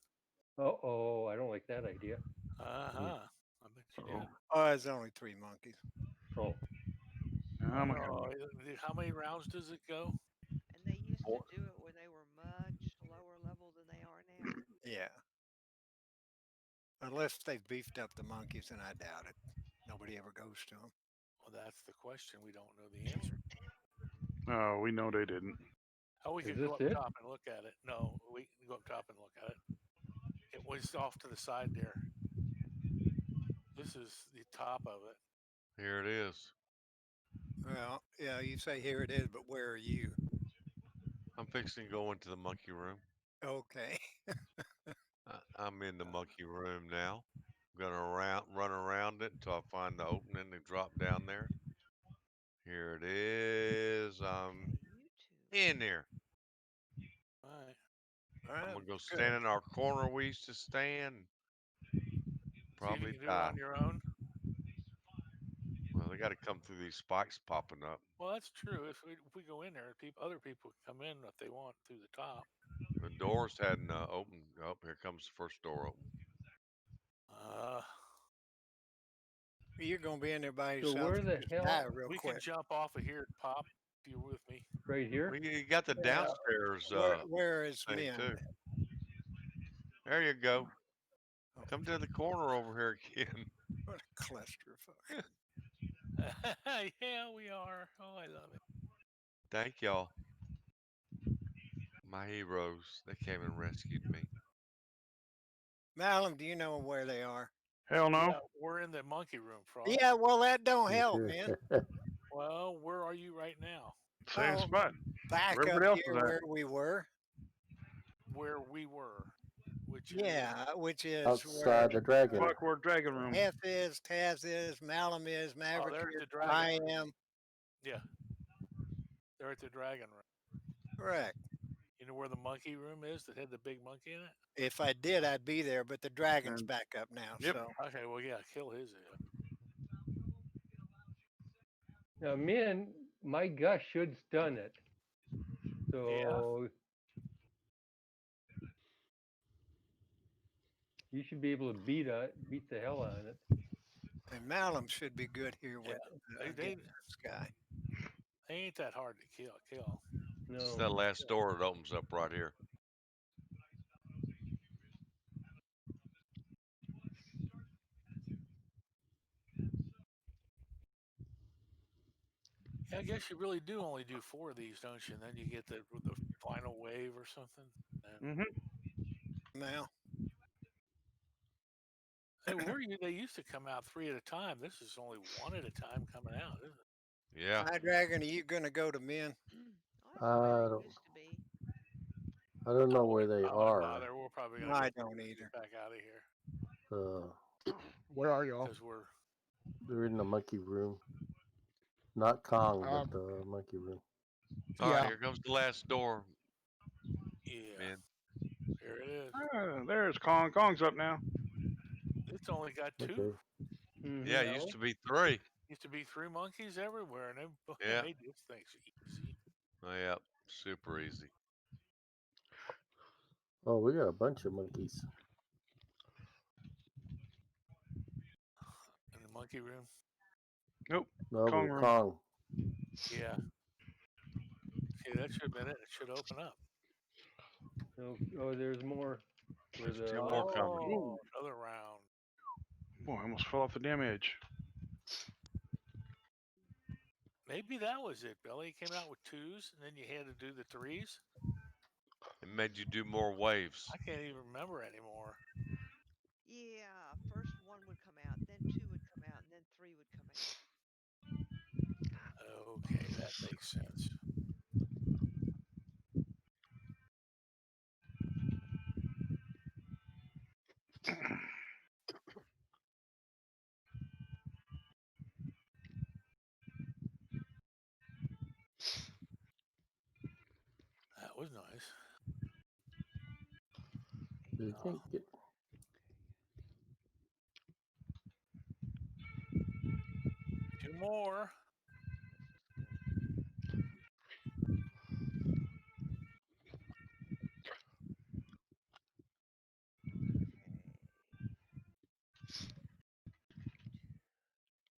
Oh, I don't like that idea. Uh huh. I bet you Oh, do. Oh, there's only 3 monkeys. Oh, I I'm don't okay. know. How many rounds does it go? And they used to Four. do it when they were much lower level than they are now. Yeah. Unless they've beefed up the monkeys, and I doubt it. Nobody ever goes to them. Well, that's the question. We don't know the answer. Oh, we know they didn't. Oh, we is could this go up it? top and look at it. No, we can go up top and look at it. It was off to the side there. This is the top of it. Here it is. Well, yeah, you say here it is, but where are you? I'm fixing to go into the monkey room. Okay. I'm in the monkey room now. I'm gonna run around it until I find the opening to drop down there. Here it is. I'm Hey, you two. in there. All right. All I'm right. gonna go Good. stand in our corner we used to stand. See if you Probably can do it die. on your own. Well, They got to come through these spikes popping up. Well, that's true. If we go in there, other people can come in if they want through the top. The doors hadn't opened. Oh, here comes the first door open. Uh, You're gonna be in there by So yourself where and the just die hell? real we can quick. jump off of here and pop if you're with me. Right here? Well, you got the Yeah. downstairs Where is thing men? too. There you go. Oh, Come to the corner over here again. what a clusterfuck. Yeah, we are. Oh, I love it. Thank y'all. My heroes. They came and rescued me. Malum, do you know where they are? Hell no. Yeah, we're in the monkey room, Frost. Yeah, well, that don't help, man. Well, where are you right now? Same Oh, spot. back Where up everybody else here was where we were. Where we were, which is Yeah, which is where Outside the dragon. Clockwork Dragon Room. F is, Taz is, Malum is, Maverick they're at is, the dragon I room. am. Yeah, they're at the dragon room. Correct. You know where the monkey room is that had the big monkey in it? If I did, I'd be there, but the dragon's And- back up now. Yep. So Okay, well, yeah, kill his. Now, man, my gosh, should stun it. So you should be able to beat the hell out of it. and Malum should be good here with They, against this guy. they ain't that hard to kill. It's No. that last door that opens up right here. Yeah, I guess you really do only do 4 of these, don't you? And then you get the final wave or something. And Now, they used to come out 3 at a time. This is only 1 at a time coming out, isn't it? Yeah. High Dragon, are you gonna go to men? I don't. I don't know where they I'm not are. bother. We're probably gonna I get don't either. back out of here Where are y'all? because we're They're in the monkey room. Not Kong, Um, but the monkey room. All right, Yeah. here comes the last door. yeah. Man. Here it is. There's Kong. Kong's up now. It's only got 2. Okay. Yeah, it used to be 3. Used to be 3 monkeys everywhere, and they Yeah. made this thing easy. Oh, yeah. Super easy. Oh, we got a bunch of monkeys. In the monkey room. Nope. No, Kong but room. Kong. Yeah. Okay, that should have been it. It should open up. Oh, there's more. There's 2 more coming. Oh, another round. Boy, I almost fell off the damn edge. Maybe that was it, Billy. It came out with 2s, and then you had to do the 3s. It made you do more waves. I can't even remember anymore. Yeah, first 1 would come out, then 2 would come out, and then 3 would come out. Okay, that makes sense. That was nice. They can't get. 2 more.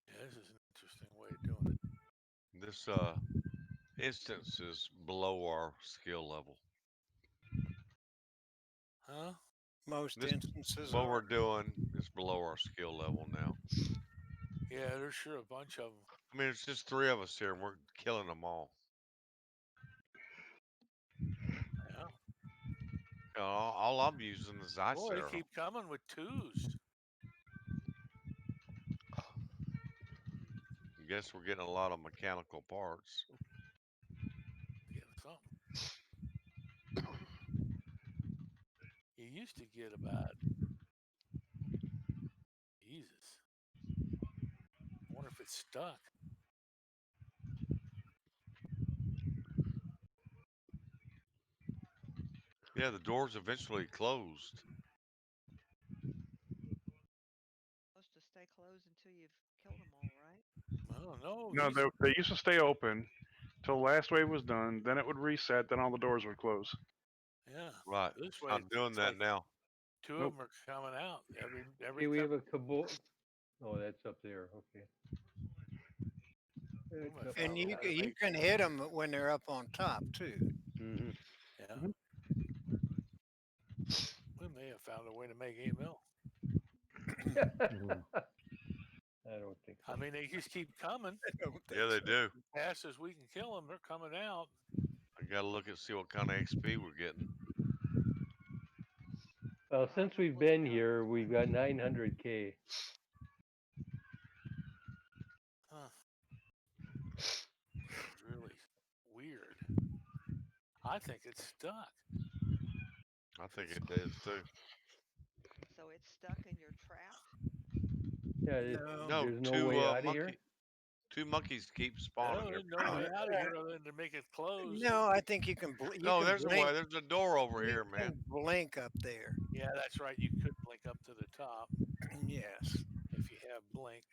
Yeah, this is an interesting way of doing it. This instance is below our skill level. Huh? Most This, instances what are. we're doing is below our skill level now. Yeah, there's sure a bunch of them. I mean, it's just 3 of us here, and we're killing them all. Yeah. All I'm using is ice Boy, they arrow. keep coming with 2s. I guess we're getting a lot of mechanical parts. Getting something. You used to get about. Jesus. I wonder if it's stuck. Yeah, the doors eventually closed. Supposed to stay closed. close until you've killed them all, right? Oh no, No, they used to stay open till the last wave was done. Then it would reset. Then all the doors would close. yeah. Right. This way, I'm doing it's that like now. two of Nope. them are coming out every Okay, we have couple. a cabo. Oh, that's up there. Okay. We That's might up find And a there. way to you make. can hit them when they're up on top too. Mm-hmm. Yeah, Mhm. we may have found a way to make 8 mil. Mhm. I don't think I so. mean, they just keep coming. I don't Yeah, think they so. do. Fast as we can kill them, they're coming out. I gotta look and see what kind of XP we're getting. Well, I since was we've looking been up here, we've got once. 900K. Huh. This is really weird. I think it's stuck. I think it is too. So it's stuck and you're trapped. Yeah, No. No, there's no way out of here. two monkeys keep spawning No, there's every no way time. out of here other than to make it close. No, I think you can you No, can there's a way. blink. There's a door over You here, man. can blink up there. Yeah, that's right. You could blink up to the top Yes, if you have blink.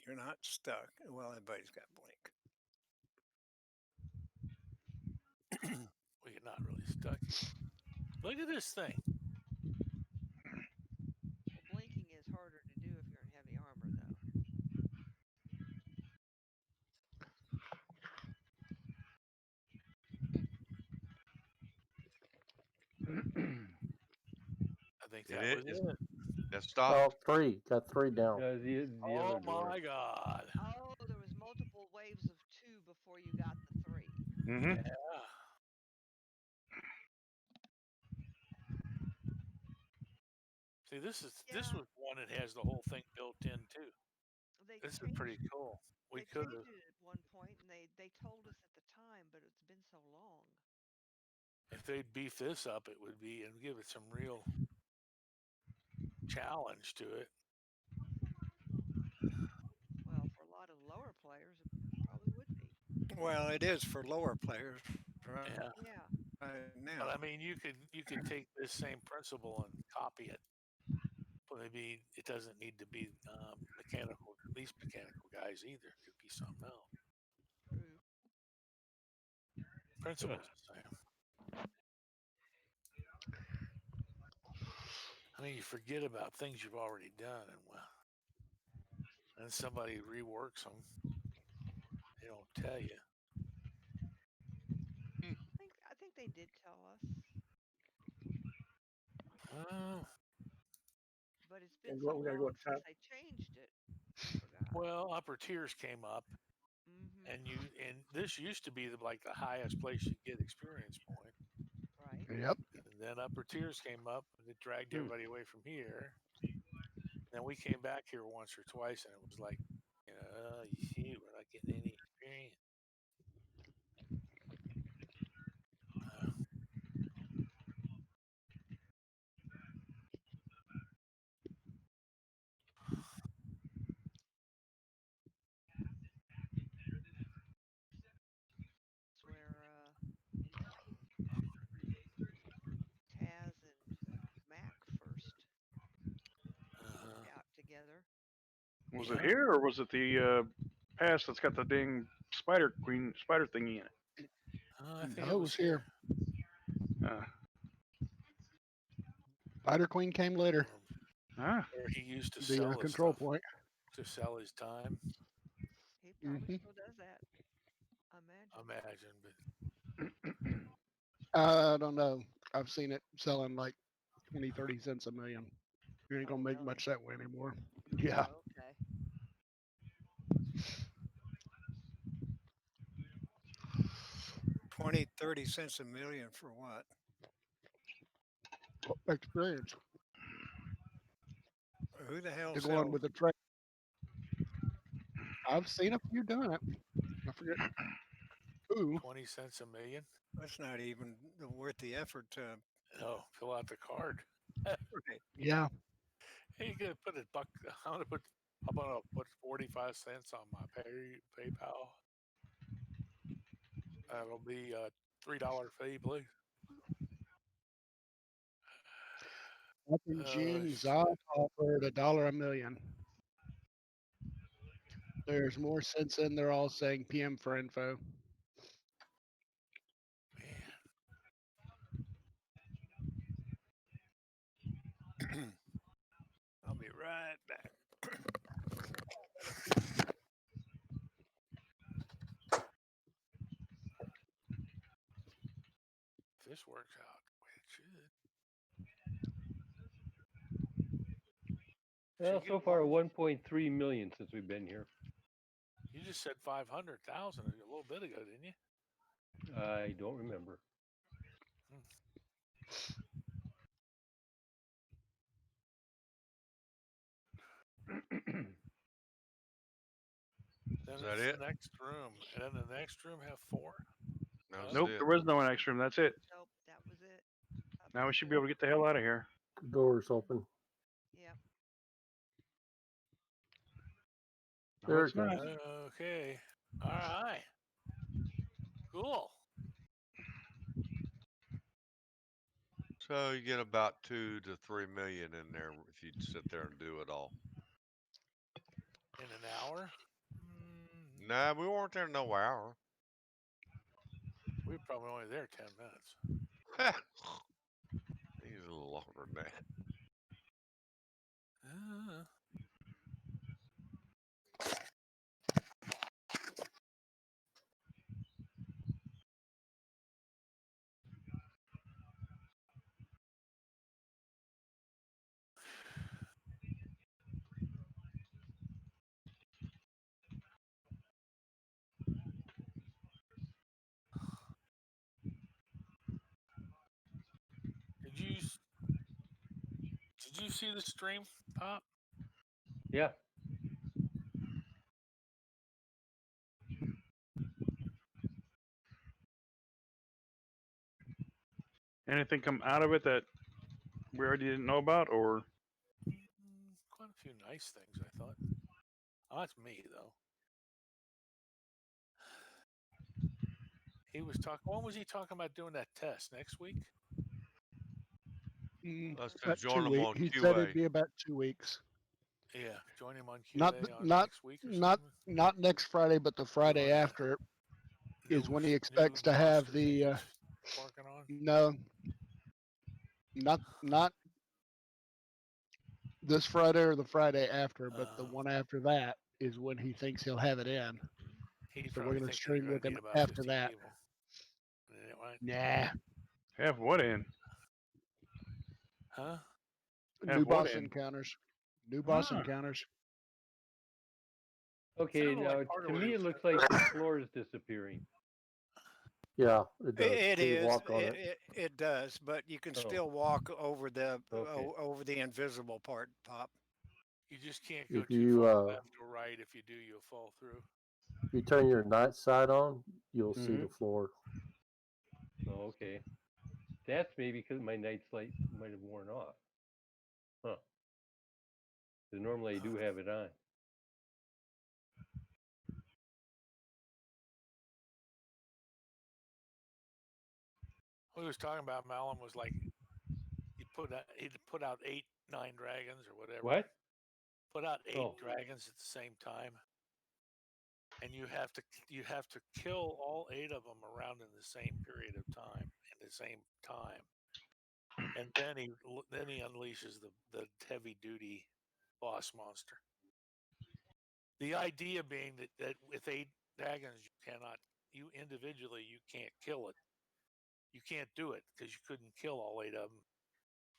you're not stuck. Well, everybody's got blink. Well, you're not really stuck. Look at this thing. Well, blinking is harder to do if you're in heavy armor, though. I think And that it was is it. that Oh, stopped. three. Got three down. The Oh other door. my God. Oh, there was multiple waves of two before you got the three. Hmm. Yeah. See, this Yeah, was one that has the whole thing built in too. they This is pretty changed cool. We they could changed have, it at one point, and they told us at the time, but it's been so long. if they'd beef this up, it would be and give it some real challenge to it. Well, for a lot of lower players, it probably would be. Well, it is for lower players Yeah. Yeah, right But now. I mean, you could take this same principle and copy it. But maybe it doesn't need to be mechanical, at least mechanical guys either. It could be something else. true. Principles the same. I mean, you forget about things you've already done, and well, then somebody reworks them. They don't tell you. I think they did tell us, Uh, but it's been And so we gotta go long to since top. they changed it. We forgot. well, upper tiers came up, Mm-hmm. and this used to be like the highest place you get experience point. Right. Yep. And then upper tiers came up, and it dragged Hmm. everybody away from here. Then we came back here once or twice, and it was like, you see, we're not getting any experience. Uh, It's where Taz and Mac first uh-huh. got together. Was it Yeah. here or was it the pass that's got the dang spider thingy in it? I think No, it it was was here. here. Uh, Spider Queen came later. Um, ah, where he used to The sell his control stuff, point. to sell his time, He probably Hmm. still does that. I I imagine. imagine. But I don't know. I've seen it selling like 20, 30 cents a million. You ain't Oh, gonna make really? much that way anymore. Yeah. Oh, okay. 20, 30 cents a million for what? Experience. Who the hell To go on sells? with the trade. I've seen a few doing it. I forget who. 20 cents a million? That's not even worth the effort to. No, fill out the card. Right. Yeah. Hey, you gonna put a buck? I'm gonna put. I'm gonna put 45 cents on my PayPal. That'll be a $3 fee, please. Back in Oh June, shit! Zod offered $1 a million. There's more since then. They're all saying PM for info. I'll be right back. If this works out the way it should. Well, so far 1.3 million since we've been here. You just said 500,000 a little bit ago, didn't you? I don't remember. Then Is that it's it? the next room, and then the next room have 4. That was Nope, it. there was no next room. That's it. Nope, that was it. Up Now we to should be able to get the hell out of here. Doors open. Yep. No, There it's it not. goes. Okay. All right. Cool. So you get about 2 to 3 million in there if you sit there and do it all. In an hour? Nah, we weren't there no hour. We were probably only there 10 minutes. He's a little longer than that. Did you see the stream, Pop? Yeah. Anything come out of it that we already didn't know about, or Quite a few nice things, I thought. Oh, that's me though. He was talking. When was he talking about doing that test? Next week? Let's About join 2 them weeks. on He said it'd QA. be about 2 weeks. Yeah, join him on Not QA on not next week or not something. not next Friday, but the Friday Doing after is when he new expects to have monsters the. that he's working on. No, not this Friday or the Friday after, but the one after that is when he thinks he'll have it in. He's So we're probably going to thinking they're stream going with to him need about after 50 that. people. Right? Nah. have what in? Huh? Have New what boss in? encounters. New boss Ah, encounters. Okay, Sounded like now part of to what he me was it looks like the floor is disappearing. Yeah, it does. It Can you is. walk on it? It does, but you can Oh, still walk over the okay. over the invisible part, Pop. You just can't go If too you far left or right. If you do, you'll fall through. if you turn your night sight on, you'll see Mm-hmm. the floor. Oh, okay. That's maybe because my night light might have worn off. Huh. Because normally I do have it on. What he was talking about, Malum, was like he'd put out 8, 9 dragons or whatever. What? Put out 8 Oh. dragons at the same time, and you have to kill all 8 of them around in the same period of time, in the same time, and then he unleashes the heavy duty boss monster. The idea being that with 8 dragons you individually you can't kill it. You can't do it because you couldn't kill all 8 of them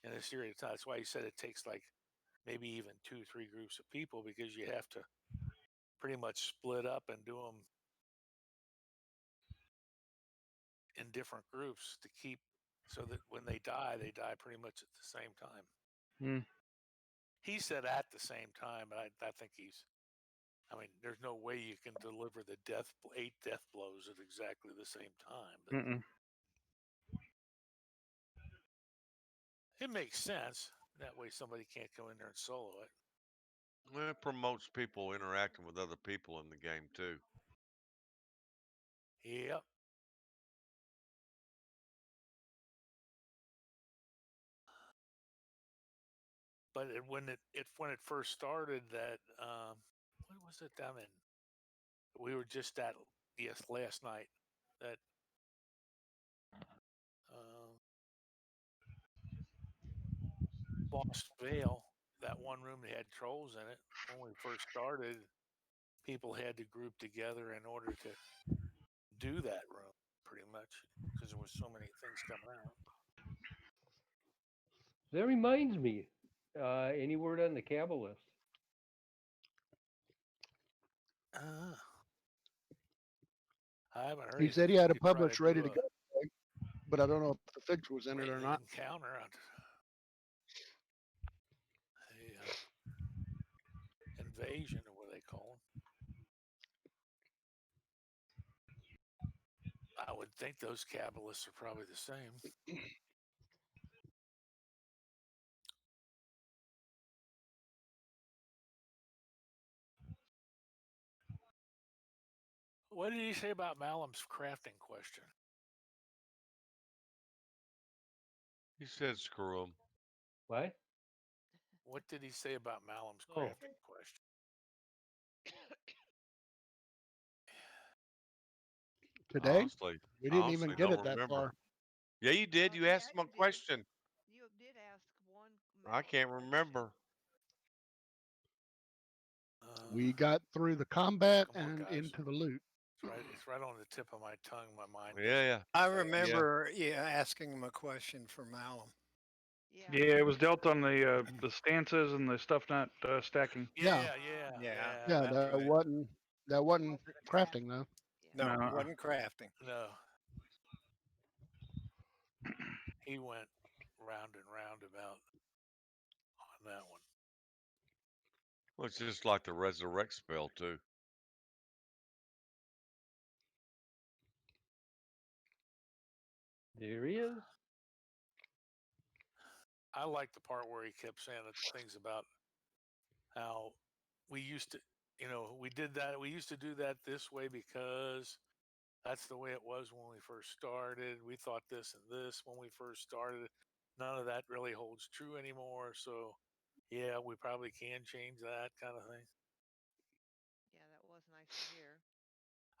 in a series of time. That's why he said it takes like maybe even 2, 3 groups of people because you have to pretty much split up and do them in different groups to keep so that when they die pretty much at the same time. hmm. He said at the same time, but I think I mean, there's no way you can deliver the 8 death blows at exactly the same time. But Mm-mm. it makes sense. That way somebody can't go in there and solo it. Well, it promotes people interacting with other people in the game too. Yep. But when it first started, that what was it down in We were just at last night that Lost Vale, that one room that had trolls in it. When we first started, people had to group together in order to do that room, pretty much, because there was so many things coming out. That reminds me. Any word on the Kabbalist? I haven't heard He anything. said he had We it could try to published, ready do to go, but I don't know if the fix was in it or not. encounter on invasion, or what they call them. I would think those Kabbalists are probably the same. What did he say about Malum's crafting question? He said screw him. What? What did he say about Malum's crafting question? Today? Honestly, We didn't even get don't it that remember. far. Yeah, you did. You asked him a question. You did ask one. I can't remember. We got through the combat and into the loot. It's right on the tip of my tongue. My mind. Yeah. I remember asking him a question for Malum. Yeah, it was dealt on the stances and the stuff not stacking. Yeah. That wasn't crafting though. No, No. it wasn't crafting. No. He went round and round about on that one. Well, it's just like the resurrect spell too. There he is. I like the part where he kept saying things about how we used to, we did that. We used to do that this way because that's the way it was when we first started. We thought this and this when we first started. None of that really holds true anymore. So, yeah, we probably can change that kind of thing. Yeah, that was nice to hear.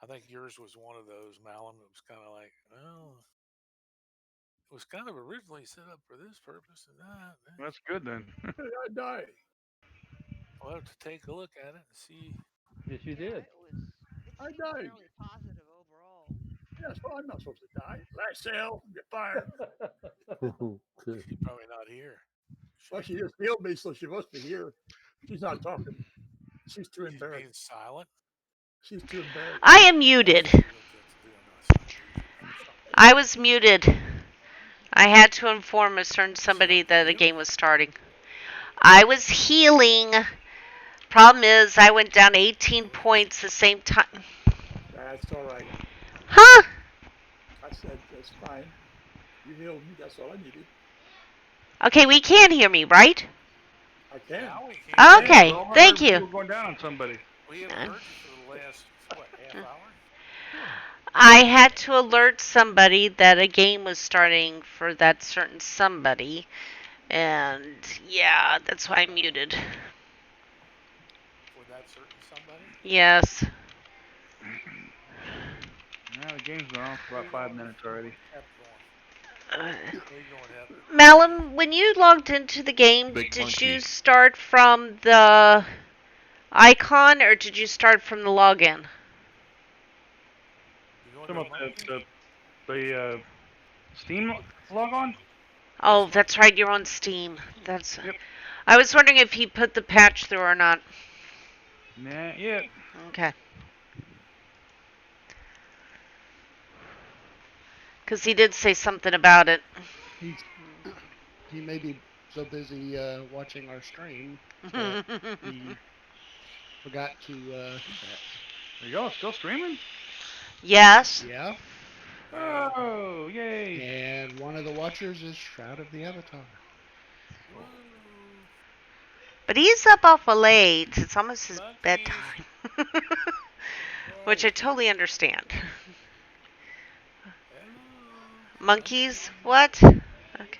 I think yours was one of those, Malum. It was kind of like, well, it was kind of originally set up for this purpose and that. That's good then. I died. We'll have to take a look at it and see. Yes, you did. It I seemed died. fairly positive overall. Yes, well, I'm not supposed to die. Last sale, get fired. She's probably not here. Well, she just healed me, so she must be here. She's not talking. She's too She's embarrassed. being silent. She's too embarrassed. I am muted. I was muted. I had to inform a certain somebody that a game was starting. I was healing. Problem is, I went down 18 points the same time. That's all right. Huh? I said, that's fine. You healed me. That's all I needed. Okay, we can hear me, right? I can. Now we can. Okay, thank you. We're going down on somebody. We haven't heard you for the last, half hour? I had to alert somebody that a game was starting for that certain somebody. And yeah, that's why I muted. For that certain somebody? Yes. Yeah, the game's been on for about 5 minutes already. Malum, when you logged into the game, did you start from the icon or did you start from the login? Some of the Steam log on? Oh, that's right, you're on Steam. That's. Yep. I was wondering if he put the patch through or not. Nah, yet. Okay. Because he did say something about it. He may be so busy watching our stream that he forgot to do that. Are y'all still streaming? Yes. Yeah. Oh, yay. And one of the watchers is Shroud of the Avatar. But he's up awful late. It's almost his bedtime. Which I totally understand. Monkeys? What? Okay.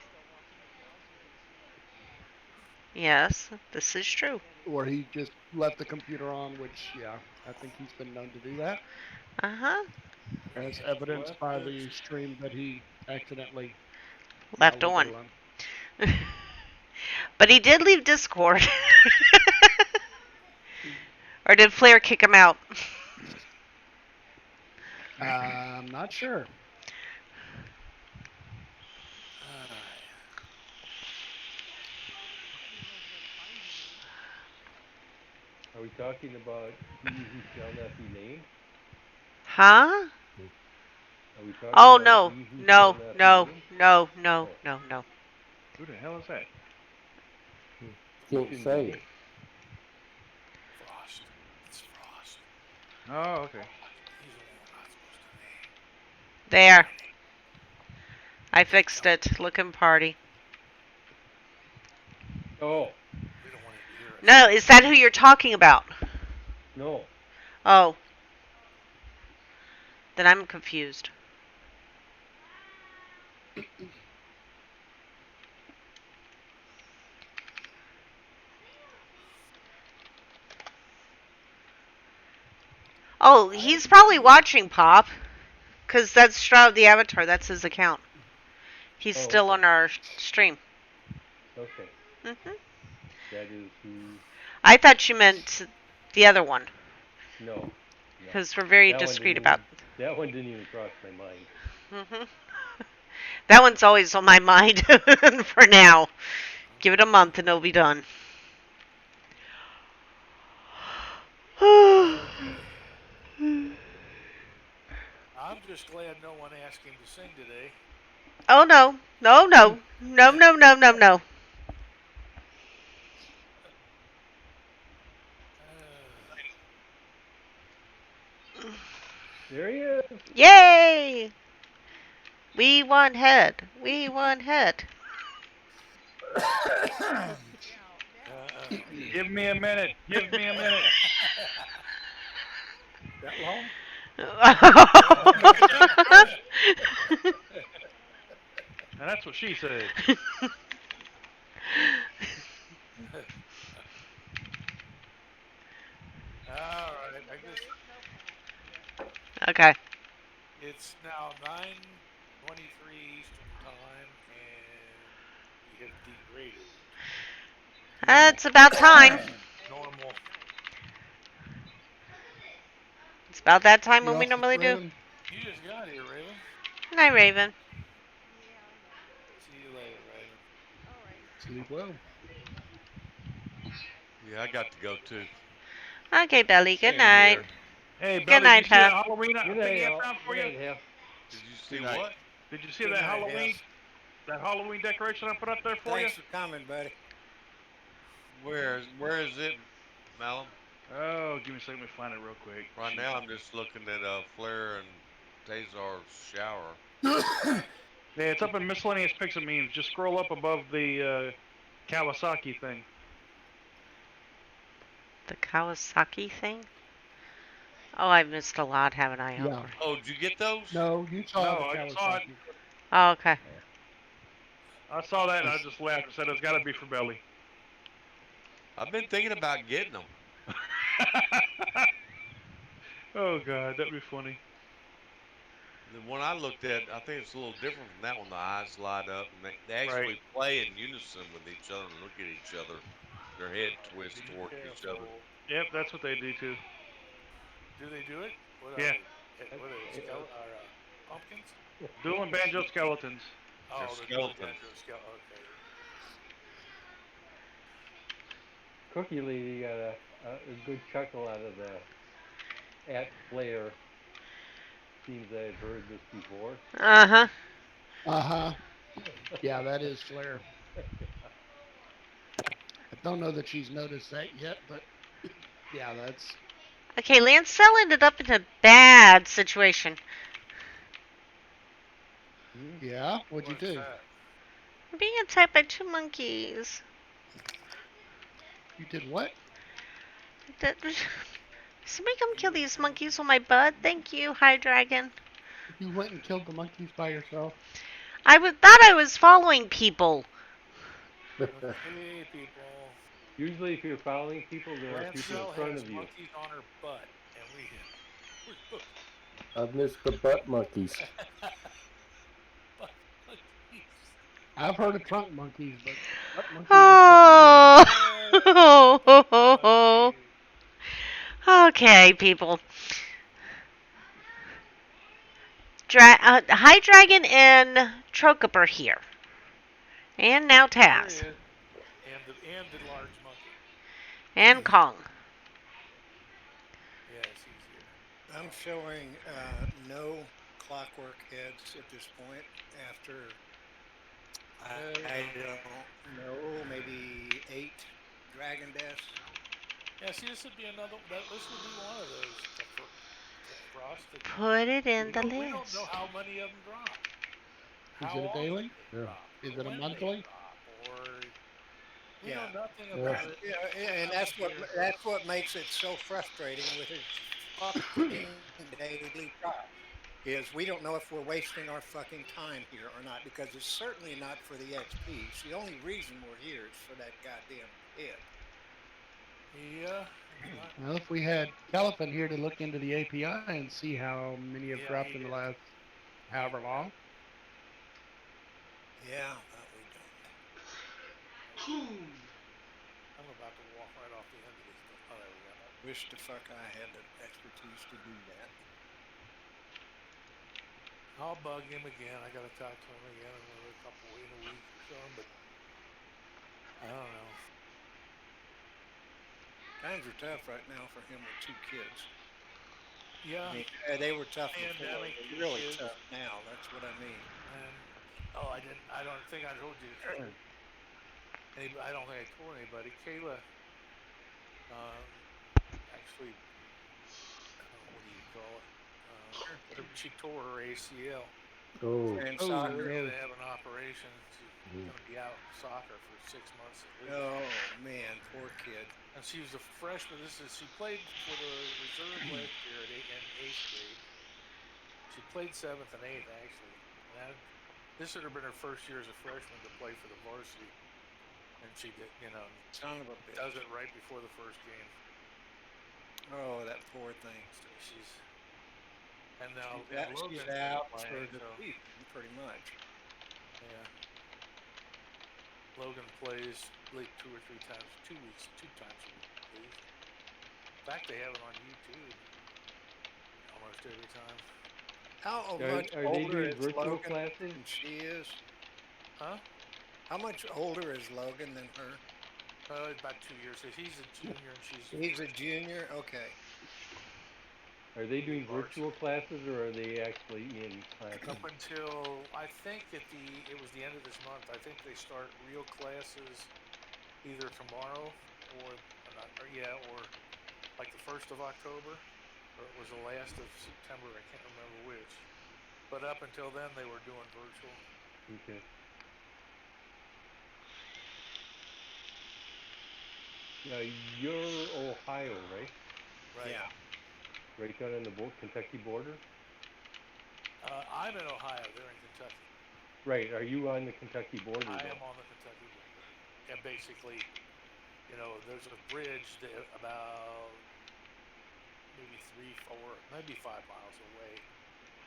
Yes, this is true. or he just left the computer on, which, yeah, I think he's been known to do that, Uh-huh. as He evidenced left by the. the stream that he accidentally Left let on. run. But he did leave Discord. Or did Flair kick him out? I'm not sure. You know where to find me now. Are we talking about he who shall not be named? Huh? Are we talking Oh, about no. he who shall No, not be no, named? no, no, Oh, no, no. Who the hell is that? he Can't shouldn't be say. named. Frost. It's Frost. Oh, okay. He's the one we're not supposed to name. There. Tiny. I They fixed jump. it. Looking party. Oh, We don't want him to hear us. No, is that who you're talking about? no. Oh, then I'm confused. Oh, I'm he's probably confused. watching Pop. Because that's Stroud the Avatar. That's his account. He's Oh, still okay. on our stream. Okay. Hmm. That is who. I thought you meant the other one. No, no. Because we're very That one discreet didn't about even. That one didn't even cross my mind. hmm That one's always on my mind for now. Give it a month and it'll be done. Okay. I'm just glad no one asked him to sing today. Oh no. No, no. No, no, no, no, no. There he is. Yay! We won head. We won head. Give me a minute. Give me a minute. That long? Look at that, Chris. And that's what she said. All right. I guess There is no count yet. Okay. it's now 9:23 Eastern time, and we have degraded to It's about time. normal. It's about that time You when we off, normally do. Raven? You just got here, Raven. Night, Raven. Yeah, I know. See you later, Raven. Alrighty. Sleep well. Yeah, I got to go too. Okay, Belly. Good Same night. here. Hey, Good Belly, did you night, see that Huff. Halloween Good thing night, I Al. found for Good you? night, Hef. Did you Good see night. what? Did you see Good that night, Hef. Halloween decoration I put up there for you? Thanks for coming, buddy. Where is it, Malum? Oh, give me a second. Let me find it real quick. Right Jeez. now I'm just looking at Flair and Tazar's shower. Yeah, it's up in miscellaneous pics and memes. Just scroll up above the Kawasaki thing. The Kawasaki thing? Oh, I've missed a lot, haven't I, Yeah. Uncle? Oh, did you get those? No, you saw No, the I saw it. Kawasaki. Oh, okay. I saw that and I just laughed and said it's got to be for Belly. I've been thinking about getting them. Oh God, that'd be funny. The one I looked at, I think it's a little different from that one. The eyes light up and they Right. actually play in unison with each other and look at each other. Their head twists Be towards each other. careful. Yep, that's what they do too. Do they do it? What are Yeah. they? What are they? Pumpkins? Dueling banjo skeletons. They're Oh, the dueling skeletons. banjo skeleton. Okay. Cookie Lady got a good chuckle out of the at Flair. Seems I've heard this before. Uh-huh. Uh-huh. Yeah, that is Flair. I don't know that she's noticed that yet, but yeah, that's Okay, Lancel ended up in a bad situation. yeah. What'd you What's do? that? I'm being attacked by two monkeys. You did what? Somebody come kill these monkeys on my butt. Thank you, Hi Dragon. You went and killed the monkeys by yourself? Thought I was following people. Okay, people. Usually, if you're following people, there are people in Lancel front has of you. monkeys on her butt, and we hit them. We're supposed I've missed the butt monkeys. butt monkeys. I've heard of trunk monkeys, but butt monkeys is something new. Butt Oh. monkeys. Okay, people. High Dragon and Trocop are here. And now There he Taz. is, and the large monkey. And Kong. Yes, he's here. I'm showing no clockwork heads at this point after, I No. don't know, maybe 8 dragon deaths. Yeah, see, this would be another. This would be one of those frost that Put it in the we don't know list. how many of them drop, Is how it a often daily? they Yeah. drop, Is or it a when they monthly? drop, or we know Yeah. nothing Yeah. about it. Yeah, We're and coming here. that's what makes it so frustrating with its fucking daily drop is we don't know if we're wasting our fucking time here or not because it's certainly not for the XP. It's the only reason we're here is for that goddamn head. Yeah, it's not. Well, if we had Telephant here to look into the API and see how many have Yeah, dropped he in the is. last however long. Yeah, but we don't. I'm about to walk right off the end of this. Oh, there we go. Wish the fuck I had the expertise to do that. I'll bug him again. I got to talk to him again in another couple in a week or so, but I don't know. Times are tough right now for him with 2 kids. I Yeah, mean, they were tough before. pandemic, They're two really kids, tough now. That's what I mean. and oh, I didn't. I don't think I told you. I don't think I told anybody. Kayla, um, actually, what do you call it? She tore her ACL, Oh. And Oh so we soccer. had no! to have an operation. She's Mm. going to be out soccer for 6 months at least. Oh man, poor kid. And she was a freshman. She played for the reserve last year in eighth grade. She played seventh and eighth actually. And this would have been her first year as a freshman to play for the varsity, and she did, Son of a does bitch. it right before the first game. Oh, that poor thing. So and now and She's Logan's been out for playing, the so season, pretty much. yeah. Logan plays like 2 or 3 times, 2 weeks, 2 times a week at least. In fact, they have it on YouTube almost every time. How Are, much are they older doing is virtual Logan classes? than she is? Huh? How much older is Logan than her? About 2 years. So he's a junior and she's a He's a freshman. junior. Okay. Are they In doing virtual varsity. classes or are they actually in Up classroom? until I think it was the end of this month. I think they start real classes either tomorrow or not, or yeah, or like the 1st of October, or it was the last of September. I can't remember which. But up until then, they were doing virtual. Okay. You're Ohio, right? Right. Yeah. Right down on the Kentucky border. I'm in Ohio. They're in Kentucky. Right. Are you on the Kentucky border I though? am on the Kentucky border. Yeah, basically, there's a bridge that about maybe 3, 4, maybe 5 miles away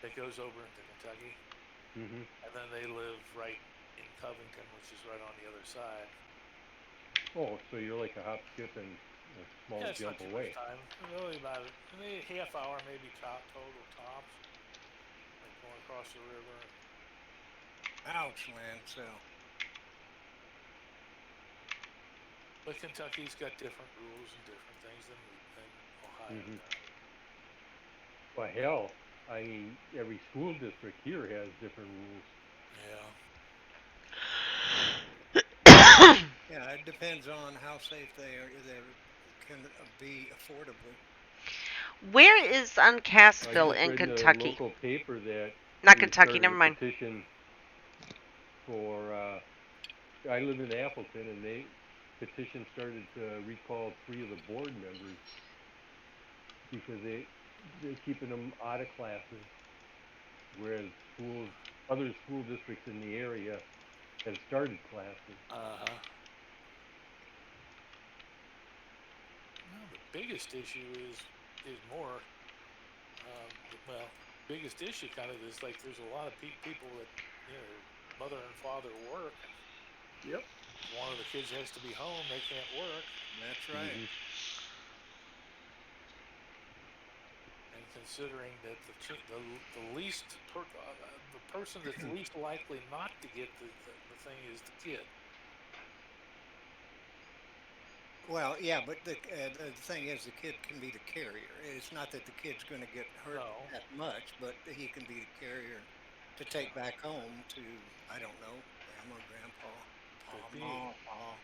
that goes over into Kentucky, Mm-hmm. and then they live right in Covington, which is right on the other side. Oh, so you're like a hop, skip, and a small Yeah, it's not jump too much away. time. Really about maybe half hour, maybe total tops, like going across the river. Ouch, Lancel. But Kentucky's got different rules and different things than Ohio Mm-hmm. does. Well, hell, I mean, every school district here has different rules. Yeah. Yeah, it depends on how safe they can be affordably. Where is I Uncastville just in read in the Kentucky? local paper that Not they Kentucky, started never a mind. petition for. I live in Appleton, and they petition started to recall 3 of the board members because they're keeping them out of classes, whereas other school districts in the area have started classes. Uh huh. biggest issue is more well, biggest issue kind of is like there's a lot of people that mother and father work, and Yep. if one of the kids has to be home, they can't work. That's right. And considering that the least the person that's least likely not to get the thing is the kid. Well, yeah, but the thing is, the kid can be the carrier. It's not that the kid's going to get hurt No, that much, but he can be the carrier to take back home to, I don't know, grandma, grandpa, pa, could be, ma, pa.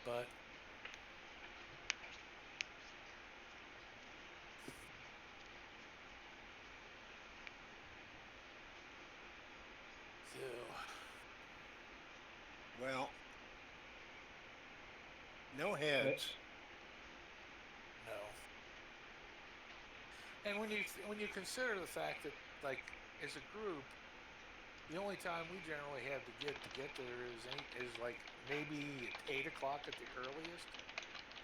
but so Well, no heads. no. And when you consider the fact that like as a group, the only time we generally have to get there is like maybe at 8 o'clock at the earliest,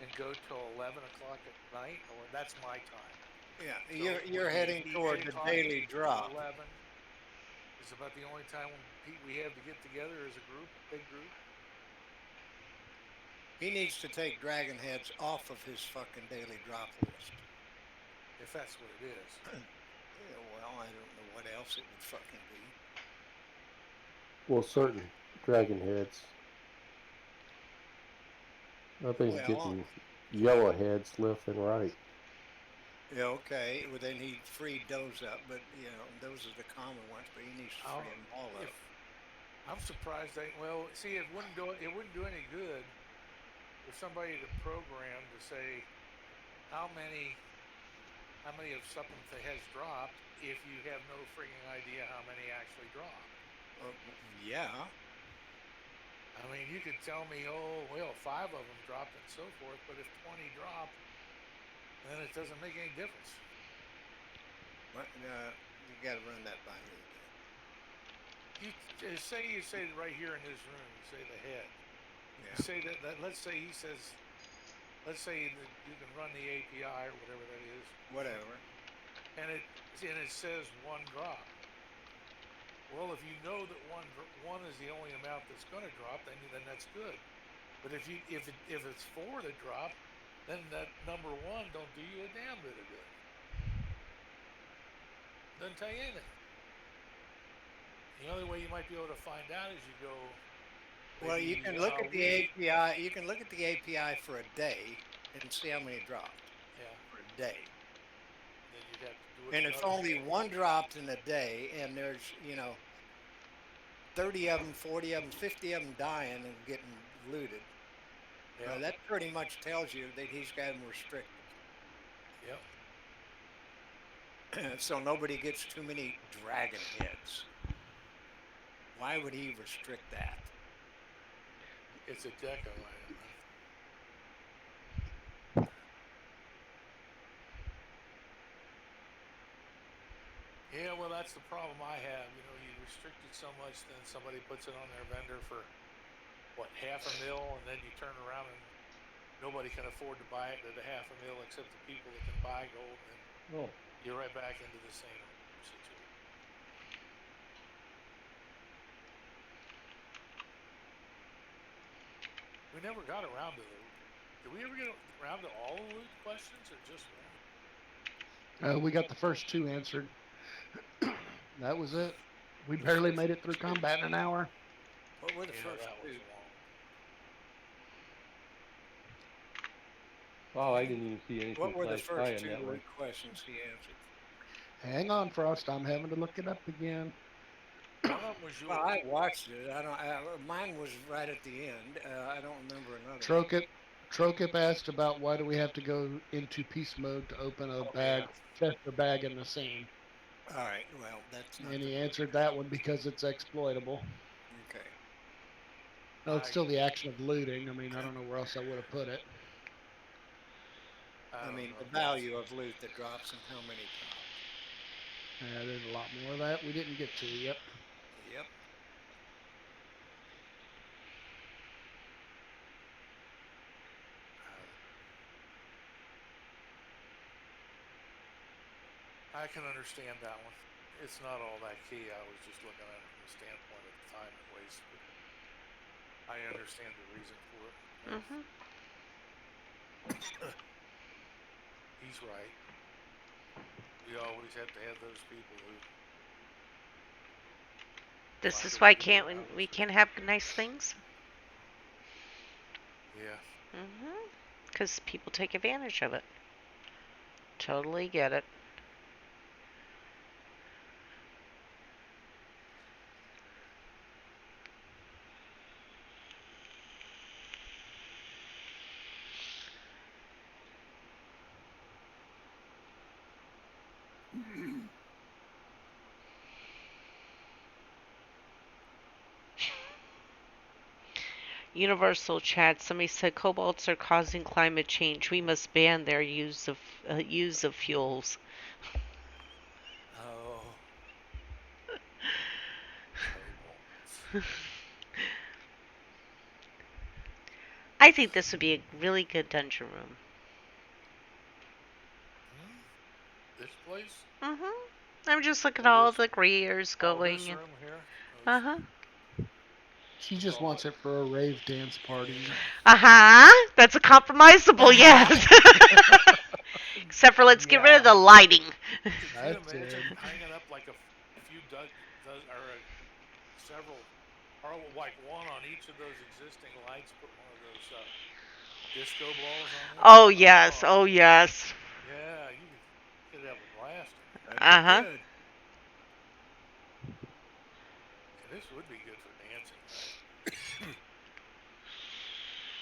and go till 11 o'clock at night, or that's my time. Yeah, So it you're would be heading eight toward the o'clock daily to drop. 11 is about the only time when we have to get together as a group, big group. He needs to take dragon heads off of his fucking daily drop list. If that's what it is. Yeah, well, I don't know what else it would fucking be. Well, certain dragon heads. Nothing's Well, getting yellow heads left and right. yeah, okay. Well, then he freed those up, but those are the common ones. But he needs to free them all If up. I'm surprised well, see, it wouldn't do any good for somebody to program to say how many how many of something that has dropped if you have no freaking idea how many actually dropped. Yeah. I mean, you could tell me, oh, well, 5 of them dropped and so forth, but if 20 drop, then it doesn't make any difference. What? You got to run that by me again. You say right here in this room, you say the head. Yeah. You say that let's say he says, let's say that you can run the API or whatever that is. Whatever. And it says 1 drop. Well, if you know that one is the only amount that's going to drop, then that's good. But if it's 4 that drop, then that number 1 don't do you a damn bit of good. Doesn't tell you anything. The only way you might be able to find out is you go. Well, you can look at the API. You can look at the API for a day and see how many dropped. Yeah. For a day. Then you'd have to do it. And if only 1 dropped in a day, and there's 30 of them, 40 of them, 50 of them dying and getting looted. Yeah. That pretty much tells you that he's got them restricted. Yep. So nobody gets too many dragon heads. Why would he restrict that? It's a deco item, man. Yeah, well, that's the problem I have. You restrict it so much, then somebody puts it on their vendor for what, $500,000, and then you turn around and nobody can afford to buy it at a $500,000 except the people that can buy gold, and you're right back into the same situation. We never got around to did we ever get around to all the loot questions or just one? We got the first 2 answered. That was it. We barely made it through combat in an hour. What were the first that 2? was long. Oh, I didn't even see anything What were the flash by first on 2 that one. loot questions he answered? Hang on, Frost. I'm having to look it up again. One of them was yours. Well, I watched it. Mine was right at the end. I don't remember another Trokip asked about why do we have to go into peace mode to open a chest or bag in the scene. All right. Well, that's not. And he answered that one because it's exploitable. Okay. No, it's still the action of looting. I mean, I don't know where else I would have put it. I mean, the value of loot that drops and how many dropped. There's a lot more of that we didn't get to. Yep. Yep. I can understand that one. It's not all that key. I was just looking at it from the standpoint of the time it wastes, but I understand the reason for it. Mhm. He's right. We always have to have those people who This find is a why way to get can't around we it. can't have nice things. Yeah. Mhm. Because people take advantage of it. Totally get it. Universal chat. Somebody said cobalts are causing climate change. We must ban their use of fuels. Oh, cobalt. I think this would be a really good dungeon room. This place? Mhm. I'm just looking at Oh, all this. the careers Oh, going this and. room here. Oh, Uh this huh. room. She just wants it for a rave dance party. Yeah. Uh huh. That's a compromisable, yes. Except for let's get rid of Yeah. the lighting. Could you That's imagine it. hanging up like a few or several, or like one on each of those existing lights? Put one of those disco balls on there. Oh yes. Oh, Oh yes. yeah. You could have a blast in there. That'd Uh be huh. good. And this would be good for dancing, right?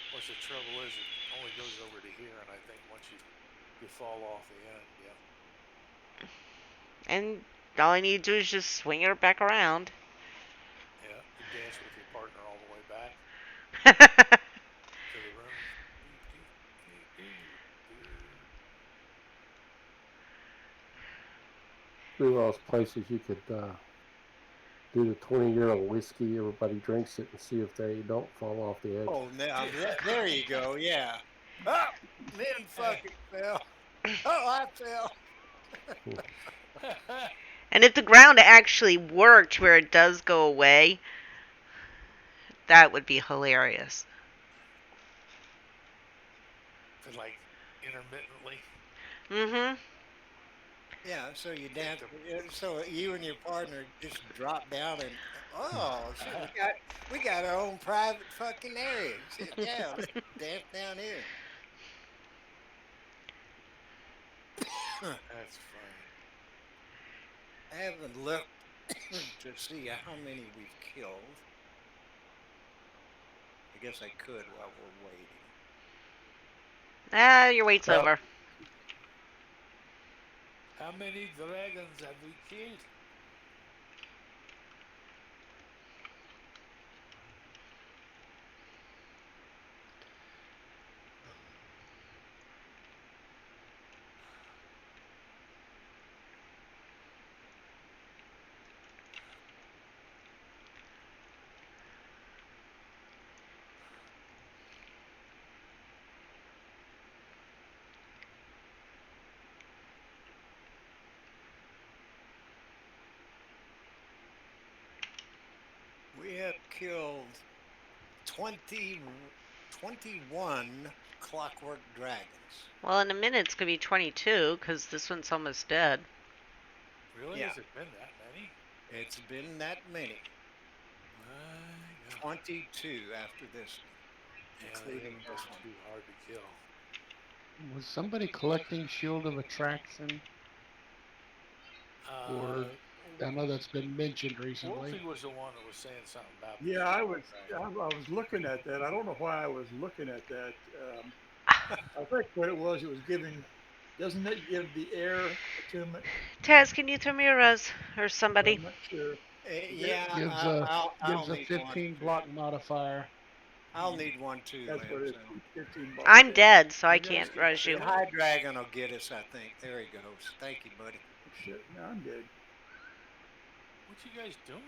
Of course, the trouble is it only goes over to here, and I think once you fall off the end, yeah. And all I need to do is just swing her back around. Yeah, you dance with your partner all the way back to the room. Through those places you could do the 20-year-old whiskey. Everybody drinks it and see if they don't fall off the edge. Oh, now there you go. Yeah. Oh, men fucking fell. Oh, I fell. And if the ground actually worked where it does go away, that would be hilarious. Like intermittently. Mhm. Yeah. So you Hit dance. the. So you and your partner just drop down and oh shit, we got our own private fucking area. Shit, yeah. Let's dance down here. That's funny. I haven't looked to see how many we've killed. I guess I could while we're waiting. Ah, your wait's Well, over. How many dragons have we killed? We have killed 20, 21 clockwork dragons. Well, in a minute it's gonna be 22 because this one's almost dead. Really? Yeah, Has it been that many? it's been that many. My God. 22 after this one, Yeah, they including haven't this been one. too hard to kill. Was somebody collecting Shield of Attraction? Or Uh, I know that's been mentioned recently. Wolfie was the one that was saying something about the Yeah, shield I of was dragon. I was looking at that. I don't know why I was looking at that. I think what it was giving. Doesn't it give the air attunement? Taz, can you throw me a rose or But somebody? I'm not sure. Yeah, Gives a I'll gives a need one 15 too. block modifier. I'll need one too, That's Lynn. what it So is. 15 bucks. I'm Yeah. dead, so I You guys can't get rush the you. killed? high dragon will get us, I think. There he goes. Thank you, buddy. Shit. No, I'm dead. What you guys doing?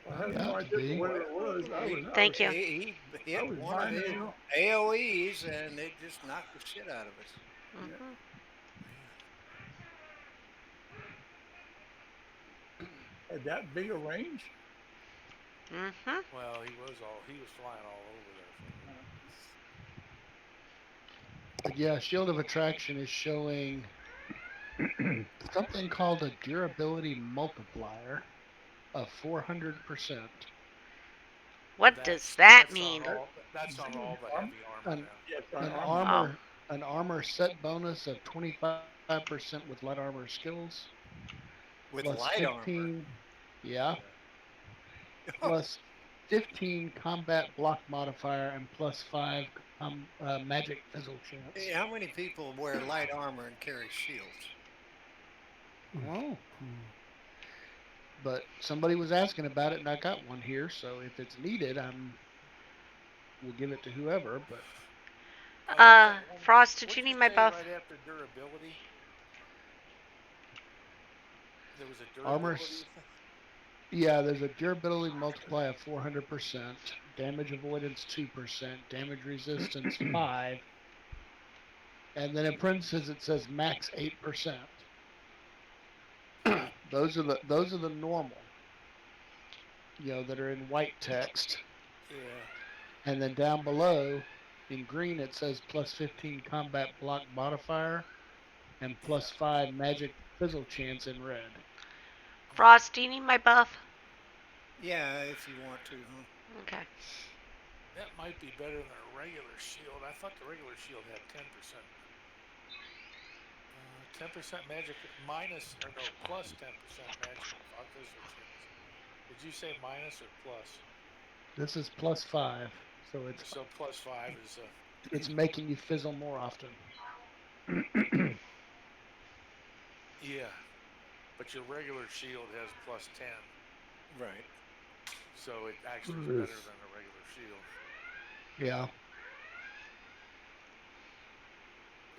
I have About no to idea be. what it was. Thank you. He I hit was one of buying his ammo. AOE's and it just knocked the shit out of us. Yeah. Mhm. At that big a range? Mhm. Well, he was flying all over there for a minute. But yeah, Shield of Attraction is showing something called a durability multiplier of 400%. What does that mean? That's on all the Arm? heavy armor An, now. Yes, an armor. Oh. armor set bonus of 25% with light armor skills, With plus light armor. 15, yeah, Yeah. plus 15 combat block modifier and plus 5 magic fizzle chance. Hey, how many people wear light armor and carry shields? Oh. But somebody was asking about it and I got one here, so if it's needed, we'll give it to whoever, but Frost, did you What'd you need my say buff? right after durability? There was a armor durability thing? yeah, there's a durability multiply of 400%, damage avoidance 2%, damage resistance 5, and then in parentheses it says max 8%. Those are the normal, that are in white text. Yeah. And then down below in green it says plus 15 combat block modifier and plus 5 magic fizzle chance in red. Frost, do you need my buff? Yeah, if you want to, huh? Okay. That might be better than a regular shield. I thought the regular shield had 10%. 10% magic minus or no plus 10% magic fizzle chance. Did you say minus or plus? This is plus 5, so So plus 5 is it's making you fizzle more often. yeah, but your regular shield has plus 10, Right. so it actually is better than a regular shield. Yeah.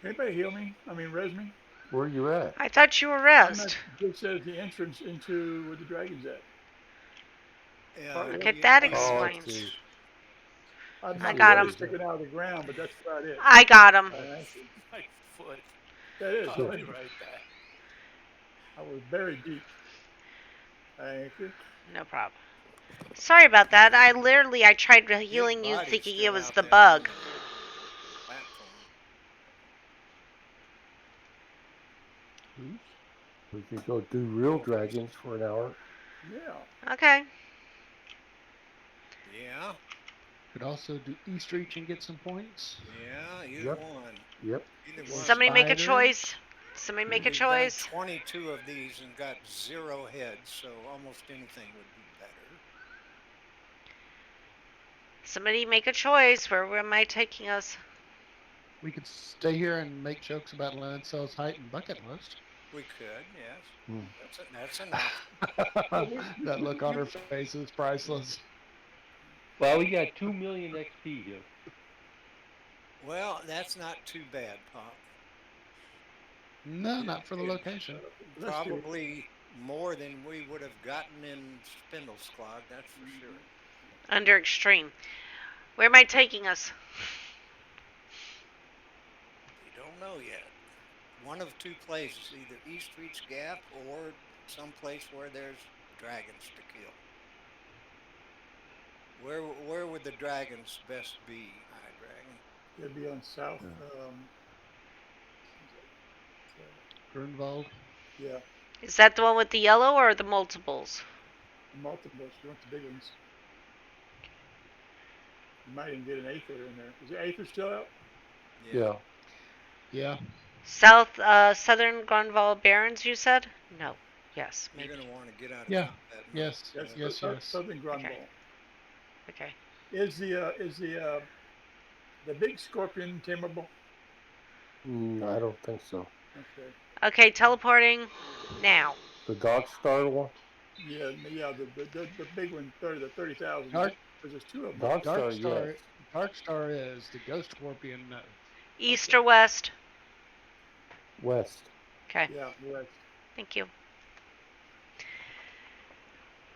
Can anybody heal me? I mean, res me? Where you at? I thought you were I'm at, rest. it says the entrance into where the dragon's at. Yeah. Part Okay, left. that Oh, I explains. see. I My got foot is him. sticking out of the ground, but that's about it. I got him. Thank you. My foot. That is. I'll So, be right back. I was buried deep. Thank you. No problem. Sorry about that. I tried His healing you body's thinking it still was out the there on bug. the platform. oops. We could go do real dragons for an hour. Yeah. Okay. Yeah. Could also do East Reach and get some points. Yeah. Either Yep. one. Yep. Either Or one. Somebody make a spiders. choice. Somebody make a We've done choice. 22 of these and got 0 heads, so almost anything would be better. Somebody make a choice. Where am I taking us? We could stay here and make jokes about Lancel's height and bucket list. We could, yes. Hmm. That's an option. That look on her face is priceless. Well, we got 2 million XP here. Well, that's not too bad, Pop. No, not for the It's location. Let's do it. probably more than we would have gotten in Spindle Squad, that's for sure. Under extreme. Where am I taking us? We don't know yet. One of two places, either East Reach Gap or someplace where there's dragons to kill. Where would the dragons best be, iDragon? It'd be on south. Grunwald. Yeah, Is that the one with the yellow or the multiples? multiples. You want the big ones. You might even get an Aether in there. Is the Aether still out? Yeah. Yeah. Southern Grunwald Barrens, you said? No. Yes, You're maybe. going to want to get out of Yeah. combat mode. Yes. Yes. Yes. Southern Grunwald. Okay. Okay. Is the big scorpion tameable? I don't think so. Okay. Okay, teleporting now. The Dog Star one? Yeah, the big one, the 30,000. Dark Because there's two of them. Dog Star, Dark Star. yes. Dark Star is the Ghost Scorpion. No. East or west? West. Okay. Yeah, west. Thank you.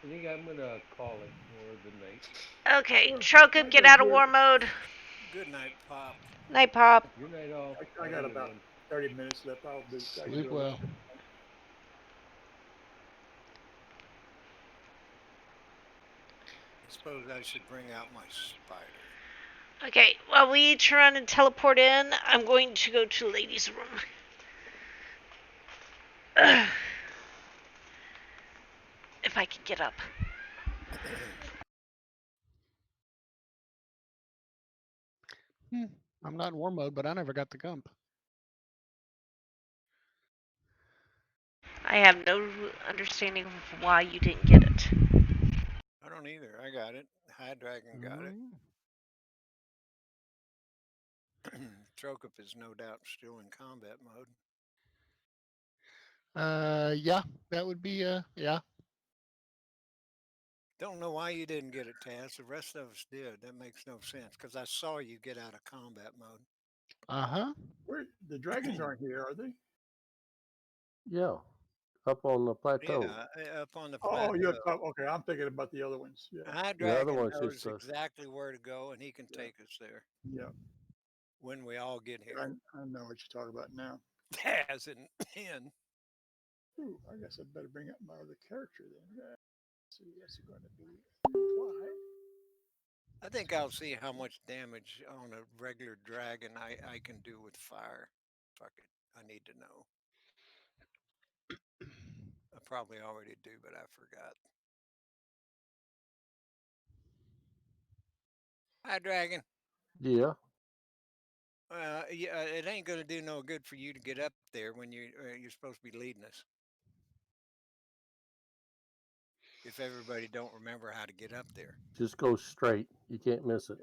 I think I'm gonna call it for the night. Okay, Sure. Chokup, I get gotta out of get. war mode. Good night, Pop. Night, Pop. Good night, all. I Have a got good about one. 30 minutes left. I'll do. I can Sleep do a little well. bit. I suppose I should bring out my spider. Okay, while we each run and teleport in, I'm going to go to ladies' room. If I can get up. I'm not in war mode, but I never got the gump. I have no understanding of why you didn't get it. I don't either. I got it. High Dragon got it. Trokup is no doubt still in combat mode. Yeah, that would be yeah. Don't know why you didn't get it, Taz. The rest of us did. That makes no sense because I saw you get out of combat mode. Uh-huh. Where the dragons aren't here, are they? Yeah, up on the plateau. Yeah, up on the Oh, you're plateau. top. Okay, I'm thinking about the other ones. Yeah, High The other Dragon one's knows just exactly where to go, and he can yeah, take us there yeah. when we all get here. I know what you're talking about now. Taz and in. Ooh, I guess I better bring up my other character then. Let's see, what's it going to be? Why? I think I'll see how much damage on a regular dragon I can do with fire. Fuck it. I need to know. I probably already do, but I forgot. Hi, Dragon. yeah. Yeah, it ain't gonna do no good for you to get up there when you're supposed to be leading us. If everybody don't remember how to get up there, Just go straight. You can't miss it.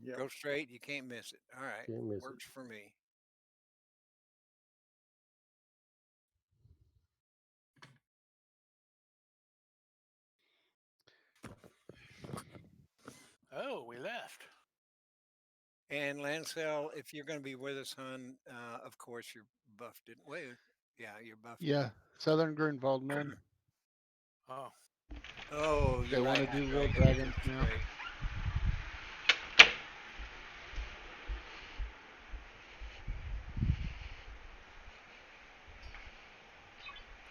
Yeah. go straight. You can't miss it. All right, Can't miss it. works for me. Oh, we left. And Lancel, if you're going to be with us, hon, of course you're buffed. Wait, yeah, you're buffed. Yeah. Southern Grunwald men. Oh, Oh, They you're want right, to High do real Dragon. It is dragons now. straight.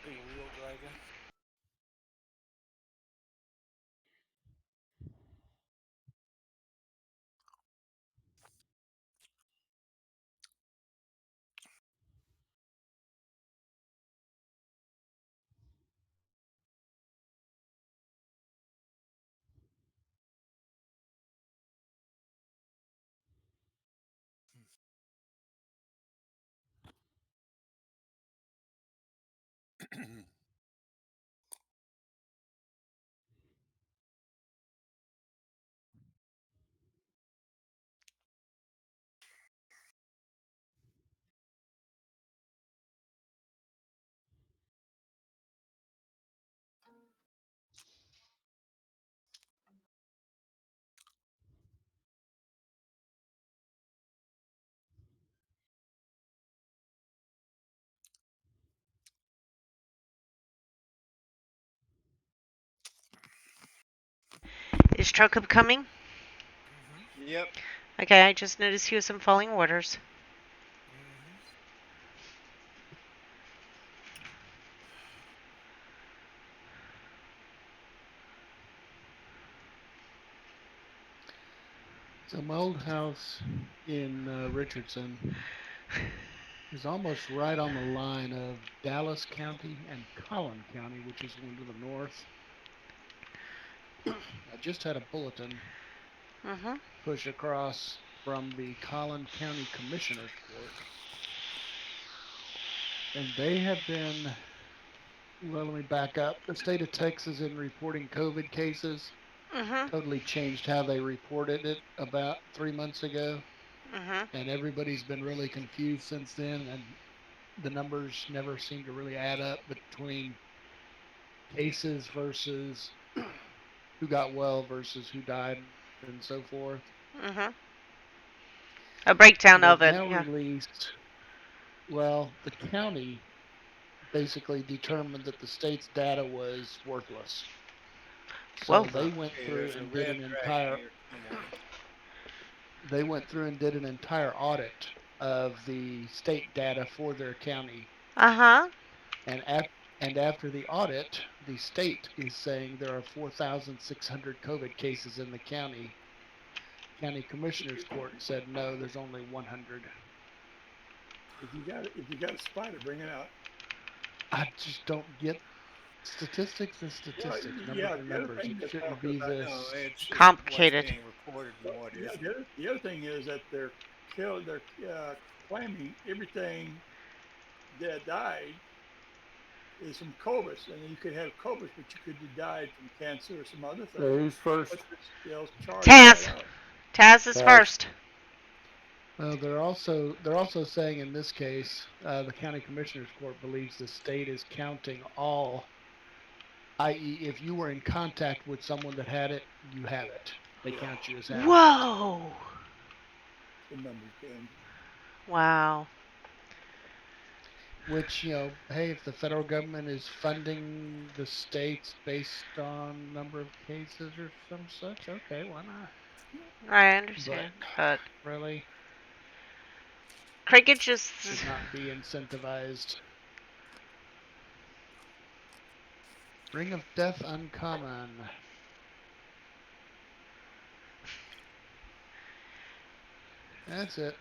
a real dragon. Is Chokup coming? Yep. Okay, I just noticed he was in following orders. So my old house in Richardson is almost right on the line of Dallas County and Collin County, which is one to the north. I just had a bulletin push across from the Collin County Commissioner's Court. And they have been, well, let me back up. The state of Texas in reporting COVID cases totally changed how they reported it about 3 months ago. And everybody's been really confused since then. And the numbers never seem to really add up between cases versus who got well versus who died and so forth. A breakdown They've of it, now yeah. released, well, the county basically determined that the state's data was worthless. So Whoa. they went Okay, through there's a and did red an dragon entire here somewhere. they went through and did an entire audit of the state data for their county. Uh-huh. And after the audit, the state is saying there are 4,600 COVID cases in the county. County Commissioners Court said no, there's only 100. If you got a spider, bring it out. I just don't get statistics and Well, statistics. Numbers yeah. are The other numbers. thing It they're shouldn't talking be about, No, this. it's what's Complicated. being reported and what yeah, isn't. the other thing is that they're claiming everything that died is from COVID, and you could have COVID, but you could have died from cancer or some other thing. Who's first? But they'll charge all that Taz. out. Taz is Taz. first. Well, they're also saying in this case, the county commissioners court believes the state is counting all, i.e., if you were in contact with someone that had it, you have it. They Yeah, count you as having it. Whoa. the numbers game. Wow. Which, hey, if the federal government is funding the states based on number of cases or some such, okay, why not? I But understand, but really, Cricket just should not be incentivized. Ring of Death uncommon. That's it.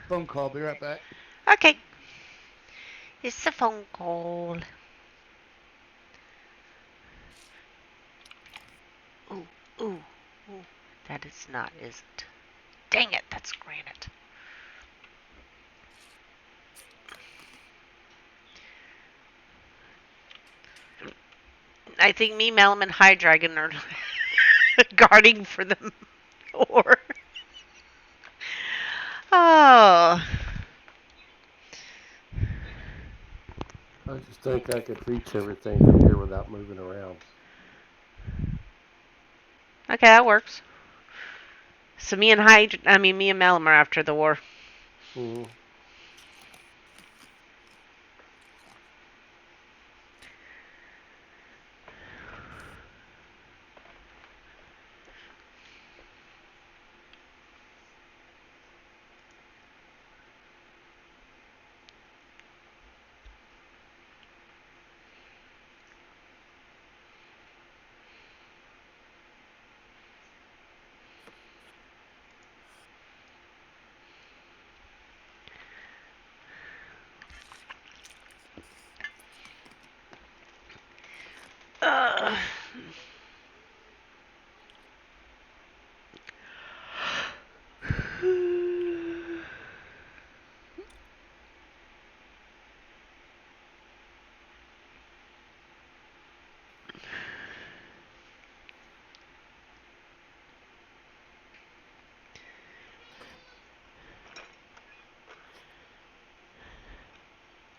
Phone call. Be right back. okay. It's a phone call. Ooh, ooh, ooh. That is not, is it? Dang it, that's granite. I think me, Malum, and High Dragon are guarding for them. Or oh, I just think I could reach everything from here without moving around. okay, that works. So me and Malum are after the war. Mm-hmm. Uh.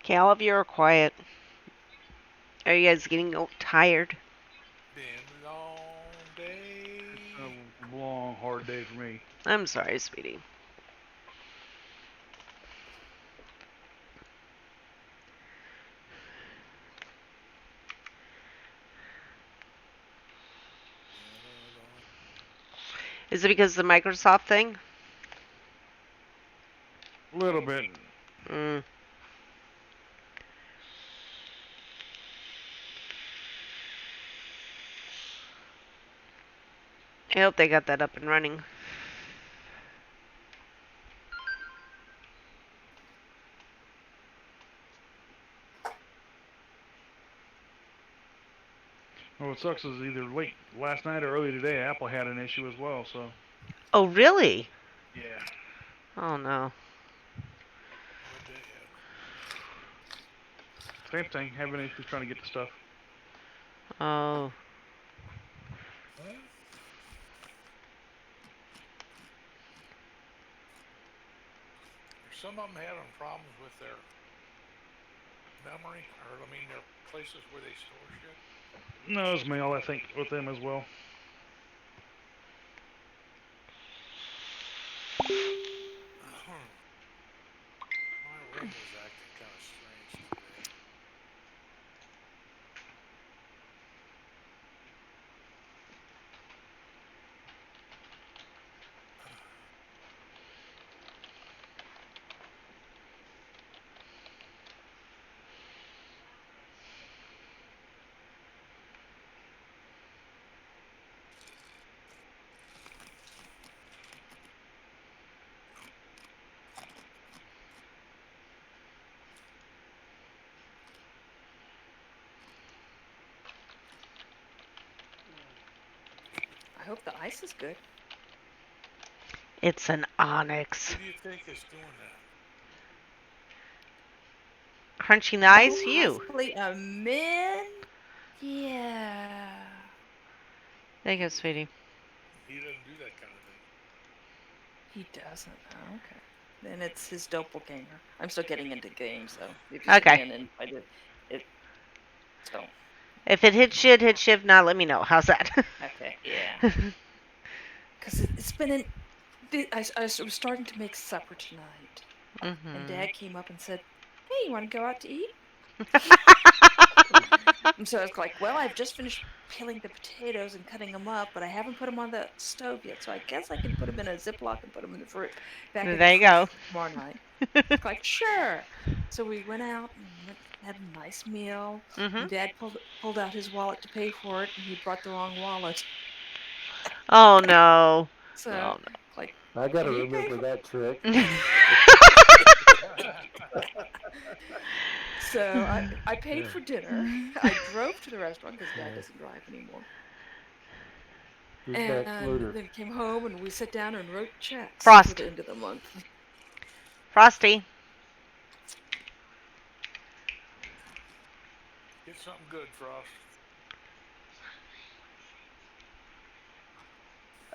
Okay, all of you are quiet. Are you guys getting tired? Been a long day. It's been a long, hard day for me. I'm sorry, sweetie. Is it because of the Microsoft thing? A little bit. Mm. I hope they got that up and running. Well, what sucks is either late last night or early today, Apple had an issue as well. So Oh, really? yeah. Oh no. What'd they have? Same thing. Having issues trying to get the stuff. Oh. What? some of them having problems with their memory, or I mean, their places where they store shit? No, it's mail, I think, with them as well. My room was acting kind of strange today. I hope the ice is good. It's an onyx. Who do you think is doing that? Crunching the ice? Oh, You. possibly a man? Yeah. There you go, sweetie. He doesn't do that kind of thing. He doesn't. Oh, okay. Then it's his doppelganger. I'm still getting into games, though. If you've Okay. been invited, it. So. If it hits you, it hits you. If not, let me know. How's that? Okay. Yeah. Because it's been in. I was starting to make supper tonight, and Dad came up and said, "Hey, you want to go out to eat?" And so I was like, "Well, I've just finished peeling the potatoes and cutting them up, but I haven't put them on the stove yet. So I guess I can put them in a Ziploc and put them in the back in the There you fridge go. for tomorrow night." It's like, sure. So we went out and had a nice meal. And Dad pulled out his wallet to pay for it, and he brought the wrong wallet. Oh no. So, Oh, like, I got to can you pay remember for? that trick. So I paid for dinner. I drove to the restaurant because Dad doesn't drive anymore. Who's back, And Fluter? then came home and we sat down and wrote checks for Frost. the end of the month. Frosty. Get something good, Frost.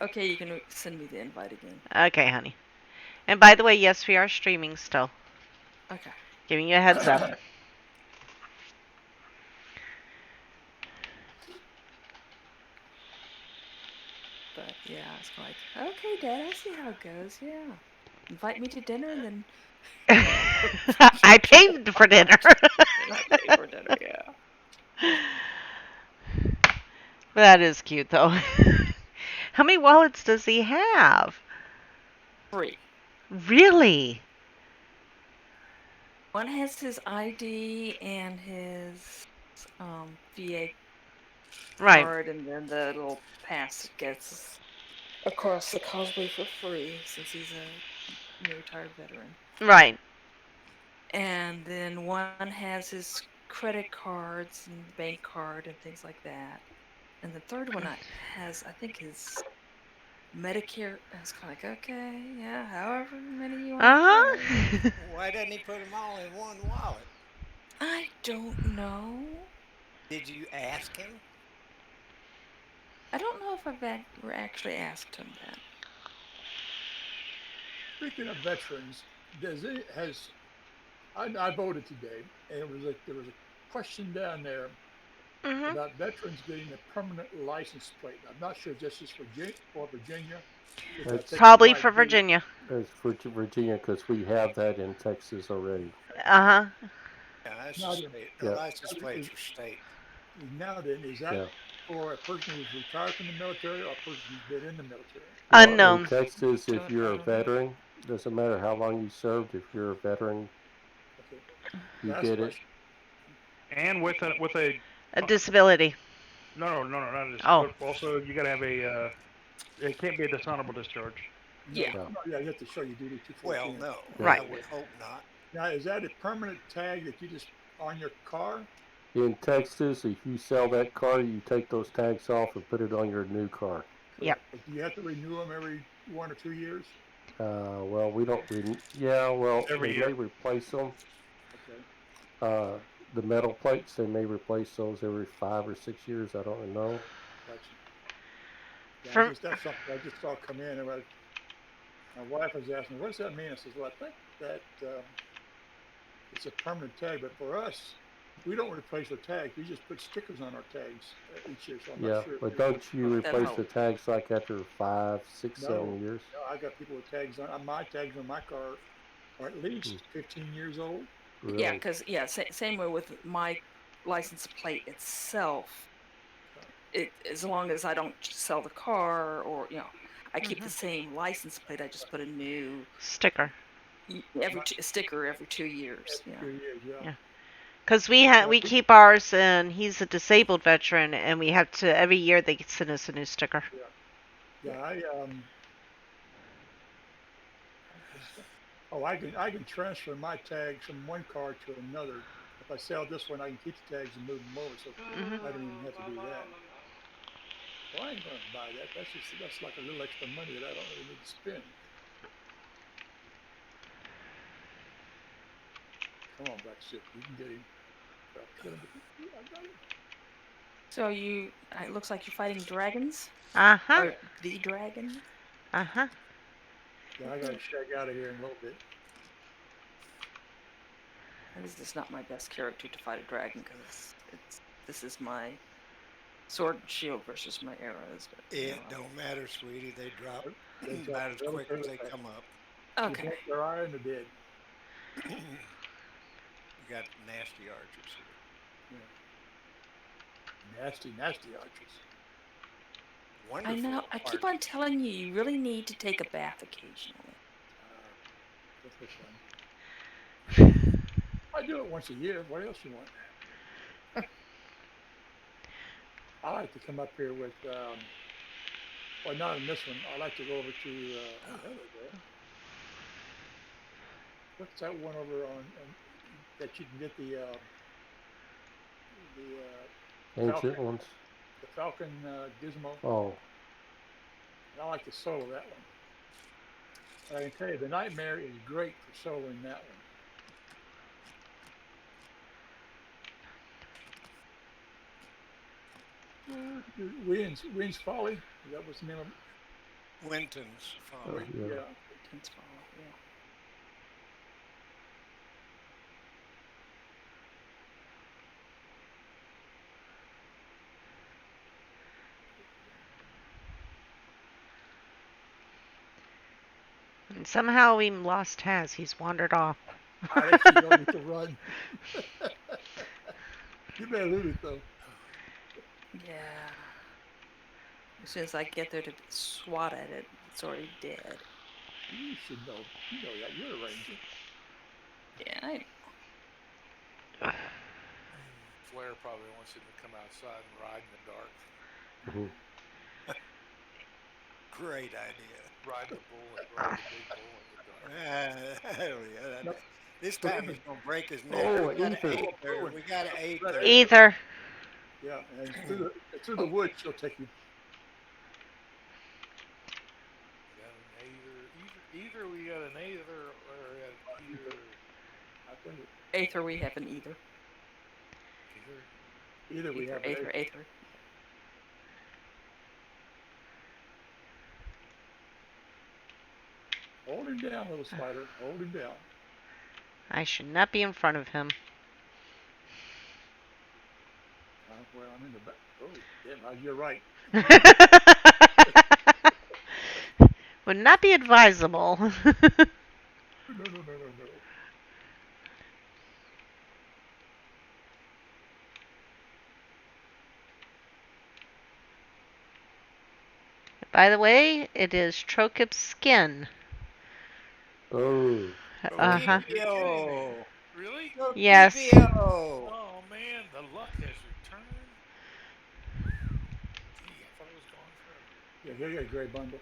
Okay, you can send me the invite again. Okay, honey. And by the way, yes, we are streaming still. Okay. Giving you a heads up. But yeah, I was like, okay, Dad, I see how it goes. Yeah. Invite me to dinner and then. I paid for dinner. And I paid for dinner, yeah. That is cute, though. How many wallets does he have? 3. Really? One has his ID and his VA Right. card, and then the little pass gets across the causeway for free since he's a retired veteran. Right. And then one has his credit cards and bank card and things like that. And the third one has, I think, his Medicare. I was kind of like, okay, yeah, however many you want to put. Why doesn't he put them all in one wallet? I don't know. Did you ask him? I don't know if I've actually asked him that. Speaking of veterans, I voted today, and there was a question down there about veterans getting a permanent license plate. I'm not sure if this is for Virginia, which I think it Probably might for be. Virginia. It's for Virginia because we have that in Texas already. Uh huh. Yeah, that's Now a then, state. The Yeah. license plates are state. is that Yeah. for a person who's retired from the military or a person who's been in the military? Well, in Unknown. Texas, if I you're a don't know. veteran, doesn't matter how long you served. If you're a veteran, Okay. you Last get it. question. And with a A disability. no, not a Oh. but also you gotta have a it can't be a dishonorable discharge. No, Yeah. No. yeah, you have to show your duty Well, 214. no, Right. I would hope not. Now, is that a permanent tag that you just on your car? In Texas, if you sell that car, you take those tags off and put it on your new car. Yep. But do you have to renew them every 1 or 2 years? Well, we don't. Yeah, well, Every they year. may replace them. Okay, The metal plates, they may replace those every 5 or 6 years. I don't know. gotcha. Yeah, For that's something I just saw come in. And my wife was asking, "What does that mean?" I says, "Well, I think that it's a permanent tag. But for us, we don't replace the tags. We just put stickers on our tags each year. So I'm not Yeah, sure if but they would. don't you replace the tags like after 5, 6, No, 7 years? no, I got people with tags on. My tags on my car are at least 15 years old. Yeah, Really? because same way with my license plate itself. As long as I don't sell the car or I keep the same license plate. I just put a new Sticker. sticker every 2 years. Every Yeah. 2 years, yeah. Yeah. Because we keep ours, and he's a disabled veteran, and we have to every year they send us a new sticker. Yeah, I can transfer my tags from one car to another. If I sell this one, I can keep the tags and move them over, so I don't even have to do that. Well, I ain't gonna buy that. That's like a little extra money that I don't really need to spend. Come on, Black Ship, you can get him. I got him. So it looks like you're fighting dragons. Uh-huh. Or the dragon. Uh-huh. Yeah, I gotta shag out of here in a little bit. This is not my best character to fight a dragon because this is my sword and shield versus my arrows. But, It don't matter, sweetie. They drop They drop about as quick as relatively they fast. come up. Okay. You their eye and they're dead. We got nasty archers here. Yeah. Nasty, nasty archers. Wonderful. I know. I keep on telling you, you really need to take a bath occasionally. That's no fun. I do it once a year. What else you want? I like to come up here with, well, not in this one. I like to go over to, where the hell is that? What's that one over on that you can get the Ancient Falcon, ones? the Falcon Gizmo? Oh. And I like to solo that one. But I can tell you, the Nightmare is great for soloing that one. Wind's Folly. That was the name of it. Winton's Folly. Yeah. Winton's Folly. Yeah. And somehow we lost Taz. He's wandered off. I think she's going to run. You better lose it though. Yeah. As soon as I get there to swat at it, it's already dead. You should know. You know that. You're a ranger. Yeah, I Flair probably wants him to come outside and ride in the dark. Great idea. Ride the big bull in the dark. Hell yeah. This time he's going to break his neck. Oh, we got ether. an aether. We got an aether. Ether. Yeah, and through the woods she'll take you. Got an either we got an aether or an either. Aether, we have an either. Either we have an Aether. Hold him down, little spider. Hold him down. I should not be in front of him. Well, I'm in the back. Oh, damn, you're right. Would not be advisable. No. By the way, it is Trokip's skin. Oh. Uh-huh. Really? Yes. Oh man, the luck has returned. Gee, I thought it was gone forever. Yeah, here you go, gray bundle.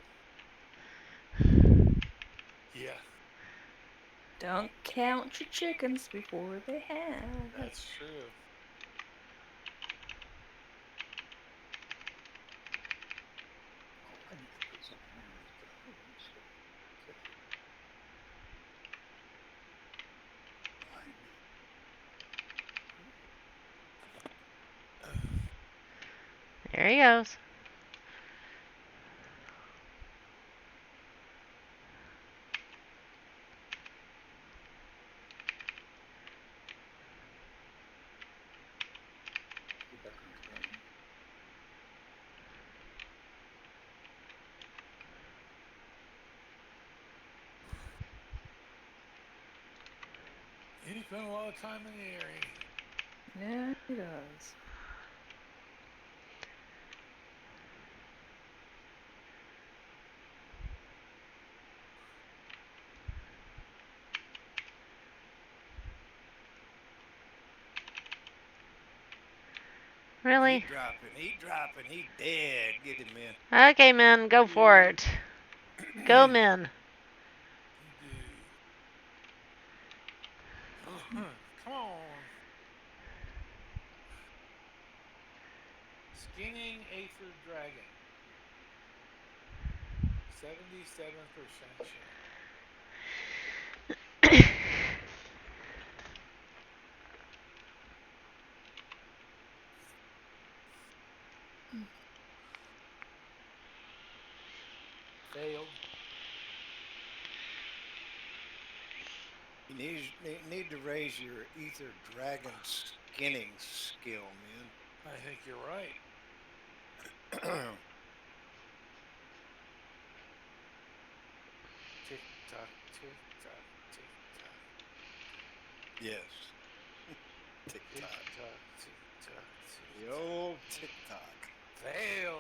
Yeah. Don't count your chickens before they hatch. That's true. I need to put something on this guy. There he goes. spend a lot of time in the air, ain't he? Yeah, he does. Really? He dropping, he dead. Get him in. Okay, men, go for it. Go, men. You do. Come on. Skinning Aether Dragon. 77% chance. Failed. You need to raise your ether dragon skinning skill, I think you're right. man. Tick tock, tick tock, tick tock. Yes. Tick Tick tock. tock, tick tock, tick The tock. old tick tock. Failed.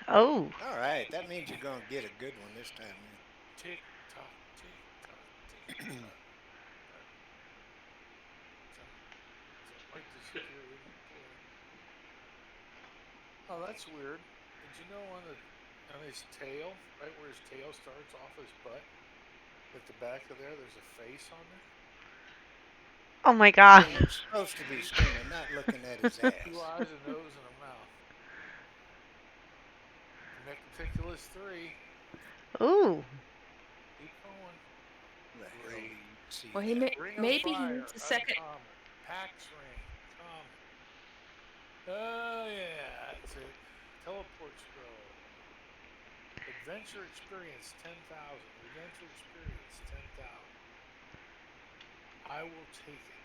Oh. All right, that means you're gonna get a good one this time, man. Tick tock, tick tock, tick tock. Wait to secure inventory. Oh, that's weird. Did you know on his tail, right where his tail starts off his butt, at the back of there, there's a face on there? Oh my god. Yeah, we're supposed to be screaming, not looking at his 2 ass. eyes, a nose, and a mouth. Meticulous 3. Ooh. Keep going. Who the hell do you see Well, that? Ring of maybe he Fire, needs a second. uncommon. Pax Ring, common. Oh yeah, that's it. Teleport Scroll. Adventure Experience 10,000. Adventure Experience 10,000. I will take it.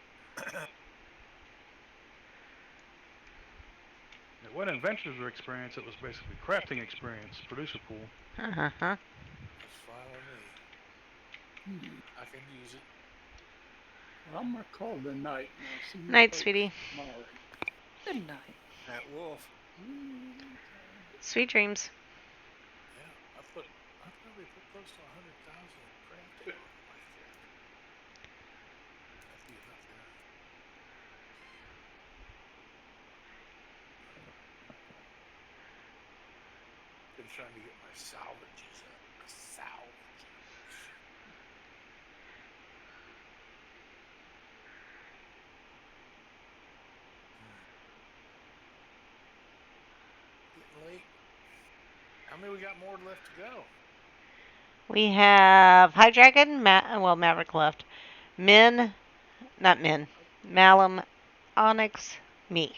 It wasn't adventures or experience, it was basically crafting experience, producer pool. Uh-huh. That's fine with me. I can use it. Well, I'm gonna call it a night, and I'll see you Night, folks sweetie. tomorrow. Good night. That wolf. Sweet dreams. Yeah, I probably put close to 100,000 in crafting on my character. That'd be enough there. Been trying to get my salvages up. Salvages. Getting late. How many we got more left to go? We have High Dragon, Maverick left. Min, not Min. Malum, Onyx, me.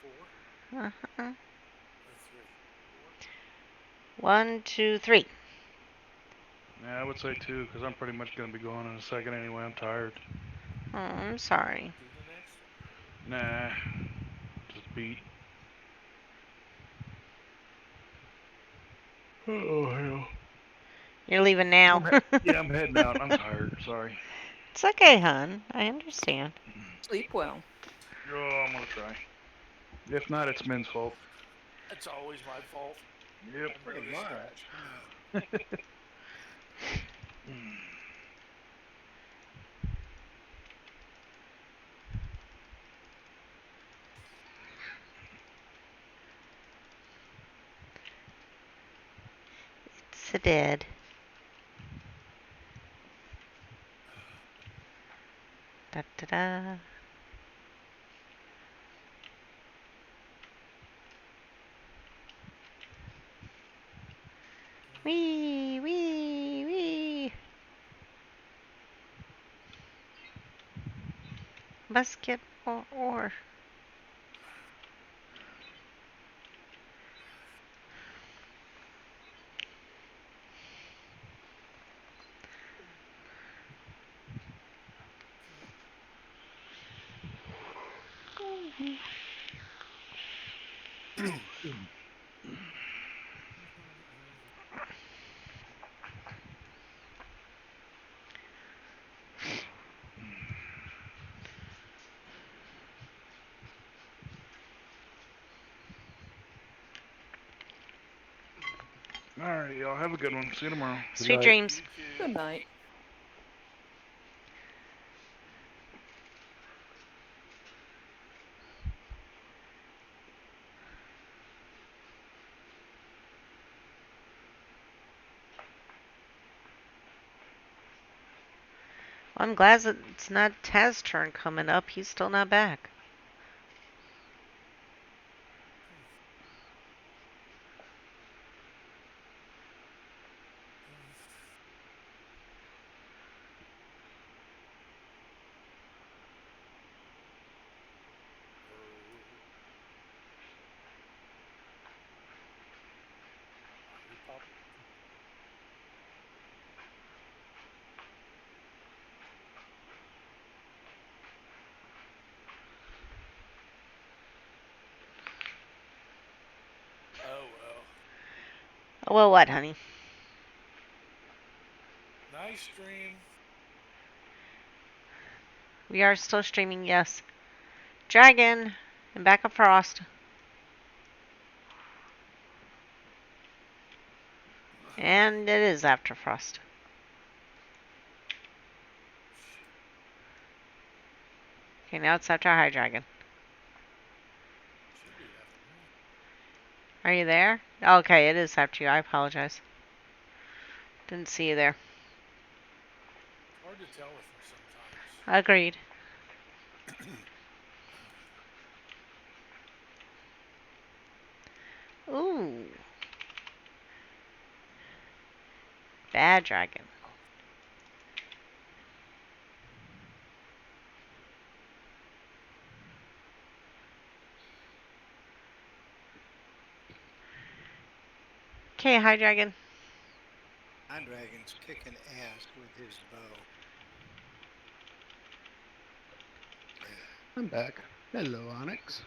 4 Uh-huh. or 3? 4. 1, 2, 3. Yeah, I would say 2, because I'm pretty much going to be going in a second anyway. I'm tired. Oh, I'm sorry. Do the next one. Nah. Just beat. Oh, hell. You're leaving now. Yeah, I'm heading out. I'm tired. Sorry. It's okay, hon. I understand. Sleep well. Oh, I'm going to try. If not, it's Min's fault. It's always my fault. Yep. I Pretty noticed much. that. It's a dead. Da da da. Wee, wee, wee. Basketball or. Alright, y'all have a good one. See you tomorrow. Sweet dreams. You too. Good night. Well, I'm glad that it's not Taz's turn coming up. He's still not back. He popped. Oh well. Well, what, honey? Nice stream. We are still streaming, yes. Dragon and Backup Frost. And it is after Frost. Okay, now it's after High Dragon. Should be after me. Are you there? Okay, it is after you. I apologize. Didn't see you there. It's hard to tell with me sometimes. Agreed. Ooh. Bad dragon. Okay, High Dragon. My dragon's kicking ass with his bow. Okay. I'm back. Hello, Onyx.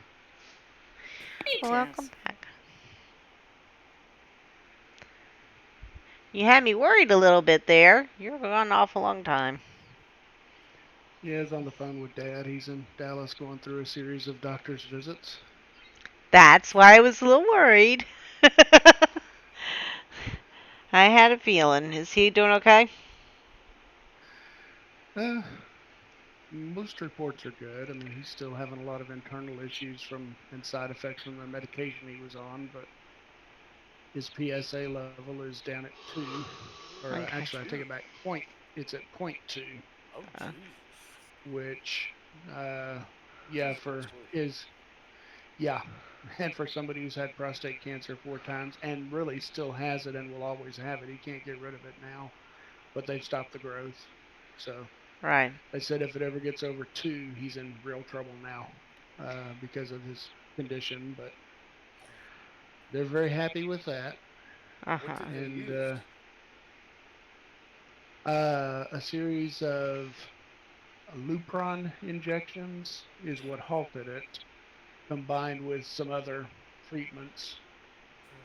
Hey, Welcome Taz. back. You had me worried a little bit there. You were gone an awful long time. Yeah, he's on the phone with Dad. He's in Dallas going through a series of doctor's visits. That's why I was a little worried. I had a feeling. Is he doing okay? Most reports are good. I mean, he's still having a lot of internal issues and side effects from the medication he was on, but his PSA level is down at 2. Or Okay. actually, I take it back. It's at 0.2, Oh Uh, Jesus. which, yeah, Jesus Christ. yeah, and for somebody who's had prostate cancer 4 times and really still has it and will always have it, he can't get rid of it now. But they've stopped the growth. So right. they said if it ever gets over 2, he's in real trouble now because of his condition. But they're very happy with that. What Uh-huh. did they And use? a series of Lupron injections is what halted it, combined with some other treatments.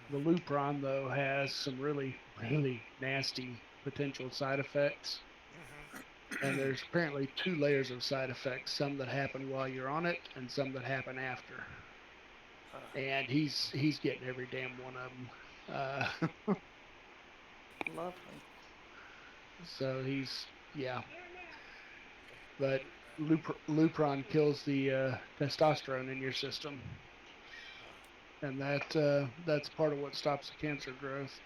The Lupron, though, has some really, really nasty potential side effects. And there's apparently 2 layers of side effects, some that happen while you're on it and some that happen after. And he's getting every damn one of them. Lovely. So yeah. But Lupron kills the testosterone in your system, and that's part of what stops the cancer growth.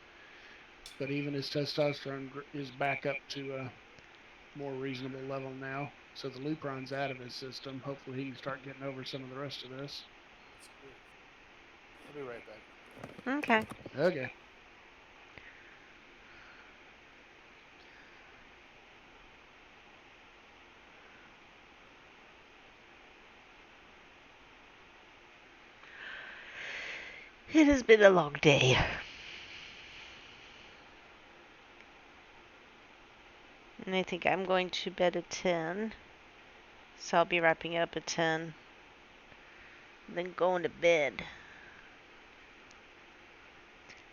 But even his testosterone is back up to a more reasonable level now. So the Lupron's out of his system. Hopefully he can start getting over some of the rest of this. That's good. I'll be right back. Okay. Okay. It has been a long day. And I think I'm going to bed at 10. So I'll be wrapping up at 10. Then going to bed.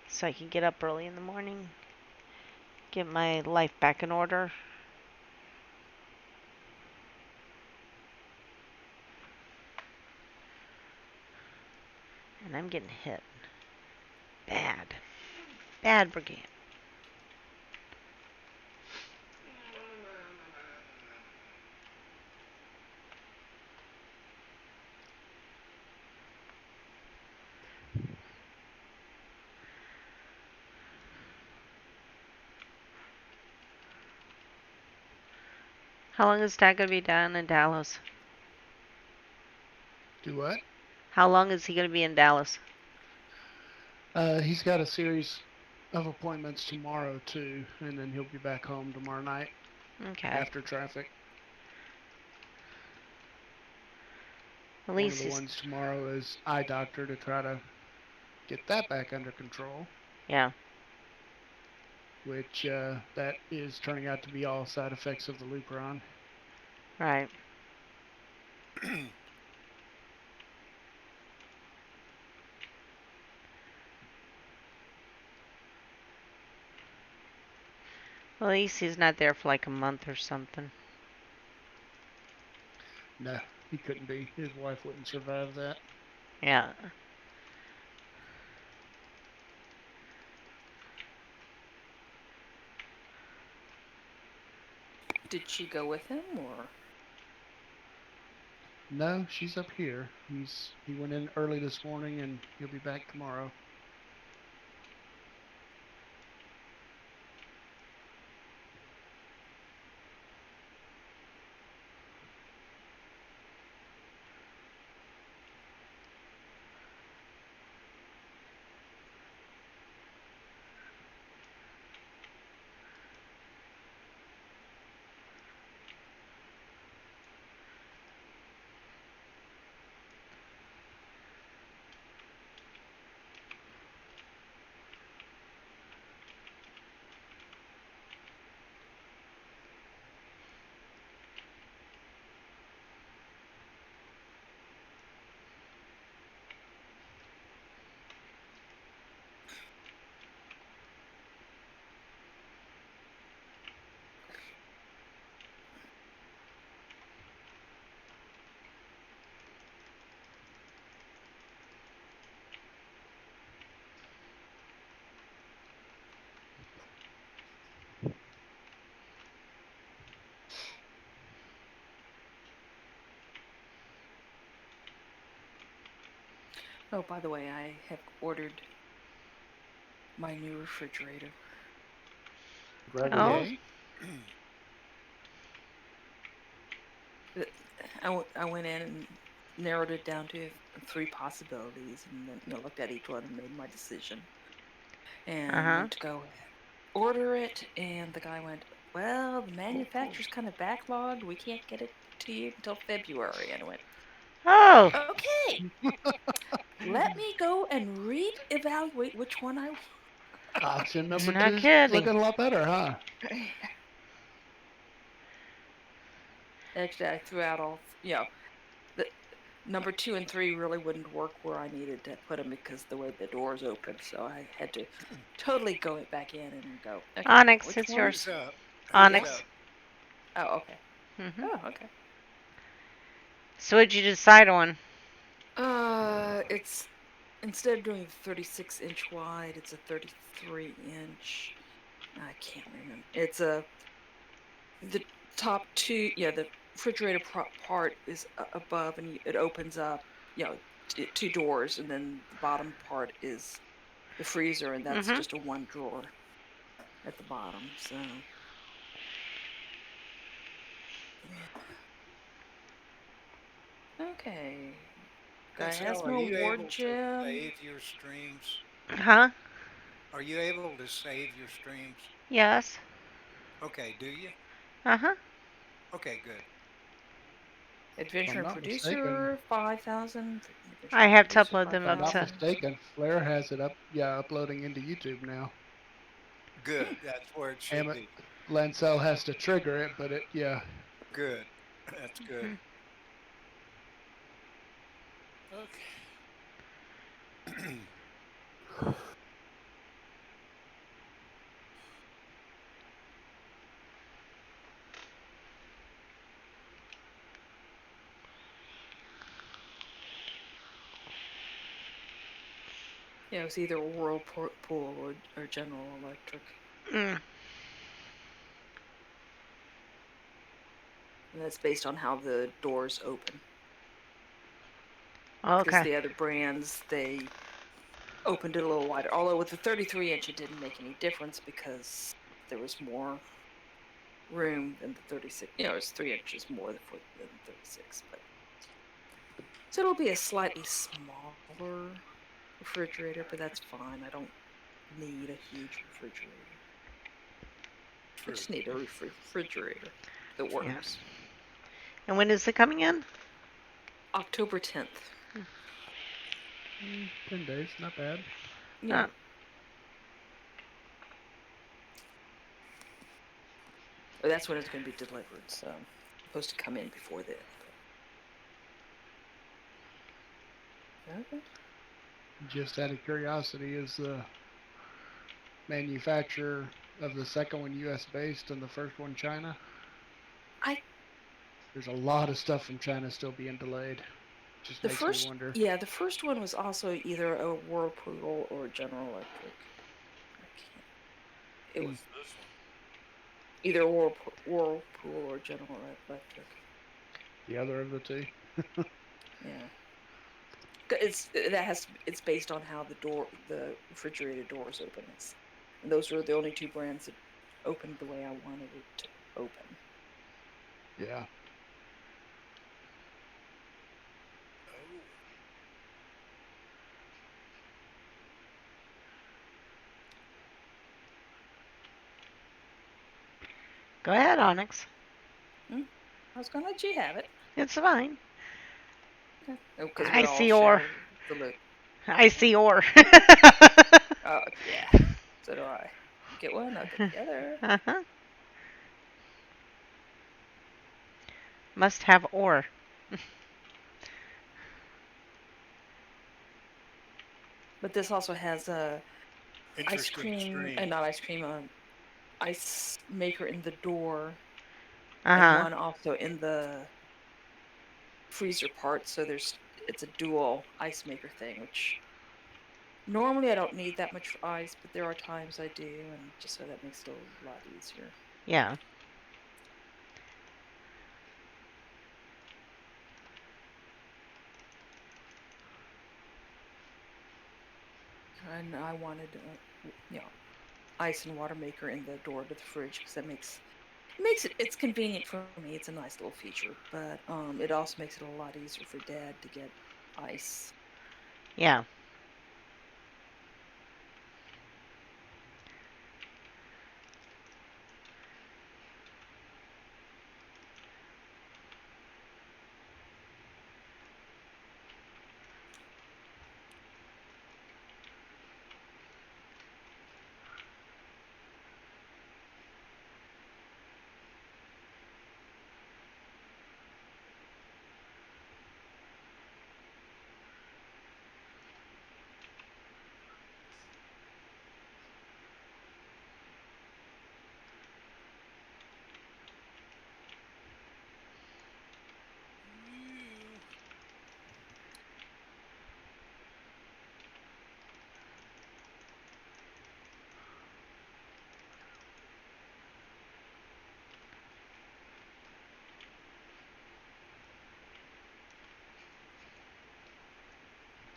So I can get up early in the morning. Get my life back in order. And I'm getting hit. Bad. Bad brigade. How long is Dad going to be down in Dallas? Do what? How long is he going to be in Dallas? He's got a series of appointments tomorrow too, and then he'll be back home tomorrow night Okay. after traffic. At One least of the he's... ones tomorrow is eye doctor to try to get that back under control. Yeah. Which that is turning out to be all side effects of the Lupron. Right. Well, at least he's not there for like a month or something. No, he couldn't be. His wife wouldn't survive that. Yeah. Did she go with him, or? No, she's up here. He went in early this morning, and he'll be back tomorrow. Oh, by the way, I have ordered my new refrigerator. Oh. Yay. I went in and narrowed it down to 3 possibilities, and then looked at each one and made my decision. And went to go order it, and the guy went, "Well, the manufacturer's kind of backlogged. We can't get it to you until February." And I went, Oh. "Okay, let me go and reevaluate which one I want." Option number Not 2's kidding. looking a lot better, huh? Actually, I threw out all, the number 2 and 3 really wouldn't work where I needed to put them because the way the doors open. So I had to totally go back in and go, okay, Onyx, which it's one? Who's yours. up? Who's Onyx. up? Oh, okay. Mhm. Oh, okay. So what'd you decide on? It's instead of doing 36-inch wide, it's a 33-inch. I can't remember. It's the top two. Yeah, the refrigerator part is above, and it opens up. Two doors, and then the bottom part is the freezer, and that's Mhm. just a one drawer at the bottom. So. Okay. Guy has Ansel, are no you ward able to gem. save your streams? Huh? Are you able to save your streams? Yes. Okay, do you? Uh-huh. Okay, good. If Adventure I'm and not mistaken, Producer 5,000. Adventure I and have to Producer upload if them I'm up not 5,000. to... mistaken, Flair has it uploading into YouTube now. Good. That's where it should Hammett be. Lancel has to trigger it, but yeah. Good. That's good. Mhm. Okay. Yeah, it was either Whirlpool or General Electric. Mm. And that's based on how the doors open. Okay. Because the other brands, they opened it a little wider. Although with the 33-inch, it didn't make any difference because there was more room than the 36. You know, it's 3 inches more than 36. But so it'll be a slightly smaller refrigerator, but that's fine. I don't need a huge refrigerator. I just need a refrigerator that works. Yeah. And when is it coming in? October 10th. 10 days, not bad. Yeah. Or that's when it's going to be delivered, so it's supposed to come in before then. Okay. Just out of curiosity, is the manufacturer of the second one U.S. based and the first one China? There's a lot of stuff from China still being delayed. Just makes me wonder. Yeah, the first one was also either a Whirlpool or General Electric. It was this one? either Whirlpool or General Electric. The other of the two. Yeah. It's based on how the refrigerator doors open. And those were the only two brands that opened the way I wanted it to open. Yeah. Go ahead, Onyx. I was going to let you have it. It's fine. Okay. Oh, because I see ore. I see ore. Oh, yeah. So do I. You get one, I'll get the other. Uh-huh. Must have ore. But this also has a ice cream, not ice cream, ice maker in the door, and one also in the freezer part. So it's a dual ice maker thing, which normally I don't need that much ice, but there are times I do, and just so that makes it a lot easier. Yeah. And I wanted, ice and water maker in the door to the fridge because that makes it's convenient for me. It's a nice little feature, but it also makes it a lot easier for Dad to get ice. Yeah.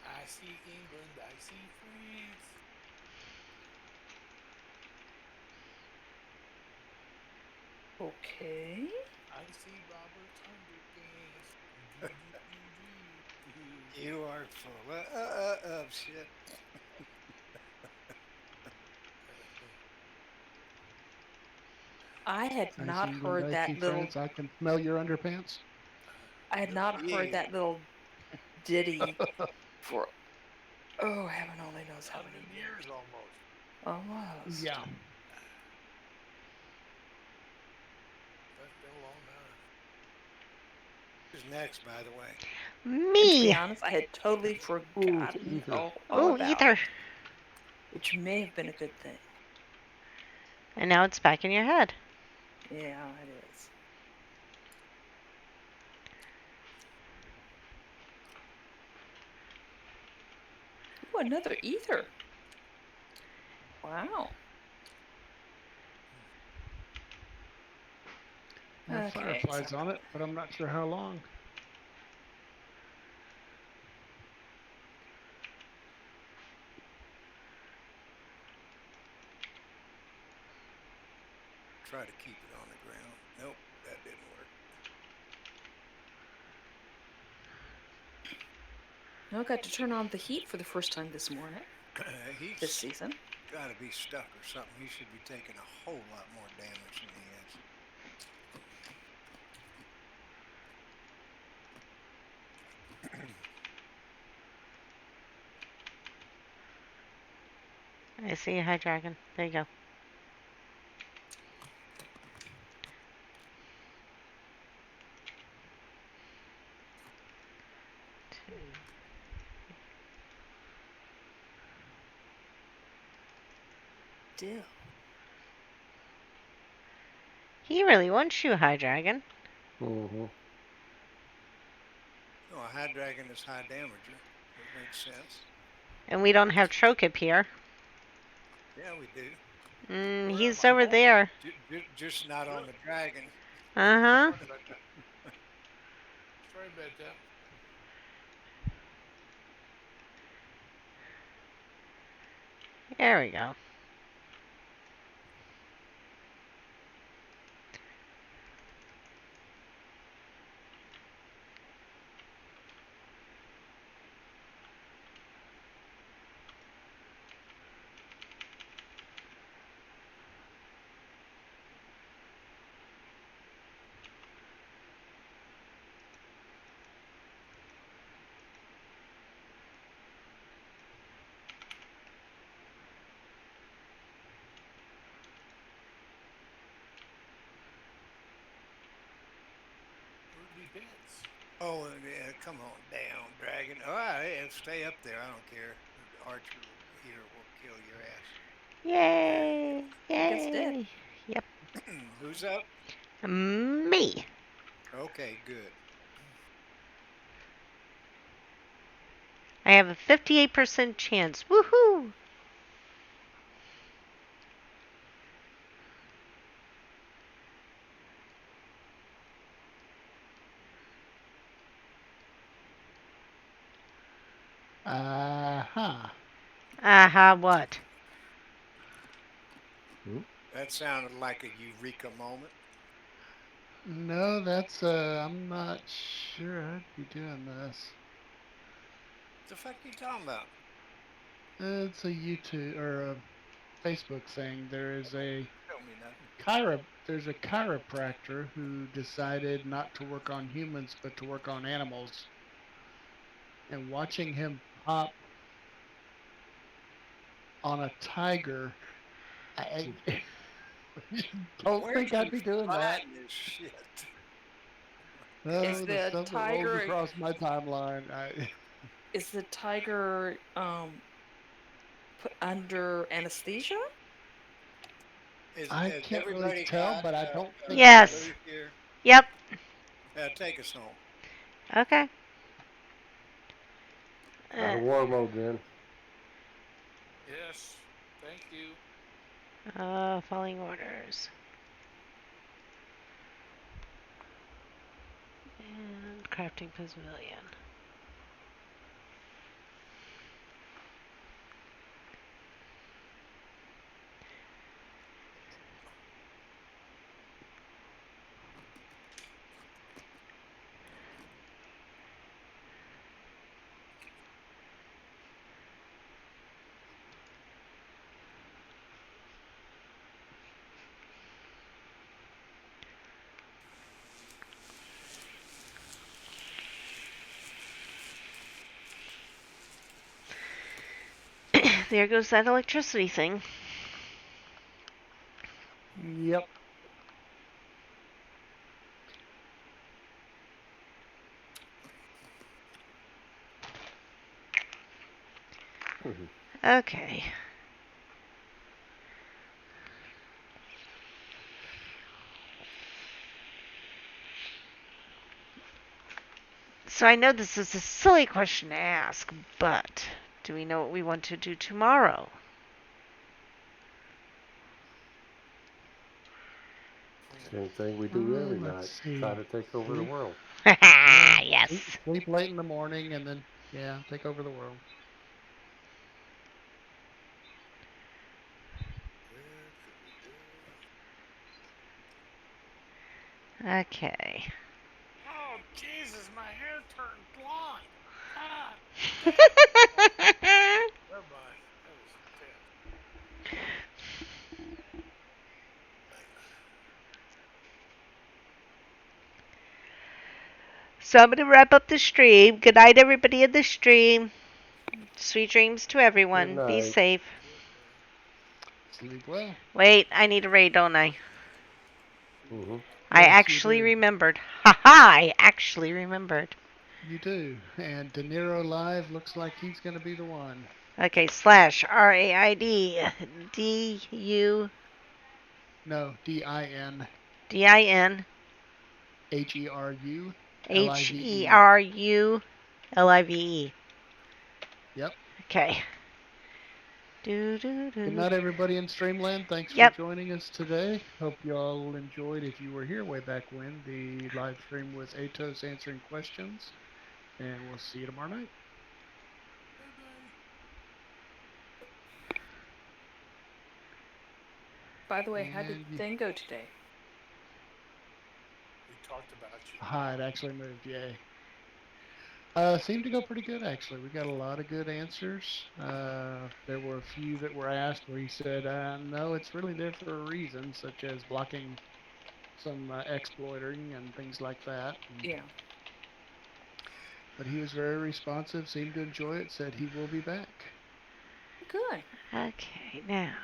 I see England, I see France. Okay. I see Robert's underpants. You are full of shit. I had not heard that little. France, I can smell your underpants. I had not heard that little ditty for. Oh, heaven only knows how many years. Almost. Almost. Yeah. That's been a long time. Who's next, by the way? Me. And to be honest, I had totally forgotten all about Ether. it, which may have been a good thing. And now it's back in your head. Yeah, it is. another ether. Wow. I have Okay, fireflies on it, but I'm not sure how long. Try to keep it on the ground. Nope, that didn't work. I got to turn on the heat for the first time this morning. He's This season. got to be stuck or something. He should be taking a whole lot more damage than he is. I see a high dragon. There you go. Dill. He really wants you, high dragon. Mm-hmm. No, a high dragon is high damager. That makes sense. And we don't have Trokip here. Yeah, we do. He's over there. Just not on the dragon. Uh-huh. Sorry about that. There we go. Oh, yeah, come on down, dragon. All right, stay up there. I don't care. The archer here will kill your ass. Yay! I guess dead. Yay! Yep. Who's up? Me. Okay, good. I have a 58% chance. Woohoo! Aha. Aha, what? That sounded like a eureka moment. No, that's I'm not sure I'd be doing this. What the fuck are you talking about? It's a YouTube or a Facebook thing. There is a Tell me nothing. there's a chiropractor who decided not to work on humans but to work on animals. And watching him pop on a tiger, I don't Where think do I'd you be doing that. find this shit? Oh, Is the the stuff that rolls tiger across my timeline. is the tiger put under anesthesia? I Has can't really everybody tell, got but I don't think Yes. here? Yep. Take us home. Okay. Out of war mode then. Yes. Thank you. Following orders. And crafting pavilion. There goes that electricity thing. Yep. Okay. So I know this is a silly question to ask, but Do we know what we want to do tomorrow? Same thing we do every night. Let's see. Try to take over the Sleep. world. Yes. Sleep late in the morning and then, yeah, take over the world. Okay. Oh, Jesus, my hair turned blonde. God damn. Never mind. That was intense. So I'm going to wrap up the stream. Good night, everybody in the stream. Sweet dreams to everyone. Be night. safe. Sleep well. Wait, I need a raid, don't I? Mm-hmm. I Yes, actually you do. remembered. Haha, I actually remembered. You do. And De Niro Live looks like he's going to be the one. Okay, slash RAID DU No, DIN DIN HERU LIVE. HERU LIVE. Yep. Okay. Do, do, do. Good night, everybody in Streamland. Thanks Yep. for joining us today. Hope you all enjoyed, if you were here way back when, the live stream with Atos answering questions. And we'll see you tomorrow night. By the way, how did And the thing go today? We talked about you. It actually moved, yay. Seemed to go pretty good, actually. We got a lot of good answers. There were a few that were asked where he said, no, it's really there for a reason, such as blocking some exploiting and things like that. Yeah. But he was very responsive, seemed to enjoy it, said he will be back. Good. Okay, now.